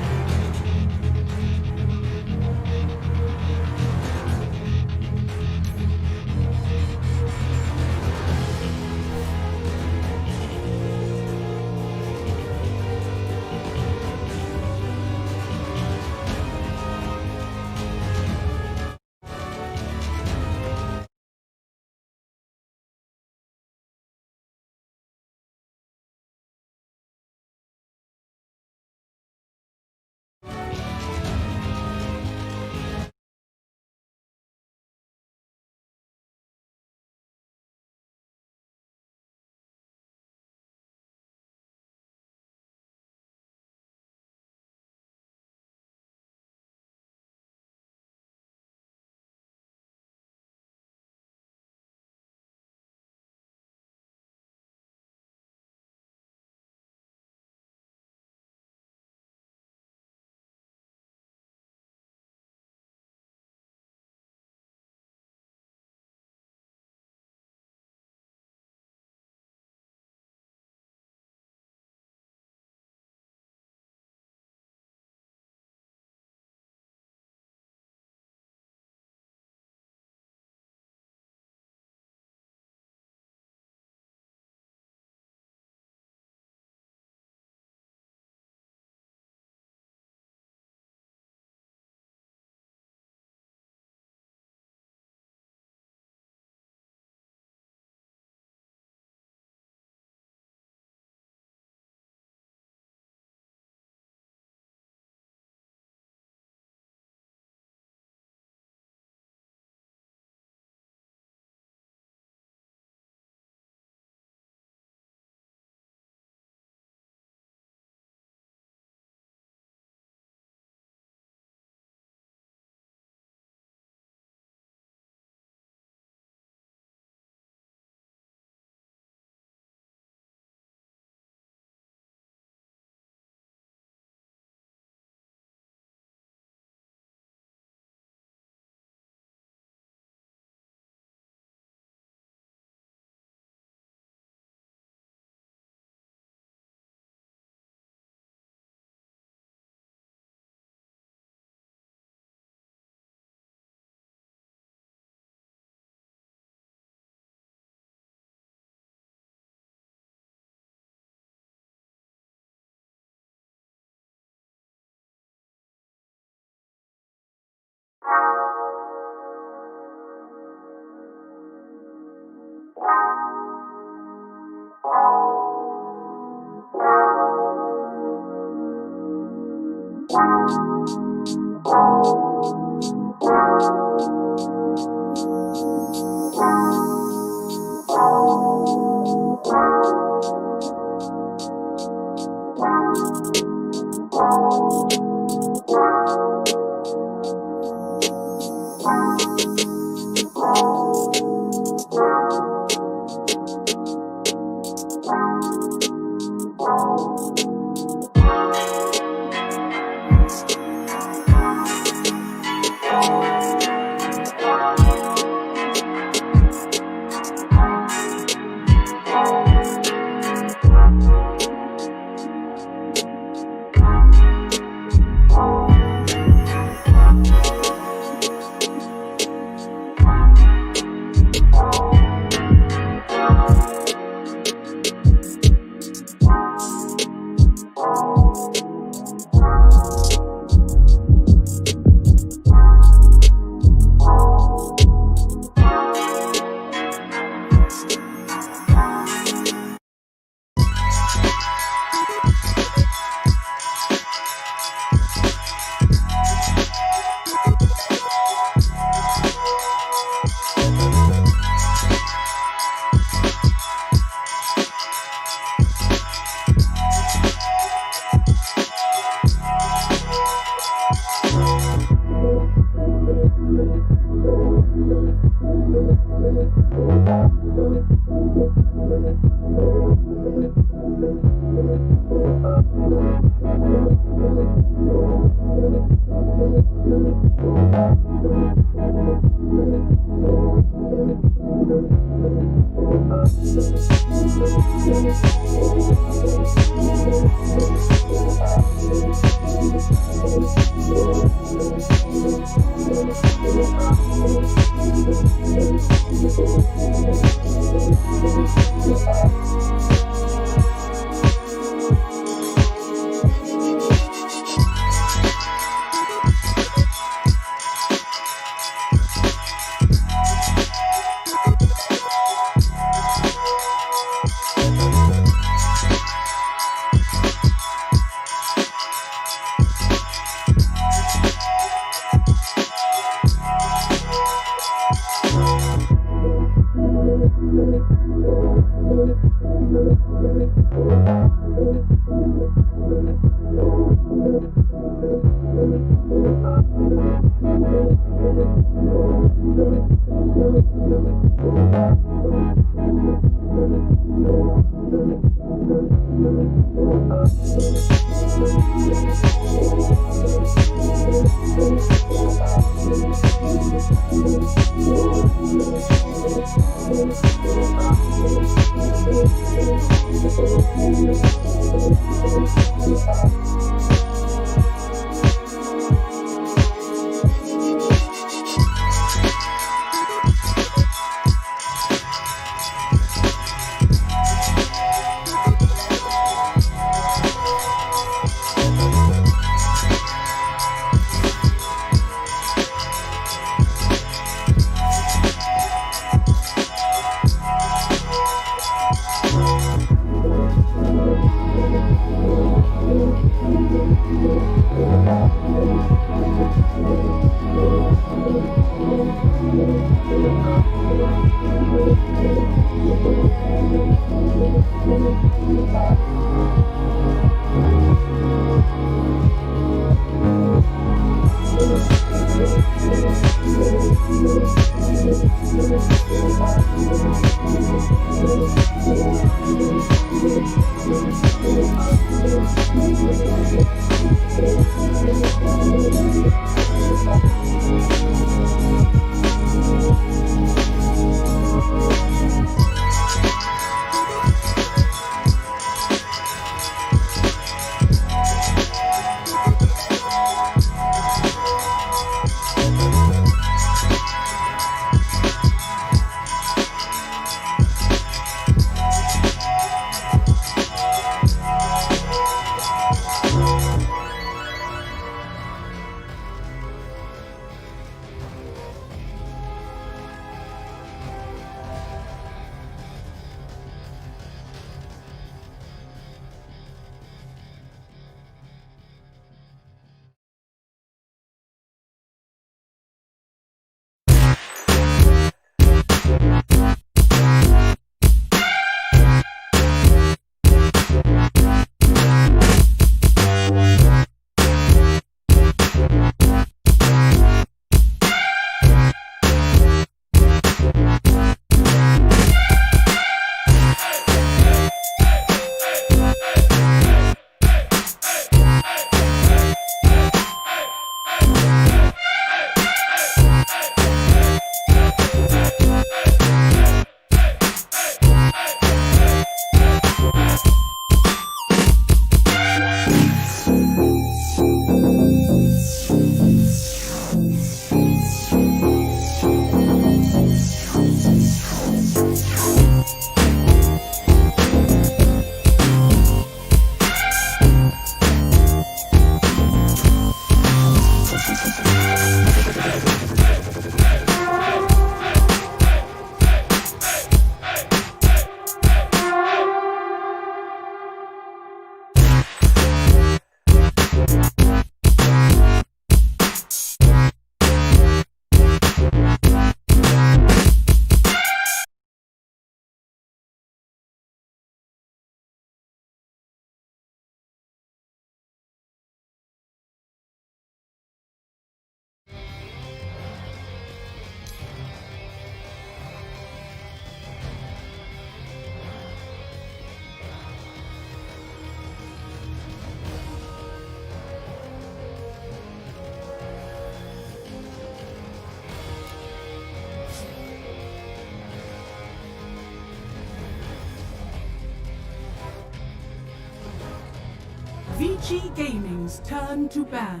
Vici Gaming's turn to ban.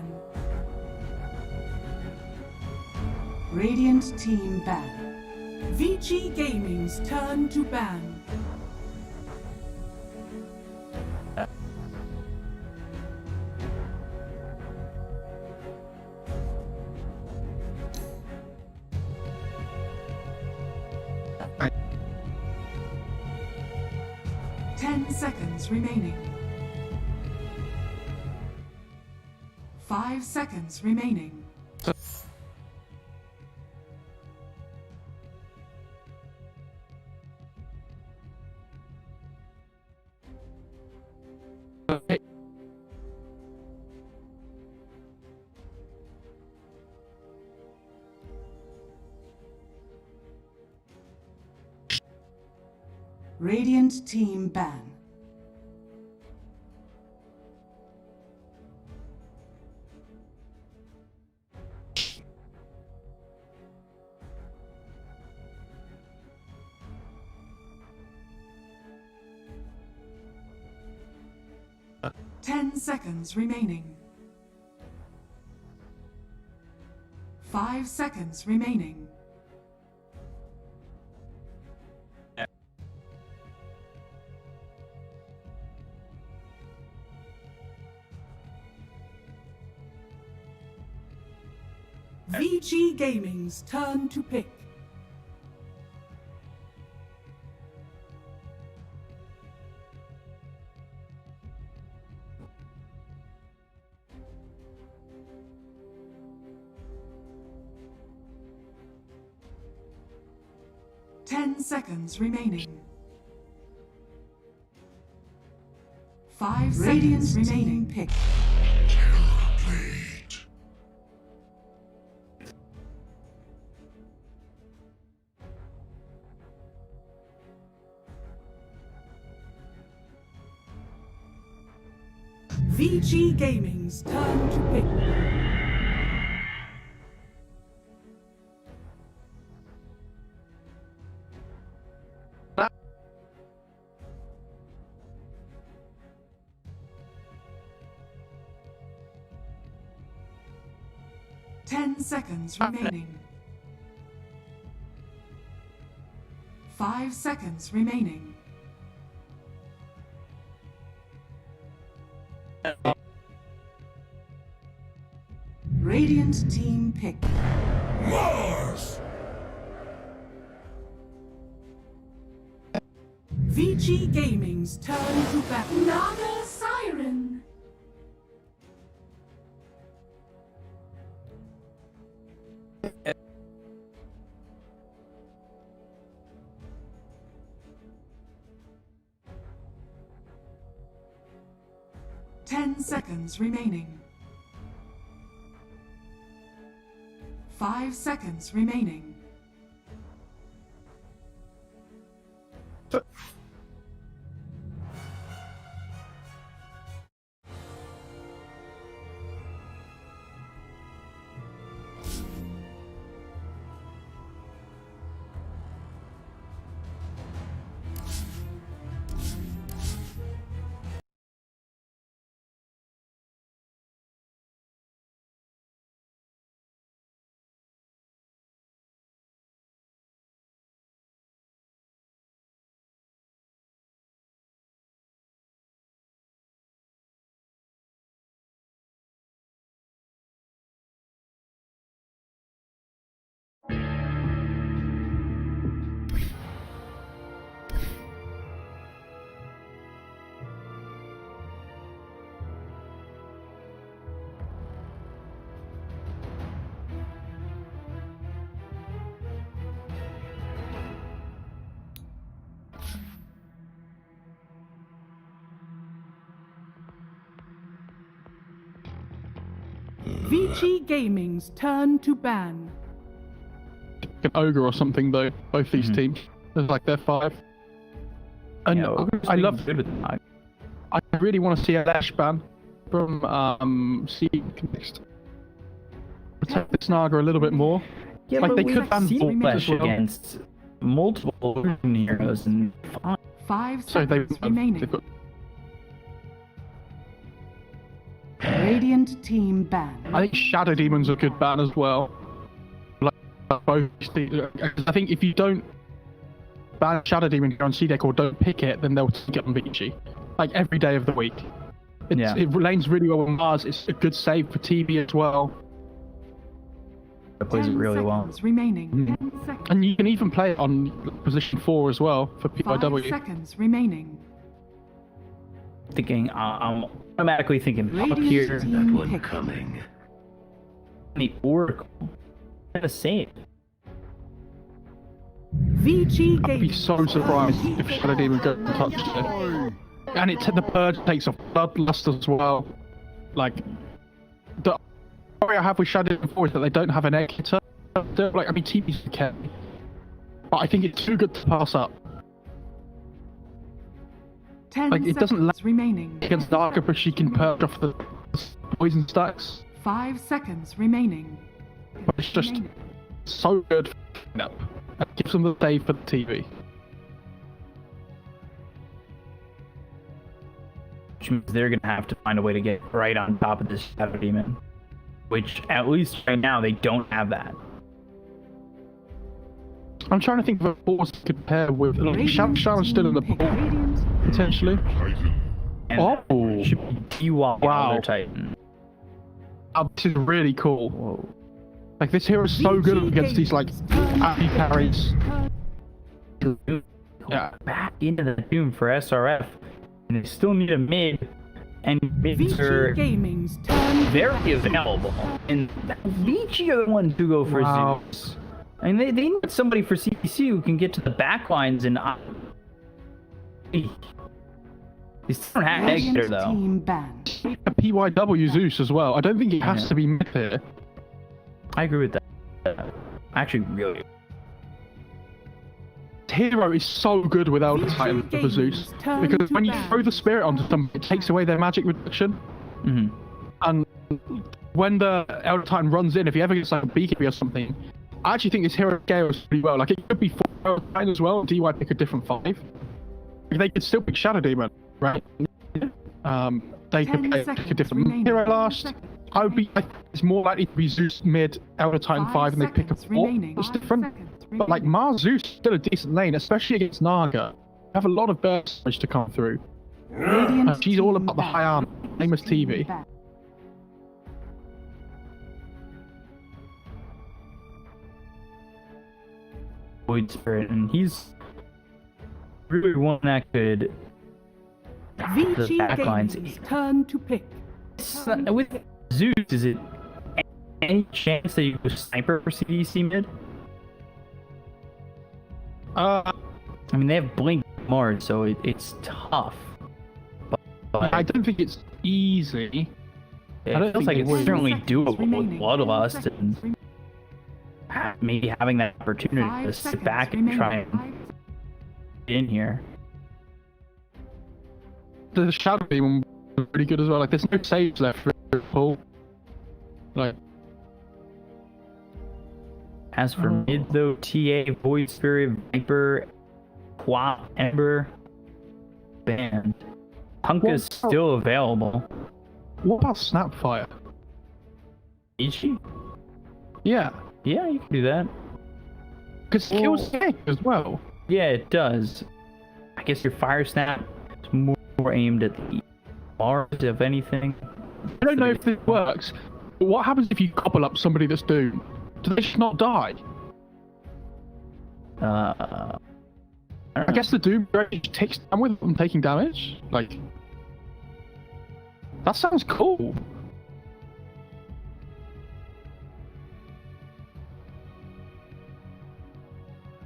Radiant team ban. Vici Gaming's turn to ban. I- 10 seconds remaining. 5 seconds remaining. Okay. Radiant team ban. Ten seconds remaining. 5 seconds remaining. Vici Gaming's turn to pick. Ten seconds remaining. 5 seconds remaining. Pick. Complete. 'Vici Gaming's turn to pick. Ten seconds remaining. 5 seconds remaining. Radiant team pick. Mars! Vici Gaming's turn to battle. Naga Siren. Ten seconds remaining. 5 seconds remaining. Vici Gaming's turn to ban. An ogre or something though. Both these teams. There's like they're 5. And I love. Good with that. I really want to see a Lash ban from CDEC next. Protect this Naga a little bit more. Yeah, like but they we've could ban seen Bolt Flash as well. against multiple heroes and fine. 5 So seconds remaining. they've got Radiant team ban. I think Shadow Demon's a good ban as well. Like both, I think if you don't ban Shadow Demon on CDEC or don't pick it, then they'll get on Vici. Like every day of the week. It lanes really well on Mars. It's a good save for TV as well. It plays it really well. Remaining. 10 seconds. And you can even play it on position 4 as well for 5 PYW. seconds remaining. Thinking, I'm automatically thinking up Radiant here. team pick. Coming. The Oracle. Gonna save. Vici I'd be Gaming. so surprised if Shadow Demon goes and touches it. And the purge takes off Bloodlust as well. Like, the worry I have with Shadow Demon 4 is that they don't have an egg hitter. Like, I mean, TV's can. But I think it's too good to pass up. 10 Like, it doesn't seconds remaining. Against Naga, but she can purge off the poison stacks. 5 seconds remaining. But it's just so good for cleanup. And gives them the day for the TV. Which means they're gonna have to find a way to get right on top of this Shadow Demon. Which, at least right now, they don't have that. I'm trying to think of a force to compare with. Like, Shaman's still in the Pick pool, Radiant. potentially. And Oh. that should be DY Wow. Elder Titan. This is really cool. Whoa. Like, this hero's so good Vici against these, like, Gaming's anti carries. Yeah. Back into the Doom for SRF. And they still need a mid. And mids Vici are Gaming's turn. very available. And Vici are the ones who go for Wow. Zeus. I mean, they need somebody for CDC who can get to the back lines and... They still don't have egg Radiant there, though. team banned. A PYW Zeus as well. I don't think it has Yeah. to be mid here. I agree with that. Actually, really. Hero is so good without a Titan for Zeus. Because when you throw the spirit onto them, it takes away their magic reduction. Hmm. And when the Elder Titan runs in, if he ever gets like a BKB or something, I actually think this hero scales pretty well. Like, it could be 4 Elder Titan as well, and DY pick a different 5. They could still pick Shadow Demon, right? They could 10 pick a seconds different remaining. hero last. I think it's more likely to be Zeus mid, Elder Titan 5, and they pick a 4. It's different. But like, Mars Zeus is still a decent lane, especially against Naga. They have a lot of burst damage to come through. She's all about the high armor, same as TV. Void Spirit, and he's really one that could... Vici backlines. Gaming's turn to pick. With Zeus, is it any chance that you go Sniper for CDC mid? I mean, they have Blink Mars, so it's tough. But I don't think it's easy. it I don't feels think like it it's would. certainly 10 seconds doable with remaining. Bloodlust 10 and seconds maybe having that opportunity 5 to sit seconds back and try and remaining. get in here. The Shadow Demon was pretty good as well. Like, there's no saves left for Paul. Like, As for mid though, TA, Void Spirit, Viper, Quap, Ember, Band. Punk is Well, still available. what about Snapfire? Vici? Yeah, Yeah, you can do that. because it kills Snake as well. Yeah, it does. I guess your Fire Snap is more aimed at the Mars, if anything. I don't know if this works, but what happens if you couple up somebody that's doomed? Do they just not die? I I guess the Doom range takes down with them taking damage. Like, that sounds cool.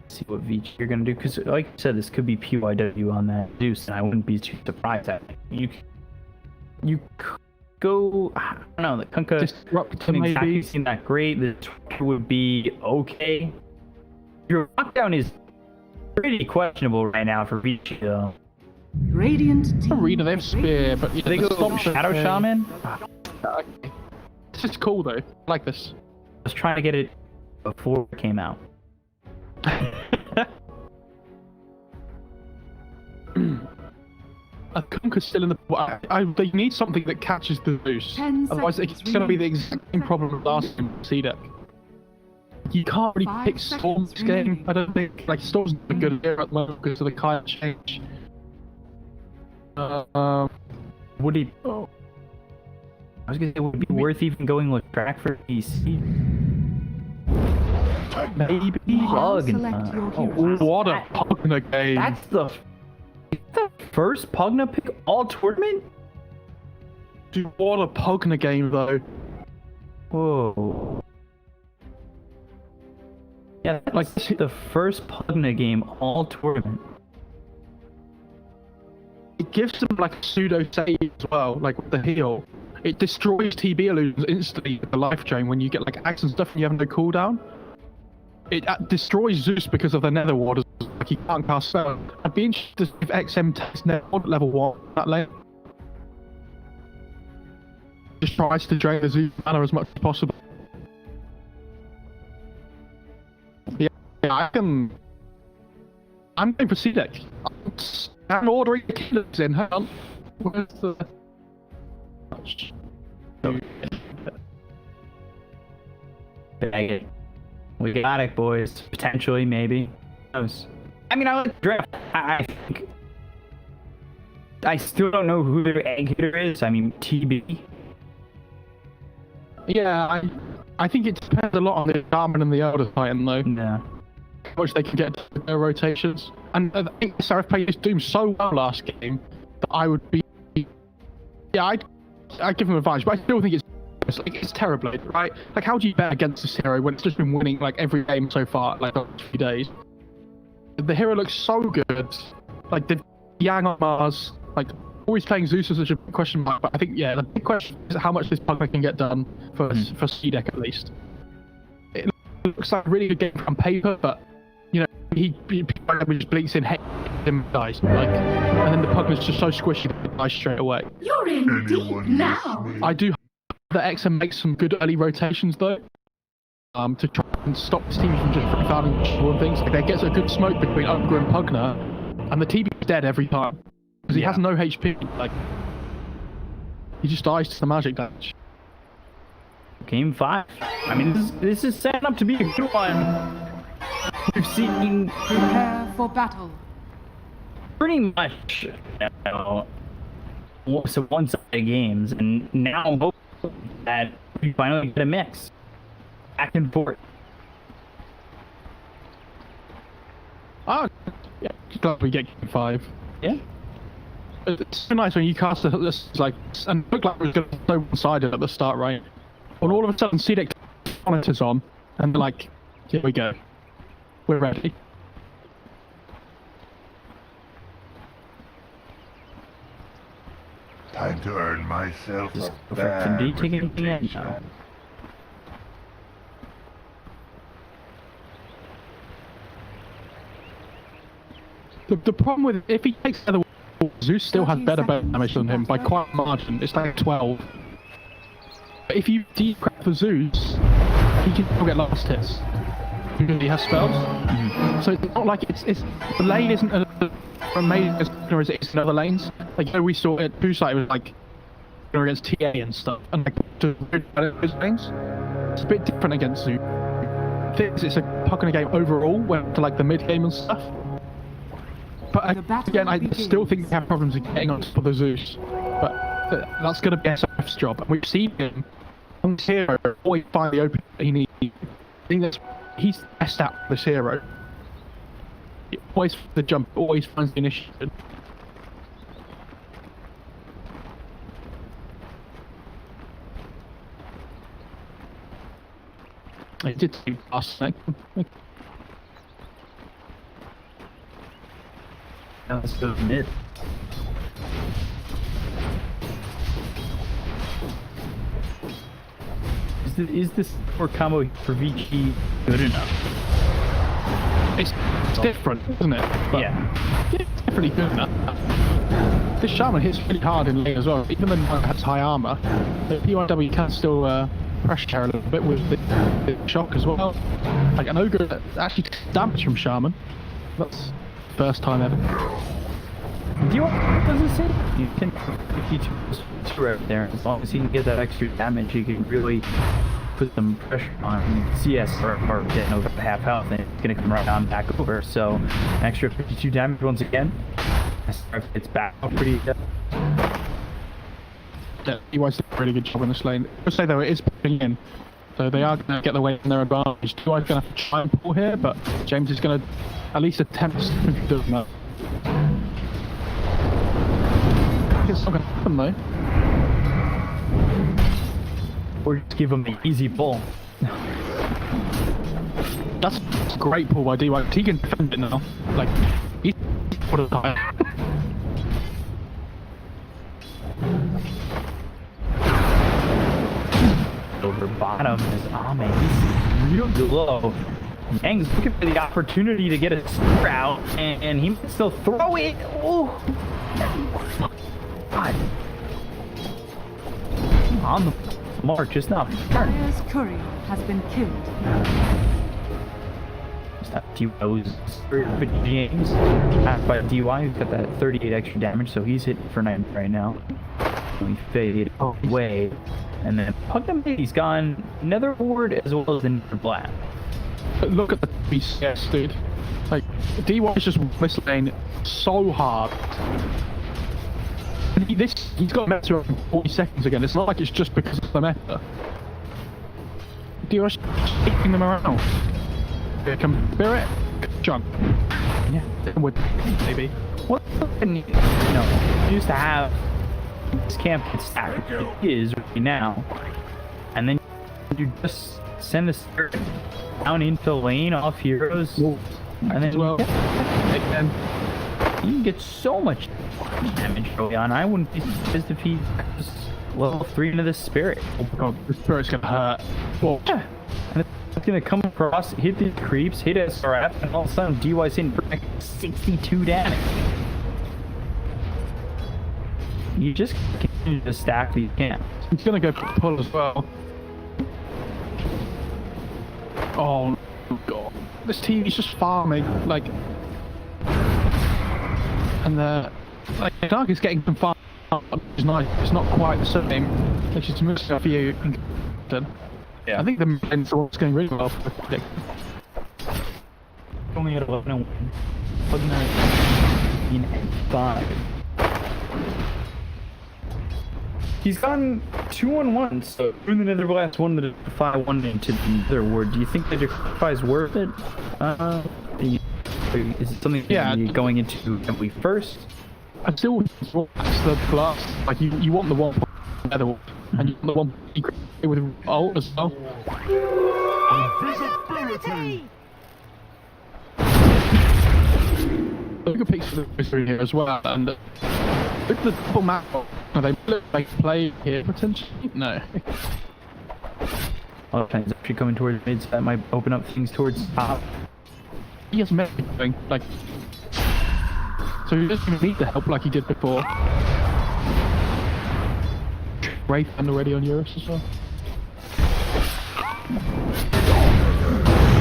see what Vici you're gonna do, because like you said, this could be PYW on that Zeus, and I wouldn't be too surprised at it. You go. I don't know. The Kunkka Disrupt doesn't exactly maybe. seem that great. The Disrupt would be okay. Your lockdown is pretty questionable right now for Vici though. Radiant team. Arena, they have spear, but yeah, They go Storm Shadow Shaman. Shaman. Okay. This is cool though. I like this. I was trying to get it before it came out. A Kunkka's still in the. They need something that catches the Zeus. 10 Otherwise, seconds it's going to be the remaining. exact same problem as last time with CDEC. You can't really 5 pick Storm this seconds game. remaining. I don't think. Like, Storm's not a good here at the moment because of the kind of change. Would it? Oh. I was gonna say, would it be worth even going with track for DC? Maybe. Pug. Select your hero. What a Pugna game. That's the first Pugna pick all tournament. Dude, what a Pugna game though. Whoa. Yeah, that's Like, the first Pugna game all tournament. It gives them like a pseudo save as well, like with the heal. It destroys TB illusions instantly with the life chain when you get like axe and stuff and you have no cooldown. It destroys Zeus because of the Nether Ward, like you can't cast spell. I'd be interested if XM takes Nether Ward at level 1 that lane. Just tries to drain the Zeus mana as much as possible. Yeah, I'm going for CDEC. I'm ordering the killers in. Hang on. Where's the... We got it, boys. Potentially, maybe. Who knows? I mean, I like the draft. I think. I still don't know who their egg hitter is. I mean, TB. Yeah, I think it depends a lot on the Garmin and the Elder Titan, though. No. How much they can get with their rotations. And I think Seraph played this Doom so well last game that I would be... Yeah, I'd give him advantage, but I still think it's terrible, right? Like, how do you bet against this hero when it's just been winning, like, every game so far, like, the last few days? The hero looks so good. Like, the Yang on Mars, like, always playing Zeus is such a big question mark, but I think, yeah, the big question is how much this Pugna can get done for CDEC at least. It looks like a really good game on paper, but, you know, he just blinks in, hey, him dies, like, and then the Pugna's just so squishy that it dies straight away. You're in deep now. I do hope that XM makes some good early rotations though, to try and stop this team from just freefighting and things. Like, there gets a good smoke between Ogre and Pugna, and the TB is dead every time because he has no HP. Like, he just dies to the magic damage. Game 5. I mean, this is setting up to be a good one. We've seen Prepare for battle. pretty much, you know, some one-sided games, and now I'm hoping that we finally get a mix back and forth. Oh, yeah, glad we get game 5. Yeah. It's so nice when you cast this, like, and it looked like it was going to be so one-sided at the start, right? When all of a sudden CDEC monitors on, and they're like, here we go. We're ready. Time to earn myself Just a go for bad Can take anything in? reputation. No. The problem with if he takes the other Zeus still has better damage than him by quite a margin. It's like 12. But if you decrap for Zeus, he can still get last hits because he has spells. So it's not like it's the lane isn't amazing as it is in other lanes. Like, you know, we saw at Pusite, it was like against TA and stuff, and like to those lanes, it's a bit different against Zeus. It's a Pugna game overall, when to like the mid game and stuff. But again, I still think they have problems in getting on top of the Zeus. But that's going to be SF's job. And we've seen him on this hero always find the opening that he needs. I think he's the best at this hero. He always finds the jump, always finds the initiative. I did see last night. Let's go mid. this support combo for Vici good enough? It's different, isn't it? But Yeah. it's definitely good enough. This shaman hits really hard in lane as well. Even though it has high armor, the PYW can still pressure a little bit with the shock as well. Like an ogre that actually takes damage from shaman. That's the first time ever. Do you want does it say? You can if you two right there. As long as he can get that extra damage, he can really put some pressure on CS or getting over half health, and it's gonna come right on back over. So an extra 52 damage once again. It's back up pretty. Yeah, EY's did a really good job in this lane. I would say though, it is putting in. So they are going to get the way in their advantage. EY's going to have to try and pull here, but James is going to at least attempt to do that. It's not going to happen though. Or just give him the easy pull. That's a great pull by DY. He can defend it now. Like, he's put it high. Over bottom is Ame. He's real low. Yang's looking for the opportunity to get a spear out, and he might still throw it. Oh, God. On the mark, just not turn. Dire's courier has been killed. Stop DY's for James. Passed by DY, who's got that 38 extra damage, so he's hitting for 9 right now. We fade away. And then Pugname's gone Nether Ward as well as the Nether Black. But look at the BCS, dude. Like, DY is just whistling so hard. And he's got meta in 40 seconds again. It's not like it's just because of the meta. DY's shaking them around. Here comes Spirit. Jump. Yeah. With maybe. What you used to have this camp get stacked. It is right now. And then you just send the spirit down into lane off heroes. And then again, you can get so much damage early on. I wouldn't be surprised if he just level 3 into the spirit. oh my god, the Spirit's gonna hurt. Whoa. Yeah. And it's gonna come across, hit these creeps, hit SRF, and all of a sudden DY's hitting for like 62 damage. You just continue to stack these camps. He's gonna go pull as well. Oh god. This team is just farming, like... And like, Dark is getting some farm, which is nice. It's not quite the same. Which is mostly off you. Yeah. I think the men's is going really well for the deck. Only at 11 and 5. He's gone 2-on-1, so through the Nether Blast, 1 to 5-1 into the Nether Ward. Do you think that your sacrifice is worth it? Is it something that you're going into we first? I still want the blast. Like, you want the one Nether Ward, and you want the one with ult as well. Invisibility! Look at pictures of the here as well, and with the double map, are they like play here potentially? No. Oh, it's actually coming towards mid, so that might open up things towards top. He has everything, like, so he doesn't even need the help like he did before. Wraith and already on Eurus as well.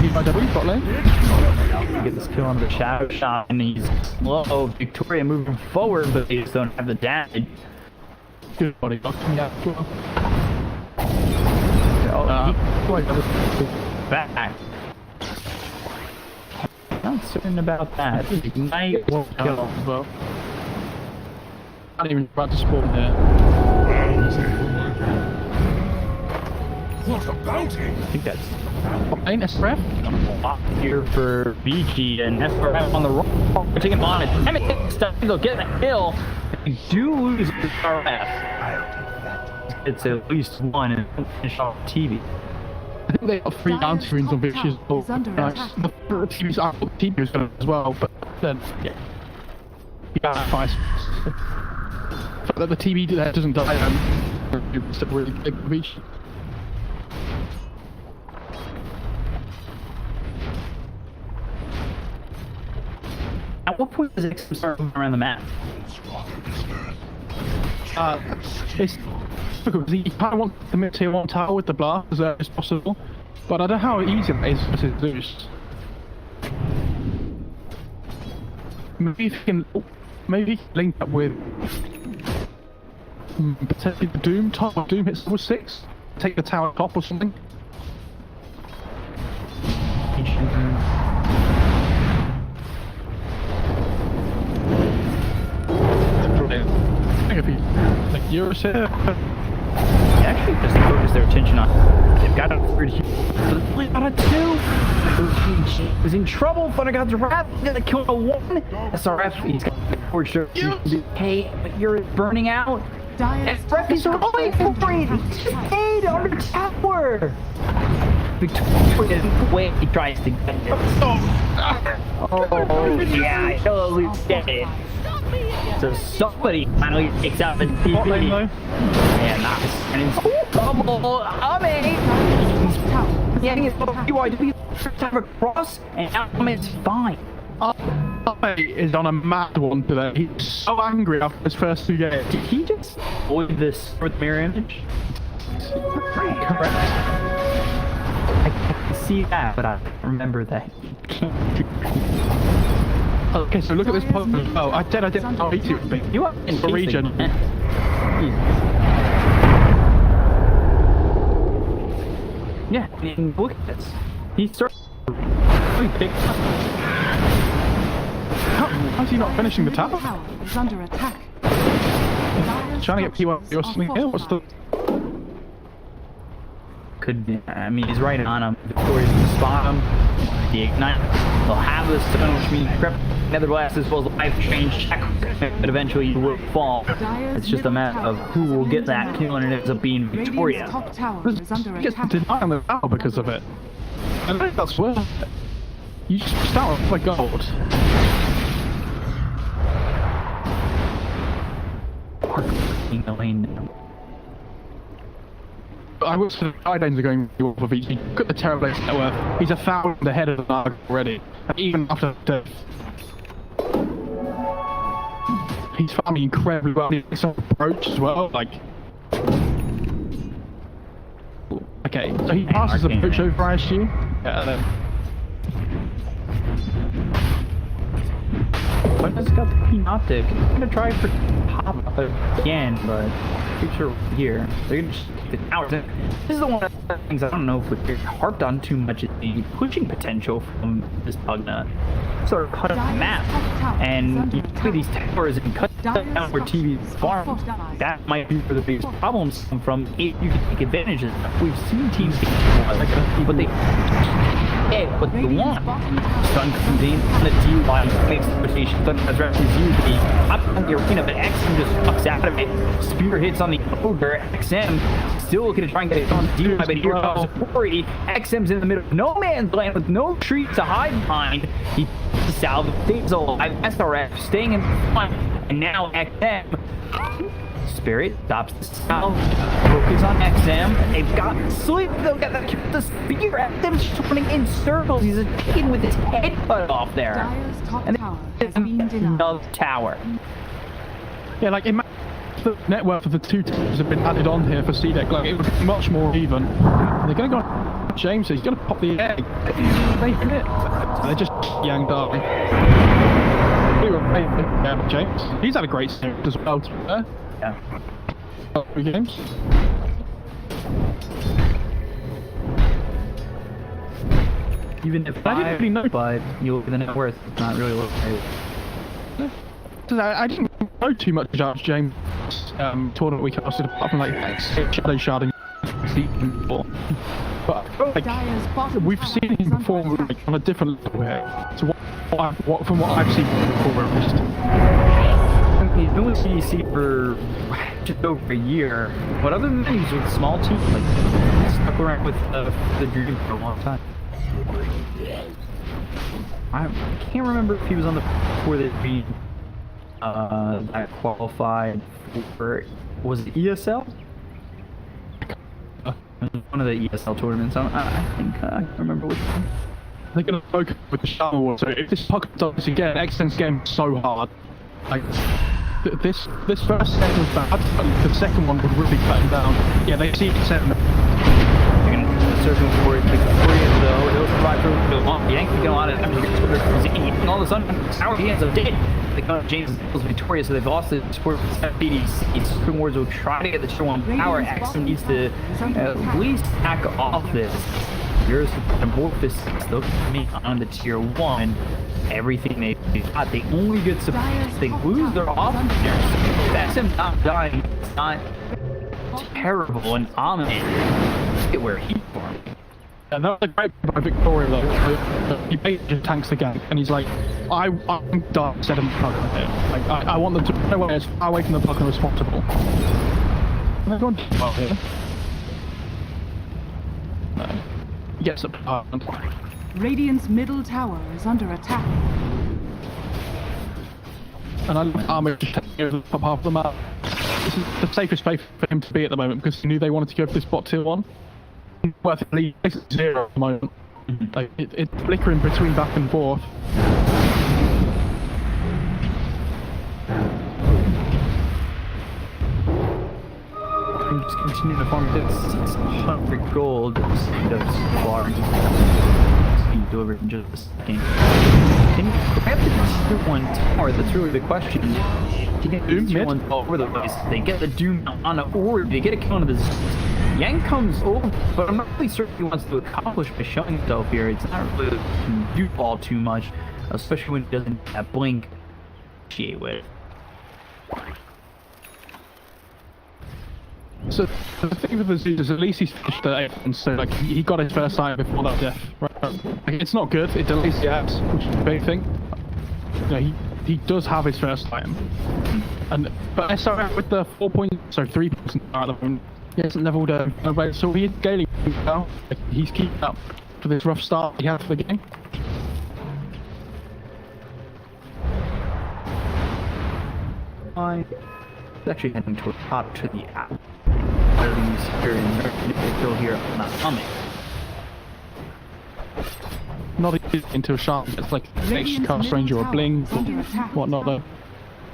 He's by double bot lane. Get this kill on the shadow shot, and he's slow. Victoria moving forward, but they just don't have the damage. Good body block from the as well. Back. Not certain about that. Ignite won't kill as well. Not even about to spawn here. What a bounty! I think that's Ain't SRF? off here for Vici, and SRF on the roll. We're taking on it. Damn it, stuff. They'll get the kill. They do lose the SRF. It's at least 1 and finish off TV. I think they got 3 down screens on Vici as well. Nice. The TV's out, TV is going as well, but then, yeah. Sacrifice. The TV there doesn't die, it's a really big Vici. At what point does XM start moving around the map? It's because he kind of wants the mid-tier 1 tower with the blast as early as possible, but I don't know how easy that is versus Zeus. Maybe if he can link up with potentially the Doom top. If Doom hits level 6, take the tower top or something. Like Euro's here. Actually, just focus their attention on. They've got a third here. Got a 2. Was in trouble. Thundergod's Wrath. Gonna kill a 1. SRF. He's got the forge. Okay, but you're burning out. SRF is rolling for it. He's just paid under tower. Victoria, wait, he tries to get it. Oh, yeah, I totally get it. So somebody finally takes out the TP. Yeah, nice. And it's yeah, he's UI first time across, and it's fine. Is on a mad one today. He's so angry after his first 2 games. Did he just avoid this with mirror image? Correct. I can see that, but I remember that. Okay, so look at this point as well. I didn't know Vici would be. You are in the region. Yeah, and look at this. He started. How's he not finishing the tower? Is under attack. Trying to get P1 or something here? What's the... Could be. I mean, he's right on him. Victoria's gonna spot him. The ignite. They'll have this stun, which means prep Nether Blast as well as life change check, but eventually he will fall. It's just a matter of who will get that kill, and it ends up being Victoria. Top tower is under He gets attack. denied on the tower because of it. I think that's worth it. You just start with gold. I will say Idanes are going for Vici. Look at the Terrorblade net worth. He's 1,000 ahead of the Narg already. And even after death. He's farming incredibly well. He makes some approach as well, like... Okay, so he passes the approach over ISU. Yeah, then... But it's got the Queen Optic. I'm gonna try for pop again, but picture here. They're gonna just take the towers. This is the one of the things I don't know if we're harped on too much is the pushing potential from this Pugna. Sort of cut up the map, and you play these towers and cut down where TV farm. That might be where the biggest problems come from if you can take advantage of that. We've seen teams get but they what they want. Stun comes in on the DY, makes the rotation, Stun has reps is usually up on the arena, but XM just fucks out of it. Spear hits on the Ogre, XM still looking to try and get it on DY, but here comes Corey. XM's in the middle of no man's land with no trees to hide behind. He salved things alive. SRF staying in front, and now XM. Spirit stops the south, focus on XM. They've got sleep, they've got the spear. XM's just running in circles. He's a chicken with his head cut off there. Dire's top And tower has been denied. another tower. Yeah, like imagine the net worth of the 2 teams have been added on here for CDEC. Like it would be much more even. They're gonna go on James, he's gonna pop the egg. They hit it. They're just young darling. Yeah, James. He's had a great series as well, to be fair. Yeah. 3 games. Even if I didn't really know, but you look at the net worth, it's not really what it is. I didn't know too much about James' tournament we casted apart from like shadow sharding season before. But like, Dire's bottom we've tower seen is him under perform attack. like, on a different level here. So from what I've seen before, at least. He's been with CDEC for just over a year, but other than that, he's with small teams, like stuck around with the Dream for a long time. I can't remember if he was on the before the Dream that qualified for, was it ESL? It was one of the ESL tournaments. I think I can't remember which one. they're gonna focus with the Shadow War. So if this puck does this again, X-Sense game is so hard. Like this first set was bad. The second one would really cut him down. Yeah, they see X-Sense. They're going to circle for it. Victoria, though, he'll survive through the long. Yankee going on it. And all of a sudden, Tower he ends up dead. They got James is victorious, so they've lost the support for BDC. Spring Wars will try to get the tier 1 power. X needs to at least hack off this. Here's the Amorphous still coming on the tier 1. Everything they've got, they only get support. They lose their offense. That's him not dying. It's not terrible and ominous. Look at where he formed. Yeah, that was a great by Victoria though. He basically just tanks the gank, and he's like, I'm done setting the puck on here. Like, I want them to run away as far away from the puck as possible. And they're going to here. No. He gets up behind. Radiant's middle tower is under attack. And I love Armor just taking over the top half of the map. This is the safest place for him to be at the moment because he knew they wanted to go for this bot tier 1. Worth at least 0 at the moment. Like it's flickering between back and forth. I'm just continuing to farm this 600 gold. Those far speed over in just a second. Can you grab the tier 1 tower? That's really the question. Can you get the tier 1 tower over the place? They get the Doom on it, or they get a count of this. Yang comes over, but I'm not really certain what he wants to accomplish by showing himself here. It's not really can do all too much, especially when he doesn't have blink to initiate with. So the thing with the Zeus is at least he's finished the 8, and so like he got his first item before that death. Right? Like, it's not good. It delays the apps, which is a big thing. You know, he does have his first item, but SR with the 3 points at the moment. He hasn't leveled up, so he's scaling now. Like, he's keeping up for this rough start he had for the game. He's actually heading toward top to the app. He's here and still here, not coming. Not into a shot. It's like next cast ranger or bling or whatnot though.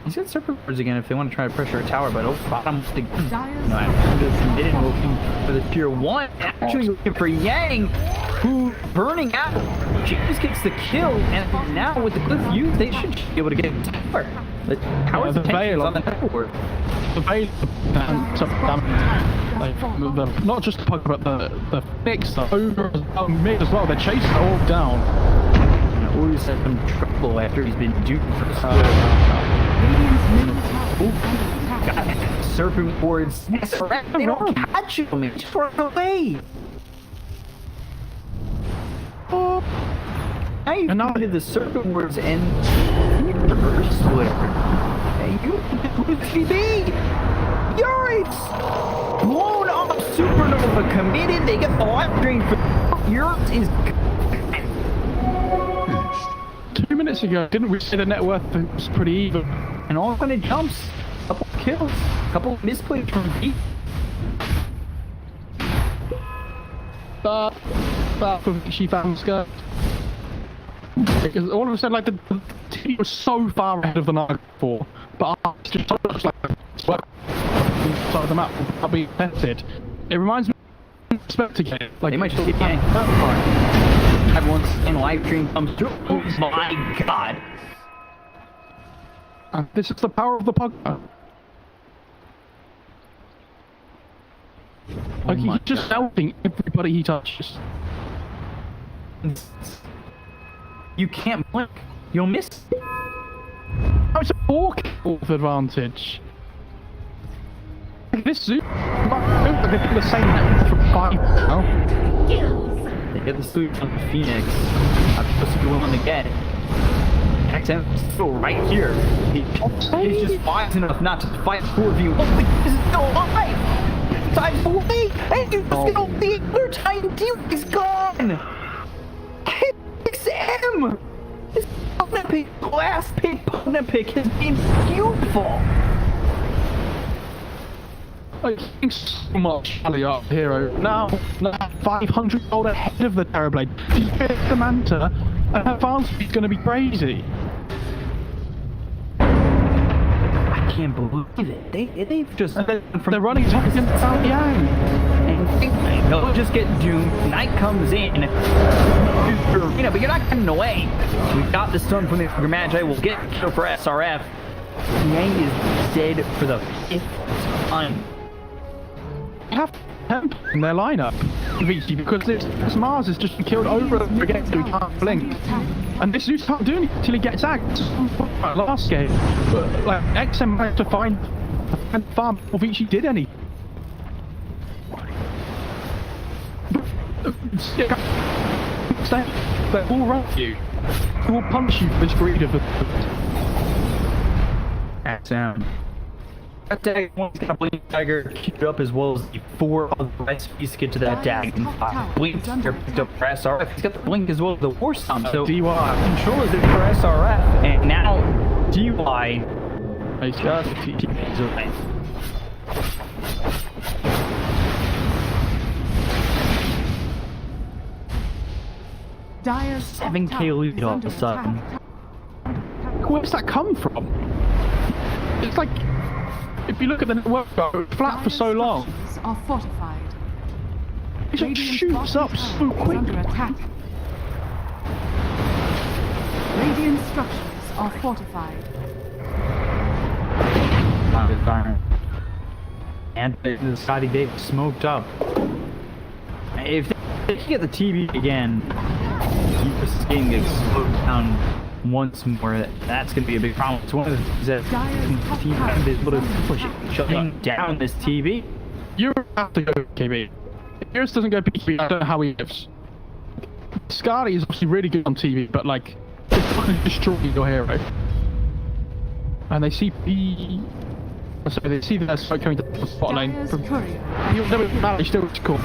He's got Serpent Birds again if they want to try to pressure a tower, but bottom to no, actually just committed looking for the tier 1. Actually looking for Yang, who burning out. James gets the kill, and now with the cliff use, they should be able to get a tower. The tower's attention on the network. The veil and some damage. Like not just the puck, but the fix, the over mid as well. They're chasing it all down. Always had some trouble after he's been duped for got Serpent Wards. They don't catch him. He just runs away. Now you did the Serpent Wards and you reverse flare. And you VB. Yikes! Blown up supernova committed. They get the life drain for yours is. 2 minutes ago, didn't we say the net worth was pretty even? And all of a sudden it jumps. A couple kills. A couple misplays from Pete. She found skirt. Because all of a sudden, like the team was so far ahead of the night before, but it's just so much like side of the map will be tested. It reminds me of Spectre game. Like they might just get yanked. Everyone's in live stream comes through. Oh my god! And this is the power of the puck. Like he's just helping everybody he touches. You can't blink. You'll miss. Oh, it's a 4-kill advantage. Like this suit, they put the same net for 5 now. They get the suit on the Phoenix. I'm supposed to be willing to get. XM's still right here. He's just wise enough not to fight 4v1. This is still alive! Time's away! And you still the other time deal is gone! XM! This Pugna pick, last pick Pugna pick has been beautiful! Like, so much rally up hero. Now 500 gold ahead of the Terrorblade. She's hit the Manta, and her farm speed's going to be crazy. I can't believe it. They've just... They're running top against South Yang. And they'll just get doomed. Knight comes in. You know, but you're not getting away. We've got the stun from the Magi. We'll get a kill for SRF. Yang is dead for the 5th time. You have to temp in their lineup, Vici, because this Mars is just killed over and over again, so he can't blink. And this Zeus can't do anything until he gets agged. Last game, but, like, XM managed to find farm before Vici did any. They will run you. They will punch you for this greed of the... XM. That one's got Blink Tiger queued up as well as the 4 other recipes to get to that dag. Blink Tiger picked up for SRF. He's got the Blink as well as the War Stomp. So DY. Control is there for SRF. And now DY is just TP's away. Dire's 7k lead all of a sudden. Where's that come from? It's like, if you look at the network, it's flat for so long. Are fortified. It just shoots up so quick. Under attack. Radiant structures are fortified. And the Scotty Davis smoked up. If they get the TV again, this game gets slowed down once more. That's going to be a big problem. It's one of the things that the team is able to push it, shutting down this TV. You have to go KB. If Eurus doesn't go PB, I don't know how he lives. Scotty is obviously really good on TV, but like, it's going to destroy your hero. And they see so they see their smoke coming to the spot lane. He'll never matter, still score.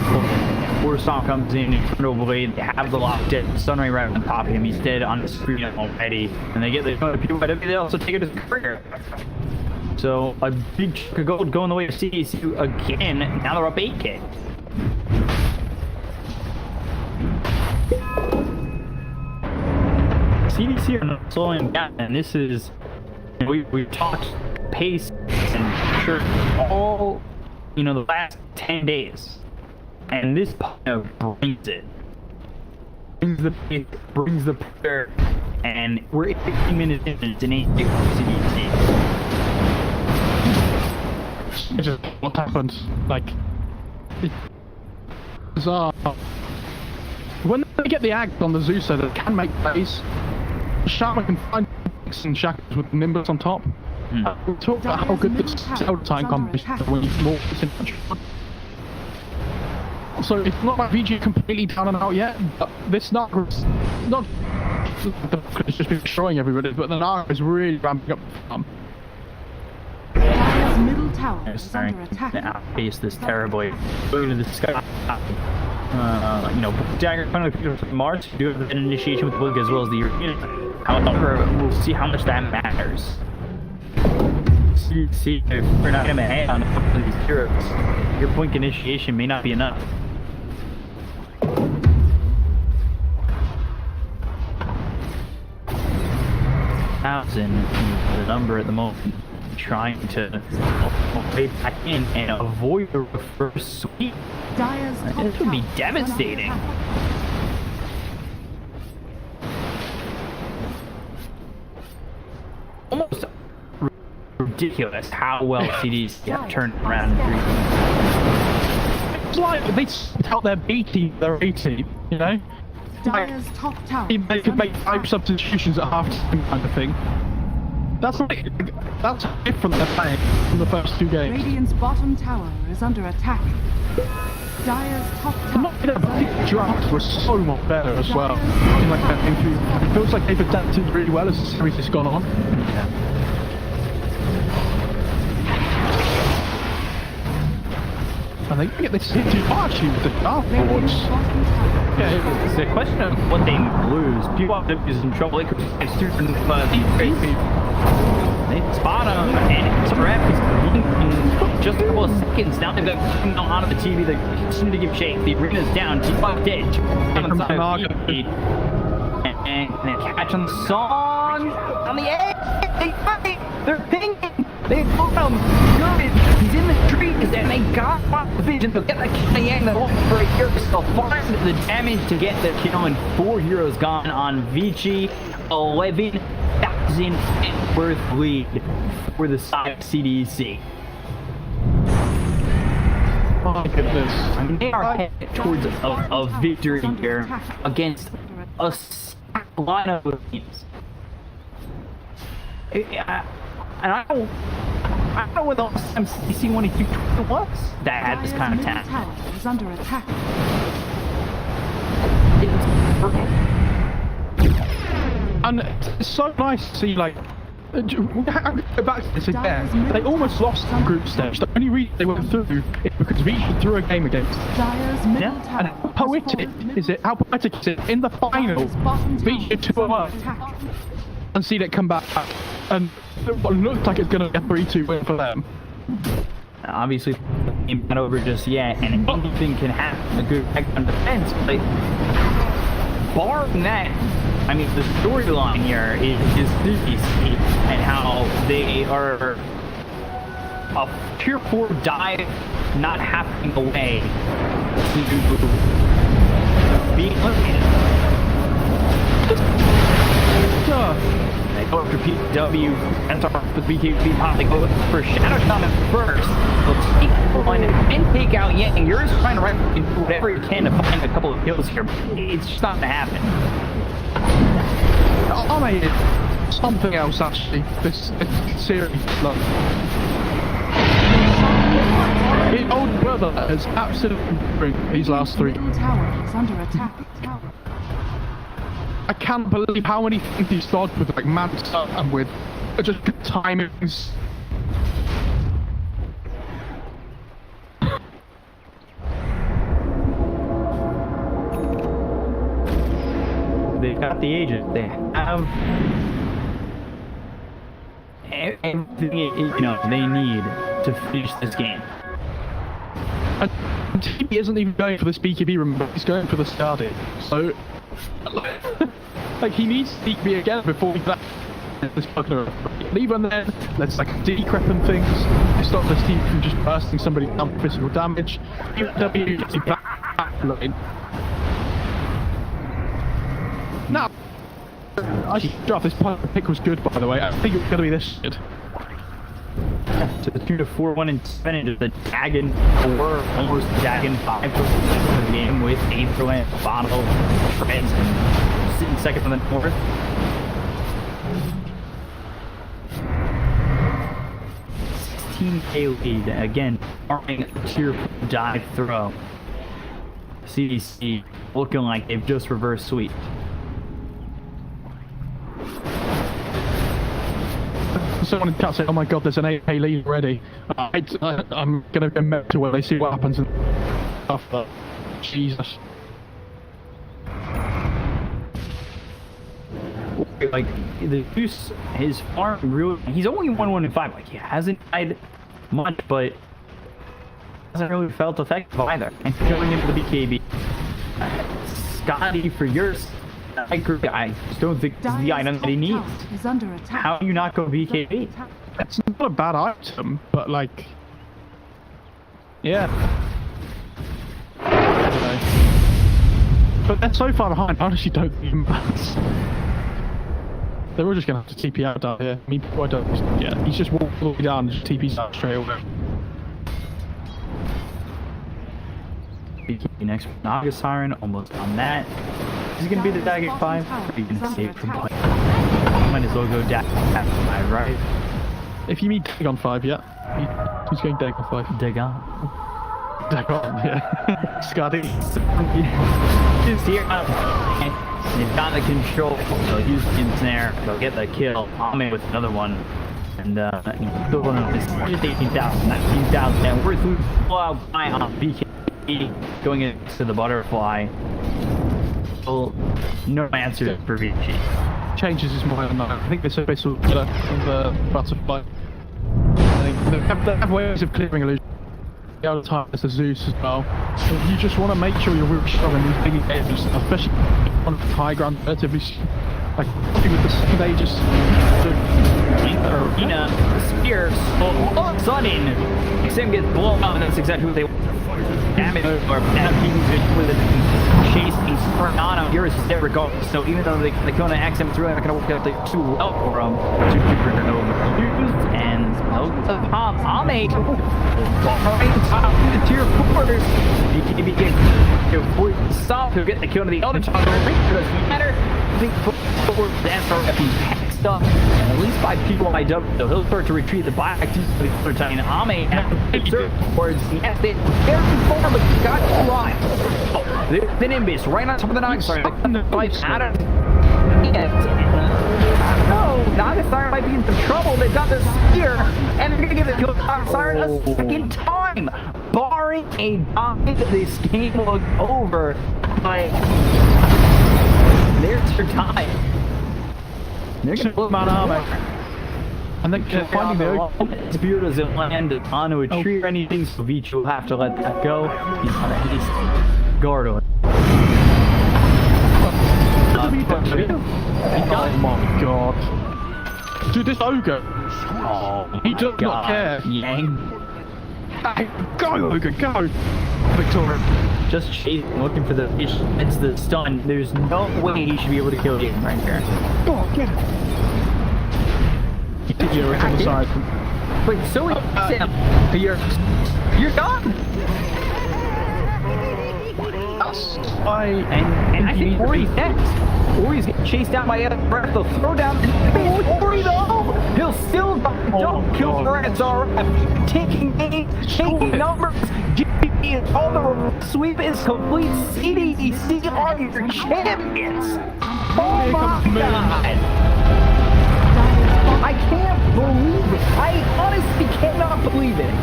Warsong comes in front of Blade. They have the lock dead. Sunray right on top of him. He's dead on the screen already. And they get the PYW. They also take it as a career. So a big chunk of gold going the way of CDEC again. Now they're up 8k. CDEC are not slowing down, and this is, we've talked pace and sure all, the last 10 days, and this brings it. Brings the pace, brings the prayer, and we're 15 minutes in, and it's an 8 for CDEC. It's just what happened, like, it's bizarre. When they get the act on the Zeus, so they can make plays, Shaman can find and shackles with Nimbus on top. We'll talk about how good this cell time combination is when you more so it's not like VG completely down and out yet, but this Naga is not it's just been destroying everybody, but the Naga is really ramping up the farm. Middle tower is under attack. Outpace this terribly. Going to the sky. Dagger finally picked up Mars to do an initiation with the Blink as well as the European. However, we'll see how much that matters. See if we're not gonna hand on a couple of these heroes. Your Blink initiation may not be enough. The number at the moment, trying to play back in and avoid the reverse sweep. This would be devastating. Almost ridiculous how well CDs have turned around in 3 It's like they sent out their B team, their A team, Dire's top tower. They could make 5 substitutions at half time kind of thing. That's different than they're playing from the first 2 games. Radiant's bottom tower is under attack. Dire's top tower. The drafts were so much better as well. It feels like they've adapted really well as the series has gone on. And they get this into Archie with the dartboards. Yeah, it's a question of what they lose. PYW is in trouble. They spot him, and it's a ref. In just a couple of seconds. Now they've got him onto the TV. They continue to give shake. The arena's down. T5 ditch. And they catch on the song on the edge. They're pinging. They put him. Good. He's in the trees, and they got the vision. They'll get the Yang. They'll hold for a hero. They'll find the damage to get the kill, and 4 heroes gone on Vici. 11,000 worth lead for the side of CDEC. Oh my goodness. I mean, they are headed towards a victory here against a stacked lineup of teams. And I don't know what the last time CDC won a huge tournament was that had this kind of talent. Is under attack. It's perfect. And it's so nice to see, like, go back to this again. They almost lost the group stage. The only reason they went through is because Vici threw a game against them. And how poetic is it? How poetic is it? In the final, Vici 2-0 and see it come back, and what looked like it's going to be a 3-2 win for them. Obviously, not over just yet, and anything can happen. A good effect on defense, but barring that, I mean, the storyline here is CDC and how they are a tier 4 dive not happening away to being eliminated. They go after PW and start with BKB pop. They go for Shadow Shaman first. They'll take one and take out Yang. You're just trying to do whatever you can to find a couple of kills here. It's just not going to happen. Oh mate, something else actually. This series, like, his old brother has absolutely ruined these last 3. Tower is under attack. I can't believe how many things he's dodged with, like, mad stuff and with just good timings. They've got the agent. They have everything they need to finish this game. And TB isn't even going for the BKB room, but he's going for the Stardy. So, like, he needs BKB again before he can this fucker. Even then, let's like decrep and things to stop this team from just bursting somebody down for physical damage. PW back line. Now, I thought this pick was good, by the way. I think it was going to be this good. To the tune of 4-1 and 7 into the Dagon 4, almost Dagon 5 for the game with Aetherland, Bottle, Trends, and sitting second from the north. $16K lead, again, arming tier dive throw. CDC looking like they've just reversed sweep. Someone in the chat said, "Oh my God, there's an 8K lead already." I'm gonna go mad to where they see what happens and stuff. But Jesus, like the Goose, his farm really, he's only 1-1-5. Like, he hasn't died much, but hasn't really felt effective either. And going into the BKB, Scotty, for yours. I just don't think this is the item that he needs. How do you not go BKB? it's not a bad item, but like, yeah. I don't know. But they're so far behind, I honestly don't even matters. They're all just gonna have to TP out down here. I mean, I don't. Yeah, he's just walked all the way down and just TP's out straight away. BKB next for Naga Siren, almost on that. Is he gonna be the Dagon 5? Or are you gonna save from play? Might as well go Dagon 5, right? If you mean Dagon 5, yeah. He's going Dagon 5. Dagon. Dagon, yeah. Scotty. Just here. They've got the control. They'll use the snare. They'll get the kill. Ame with another one. And and equivalent of this 18,000, 19,000, and we're through blowout by on BK going into the butterfly. Well, no answer for Vici. Changes his mind. I think this is better than the butterfly. I think they have ways of clearing illusions. The other time as the Zeus as well. You just want to make sure you're really strong in these big edges, especially on high ground relatively. Like with the second they just Arena, the spear, all of a sudden, Sam gets blown up, and that's exactly what they want. Damage or with a chasing sprint on him. Yours is there regardless. So even though they're going to X him through, they're not going to work out too well for him. And Ame top the tier 4s. If he gets stop, he'll get the kill to the other top. It doesn't matter. I think forward if he packs up at least 5 people on my double, so he'll start to retreat the back to the other time. And Ame towards the yes, they very far, but he got too high. The Nimbus right on top of the Nagastar. Out of no, Nagastar might be in some trouble. They've got this spear, and they're gonna give it to Nagastar a second time. Barring a die, this game will be over. But there's your time. They're gonna pull him out of Ame. and then finding the spear doesn't land onto a tree or anything, so Vici will have to let that go. He's gonna at least guard on. Oh my god. Dude, this ogre. Oh, he does not care. Yang. Go, ogre, go. Victoria. Just chasing, looking for the fish. It's the stun. There's no way he should be able to kill him right here. Go on, get it. He did you on the side. Wait, so Sam, you're gone. And I think Ori's next. Ori's getting chased down by other breath. They'll throw down Ori though. He'll still don't kill for SRF. Taking numbers. GP all the sweep is complete. CDEC are your champions. Oh my god. I can't believe it. I honestly cannot believe it.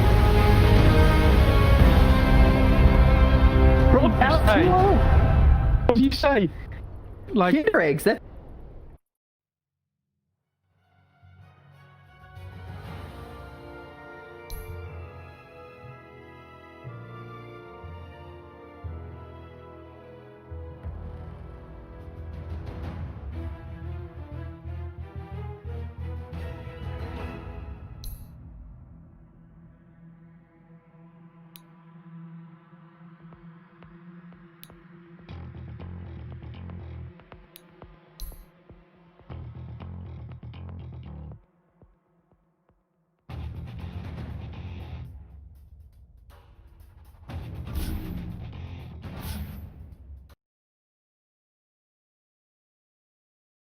Bro, What do you say? Like, Kinder eggs, that